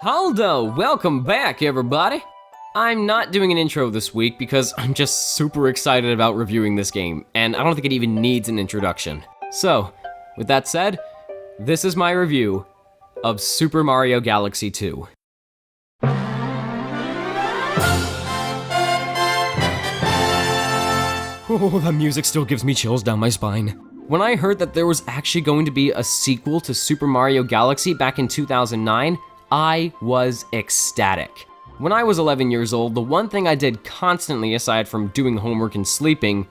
Haldo, welcome back everybody! I'm not doing an intro this week because I'm just super excited about reviewing this game, and I don't think it even needs an introduction. So, with that said, this is my review of Super Mario Galaxy 2. Oh, that music still gives me chills down my spine. When I heard that there was actually going to be a sequel to Super Mario Galaxy back in 2009, I was ecstatic. When I was 11 years old, the one thing I did constantly aside from doing homework and sleeping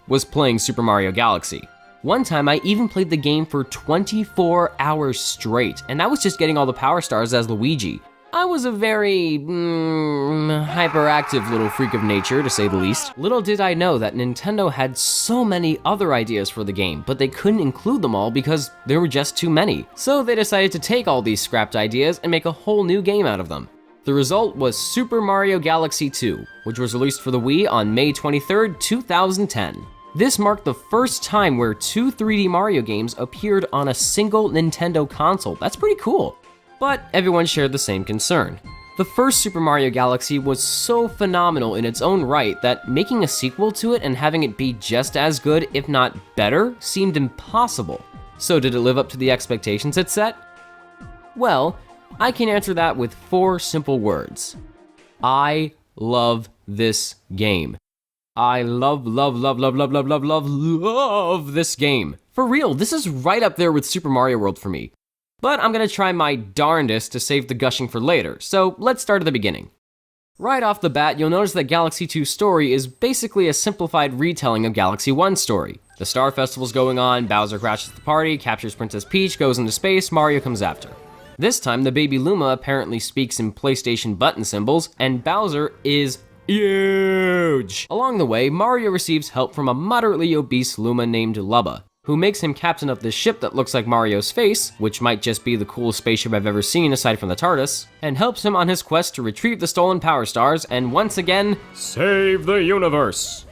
was playing Super Mario Galaxy. One time I even played the game for 24 hours straight, and that was just getting all the power stars as Luigi. I was a very hyperactive little freak of nature, to say the least. Little did I know that Nintendo had so many other ideas for the game, but they couldn't include them all because there were just too many. So they decided to take all these scrapped ideas and make a whole new game out of them. The result was Super Mario Galaxy 2, which was released for the Wii on May 23rd, 2010. This marked the first time where 2 3D Mario games appeared on a single Nintendo console. That's pretty cool. But everyone shared the same concern. The first Super Mario Galaxy was so phenomenal in its own right that making a sequel to it and having it be just as good, if not better, seemed impossible. So did it live up to the expectations it set? Well, I can answer that with 4 simple words. I love this game. I love this game. For real, this is right up there with Super Mario World for me. But I'm gonna try my darndest to save the gushing for later, so let's start at the beginning. Right off the bat, you'll notice that Galaxy 2's story is basically a simplified retelling of Galaxy 1's story. The Star Festival's going on, Bowser crashes the party, captures Princess Peach, goes into space, Mario comes after. This time, the baby Luma apparently speaks in PlayStation button symbols, and Bowser is huge! Along the way, Mario receives help from a moderately obese Luma named Lubba. who makes him captain of this ship that looks like Mario's face, which might just be the coolest spaceship I've ever seen aside from the TARDIS, and helps him on his quest to retrieve the stolen Power Stars and once again, save the universe.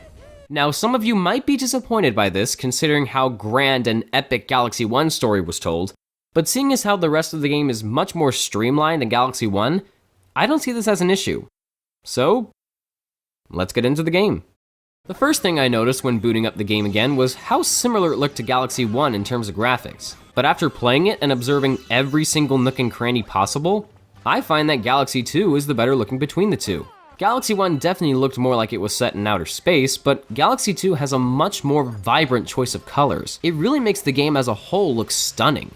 Now, some of you might be disappointed by this, considering how grand and epic Galaxy 1's story was told, but seeing as how the rest of the game is much more streamlined than Galaxy 1, I don't see this as an issue. So, let's get into the game. The first thing I noticed when booting up the game again was how similar it looked to Galaxy 1 in terms of graphics. But after playing it and observing every single nook and cranny possible, I find that Galaxy 2 is the better looking between the two. Galaxy 1 definitely looked more like it was set in outer space, but Galaxy 2 has a much more vibrant choice of colors. It really makes the game as a whole look stunning.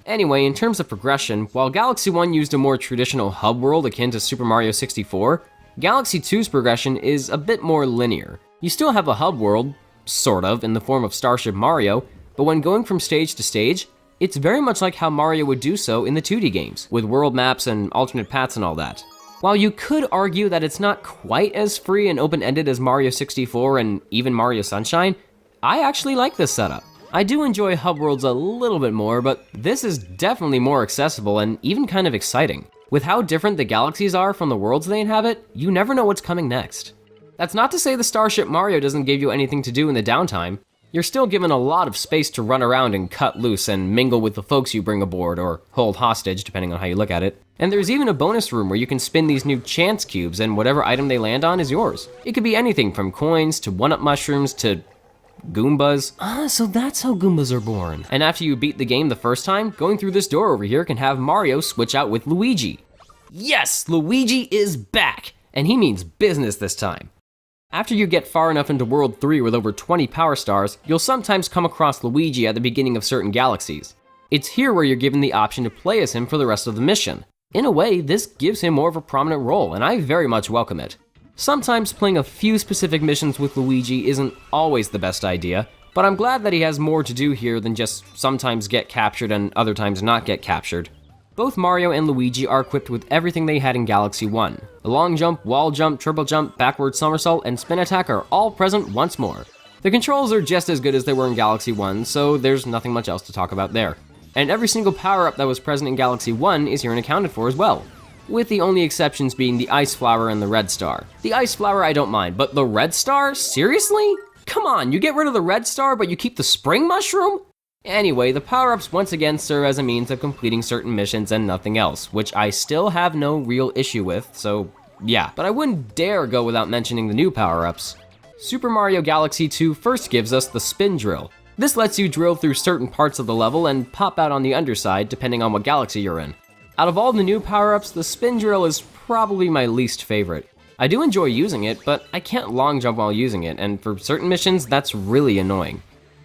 Anyway, in terms of progression, while Galaxy 1 used a more traditional hub world akin to Super Mario 64, Galaxy 2's progression is a bit more linear. You still have a hub world, sort of, in the form of Starship Mario, but when going from stage to stage, it's very much like how Mario would do so in the 2D games, with world maps and alternate paths and all that. While you could argue that it's not quite as free and open-ended as Mario 64 and even Mario Sunshine, I actually like this setup. I do enjoy hub worlds a little bit more, but this is definitely more accessible and even kind of exciting. With how different the galaxies are from the worlds they inhabit, you never know what's coming next. That's not to say the Starship Mario doesn't give you anything to do in the downtime. You're still given a lot of space to run around and cut loose and mingle with the folks you bring aboard, or hold hostage, depending on how you look at it. And there's even a bonus room where you can spin these new chance cubes and whatever item they land on is yours. It could be anything from coins to one-up mushrooms to Goombas. So that's how Goombas are born. And after you beat the game the first time, going through this door over here can have Mario switch out with Luigi. Yes, Luigi is back! And he means business this time. After you get far enough into World 3 with over 20 Power Stars, you'll sometimes come across Luigi at the beginning of certain galaxies. It's here where you're given the option to play as him for the rest of the mission. In a way, this gives him more of a prominent role, and I very much welcome it. Sometimes playing a few specific missions with Luigi isn't always the best idea, but I'm glad that he has more to do here than just sometimes get captured and other times not get captured. Both Mario and Luigi are equipped with everything they had in Galaxy 1. The long jump, wall jump, triple jump, backward somersault, and spin attack are all present once more. The controls are just as good as they were in Galaxy 1, so there's nothing much else to talk about there. And every single power-up that was present in Galaxy 1 is here and accounted for as well, with the only exceptions being the Ice Flower and the Red Star. The Ice Flower I don't mind, but the Red Star? Seriously? Come on, you get rid of the Red Star, but you keep the Spring Mushroom? Anyway, the power-ups once again serve as a means of completing certain missions and nothing else, which I still have no real issue with, so yeah. But I wouldn't dare go without mentioning the new power-ups. Super Mario Galaxy 2 first gives us the Spin Drill. This lets you drill through certain parts of the level and pop out on the underside depending on what galaxy you're in. Out of all the new power-ups, the Spin Drill is probably my least favorite. I do enjoy using it, but I can't long jump while using it, and for certain missions, that's really annoying.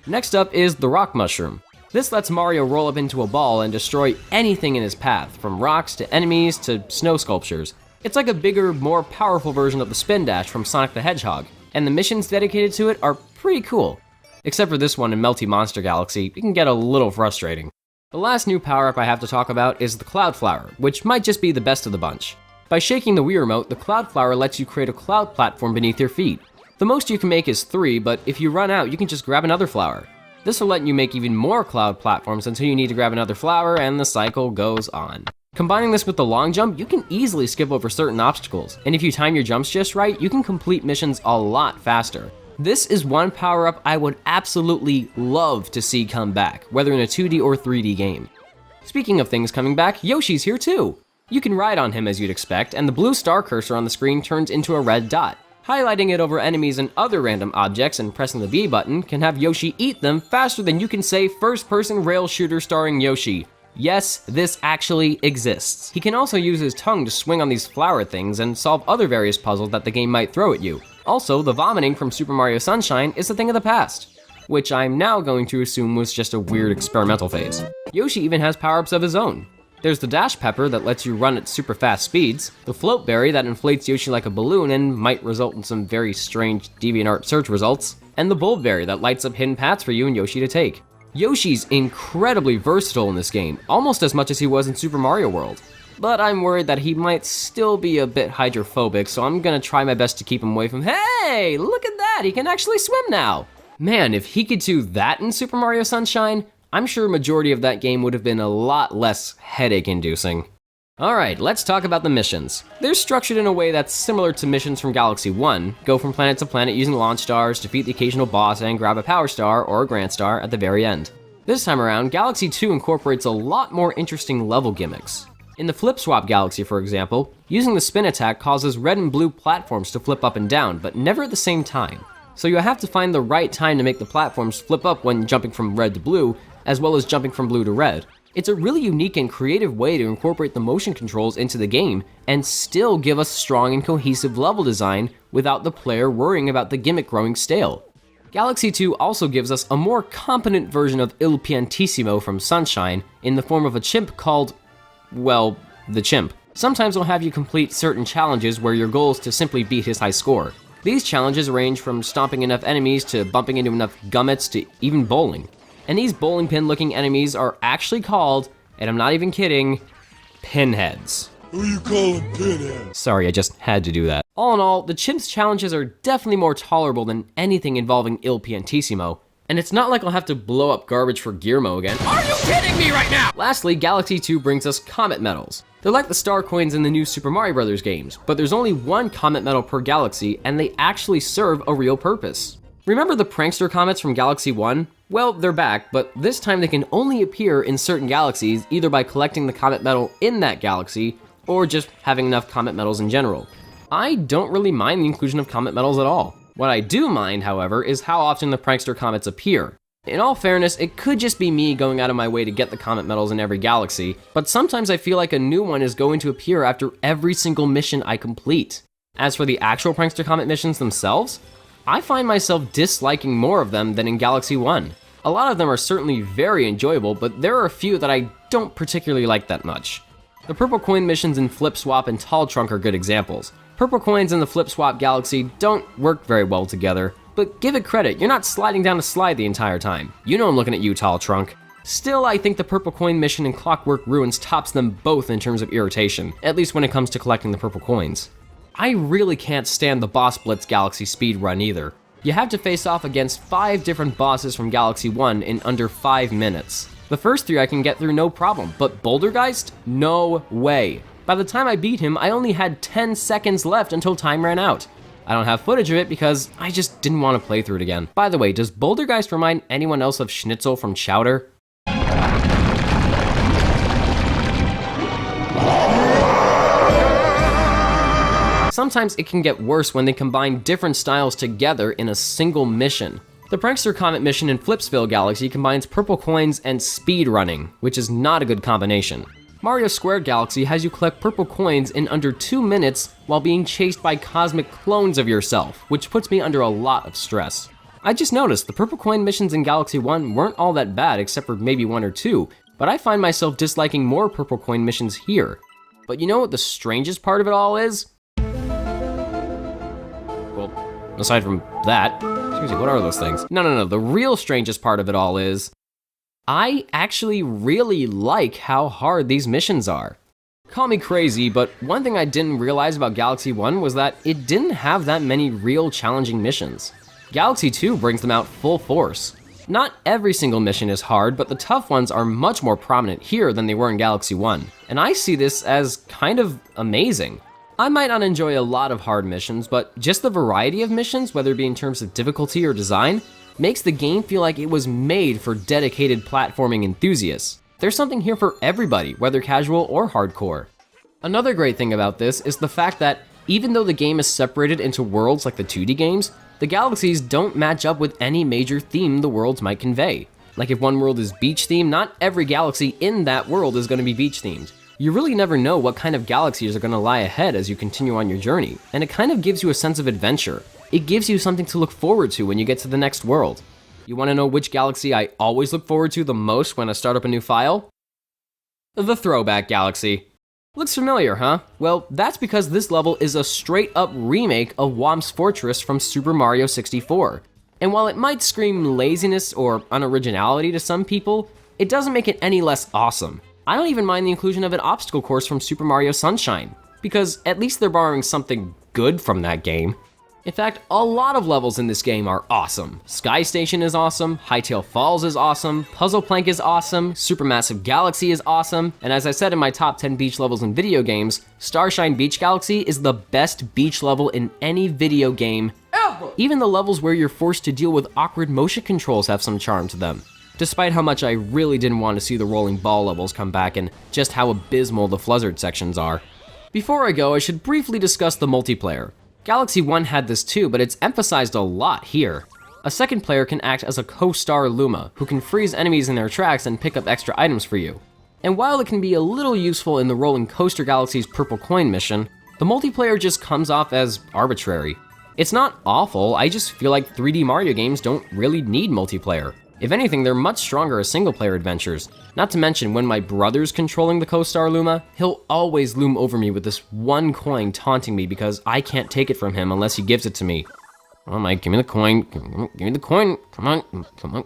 Next up is the Rock Mushroom. This lets Mario roll up into a ball and destroy anything in his path, from rocks to enemies to snow sculptures. It's like a bigger, more powerful version of the Spin Dash from Sonic the Hedgehog, and the missions dedicated to it are pretty cool. Except for this one in Melty Monster Galaxy, it can get a little frustrating. The last new power-up I have to talk about is the Cloud Flower, which might just be the best of the bunch. By shaking the Wii Remote, the Cloud Flower lets you create a cloud platform beneath your feet. The most you can make is 3, but if you run out, you can just grab another flower. This will let you make even more cloud platforms until you need to grab another flower, and the cycle goes on. Combining this with the long jump, you can easily skip over certain obstacles, and if you time your jumps just right, you can complete missions a lot faster. This is one power-up I would absolutely love to see come back, whether in a 2D or 3D game. Speaking of things coming back, Yoshi's here too! You can ride on him as you'd expect, and the blue star cursor on the screen turns into a red dot. Highlighting it over enemies and other random objects and pressing the B button can have Yoshi eat them faster than you can say first-person rail shooter starring Yoshi. Yes, this actually exists. He can also use his tongue to swing on these flower things and solve other various puzzles that the game might throw at you. Also, the vomiting from Super Mario Sunshine is a thing of the past, which I'm now going to assume was just a weird experimental phase. Yoshi even has power-ups of his own. There's the Dash Pepper that lets you run at super fast speeds, the Float Berry that inflates Yoshi like a balloon and might result in some very strange DeviantArt search results, and the Bulb Berry that lights up hidden paths for you and Yoshi to take. Yoshi's incredibly versatile in this game, almost as much as he was in Super Mario World. But I'm worried that he might still be a bit hydrophobic, so I'm gonna try my best to keep him away from— Hey! Look at that! He can actually swim now! Man, if he could do that in Super Mario Sunshine, I'm sure a majority of that game would have been a lot less headache-inducing. Alright, let's talk about the missions. They're structured in a way that's similar to missions from Galaxy 1. Go from planet to planet using launch stars, defeat the occasional boss, and grab a power star or a grand star at the very end. This time around, Galaxy 2 incorporates a lot more interesting level gimmicks. In the Flip Swap Galaxy, for example, using the spin attack causes red and blue platforms to flip up and down, but never at the same time. So you have to find the right time to make the platforms flip up when jumping from red to blue, as well as jumping from blue to red. It's a really unique and creative way to incorporate the motion controls into the game and still give us strong and cohesive level design without the player worrying about the gimmick growing stale. Galaxy 2 also gives us a more competent version of Il Piantissimo from Sunshine in the form of a chimp called, well, the chimp. Sometimes he'll have you complete certain challenges where your goal is to simply beat his high score. These challenges range from stomping enough enemies to bumping into enough gummits to even bowling. And these bowling pin looking enemies are actually called, and I'm not even kidding, pinheads. Who you calling pinhead? Sorry, I just had to do that. All in all, the chimp's challenges are definitely more tolerable than anything involving Il Piantissimo, and it's not like I'll have to blow up garbage for Gearmo again. Are you kidding me right now? Lastly, Galaxy 2 brings us Comet Medals. They're like the star coins in the new Super Mario Bros. Games, but there's only one Comet Medal per galaxy, and they actually serve a real purpose. Remember the prankster comets from Galaxy 1? Well, they're back, but this time they can only appear in certain galaxies either by collecting the Comet Medal in that galaxy, or just having enough Comet Medals in general. I don't really mind the inclusion of Comet Medals at all. What I do mind, however, is how often the prankster comets appear. In all fairness, it could just be me going out of my way to get the Comet Medals in every galaxy, but sometimes I feel like a new one is going to appear after every single mission I complete. As for the actual prankster comet missions themselves, I find myself disliking more of them than in Galaxy 1. A lot of them are certainly very enjoyable, but there are a few that I don't particularly like that much. The purple coin missions in Flip Swap and Tall Trunk are good examples. Purple coins in the Flip Swap Galaxy don't work very well together, but give it credit, you're not sliding down a slide the entire time. You know I'm looking at you, Tall Trunk. Still, I think the purple coin mission in Clockwork Ruins tops them both in terms of irritation, at least when it comes to collecting the purple coins. I really can't stand the Boss Blitz Galaxy speedrun either. You have to face off against 5 different bosses from Galaxy 1 in under 5 minutes. The first 3 I can get through no problem, but Bouldergeist? No way. By the time I beat him, I only had 10 seconds left until time ran out. I don't have footage of it because I just didn't want to play through it again. By the way, does Bouldergeist remind anyone else of Schnitzel from Chowder? Sometimes it can get worse when they combine different styles together in a single mission. The Prankster Comet mission in Flipsville Galaxy combines purple coins and speed running, which is not a good combination. Mario Squared Galaxy has you collect purple coins in under 2 minutes while being chased by cosmic clones of yourself, which puts me under a lot of stress. I just noticed the purple coin missions in Galaxy 1 weren't all that bad except for maybe 1 or 2, but I find myself disliking more purple coin missions here. But you know what the strangest part of it all is? Well, aside from that, excuse me, what are those things? No, the real strangest part of it all is, I actually really like how hard these missions are. Call me crazy, but one thing I didn't realize about Galaxy 1 was that it didn't have that many real challenging missions. Galaxy 2 brings them out full force. Not every single mission is hard, but the tough ones are much more prominent here than they were in Galaxy 1, and I see this as kind of amazing. I might not enjoy a lot of hard missions, but just the variety of missions, whether it be in terms of difficulty or design, makes the game feel like it was made for dedicated platforming enthusiasts. There's something here for everybody, whether casual or hardcore. Another great thing about this is the fact that even though the game is separated into worlds like the 2D games, the galaxies don't match up with any major theme the worlds might convey. Like if one world is beach themed, not every galaxy in that world is going to be beach themed. You really never know what kind of galaxies are going to lie ahead as you continue on your journey, and it kind of gives you a sense of adventure. It gives you something to look forward to when you get to the next world. You want to know which galaxy I always look forward to the most when I start up a new file? The Throwback Galaxy. Looks familiar, huh? Well, that's because this level is a straight-up remake of Whomp's Fortress from Super Mario 64. And while it might scream laziness or unoriginality to some people, it doesn't make it any less awesome. I don't even mind the inclusion of an obstacle course from Super Mario Sunshine, because at least they're borrowing something good from that game. In fact, a lot of levels in this game are awesome. Sky Station is awesome, Hightail Falls is awesome, Puzzle Plank is awesome, Supermassive Galaxy is awesome, and as I said in my top 10 beach levels in video games, Starshine Beach Galaxy is the best beach level in any video game ever! Even the levels where you're forced to deal with awkward motion controls have some charm to them. Despite how much I really didn't want to see the rolling ball levels come back and just how abysmal the Fluzzard sections are. Before I go, I should briefly discuss the multiplayer. Galaxy 1 had this too, but it's emphasized a lot here. A second player can act as a co-star Luma, who can freeze enemies in their tracks and pick up extra items for you. And while it can be a little useful in the Rolling Coaster Galaxy's Purple Coin mission, the multiplayer just comes off as arbitrary. It's not awful, I just feel like 3D Mario games don't really need multiplayer. If anything, they're much stronger as single-player adventures. Not to mention, when my brother's controlling the co-star Luma, he'll always loom over me with this one coin taunting me because I can't take it from him unless he gives it to me. Come on, Mike, give me the coin. Give me the coin. Come on,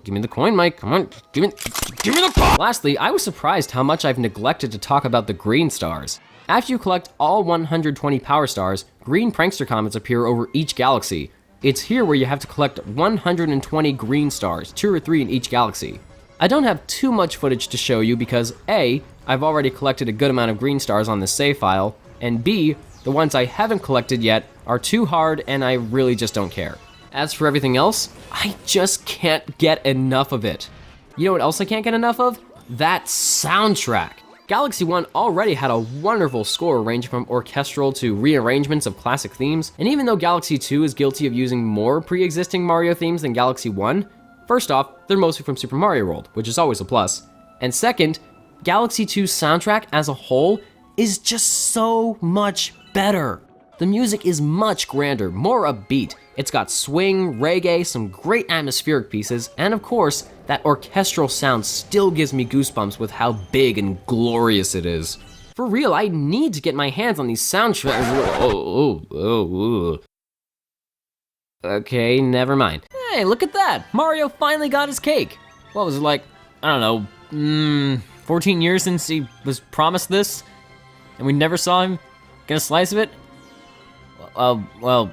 give me the coin, Mike. Come on, give me the coin! Lastly, I was surprised how much I've neglected to talk about the green stars. After you collect all 120 power stars, green prankster comets appear over each galaxy. It's here where you have to collect 120 green stars, 2 or 3 in each galaxy. I don't have too much footage to show you because A, I've already collected a good amount of green stars on this save file, and B, the ones I haven't collected yet are too hard and I really just don't care. As for everything else, I just can't get enough of it. You know what else I can't get enough of? That soundtrack. Galaxy 1 already had a wonderful score ranging from orchestral to rearrangements of classic themes, and even though Galaxy 2 is guilty of using more pre-existing Mario themes than Galaxy 1, first off, they're mostly from Super Mario World, which is always a plus, and second, Galaxy 2's soundtrack as a whole is just so much better. The music is much grander, more upbeat. It's got swing, reggae, some great atmospheric pieces, and of course, that orchestral sound still gives me goosebumps with how big and glorious it is. For real, I need to get my hands on these soundtracks. Okay, never mind. Hey, look at that! Mario finally got his cake! What was it like, I don't know, 14 years since he was promised this? And we never saw him get a slice of it? Well,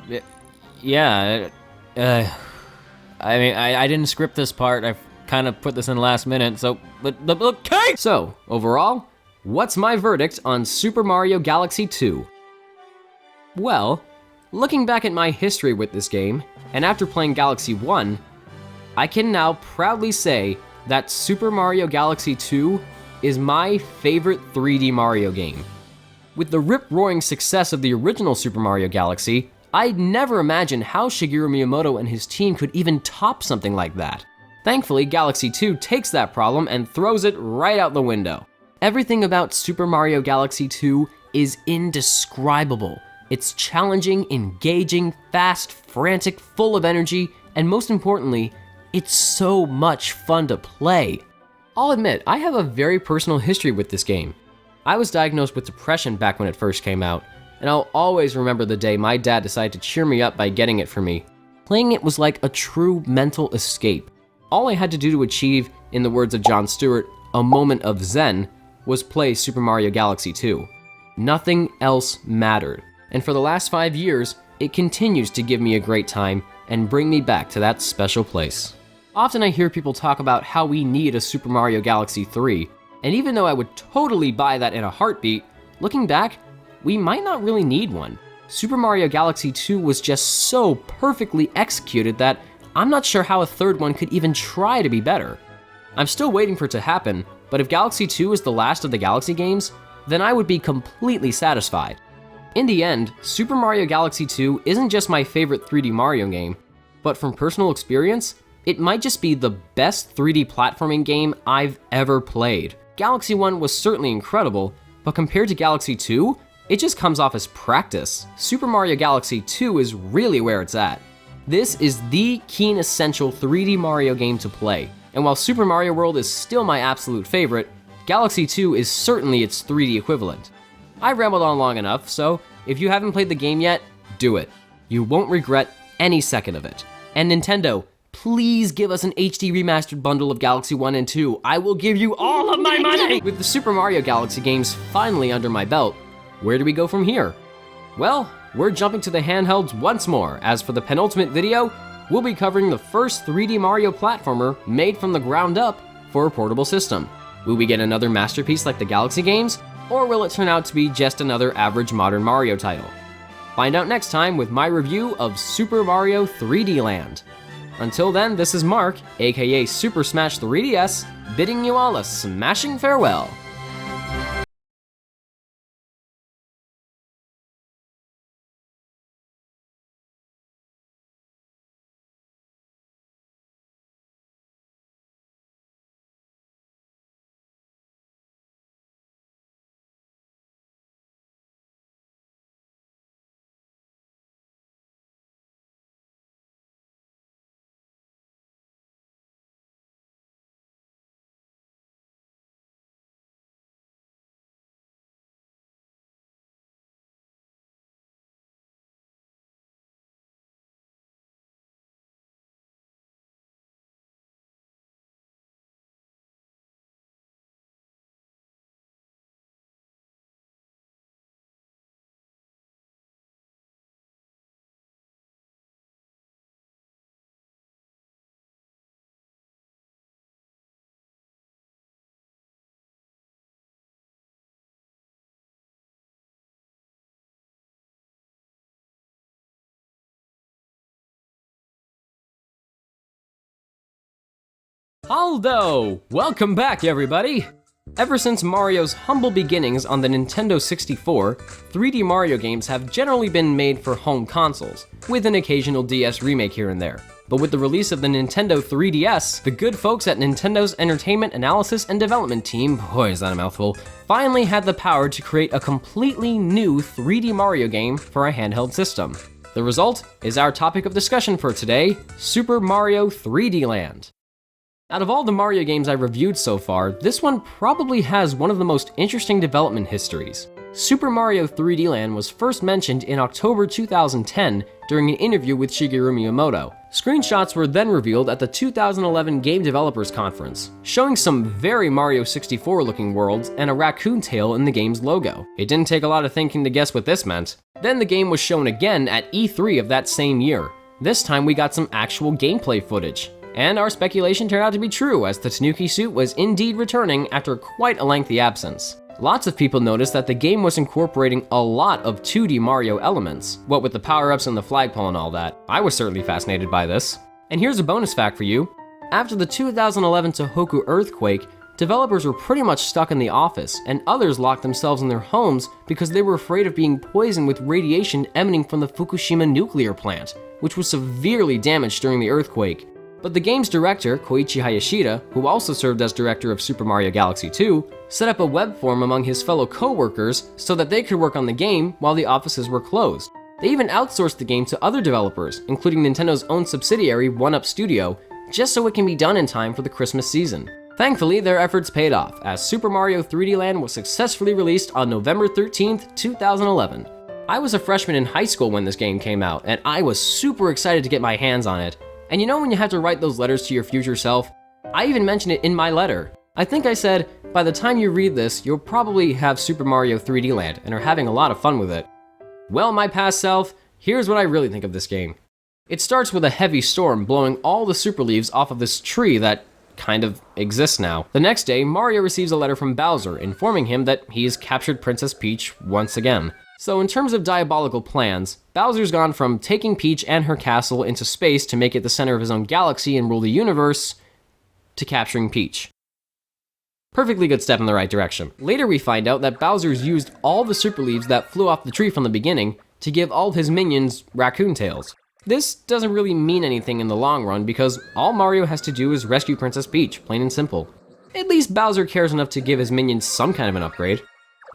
yeah. I mean, I didn't script this part. I kind of put this in last minute, so, but okay! So, overall, what's my verdict on Super Mario Galaxy 2? Well, looking back at my history with this game, and after playing Galaxy 1, I can now proudly say that Super Mario Galaxy 2 is my favorite 3D Mario game. With the rip-roaring success of the original Super Mario Galaxy, I'd never imagined how Shigeru Miyamoto and his team could even top something like that. Thankfully, Galaxy 2 takes that problem and throws it right out the window. Everything about Super Mario Galaxy 2 is indescribable. It's challenging, engaging, fast, frantic, full of energy, and most importantly, it's so much fun to play. I'll admit, I have a very personal history with this game. I was diagnosed with depression back when it first came out, and I'll always remember the day my dad decided to cheer me up by getting it for me. Playing it was like a true mental escape. All I had to do to achieve, in the words of Jon Stewart, a moment of zen, was play Super Mario Galaxy 2. Nothing else mattered. And for the last 5 years, it continues to give me a great time and bring me back to that special place. Often I hear people talk about how we need a Super Mario Galaxy 3, and even though I would totally buy that in a heartbeat, looking back, we might not really need one. Super Mario Galaxy 2 was just so perfectly executed that I'm not sure how a third one could even try to be better. I'm still waiting for it to happen, but if Galaxy 2 is the last of the Galaxy games, then I would be completely satisfied. In the end, Super Mario Galaxy 2 isn't just my favorite 3D Mario game, but from personal experience, it might just be the best 3D platforming game I've ever played. Galaxy 1 was certainly incredible, but compared to Galaxy 2, it just comes off as practice. Super Mario Galaxy 2 is really where it's at. This is the keen essential 3D Mario game to play, and while Super Mario World is still my absolute favorite, Galaxy 2 is certainly its 3D equivalent. I rambled on long enough, so if you haven't played the game yet, do it. You won't regret any second of it. And Nintendo, please give us an HD remastered bundle of Galaxy 1 and 2. I will give you all of my money! With the Super Mario Galaxy games finally under my belt, where do we go from here? Well, we're jumping to the handhelds once more, as for the penultimate video, we'll be covering the first 3D Mario platformer made from the ground up for a portable system. Will we get another masterpiece like the Galaxy games, or will it turn out to be just another average modern Mario title? Find out next time with my review of Super Mario 3D Land. Until then, this is Mark, aka Super Smash 3DS, bidding you all a smashing farewell. Aldo! Welcome back, everybody! Ever since Mario's humble beginnings on the Nintendo 64, 3D Mario games have generally been made for home consoles, with an occasional DS remake here and there. But with the release of the Nintendo 3DS, the good folks at Nintendo's Entertainment Analysis and Development Team, boy is that a mouthful, finally had the power to create a completely new 3D Mario game for a handheld system. The result is our topic of discussion for today, Super Mario 3D Land. Out of all the Mario games I've reviewed so far, this one probably has one of the most interesting development histories. Super Mario 3D Land was first mentioned in October 2010 during an interview with Shigeru Miyamoto. Screenshots were then revealed at the 2011 Game Developers Conference, showing some very Mario 64 looking worlds and a raccoon tail in the game's logo. It didn't take a lot of thinking to guess what this meant. Then the game was shown again at E3 of that same year. This time we got some actual gameplay footage. And our speculation turned out to be true, as the Tanuki suit was indeed returning after quite a lengthy absence. Lots of people noticed that the game was incorporating a lot of 2D Mario elements, what with the power-ups and the flagpole and all that. I was certainly fascinated by this. And here's a bonus fact for you. After the 2011 Tohoku earthquake, developers were pretty much stuck in the office, and others locked themselves in their homes because they were afraid of being poisoned with radiation emanating from the Fukushima nuclear plant, which was severely damaged during the earthquake. But the game's director, Koichi Hayashida, who also served as director of Super Mario Galaxy 2, set up a web forum among his fellow co-workers so that they could work on the game while the offices were closed. They even outsourced the game to other developers, including Nintendo's own subsidiary, 1UP Studio, just so it can be done in time for the Christmas season. Thankfully, their efforts paid off, as Super Mario 3D Land was successfully released on November 13th, 2011. I was a freshman in high school when this game came out, and I was super excited to get my hands on it. And you know when you have to write those letters to your future self? I even mentioned it in my letter. I think I said, by the time you read this, you'll probably have Super Mario 3D Land and are having a lot of fun with it. Well, my past self, here's what I really think of this game. It starts with a heavy storm blowing all the super leaves off of this tree that kind of exists now. The next day, Mario receives a letter from Bowser informing him that he's captured Princess Peach once again. So in terms of diabolical plans, Bowser's gone from taking Peach and her castle into space to make it the center of his own galaxy and rule the universe, to capturing Peach. Perfectly good step in the right direction. Later we find out that Bowser's used all the super leaves that flew off the tree from the beginning to give all of his minions raccoon tails. This doesn't really mean anything in the long run because all Mario has to do is rescue Princess Peach, plain and simple. At least Bowser cares enough to give his minions some kind of an upgrade.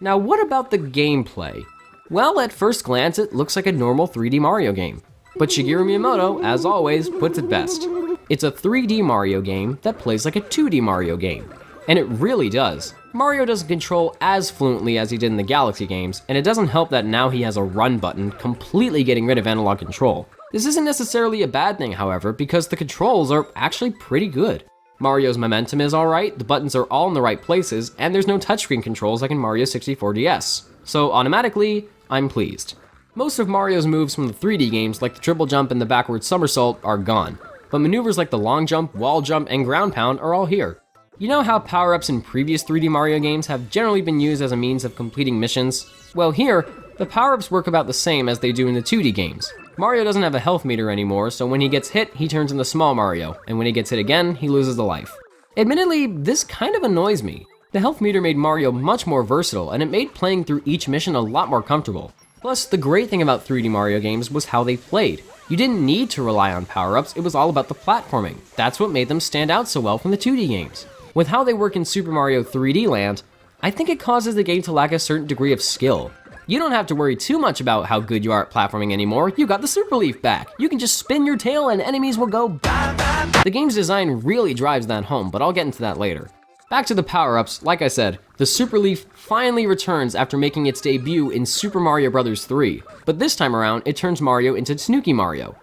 Now what about the gameplay? Well, at first glance, it looks like a normal 3D Mario game. But Shigeru Miyamoto, as always, puts it best. It's a 3D Mario game that plays like a 2D Mario game. And it really does. Mario doesn't control as fluently as he did in the Galaxy games, and it doesn't help that now he has a run button, completely getting rid of analog control. This isn't necessarily a bad thing, however, because the controls are actually pretty good. Mario's momentum is alright, the buttons are all in the right places, and there's no touchscreen controls like in Mario 64 DS. So automatically, I'm pleased. Most of Mario's moves from the 3D games, like the triple jump and the backward somersault, are gone, but maneuvers like the long jump, wall jump, and ground pound are all here. You know how power-ups in previous 3D Mario games have generally been used as a means of completing missions? Well, here, the power-ups work about the same as they do in the 2D games. Mario doesn't have a health meter anymore, so when he gets hit, he turns into Small Mario, and when he gets hit again, he loses a life. Admittedly, this kind of annoys me. The health meter made Mario much more versatile, and it made playing through each mission a lot more comfortable. Plus, the great thing about 3D Mario games was how they played. You didn't need to rely on power-ups, it was all about the platforming. That's what made them stand out so well from the 2D games. With how they work in Super Mario 3D Land, I think it causes the game to lack a certain degree of skill. You don't have to worry too much about how good you are at platforming anymore, you got the Super Leaf back. You can just spin your tail and enemies will go bam bam. The game's design really drives that home, but I'll get into that later. Back to the power-ups, like I said, the Super Leaf finally returns after making its debut in Super Mario Bros. 3, but this time around it turns Mario into Tanuki Mario,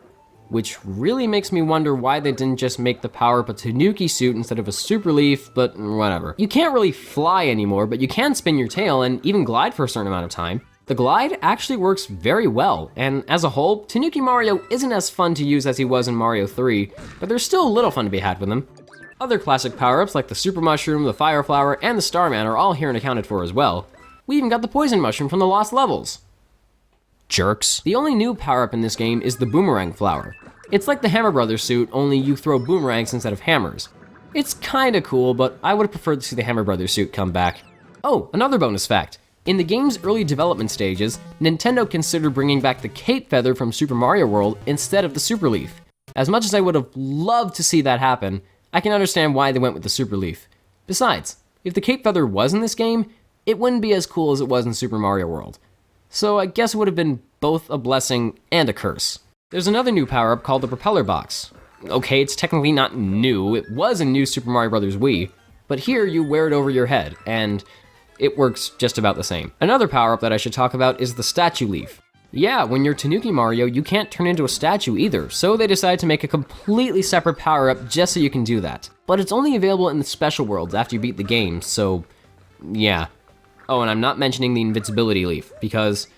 which really makes me wonder why they didn't just make the power-up a Tanuki suit instead of a Super Leaf, but whatever. You can't really fly anymore, but you can spin your tail and even glide for a certain amount of time. The glide actually works very well, and as a whole, Tanuki Mario isn't as fun to use as he was in Mario 3, but there's still a little fun to be had with him. Other classic power-ups like the Super Mushroom, the Fire Flower, and the Starman are all here and accounted for as well. We even got the Poison Mushroom from the Lost Levels. Jerks. The only new power-up in this game is the Boomerang Flower. It's like the Hammer Brothers suit, only you throw boomerangs instead of hammers. It's kinda cool, but I would have preferred to see the Hammer Brothers suit come back. Oh, another bonus fact. In the game's early development stages, Nintendo considered bringing back the Cape Feather from Super Mario World instead of the Super Leaf. As much as I would have loved to see that happen, I can understand why they went with the Super Leaf. Besides, if the Cape Feather was in this game, it wouldn't be as cool as it was in Super Mario World. So I guess it would have been both a blessing and a curse. There's another new power-up called the Propeller Box. Okay, it's technically not new, it was in New Super Mario Bros. Wii, but here you wear it over your head, and it works just about the same. Another power-up that I should talk about is the Statue Leaf. Yeah, when you're Tanuki Mario, you can't turn into a statue either, so they decided to make a completely separate power-up just so you can do that. But it's only available in the special worlds after you beat the game, so yeah. Oh, and I'm not mentioning the Invincibility Leaf, because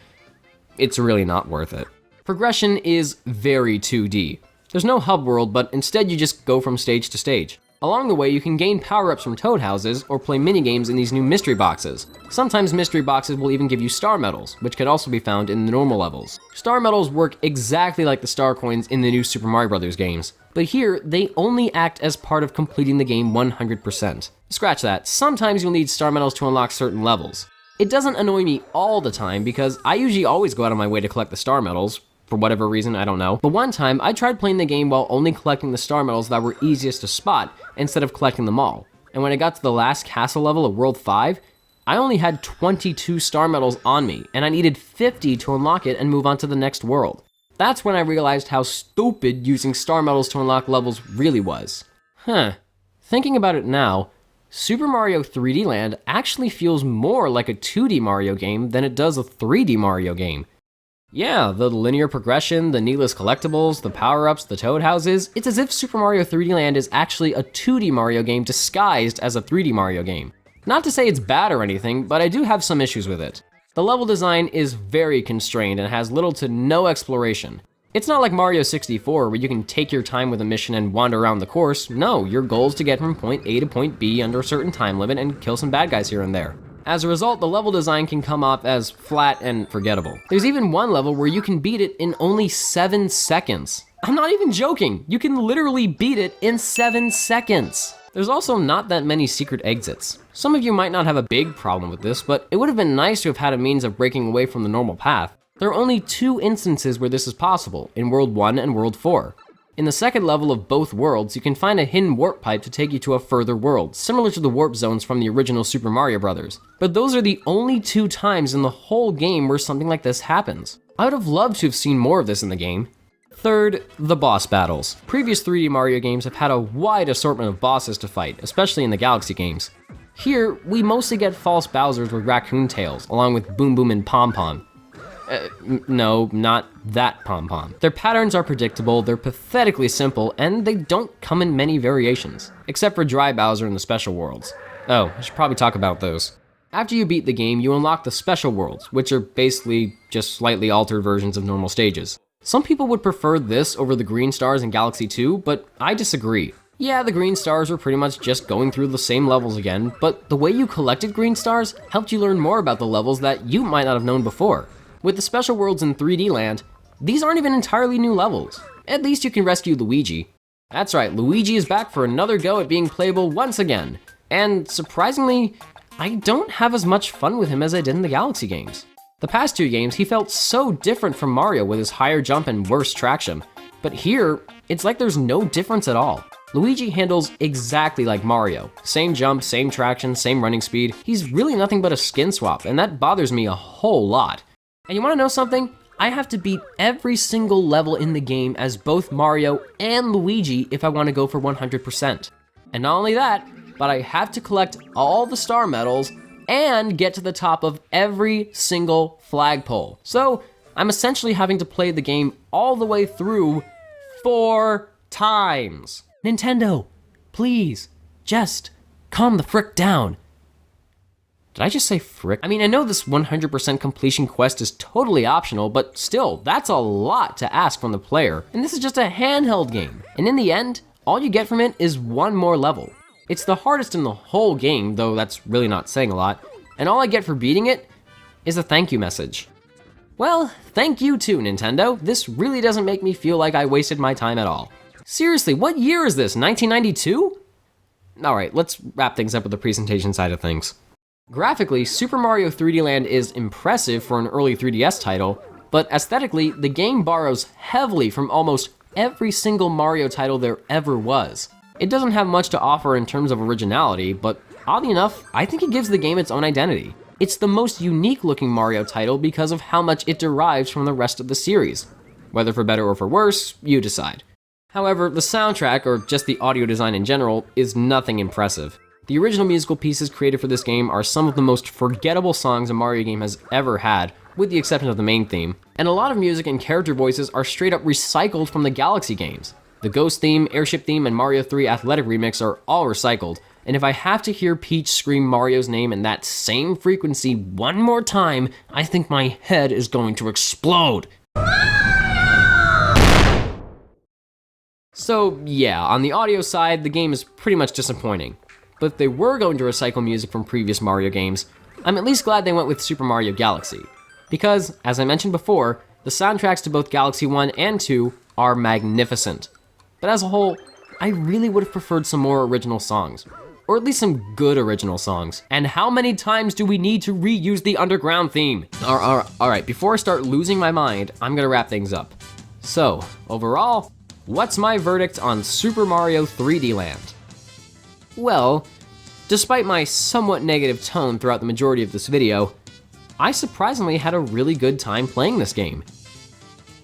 it's really not worth it. Progression is very 2D. There's no hub world, but instead you just go from stage to stage. Along the way, you can gain power-ups from Toad Houses or play minigames in these new mystery boxes. Sometimes mystery boxes will even give you star medals, which can also be found in the normal levels. Star medals work exactly like the star coins in the new Super Mario Bros. Games, but here they only act as part of completing the game 100%. Scratch that, sometimes you'll need star medals to unlock certain levels. It doesn't annoy me all the time because I usually always go out of my way to collect the star medals. For whatever reason, I don't know. But one time, I tried playing the game while only collecting the star medals that were easiest to spot, instead of collecting them all. And when I got to the last castle level of World 5, I only had 22 star medals on me, and I needed 50 to unlock it and move on to the next world. That's when I realized how stupid using star medals to unlock levels really was. Thinking about it now, Super Mario 3D Land actually feels more like a 2D Mario game than it does a 3D Mario game. Yeah, the linear progression, the needless collectibles, the power-ups, the Toad Houses, it's as if Super Mario 3D Land is actually a 2D Mario game disguised as a 3D Mario game. Not to say it's bad or anything, but I do have some issues with it. The level design is very constrained and has little to no exploration. It's not like Mario 64 where you can take your time with a mission and wander around the course. No, your goal is to get from point A to point B under a certain time limit and kill some bad guys here and there. As a result, the level design can come off as flat and forgettable. There's even one level where you can beat it in only 7 seconds. I'm not even joking, you can literally beat it in 7 seconds. There's also not that many secret exits. Some of you might not have a big problem with this, but it would have been nice to have had a means of breaking away from the normal path. There are only 2 instances where this is possible, in World 1 and World 4. In the second level of both worlds, you can find a hidden warp pipe to take you to a further world, similar to the warp zones from the original Super Mario Bros. But those are the only 2 times in the whole game where something like this happens. I would have loved to have seen more of this in the game. Third, the boss battles. Previous 3D Mario games have had a wide assortment of bosses to fight, especially in the Galaxy games. Here, we mostly get false Bowsers with raccoon tails, along with Boom Boom and Pom Pom. No, not that pom-pom. Their patterns are predictable, they're pathetically simple, and they don't come in many variations. Except for Dry Bowser in the special worlds. Oh, I should probably talk about those. After you beat the game, you unlock the special worlds, which are basically just slightly altered versions of normal stages. Some people would prefer this over the green stars in Galaxy 2, but I disagree. Yeah, the green stars were pretty much just going through the same levels again, but the way you collected green stars helped you learn more about the levels that you might not have known before. With the special worlds in 3D Land, these aren't even entirely new levels. At least you can rescue Luigi. That's right, Luigi is back for another go at being playable once again. And surprisingly, I don't have as much fun with him as I did in the Galaxy games. The past 2 games, he felt so different from Mario with his higher jump and worse traction. But here, it's like there's no difference at all. Luigi handles exactly like Mario. Same jump, same traction, same running speed. He's really nothing but a skin swap, and that bothers me a whole lot. And you wanna know something? I have to beat every single level in the game as both Mario and Luigi if I wanna go for 100%. And not only that, but I have to collect all the star medals and get to the top of every single flagpole. So I'm essentially having to play the game all the way through 4 times. Nintendo, please, just calm the frick down. Did I just say frick? I mean, I know this 100% completion quest is totally optional, but still, that's a lot to ask from the player. And this is just a handheld game. And in the end, all you get from it is 1 more level. It's the hardest in the whole game, though that's really not saying a lot, and all I get for beating it is a thank you message. Well, thank you too, Nintendo. This really doesn't make me feel like I wasted my time at all. Seriously, what year is this, 1992? Alright, let's wrap things up with the presentation side of things. Graphically, Super Mario 3D Land is impressive for an early 3DS title, but aesthetically, the game borrows heavily from almost every single Mario title there ever was. It doesn't have much to offer in terms of originality, but oddly enough, I think it gives the game its own identity. It's the most unique looking Mario title because of how much it derives from the rest of the series. Whether for better or for worse, you decide. However, the soundtrack, or just the audio design in general, is nothing impressive. The original musical pieces created for this game are some of the most forgettable songs a Mario game has ever had, with the exception of the main theme. And a lot of music and character voices are straight up recycled from the Galaxy games. The Ghost theme, Airship theme, and Mario 3 Athletic Remix are all recycled, and if I have to hear Peach scream Mario's name in that same frequency 1 more time, I think my head is going to explode. So yeah, on the audio side, the game is pretty much disappointing. But if they were going to recycle music from previous Mario games, I'm at least glad they went with Super Mario Galaxy. Because, as I mentioned before, the soundtracks to both Galaxy 1 and 2 are magnificent. But as a whole, I really would have preferred some more original songs. Or at least some good original songs. And how many times do we need to reuse the underground theme? Alright, before I start losing my mind, I'm gonna wrap things up. So, overall, what's my verdict on Super Mario 3D Land? Well, despite my somewhat negative tone throughout the majority of this video, I surprisingly had a really good time playing this game.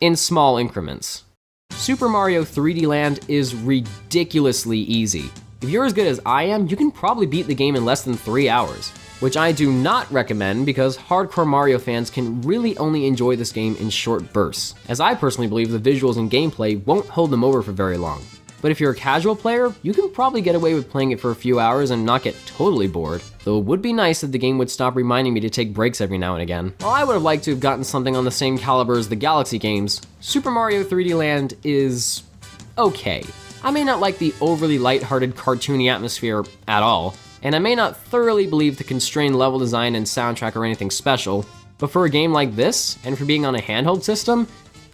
In small increments. Super Mario 3D Land is ridiculously easy. If you're as good as I am, you can probably beat the game in less than 3 hours, which I do not recommend because hardcore Mario fans can really only enjoy this game in short bursts, as I personally believe the visuals and gameplay won't hold them over for very long. But if you're a casual player, you can probably get away with playing it for a few hours and not get totally bored, though it would be nice if the game would stop reminding me to take breaks every now and again. While I would have liked to have gotten something on the same caliber as the Galaxy games, Super Mario 3D Land is okay. I may not like the overly lighthearted cartoony atmosphere at all, and I may not thoroughly believe the constrained level design and soundtrack are anything special, but for a game like this, and for being on a handheld system,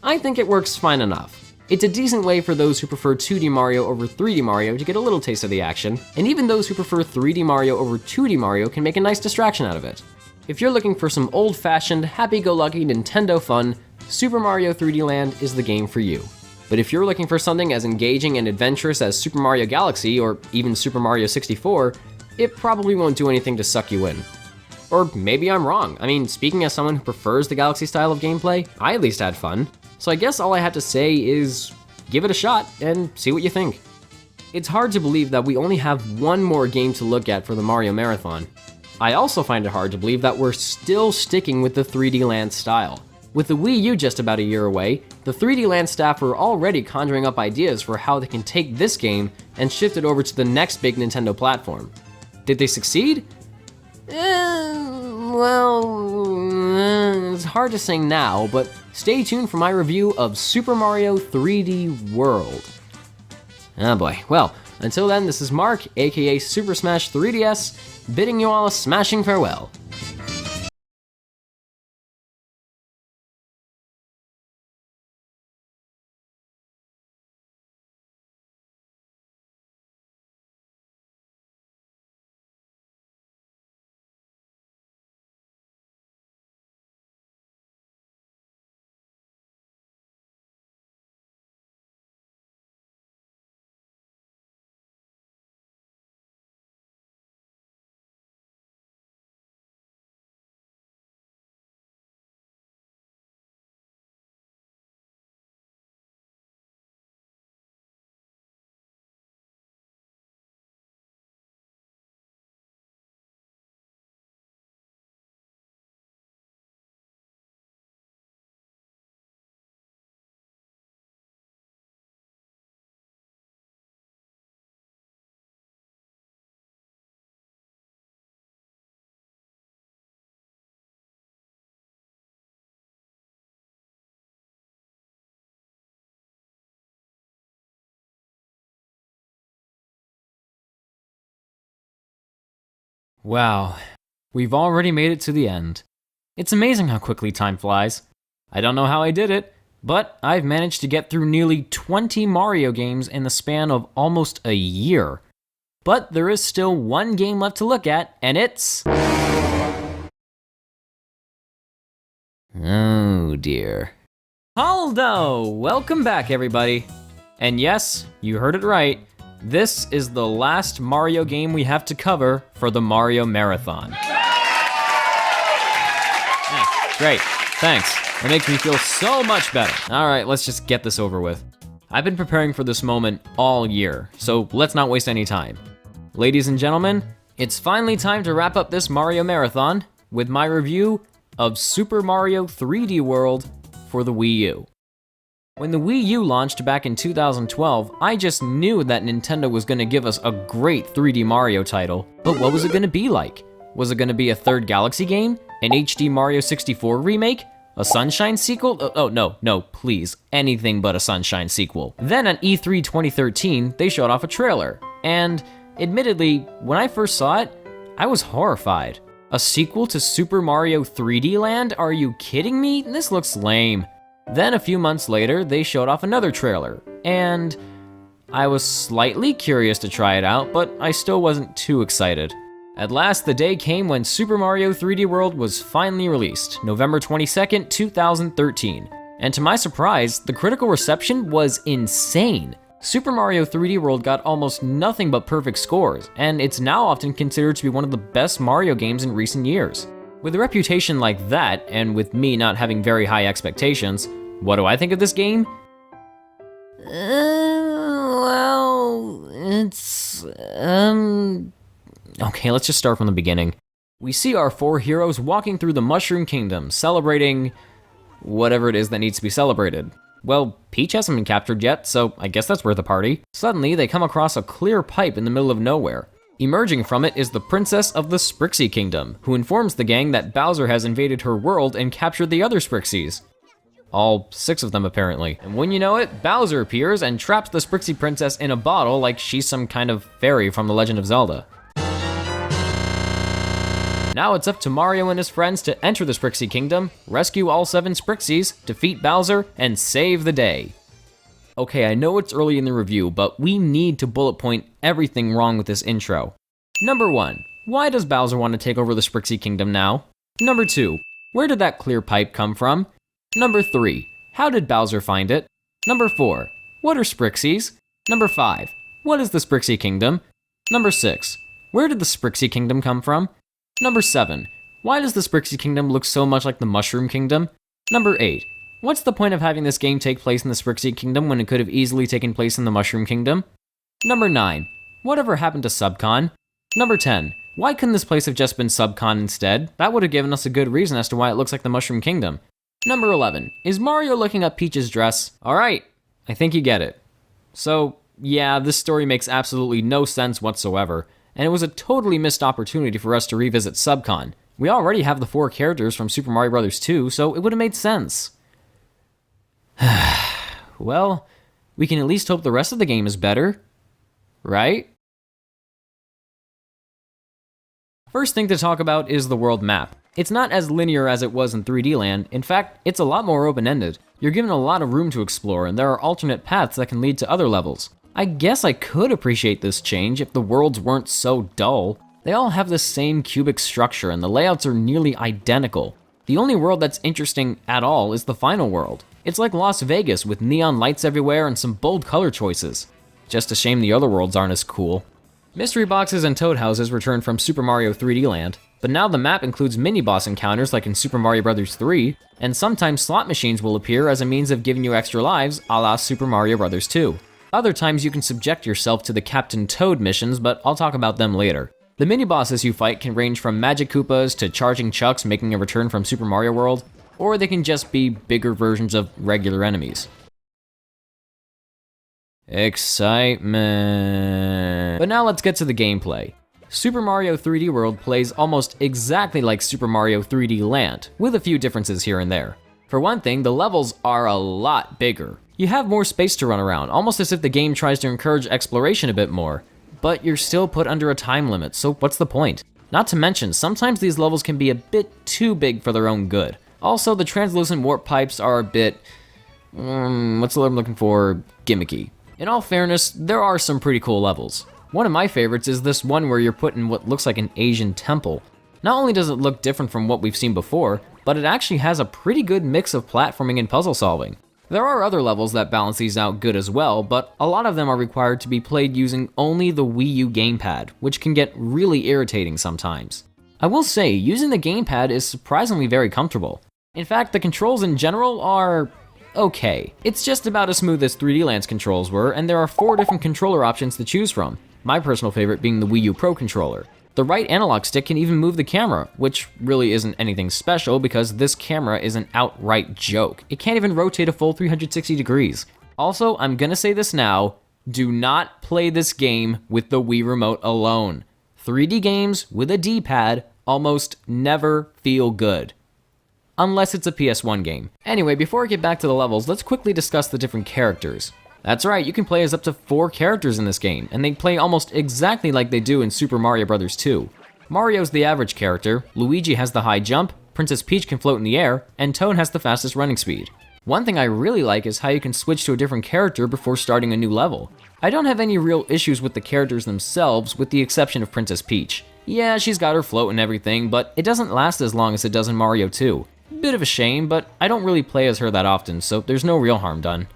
I think it works fine enough. It's a decent way for those who prefer 2D Mario over 3D Mario to get a little taste of the action, and even those who prefer 3D Mario over 2D Mario can make a nice distraction out of it. If you're looking for some old-fashioned, happy-go-lucky Nintendo fun, Super Mario 3D Land is the game for you. But if you're looking for something as engaging and adventurous as Super Mario Galaxy or even Super Mario 64, it probably won't do anything to suck you in. Or maybe I'm wrong. I mean, speaking as someone who prefers the Galaxy style of gameplay, I at least had fun. So I guess all I have to say is give it a shot and see what you think. It's hard to believe that we only have one more game to look at for the Mario Marathon. I also find it hard to believe that we're still sticking with the 3D Land style. With the Wii U just about a year away, the 3D Land staff are already conjuring up ideas for how they can take this game and shift it over to the next big Nintendo platform. Did they succeed? Well, it's hard to say now, but stay tuned for my review of Super Mario 3D World. Oh boy. Well, until then, this is Mark, aka Super Smash 3DS, bidding you all a smashing farewell. Wow, we've already made it to the end. It's amazing how quickly time flies. I don't know how I did it, but I've managed to get through nearly 20 Mario games in the span of almost a year. But there is still one game left to look at, and it's... Oh dear. Haldo! Welcome back, everybody. And yes, you heard it right. This is the last Mario game we have to cover for the Mario Marathon. Yeah, great, thanks. That makes me feel so much better. All right, let's just get this over with. I've been preparing for this moment all year, so let's not waste any time. Ladies and gentlemen, it's finally time to wrap up this Mario Marathon with my review of Super Mario 3D World for the Wii U. When the Wii U launched back in 2012, I just knew that Nintendo was going to give us a great 3D Mario title, but what was it going to be like? Was it going to be a third Galaxy game? An HD Mario 64 remake? A Sunshine sequel? Oh, no, please, anything but a Sunshine sequel. Then at E3 2013, they showed off a trailer, and admittedly, when I first saw it, I was horrified. A sequel to Super Mario 3D Land? Are you kidding me? This looks lame. Then a few months later, they showed off another trailer, and I was slightly curious to try it out, but I still wasn't too excited. At last, the day came when Super Mario 3D World was finally released, November 22nd, 2013. And to my surprise, the critical reception was insane. Super Mario 3D World got almost nothing but perfect scores, and it's now often considered to be one of the best Mario games in recent years. With a reputation like that, and with me not having very high expectations, what do I think of this game? Well, it's, Okay, let's just start from the beginning. We see our four heroes walking through the Mushroom Kingdom, celebrating whatever it is that needs to be celebrated. Well, Peach hasn't been captured yet, so I guess that's worth a party. Suddenly, they come across a clear pipe in the middle of nowhere. Emerging from it is the Princess of the Sprixie Kingdom, who informs the gang that Bowser has invaded her world and captured the other Sprixies. All 6 of them, apparently. And when you know it, Bowser appears and traps the Sprixie Princess in a bottle like she's some kind of fairy from The Legend of Zelda. Now it's up to Mario and his friends to enter the Sprixie Kingdom, rescue all 7 Sprixies, defeat Bowser, and save the day. Okay, I know it's early in the review, but we need to bullet point everything wrong with this intro. Number 1, why does Bowser want to take over the Sprixie Kingdom now? Number 2, where did that clear pipe come from? Number 3, how did Bowser find it? Number 4, what are Sprixies? Number 5, what is the Sprixie Kingdom? Number 6, where did the Sprixie Kingdom come from? Number 7, why does the Sprixie Kingdom look so much like the Mushroom Kingdom? Number 8, what's the point of having this game take place in the Sprixie Kingdom when it could have easily taken place in the Mushroom Kingdom? Number 9, whatever happened to Subcon? Number 10, why couldn't this place have just been Subcon instead? That would have given us a good reason as to why it looks like the Mushroom Kingdom. Number 11, is Mario looking up Peach's dress? Alright, I think you get it. So, yeah, this story makes absolutely no sense whatsoever, and it was a totally missed opportunity for us to revisit Subcon. We already have the 4 characters from Super Mario Bros. 2, so it would have made sense. Well, we can at least hope the rest of the game is better, right? First thing to talk about is the world map. It's not as linear as it was in 3D Land. In fact, it's a lot more open-ended. You're given a lot of room to explore, and there are alternate paths that can lead to other levels. I guess I could appreciate this change if the worlds weren't so dull. They all have the same cubic structure, and the layouts are nearly identical. The only world that's interesting at all is the final world. It's like Las Vegas with neon lights everywhere and some bold color choices. Just a shame the other worlds aren't as cool. Mystery boxes and toad houses returned from Super Mario 3D Land, but now the map includes mini-boss encounters like in Super Mario Bros. 3, and sometimes slot machines will appear as a means of giving you extra lives, a la Super Mario Bros. 2. Other times you can subject yourself to the Captain Toad missions, but I'll talk about them later. The mini-bosses you fight can range from Magic Koopas to Charging Chucks making a return from Super Mario World, or they can just be bigger versions of regular enemies. Excitement. But now let's get to the gameplay. Super Mario 3D World plays almost exactly like Super Mario 3D Land, with a few differences here and there. For one thing, the levels are a lot bigger. You have more space to run around, almost as if the game tries to encourage exploration a bit more. But you're still put under a time limit, so what's the point? Not to mention, sometimes these levels can be a bit too big for their own good. Also, the translucent warp pipes are a bit, what's the word I'm looking for, gimmicky. In all fairness, there are some pretty cool levels. One of my favorites is this one where you're put in what looks like an Asian temple. Not only does it look different from what we've seen before, but it actually has a pretty good mix of platforming and puzzle solving. There are other levels that balance these out good as well, but a lot of them are required to be played using only the Wii U gamepad, which can get really irritating sometimes. I will say, using the gamepad is surprisingly very comfortable. In fact, the controls in general are okay. It's just about as smooth as 3D Land's controls were, and there are 4 different controller options to choose from, my personal favorite being the Wii U Pro controller. The right analog stick can even move the camera, which really isn't anything special because this camera is an outright joke. It can't even rotate a full 360 degrees. Also, I'm gonna say this now, do not play this game with the Wii Remote alone. 3D games with a D-pad almost never feel good. Unless it's a PS1 game. Anyway, before I get back to the levels, let's quickly discuss the different characters. That's right, you can play as up to 4 characters in this game, and they play almost exactly like they do in Super Mario Bros. 2. Mario's the average character, Luigi has the high jump, Princess Peach can float in the air, and Toad has the fastest running speed. One thing I really like is how you can switch to a different character before starting a new level. I don't have any real issues with the characters themselves, with the exception of Princess Peach. Yeah, she's got her float and everything, but it doesn't last as long as it does in Mario 2. Bit of a shame, but I don't really play as her that often, so there's no real harm done.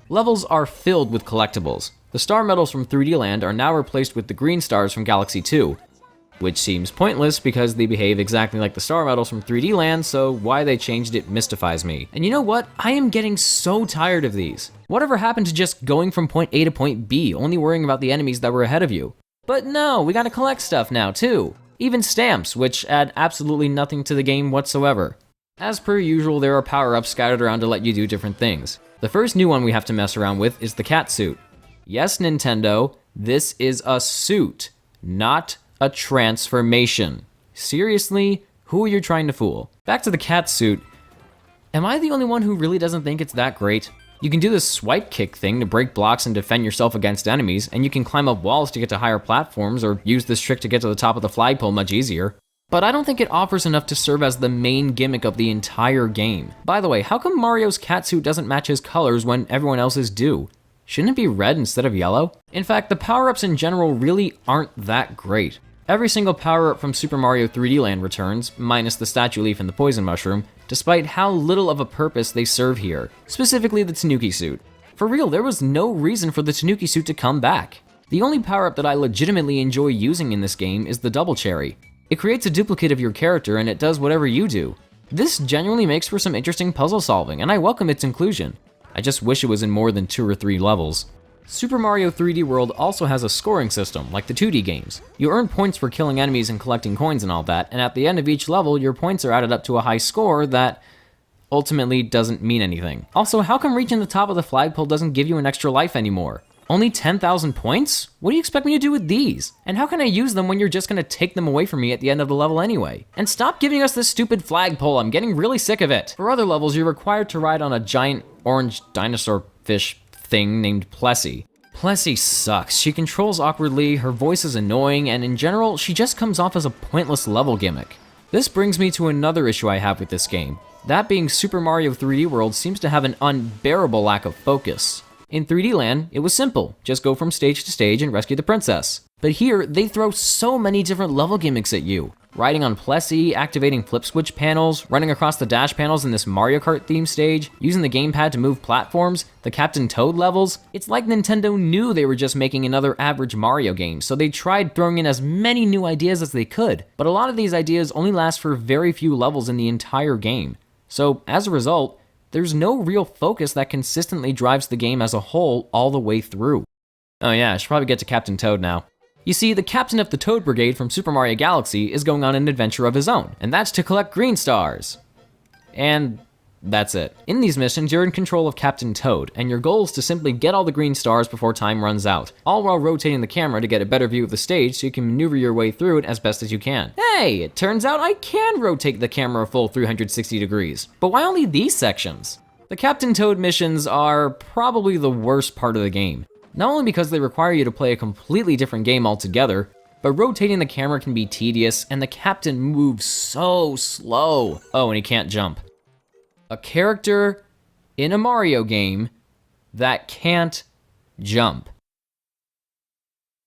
Levels are filled with collectibles. The star medals from 3D Land are now replaced with the green stars from Galaxy 2, which seems pointless because they behave exactly like the star medals from 3D Land, so why they changed it mystifies me. And you know what? I am getting so tired of these. Whatever happened to just going from point A to point B, only worrying about the enemies that were ahead of you? But no, we gotta collect stuff now too. Even stamps, which add absolutely nothing to the game whatsoever. As per usual, there are power-ups scattered around to let you do different things. The first new one we have to mess around with is the cat suit. Yes, Nintendo, this is a suit, not a transformation. Seriously, who are you trying to fool? Back to the cat suit. Am I the only one who really doesn't think it's that great? You can do this swipe kick thing to break blocks and defend yourself against enemies, and you can climb up walls to get to higher platforms, or use this trick to get to the top of the flagpole much easier. But I don't think it offers enough to serve as the main gimmick of the entire game. By the way, how come Mario's catsuit doesn't match his colors when everyone else's do? Shouldn't it be red instead of yellow? In fact, the power-ups in general really aren't that great. Every single power-up from Super Mario 3D Land returns, minus the statue leaf and the poison mushroom, despite how little of a purpose they serve here, specifically the Tanuki suit. For real, there was no reason for the Tanuki suit to come back. The only power-up that I legitimately enjoy using in this game is the double cherry. It creates a duplicate of your character and it does whatever you do. This genuinely makes for some interesting puzzle solving, and I welcome its inclusion. I just wish it was in more than 2 or 3 levels. Super Mario 3D World also has a scoring system, like the 2D games. You earn points for killing enemies and collecting coins and all that, and at the end of each level, your points are added up to a high score that ultimately doesn't mean anything. Also, how come reaching the top of the flagpole doesn't give you an extra life anymore? Only 10,000 points? What do you expect me to do with these? And how can I use them when you're just gonna take them away from me at the end of the level anyway? And stop giving us this stupid flagpole, I'm getting really sick of it. For other levels, you're required to ride on a giant orange dinosaur fish thing named Plessy. Plessy sucks. She controls awkwardly, her voice is annoying, and in general, she just comes off as a pointless level gimmick. This brings me to another issue I have with this game. That being Super Mario 3D World seems to have an unbearable lack of focus. In 3D Land, it was simple. Just go from stage to stage and rescue the princess. But here, they throw so many different level gimmicks at you. Riding on Plessy, activating flip switch panels, running across the dash panels in this Mario Kart themed stage, using the gamepad to move platforms, the Captain Toad levels. It's like Nintendo knew they were just making another average Mario game, so they tried throwing in as many new ideas as they could. But a lot of these ideas only last for very few levels in the entire game. So, as a result, there's no real focus that consistently drives the game as a whole all the way through. Oh yeah, I should probably get to Captain Toad now. You see, the captain of the Toad Brigade from Super Mario Galaxy is going on an adventure of his own, and that's to collect green stars. And that's it. In these missions, you're in control of Captain Toad, and your goal is to simply get all the green stars before time runs out, all while rotating the camera to get a better view of the stage so you can maneuver your way through it as best as you can. Hey, it turns out I can rotate the camera a full 360 degrees. But why only these sections? The Captain Toad missions are probably the worst part of the game. Not only because they require you to play a completely different game altogether, but rotating the camera can be tedious, and the captain moves so slow. Oh, and he can't jump. A character in a Mario game that can't jump.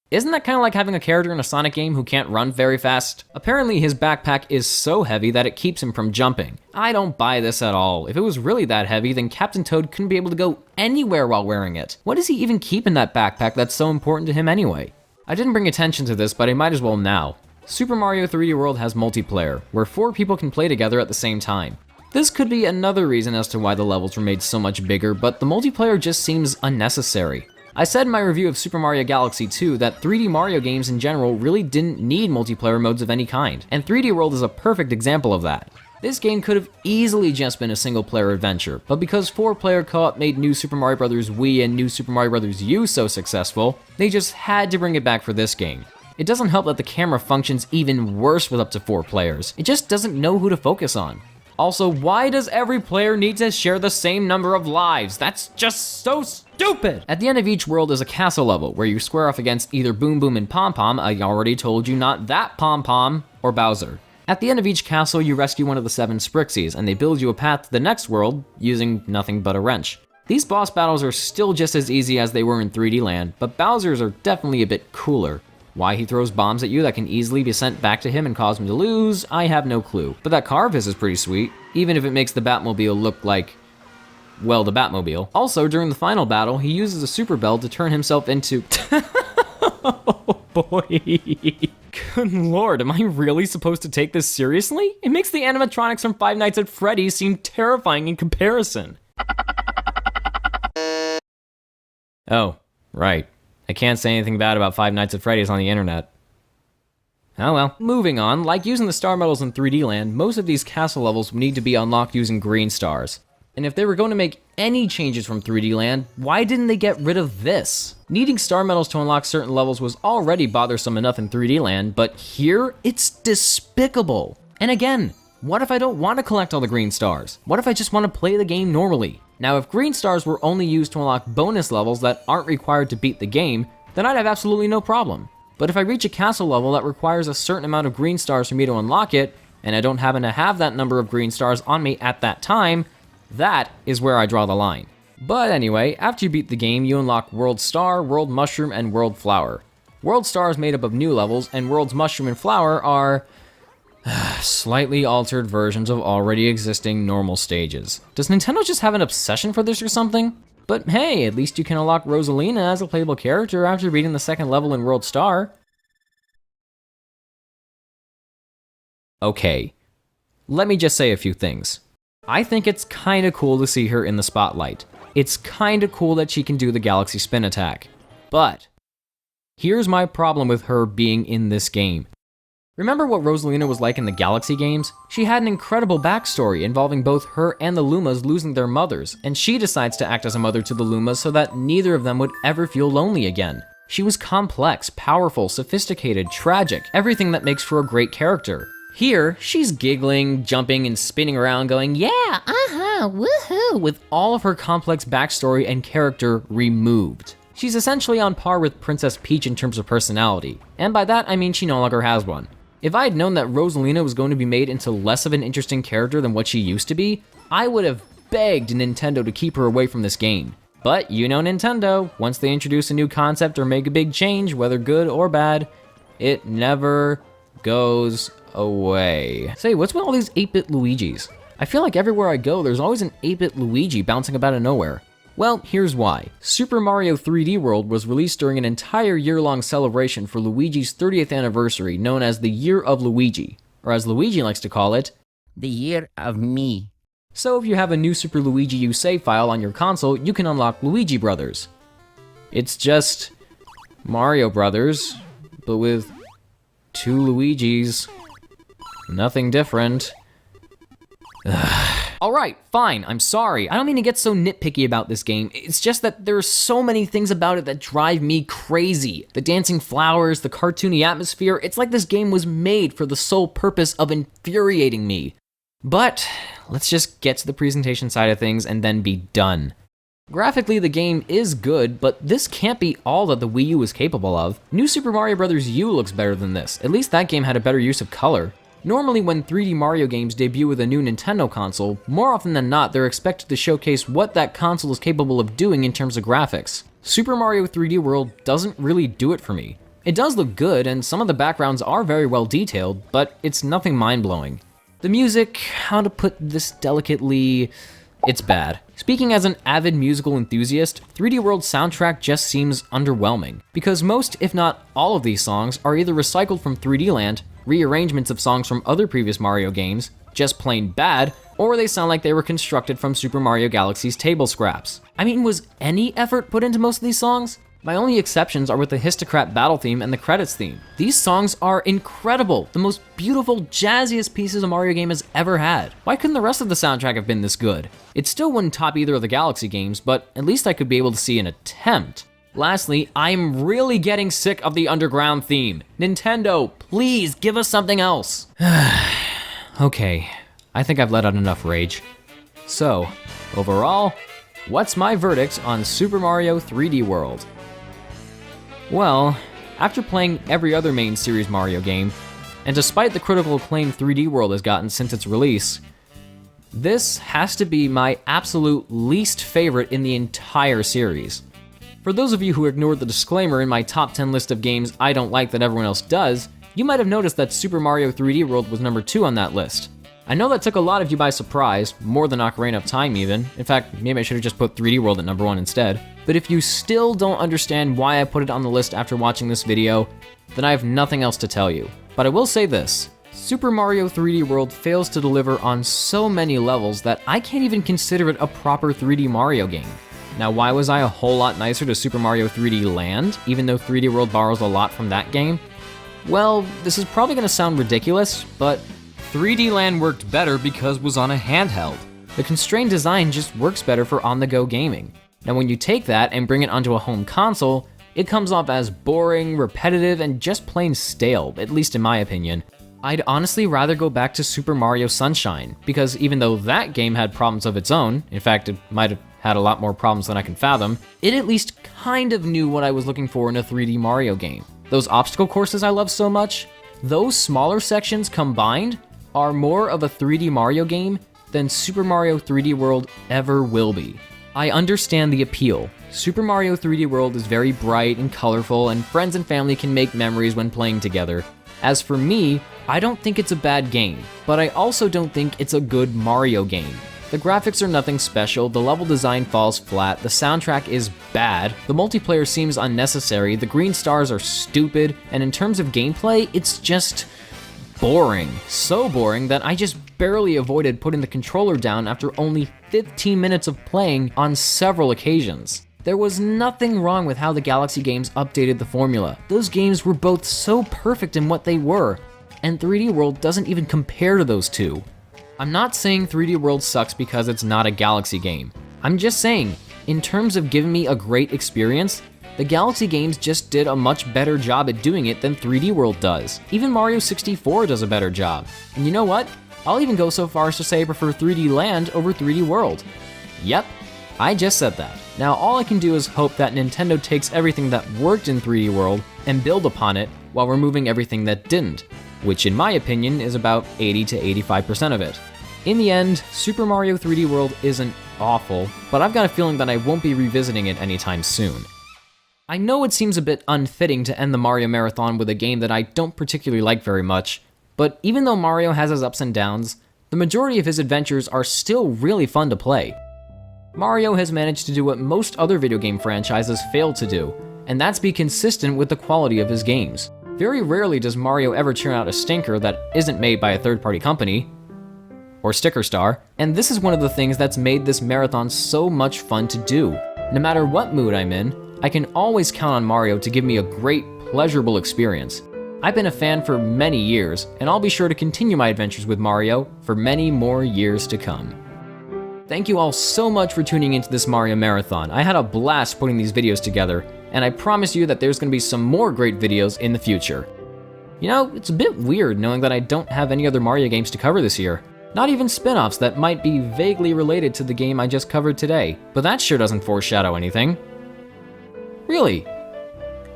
Isn't that kind of like having a character in a Sonic game who can't run very fast? Apparently his backpack is so heavy that it keeps him from jumping. I don't buy this at all. If it was really that heavy, then Captain Toad couldn't be able to go anywhere while wearing it. What does he even keep in that backpack that's so important to him anyway? I didn't bring attention to this, but I might as well now. Super Mario 3D World has multiplayer, where 4 people can play together at the same time. This could be another reason as to why the levels were made so much bigger, but the multiplayer just seems unnecessary. I said in my review of Super Mario Galaxy 2 that 3D Mario games in general really didn't need multiplayer modes of any kind, and 3D World is a perfect example of that. This game could have easily just been a single-player adventure, but because 4-player co-op made New Super Mario Bros. Wii and New Super Mario Bros. U so successful, they just had to bring it back for this game. It doesn't help that the camera functions even worse with up to 4 players. It just doesn't know who to focus on. Also, why does every player need to share the same number of lives? That's just so stupid! At the end of each world is a castle level, where you square off against either Boom Boom and Pom Pom, I already told you not that Pom Pom, or Bowser. At the end of each castle, you rescue one of the 7 Sprixies, and they build you a path to the next world, using nothing but a wrench. These boss battles are still just as easy as they were in 3D Land, but Bowser's are definitely a bit cooler. Why he throws bombs at you that can easily be sent back to him and cause him to lose, I have no clue. But that car of his is pretty sweet, even if it makes the Batmobile look like, well, the Batmobile. Also, during the final battle, he uses a Super Bell to turn himself into... Oh boy. Good lord, am I really supposed to take this seriously? It makes the animatronics from Five Nights at Freddy's seem terrifying in comparison. Oh, right. I can't say anything bad about Five Nights at Freddy's on the internet. Oh well. Moving on, like using the star medals in 3D Land, most of these castle levels would need to be unlocked using green stars. And if they were going to make any changes from 3D Land, why didn't they get rid of this? Needing star medals to unlock certain levels was already bothersome enough in 3D Land, but here, it's despicable. And again, what if I don't want to collect all the green stars? What if I just want to play the game normally? Now, if green stars were only used to unlock bonus levels that aren't required to beat the game, then I'd have absolutely no problem. But if I reach a castle level that requires a certain amount of green stars for me to unlock it, and I don't happen to have that number of green stars on me at that time, that is where I draw the line. But anyway, after you beat the game, you unlock World Star, World Mushroom, and World Flower. World Star is made up of new levels, and World's Mushroom and Flower are slightly altered versions of already existing normal stages. Does Nintendo just have an obsession for this or something? But hey, at least you can unlock Rosalina as a playable character after beating the second level in World Star. Okay, let me just say a few things. I think it's kinda cool to see her in the spotlight. It's kinda cool that she can do the Galaxy Spin attack. But here's my problem with her being in this game. Remember what Rosalina was like in the Galaxy games? She had an incredible backstory involving both her and the Lumas losing their mothers, and she decides to act as a mother to the Lumas so that neither of them would ever feel lonely again. She was complex, powerful, sophisticated, tragic, everything that makes for a great character. Here, she's giggling, jumping, and spinning around going, yeah, woohoo, with all of her complex backstory and character removed. She's essentially on par with Princess Peach in terms of personality, and by that I mean she no longer has one. If I had known that Rosalina was going to be made into less of an interesting character than what she used to be, I would have begged Nintendo to keep her away from this game. But you know Nintendo, once they introduce a new concept or make a big change, whether good or bad, it never goes away. Say, what's with all these 8-bit Luigis? I feel like everywhere I go, there's always an 8-bit Luigi bouncing about of nowhere. Well, here's why. Super Mario 3D World was released during an entire year-long celebration for Luigi's 30th anniversary, known as the Year of Luigi, or as Luigi likes to call it, the Year of Me. So if you have a new Super Luigi U save file on your console, you can unlock Luigi Brothers. It's just Mario Brothers, but with 2 Luigis. Nothing different. Alright, fine, I'm sorry. I don't mean to get so nitpicky about this game. It's just that there are so many things about it that drive me crazy. The dancing flowers, the cartoony atmosphere, it's like this game was made for the sole purpose of infuriating me. But let's just get to the presentation side of things and then be done. Graphically, the game is good, but this can't be all that the Wii U is capable of. New Super Mario Bros. U looks better than this. At least that game had a better use of color. Normally, when 3D Mario games debut with a new Nintendo console, more often than not, they're expected to showcase what that console is capable of doing in terms of graphics. Super Mario 3D World doesn't really do it for me. It does look good, and some of the backgrounds are very well detailed, but it's nothing mind-blowing. The music, how to put this delicately, it's bad. Speaking as an avid musical enthusiast, 3D World's soundtrack just seems underwhelming, because most, if not all of these songs, are either recycled from 3D Land, rearrangements of songs from other previous Mario games, just plain bad, or they sound like they were constructed from Super Mario Galaxy's table scraps. I mean, was any effort put into most of these songs? My only exceptions are with the Histocrat battle theme and the credits theme. These songs are incredible, the most beautiful, jazziest pieces a Mario game has ever had. Why couldn't the rest of the soundtrack have been this good? It still wouldn't top either of the Galaxy games, but at least I could be able to see an attempt. Lastly, I'm really getting sick of the underground theme. Nintendo, please give us something else. Okay, I think I've let out enough rage. So, overall, what's my verdict on Super Mario 3D World? Well, after playing every other main series Mario game, and despite the critical acclaim 3D World has gotten since its release, this has to be my absolute least favorite in the entire series. For those of you who ignored the disclaimer in my top 10 list of games I don't like that everyone else does, you might have noticed that Super Mario 3D World was number 2 on that list. I know that took a lot of you by surprise, more than Ocarina of Time even. In fact, maybe I should have just put 3D World at number 1 instead. But if you still don't understand why I put it on the list after watching this video, then I have nothing else to tell you. But I will say this, Super Mario 3D World fails to deliver on so many levels that I can't even consider it a proper 3D Mario game. Now, why was I a whole lot nicer to Super Mario 3D Land, even though 3D World borrows a lot from that game? Well, this is probably gonna sound ridiculous, but 3D Land worked better because it was on a handheld. The constrained design just works better for on-the-go gaming. Now, when you take that and bring it onto a home console, it comes off as boring, repetitive, and just plain stale, at least in my opinion. I'd honestly rather go back to Super Mario Sunshine, because even though that game had problems of its own, in fact, it might have had a lot more problems than I can fathom, it at least kind of knew what I was looking for in a 3D Mario game. Those obstacle courses I love so much, those smaller sections combined are more of a 3D Mario game than Super Mario 3D World ever will be. I understand the appeal. Super Mario 3D World is very bright and colorful, and friends and family can make memories when playing together. As for me, I don't think it's a bad game, but I also don't think it's a good Mario game. The graphics are nothing special, the level design falls flat, the soundtrack is bad, the multiplayer seems unnecessary, the green stars are stupid, and in terms of gameplay, it's just boring. So boring that I just barely avoided putting the controller down after only 15 minutes of playing on several occasions. There was nothing wrong with how the Galaxy games updated the formula. Those games were both so perfect in what they were. and 3D World doesn't even compare to those two. I'm not saying 3D World sucks because it's not a Galaxy game. I'm just saying, in terms of giving me a great experience, the Galaxy games just did a much better job at doing it than 3D World does. Even Mario 64 does a better job. And you know what? I'll even go so far as to say I prefer 3D Land over 3D World. Yep, I just said that. Now all I can do is hope that Nintendo takes everything that worked in 3D World and build upon it while removing everything that didn't, which in my opinion is about 80 to 85% of it. In the end, Super Mario 3D World isn't awful, but I've got a feeling that I won't be revisiting it anytime soon. I know it seems a bit unfitting to end the Mario Marathon with a game that I don't particularly like very much, but even though Mario has his ups and downs, the majority of his adventures are still really fun to play. Mario has managed to do what most other video game franchises fail to do, and that's be consistent with the quality of his games. Very rarely does Mario ever churn out a stinker that isn't made by a third-party company, or Sticker Star, and this is one of the things that's made this marathon so much fun to do. No matter what mood I'm in, I can always count on Mario to give me a great, pleasurable experience. I've been a fan for many years, and I'll be sure to continue my adventures with Mario for many more years to come. Thank you all so much for tuning into this Mario Marathon. I had a blast putting these videos together, and I promise you that there's going to be some more great videos in the future. You know, it's a bit weird knowing that I don't have any other Mario games to cover this year. Not even spin-offs that might be vaguely related to the game I just covered today, but that sure doesn't foreshadow anything. Really?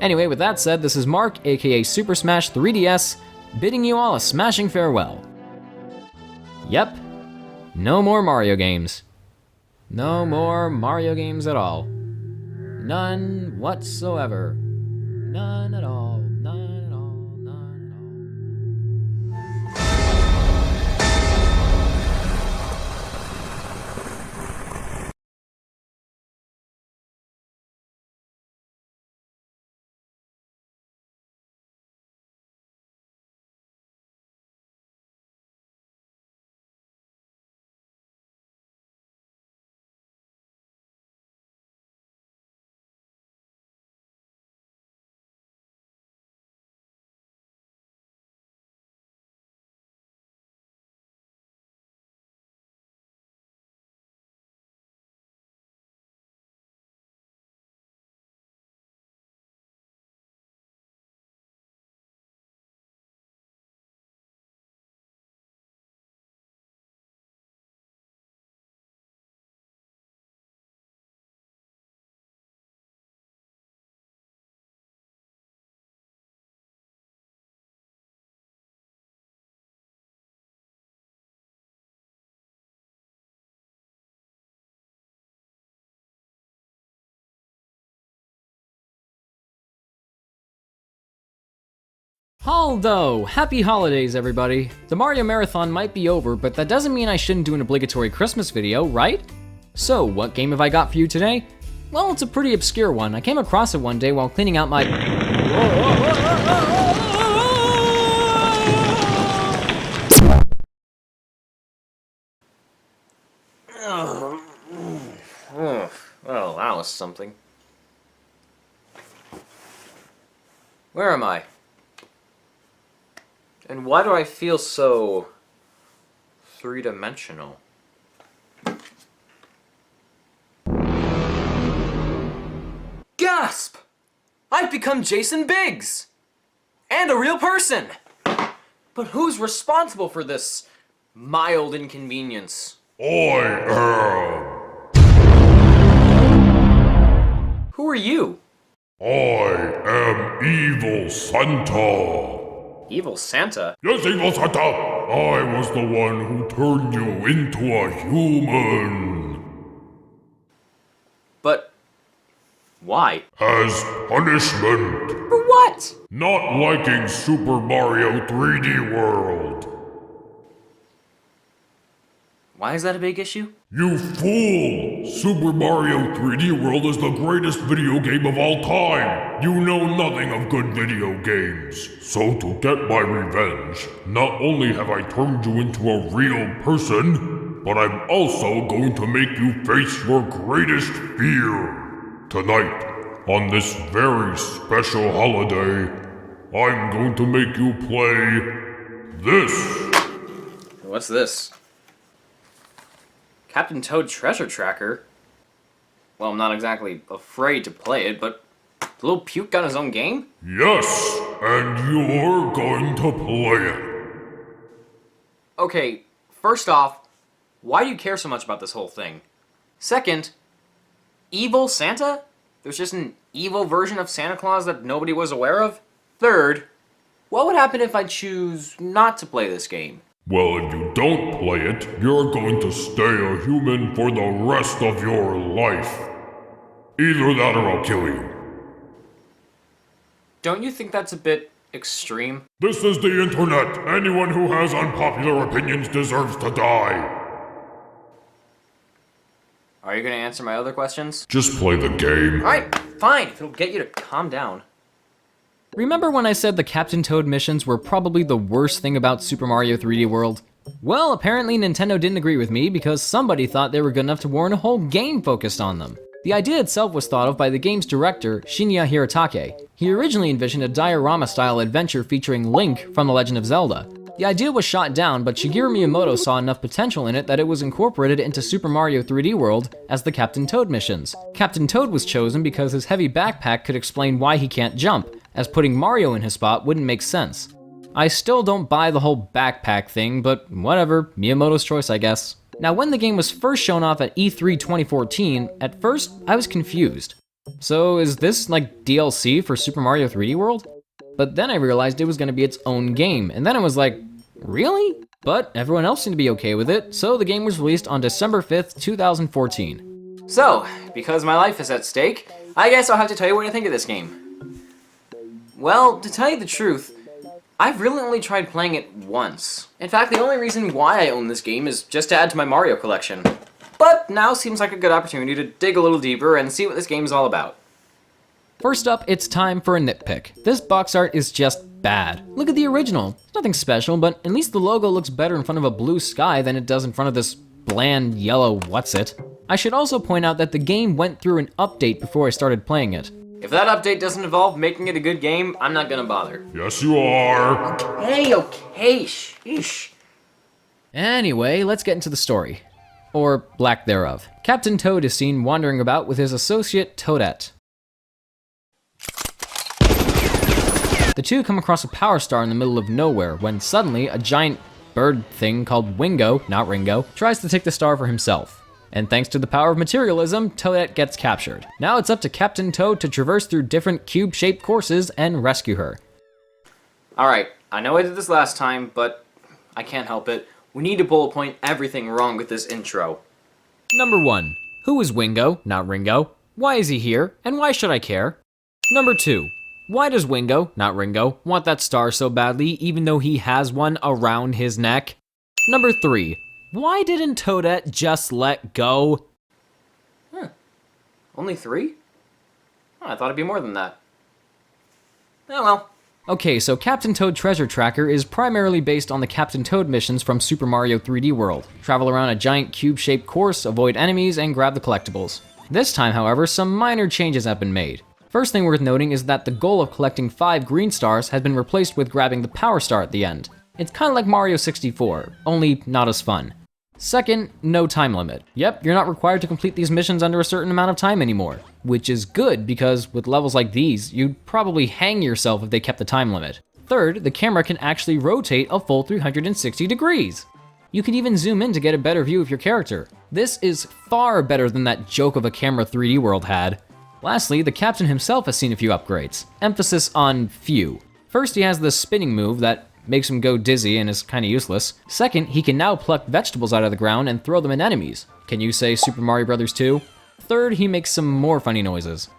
Anyway, with that said, this is Mark, aka Super Smash 3DS, bidding you all a smashing farewell. Yep, no more Mario games. No more Mario games at all. None whatsoever. None at all. None at all. None at all. Haldo! Happy holidays, everybody! The Mario Marathon might be over, but that doesn't mean I shouldn't do an obligatory Christmas video, right? So, what game have I got for you today? Well, it's a pretty obscure one. I came across it one day while cleaning out my... Well, that was something. Where am I? And why do I feel so three-dimensional? Gasp! I've become Jason Biggs! And a real person! But who's responsible for this mild inconvenience? I Who are you? am Evil Santa. Evil Santa? Yes, Evil Santa! I was the one who turned you into a human. But... why? As punishment. For what? Not liking Super Mario 3D World. Why is that a big issue? You fool! Super Mario 3D World is the greatest video game of all time! You know nothing of good video games. So to get my revenge, not only have I turned you into a real person, but I'm also going to make you face your greatest fear. Tonight, on this very special holiday, I'm going to make you play this. What's this? Captain Toad Treasure Tracker? Well, I'm not exactly afraid to play it, but the little puke got his own game? Yes, and you're going to play it. Okay, first off, why do you care so much about this whole thing? Second, evil Santa? There's just an evil version of Santa Claus that nobody was aware of? Third, what would happen if I choose not to play this game? Well, if you don't play it, you're going to stay a human for the rest of your life. Either that or I'll kill you. Don't you think that's a bit extreme? This is the internet. Anyone who has unpopular opinions deserves to die. Are you gonna answer my other questions? Just play the game. Alright, fine, if it'll get you to calm down. Remember when I said the Captain Toad missions were probably the worst thing about Super Mario 3D World? Well, apparently Nintendo didn't agree with me because somebody thought they were good enough to warrant a whole game focused on them. The idea itself was thought of by the game's director, Shinya Hiratake. He originally envisioned a diorama-style adventure featuring Link from The Legend of Zelda. The idea was shot down, but Shigeru Miyamoto saw enough potential in it that it was incorporated into Super Mario 3D World as the Captain Toad missions. Captain Toad was chosen because his heavy backpack could explain why he can't jump, as putting Mario in his spot wouldn't make sense. I still don't buy the whole backpack thing, but whatever, Miyamoto's choice I guess. Now when the game was first shown off at E3 2014, at first I was confused. So is this like DLC for Super Mario 3D World? But then I realized it was going to be its own game, and then I was like, really? But everyone else seemed to be okay with it, so the game was released on December 5th, 2014. So, because my life is at stake, I guess I'll have to tell you what I think of this game. Well, to tell you the truth, I've really only tried playing it once. In fact, the only reason why I own this game is just to add to my Mario collection. But now seems like a good opportunity to dig a little deeper and see what this game is all about. First up, it's time for a nitpick. This box art is just bad. Look at the original. It's nothing special, but at least the logo looks better in front of a blue sky than it does in front of this bland yellow what's-it. I should also point out that the game went through an update before I started playing it. If that update doesn't involve making it a good game, I'm not gonna bother. Yes, you are. Okay, sheesh. Anyway, let's get into the story. Or lack thereof. Captain Toad is seen wandering about with his associate Toadette. The two come across a power star in the middle of nowhere when suddenly a giant bird thing called Wingo, not Ringo, tries to take the star for himself. And thanks to the power of materialism, Toadette gets captured. Now it's up to Captain Toad to traverse through different cube-shaped courses and rescue her. Alright, I know I did this last time, but I can't help it. We need to bullet point everything wrong with this intro. Number 1. Who is Wingo, not Ringo? Why is he here, and why should I care? Number 2. Why does Wingo, not Ringo, want that star so badly even though he has one around his neck? Number 3. Why didn't Toadette just let go? Only 3? Oh, I thought it'd be more than that. Oh well. Okay, so Captain Toad Treasure Tracker is primarily based on the Captain Toad missions from Super Mario 3D World. Travel around a giant cube-shaped course, avoid enemies, and grab the collectibles. This time, however, some minor changes have been made. First thing worth noting is that the goal of collecting 5 green stars has been replaced with grabbing the power star at the end. It's kinda like Mario 64, only not as fun. Second, no time limit. Yep, you're not required to complete these missions under a certain amount of time anymore. Which is good, because with levels like these, you'd probably hang yourself if they kept the time limit. Third, the camera can actually rotate a full 360 degrees. You can even zoom in to get a better view of your character. This is far better than that joke of a camera 3D World had. Lastly, the captain himself has seen a few upgrades. Emphasis on few. First, he has the spinning move that makes him go dizzy and is kinda useless. Second, he can now pluck vegetables out of the ground and throw them at enemies. Can you say Super Mario Bros. 2? Third, he makes some more funny noises.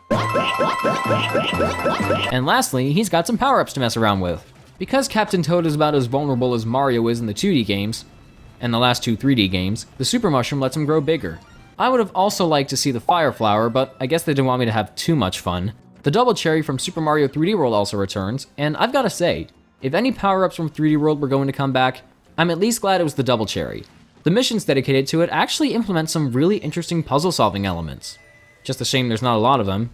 And lastly, he's got some power-ups to mess around with. Because Captain Toad is about as vulnerable as Mario is in the 2D games, and the last 2 3D games, the Super Mushroom lets him grow bigger. I would have also liked to see the Fire Flower, but I guess they didn't want me to have too much fun. The Double Cherry from Super Mario 3D World also returns, and I've gotta say, if any power-ups from 3D World were going to come back, I'm at least glad it was the Double Cherry. The missions dedicated to it actually implement some really interesting puzzle-solving elements. Just a shame there's not a lot of them.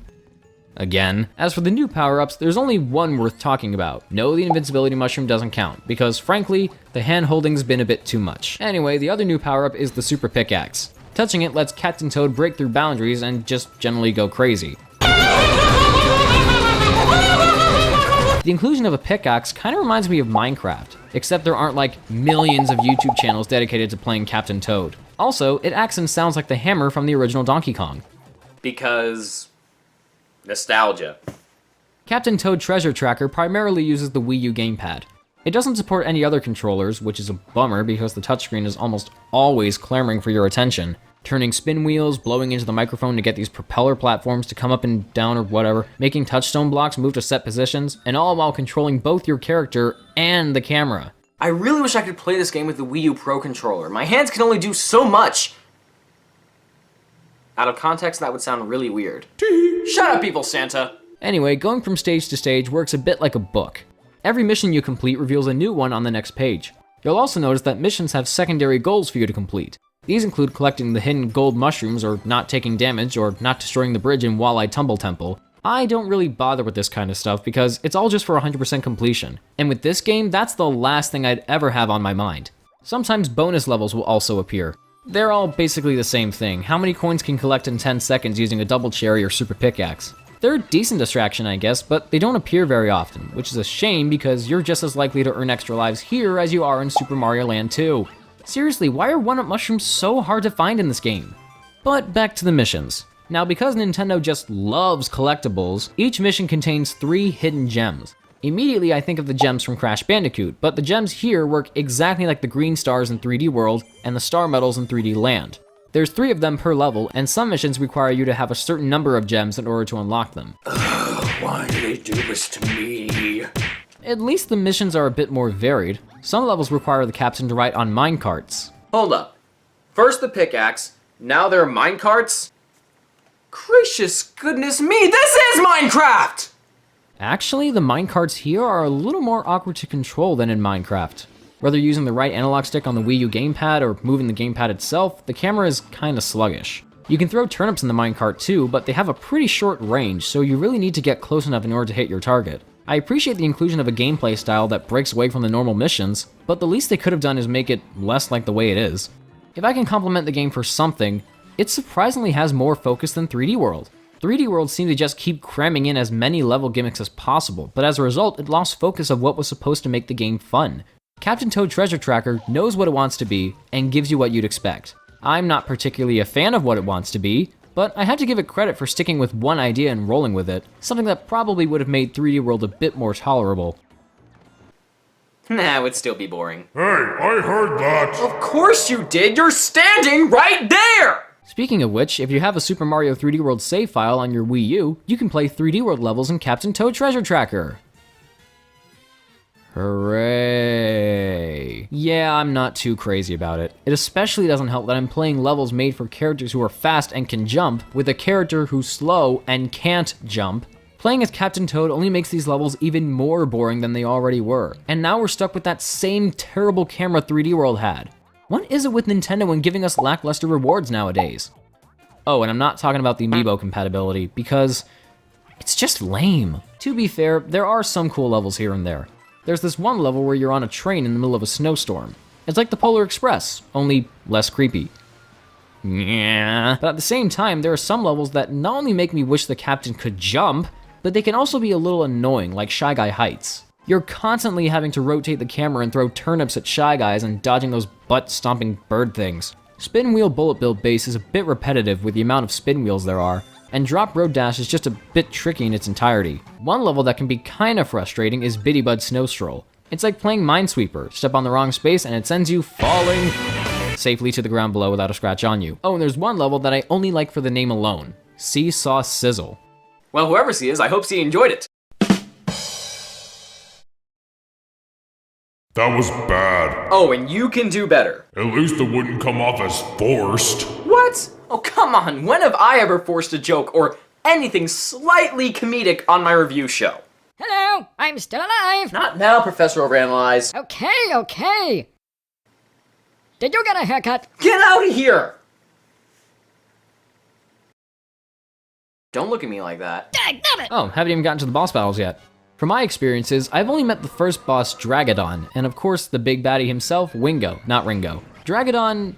Again. As for the new power-ups, there's only one worth talking about. No, the invincibility mushroom doesn't count, because frankly, the hand-holding's been a bit too much. Anyway, the other new power-up is the super pickaxe. Touching it lets Captain Toad break through boundaries and just generally go crazy. The inclusion of a pickaxe kind of reminds me of Minecraft, except there aren't like millions of YouTube channels dedicated to playing Captain Toad. Also, it acts and sounds like the hammer from the original Donkey Kong. Because nostalgia. Captain Toad Treasure Tracker primarily uses the Wii U gamepad. It doesn't support any other controllers, which is a bummer because the touchscreen is almost always clamoring for your attention. Turning spin wheels, blowing into the microphone to get these propeller platforms to come up and down or whatever, making touchstone blocks move to set positions, and all while controlling both your character and the camera. I really wish I could play this game with the Wii U Pro controller. My hands can only do so much. Out of context, that would sound really weird. Shut up, people, Santa! Anyway, going from stage to stage works a bit like a book. Every mission you complete reveals a new one on the next page. You'll also notice that missions have secondary goals for you to complete. These include collecting the hidden gold mushrooms, or not taking damage, or not destroying the bridge in Walleye Tumble Temple. I don't really bother with this kind of stuff because it's all just for 100% completion. And with this game, that's the last thing I'd ever have on my mind. Sometimes bonus levels will also appear. They're all basically the same thing. How many coins can collect in 10 seconds using a double cherry or super pickaxe? They're a decent distraction, I guess, but they don't appear very often, which is a shame because you're just as likely to earn extra lives here as you are in Super Mario Land 2. Seriously, why are 1-up mushrooms so hard to find in this game? But back to the missions. Now, because Nintendo just loves collectibles, each mission contains 3 hidden gems. Immediately, I think of the gems from Crash Bandicoot, but the gems here work exactly like the green stars in 3D World and the star medals in 3D Land. There's 3 of them per level, and some missions require you to have a certain number of gems in order to unlock them. Why do they do this to me? At least the missions are a bit more varied. Some levels require the captain to ride on minecarts. Hold up. First the pickaxe, now there are minecarts? Gracious goodness me, this is Minecraft! Actually, the minecarts here are a little more awkward to control than in Minecraft. Whether using the right analog stick on the Wii U gamepad or moving the gamepad itself, the camera is kinda sluggish. You can throw turnips in the minecart too, but they have a pretty short range, so you really need to get close enough in order to hit your target. I appreciate the inclusion of a gameplay style that breaks away from the normal missions, but the least they could have done is make it less like the way it is. If I can compliment the game for something, it surprisingly has more focus than 3D World. 3D World seemed to just keep cramming in as many level gimmicks as possible, but as a result, it lost focus of what was supposed to make the game fun. Captain Toad Treasure Tracker knows what it wants to be, and gives you what you'd expect. I'm not particularly a fan of what it wants to be, but I have to give it credit for sticking with one idea and rolling with it, something that probably would have made 3D World a bit more tolerable. Nah, it would still be boring. Hey, I heard that! Of course you did! You're standing right there! Speaking of which, if you have a Super Mario 3D World save file on your Wii U, you can play 3D World levels in Captain Toad Treasure Tracker. Hooray! Yeah, I'm not too crazy about it. It especially doesn't help that I'm playing levels made for characters who are fast and can jump, with a character who's slow and can't jump. Playing as Captain Toad only makes these levels even more boring than they already were, and now we're stuck with that same terrible camera 3D World had. What is it with Nintendo and giving us lackluster rewards nowadays? Oh, and I'm not talking about the amiibo compatibility, because it's just lame. To be fair, there are some cool levels here and there. There's this one level where you're on a train in the middle of a snowstorm. It's like the Polar Express, only less creepy. Yeah. But at the same time, there are some levels that not only make me wish the captain could jump, but they can also be a little annoying, like Shy Guy Heights. You're constantly having to rotate the camera and throw turnips at Shy Guys and dodging those butt-stomping bird things. Spin Wheel Bullet Bill Base is a bit repetitive with the amount of spin wheels there are, and Drop Road Dash is just a bit tricky in its entirety. One level that can be kinda frustrating is Bitty Bud Snow Stroll. It's like playing Minesweeper. Step on the wrong space and it sends you falling safely to the ground below without a scratch on you. Oh, and there's one level that I only like for the name alone. Seesaw Sizzle. Well, whoever she is, I hope she enjoyed it. That was bad. Oh, and you can do better. At least it wouldn't come off as forced. What? Oh, come on. When have I ever forced a joke or anything slightly comedic on my review show? Hello, I'm still alive. Not now, Professor Overanalyze. Okay. Did you get a haircut? Get out of here! Don't look at me like that. Dagnabbit! Oh, haven't even gotten to the boss battles yet. From my experiences, I've only met the first boss, Dragodon, and of course the big baddie himself, Wingo, not Ringo. Dragodon,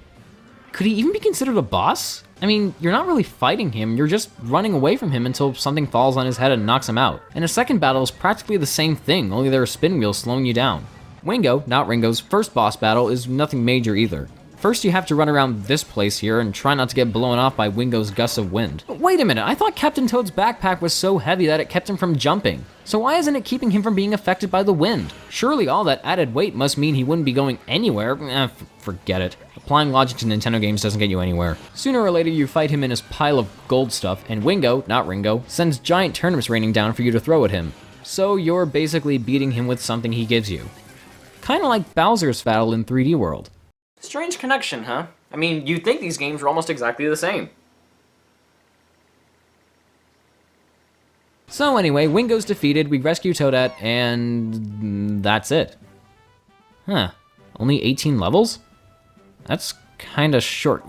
could he even be considered a boss? I mean, you're not really fighting him, you're just running away from him until something falls on his head and knocks him out. And a second battle is practically the same thing, only there are spin wheels slowing you down. Wingo, not Ringo's, first boss battle is nothing major either. First you have to run around this place here and try not to get blown off by Wingo's gusts of wind. But wait a minute, I thought Captain Toad's backpack was so heavy that it kept him from jumping. So why isn't it keeping him from being affected by the wind? Surely all that added weight must mean he wouldn't be going anywhere. Forget it. Applying logic to Nintendo games doesn't get you anywhere. Sooner or later you fight him in his pile of gold stuff, and Wingo, not Ringo, sends giant turnips raining down for you to throw at him. So you're basically beating him with something he gives you. Kinda like Bowser's battle in 3D World. Strange connection, huh? I mean, you'd think these games were almost exactly the same. So anyway, Wingo's defeated, we rescue Toadette, and that's it. Huh, only 18 levels? That's kinda short.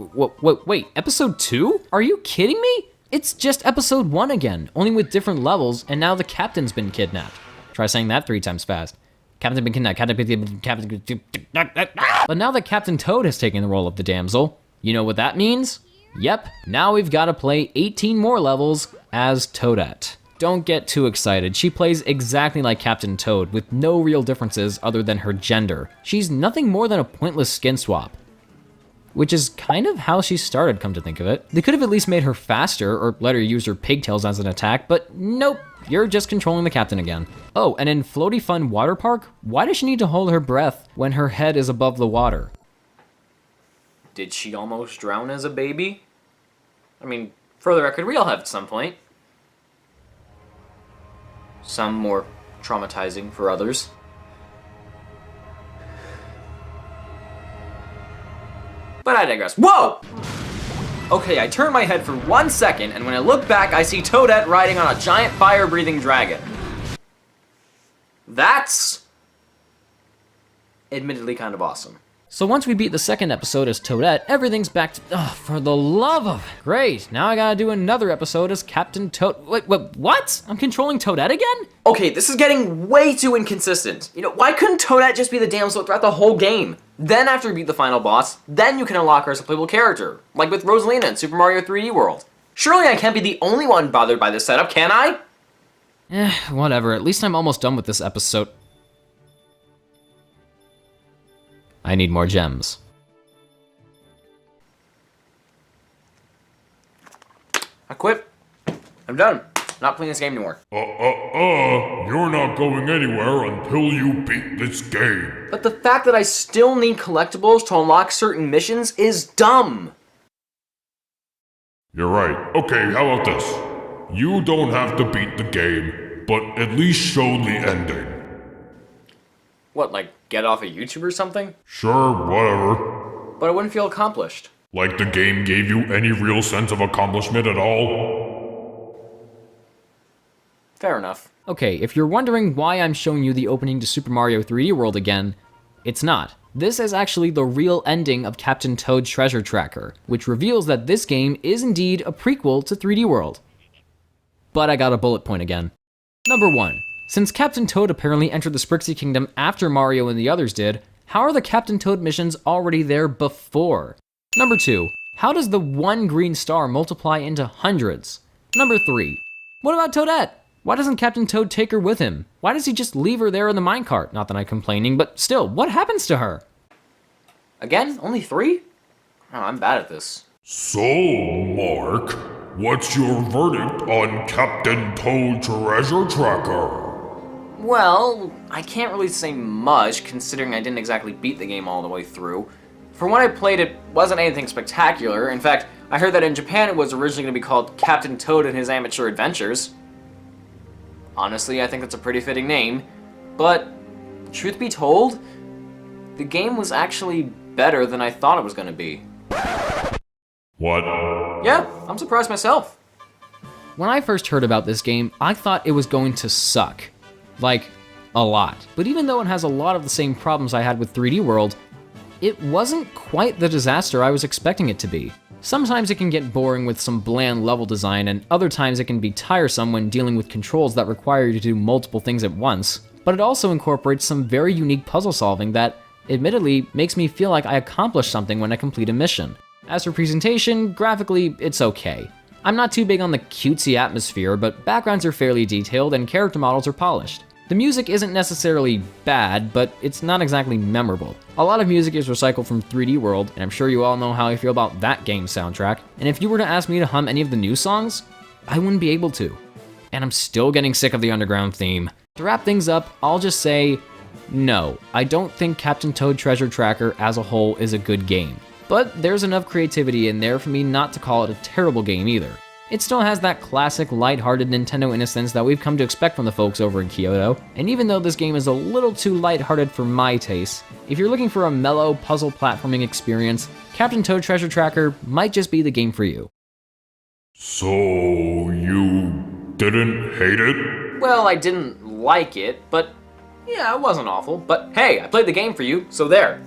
Wait, episode 2? Are you kidding me? It's just episode 1 again, only with different levels, and now the captain's been kidnapped. Try saying that 3 times fast. Captain been kidnapped, But now that Captain Toad has taken the role of the damsel, you know what that means? Yep, now we've gotta play 18 more levels as Toadette. Don't get too excited, she plays exactly like Captain Toad with no real differences other than her gender. She's nothing more than a pointless skin swap. Which is kind of how she started, come to think of it. They could have at least made her faster or let her use her pigtails as an attack, but nope, you're just controlling the captain again. Oh, and in Floaty Fun Water Park, why does she need to hold her breath when her head is above the water? Did she almost drown as a baby? I mean, for the record, we all have at some point. Some more traumatizing for others. But I digress. Whoa! Okay, I turn my head for 1 second, and when I look back, I see Toadette riding on a giant fire-breathing dragon. That's admittedly kind of awesome. So once we beat the second episode as Toadette, everything's back to, for the love of, great, now I gotta do another episode as Captain Toad. Wait, what? I'm controlling Toadette again? Okay, this is getting way too inconsistent. You know, why couldn't Toadette just be the damsel throughout the whole game? Then after you beat the final boss, then you can unlock her as a playable character, like with Rosalina in Super Mario 3D World. Surely I can't be the only one bothered by this setup, can I? Whatever, at least I'm almost done with this episode. I need more gems. I quit. I'm done. Not playing this game anymore. You're not going anywhere until you beat this game. But the fact that I still need collectibles to unlock certain missions is dumb. You're right. Okay, how about this? You don't have to beat the game, but at least show the ending. What, like get off of YouTube or something? Sure, whatever. But I wouldn't feel accomplished. Like the game gave you any real sense of accomplishment at all? Fair enough. Okay, if you're wondering why I'm showing you the opening to Super Mario 3D World again, it's not. This is actually the real ending of Captain Toad's Treasure Tracker, which reveals that this game is indeed a prequel to 3D World. But I got a bullet point again. Number 1. Since Captain Toad apparently entered the Sprixie Kingdom after Mario and the others did, how are the Captain Toad missions already there before? Number 2. How does the one green star multiply into hundreds? Number 3. What about Toadette? Why doesn't Captain Toad take her with him? Why does he just leave her there in the minecart? Not that I'm complaining, but still, what happens to her? Again? Only 3? Oh, I'm bad at this. So, Mark, what's your verdict on Captain Toad Treasure Tracker? Well, I can't really say much, considering I didn't exactly beat the game all the way through. From what I played, it wasn't anything spectacular. In fact, I heard that in Japan it was originally going to be called Captain Toad and His Amateur Adventures. Honestly, I think that's a pretty fitting name. But, truth be told, the game was actually better than I thought it was going to be. What? Yeah, I'm surprised myself. When I first heard about this game, I thought it was going to suck. Like, a lot. But even though it has a lot of the same problems I had with 3D World, it wasn't quite the disaster I was expecting it to be. Sometimes it can get boring with some bland level design, and other times it can be tiresome when dealing with controls that require you to do multiple things at once. But it also incorporates some very unique puzzle solving that, admittedly, makes me feel like I accomplished something when I complete a mission. As for presentation, graphically, it's okay. I'm not too big on the cutesy atmosphere, but backgrounds are fairly detailed and character models are polished. The music isn't necessarily bad, but it's not exactly memorable. A lot of music is recycled from 3D World, and I'm sure you all know how I feel about that game's soundtrack, and if you were to ask me to hum any of the new songs, I wouldn't be able to. And I'm still getting sick of the underground theme. To wrap things up, I'll just say, no, I don't think Captain Toad Treasure Tracker as a whole is a good game. But there's enough creativity in there for me not to call it a terrible game either. It still has that classic lighthearted Nintendo innocence that we've come to expect from the folks over in Kyoto, and even though this game is a little too lighthearted for my taste, if you're looking for a mellow puzzle platforming experience, Captain Toad Treasure Tracker might just be the game for you. So, you didn't hate it? Well, I didn't like it, but yeah, it wasn't awful. But hey, I played the game for you, so there.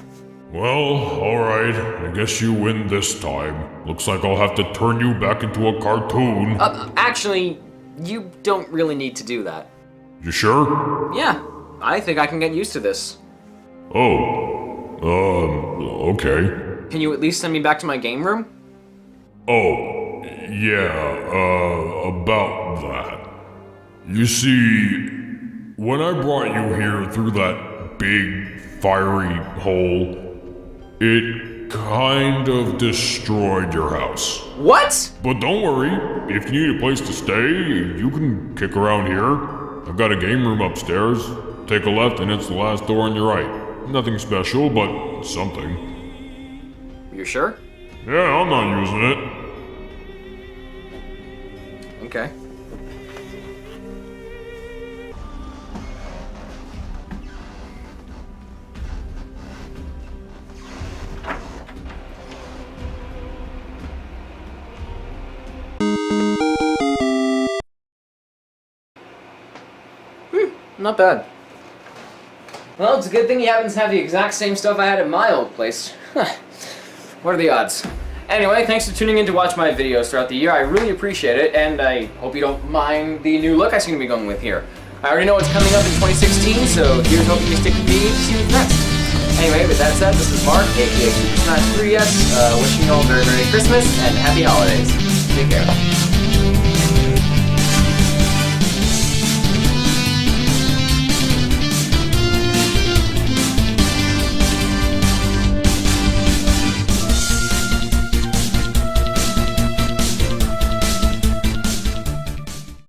Well, alright, I guess you win this time. Looks like I'll have to turn you back into a cartoon. Actually, you don't really need to do that. You sure? Yeah, I think I can get used to this. Oh, okay. Can you at least send me back to my game room? Oh, yeah, about that. You see, when I brought you here through that big, fiery hole, it kind of destroyed your house. What? But don't worry, if you need a place to stay, you can kick around here. I've got a game room upstairs. Take a left and it's the last door on your right. Nothing special, but something. You're sure? Yeah, I'm not using it. Okay. Not bad. Well, it's a good thing you happen to have the exact same stuff I had at my old place. What are the odds? Anyway, thanks for tuning in to watch my videos throughout the year. I really appreciate it, and I hope you don't mind the new look I seem to be going with here. I already know what's coming up in 2016, so here's hoping you stick with me to see what's next. Anyway, with that said, this is Mark, aka Super Smash 3DS, wishing you all a very Merry Christmas and Happy Holidays. Take care.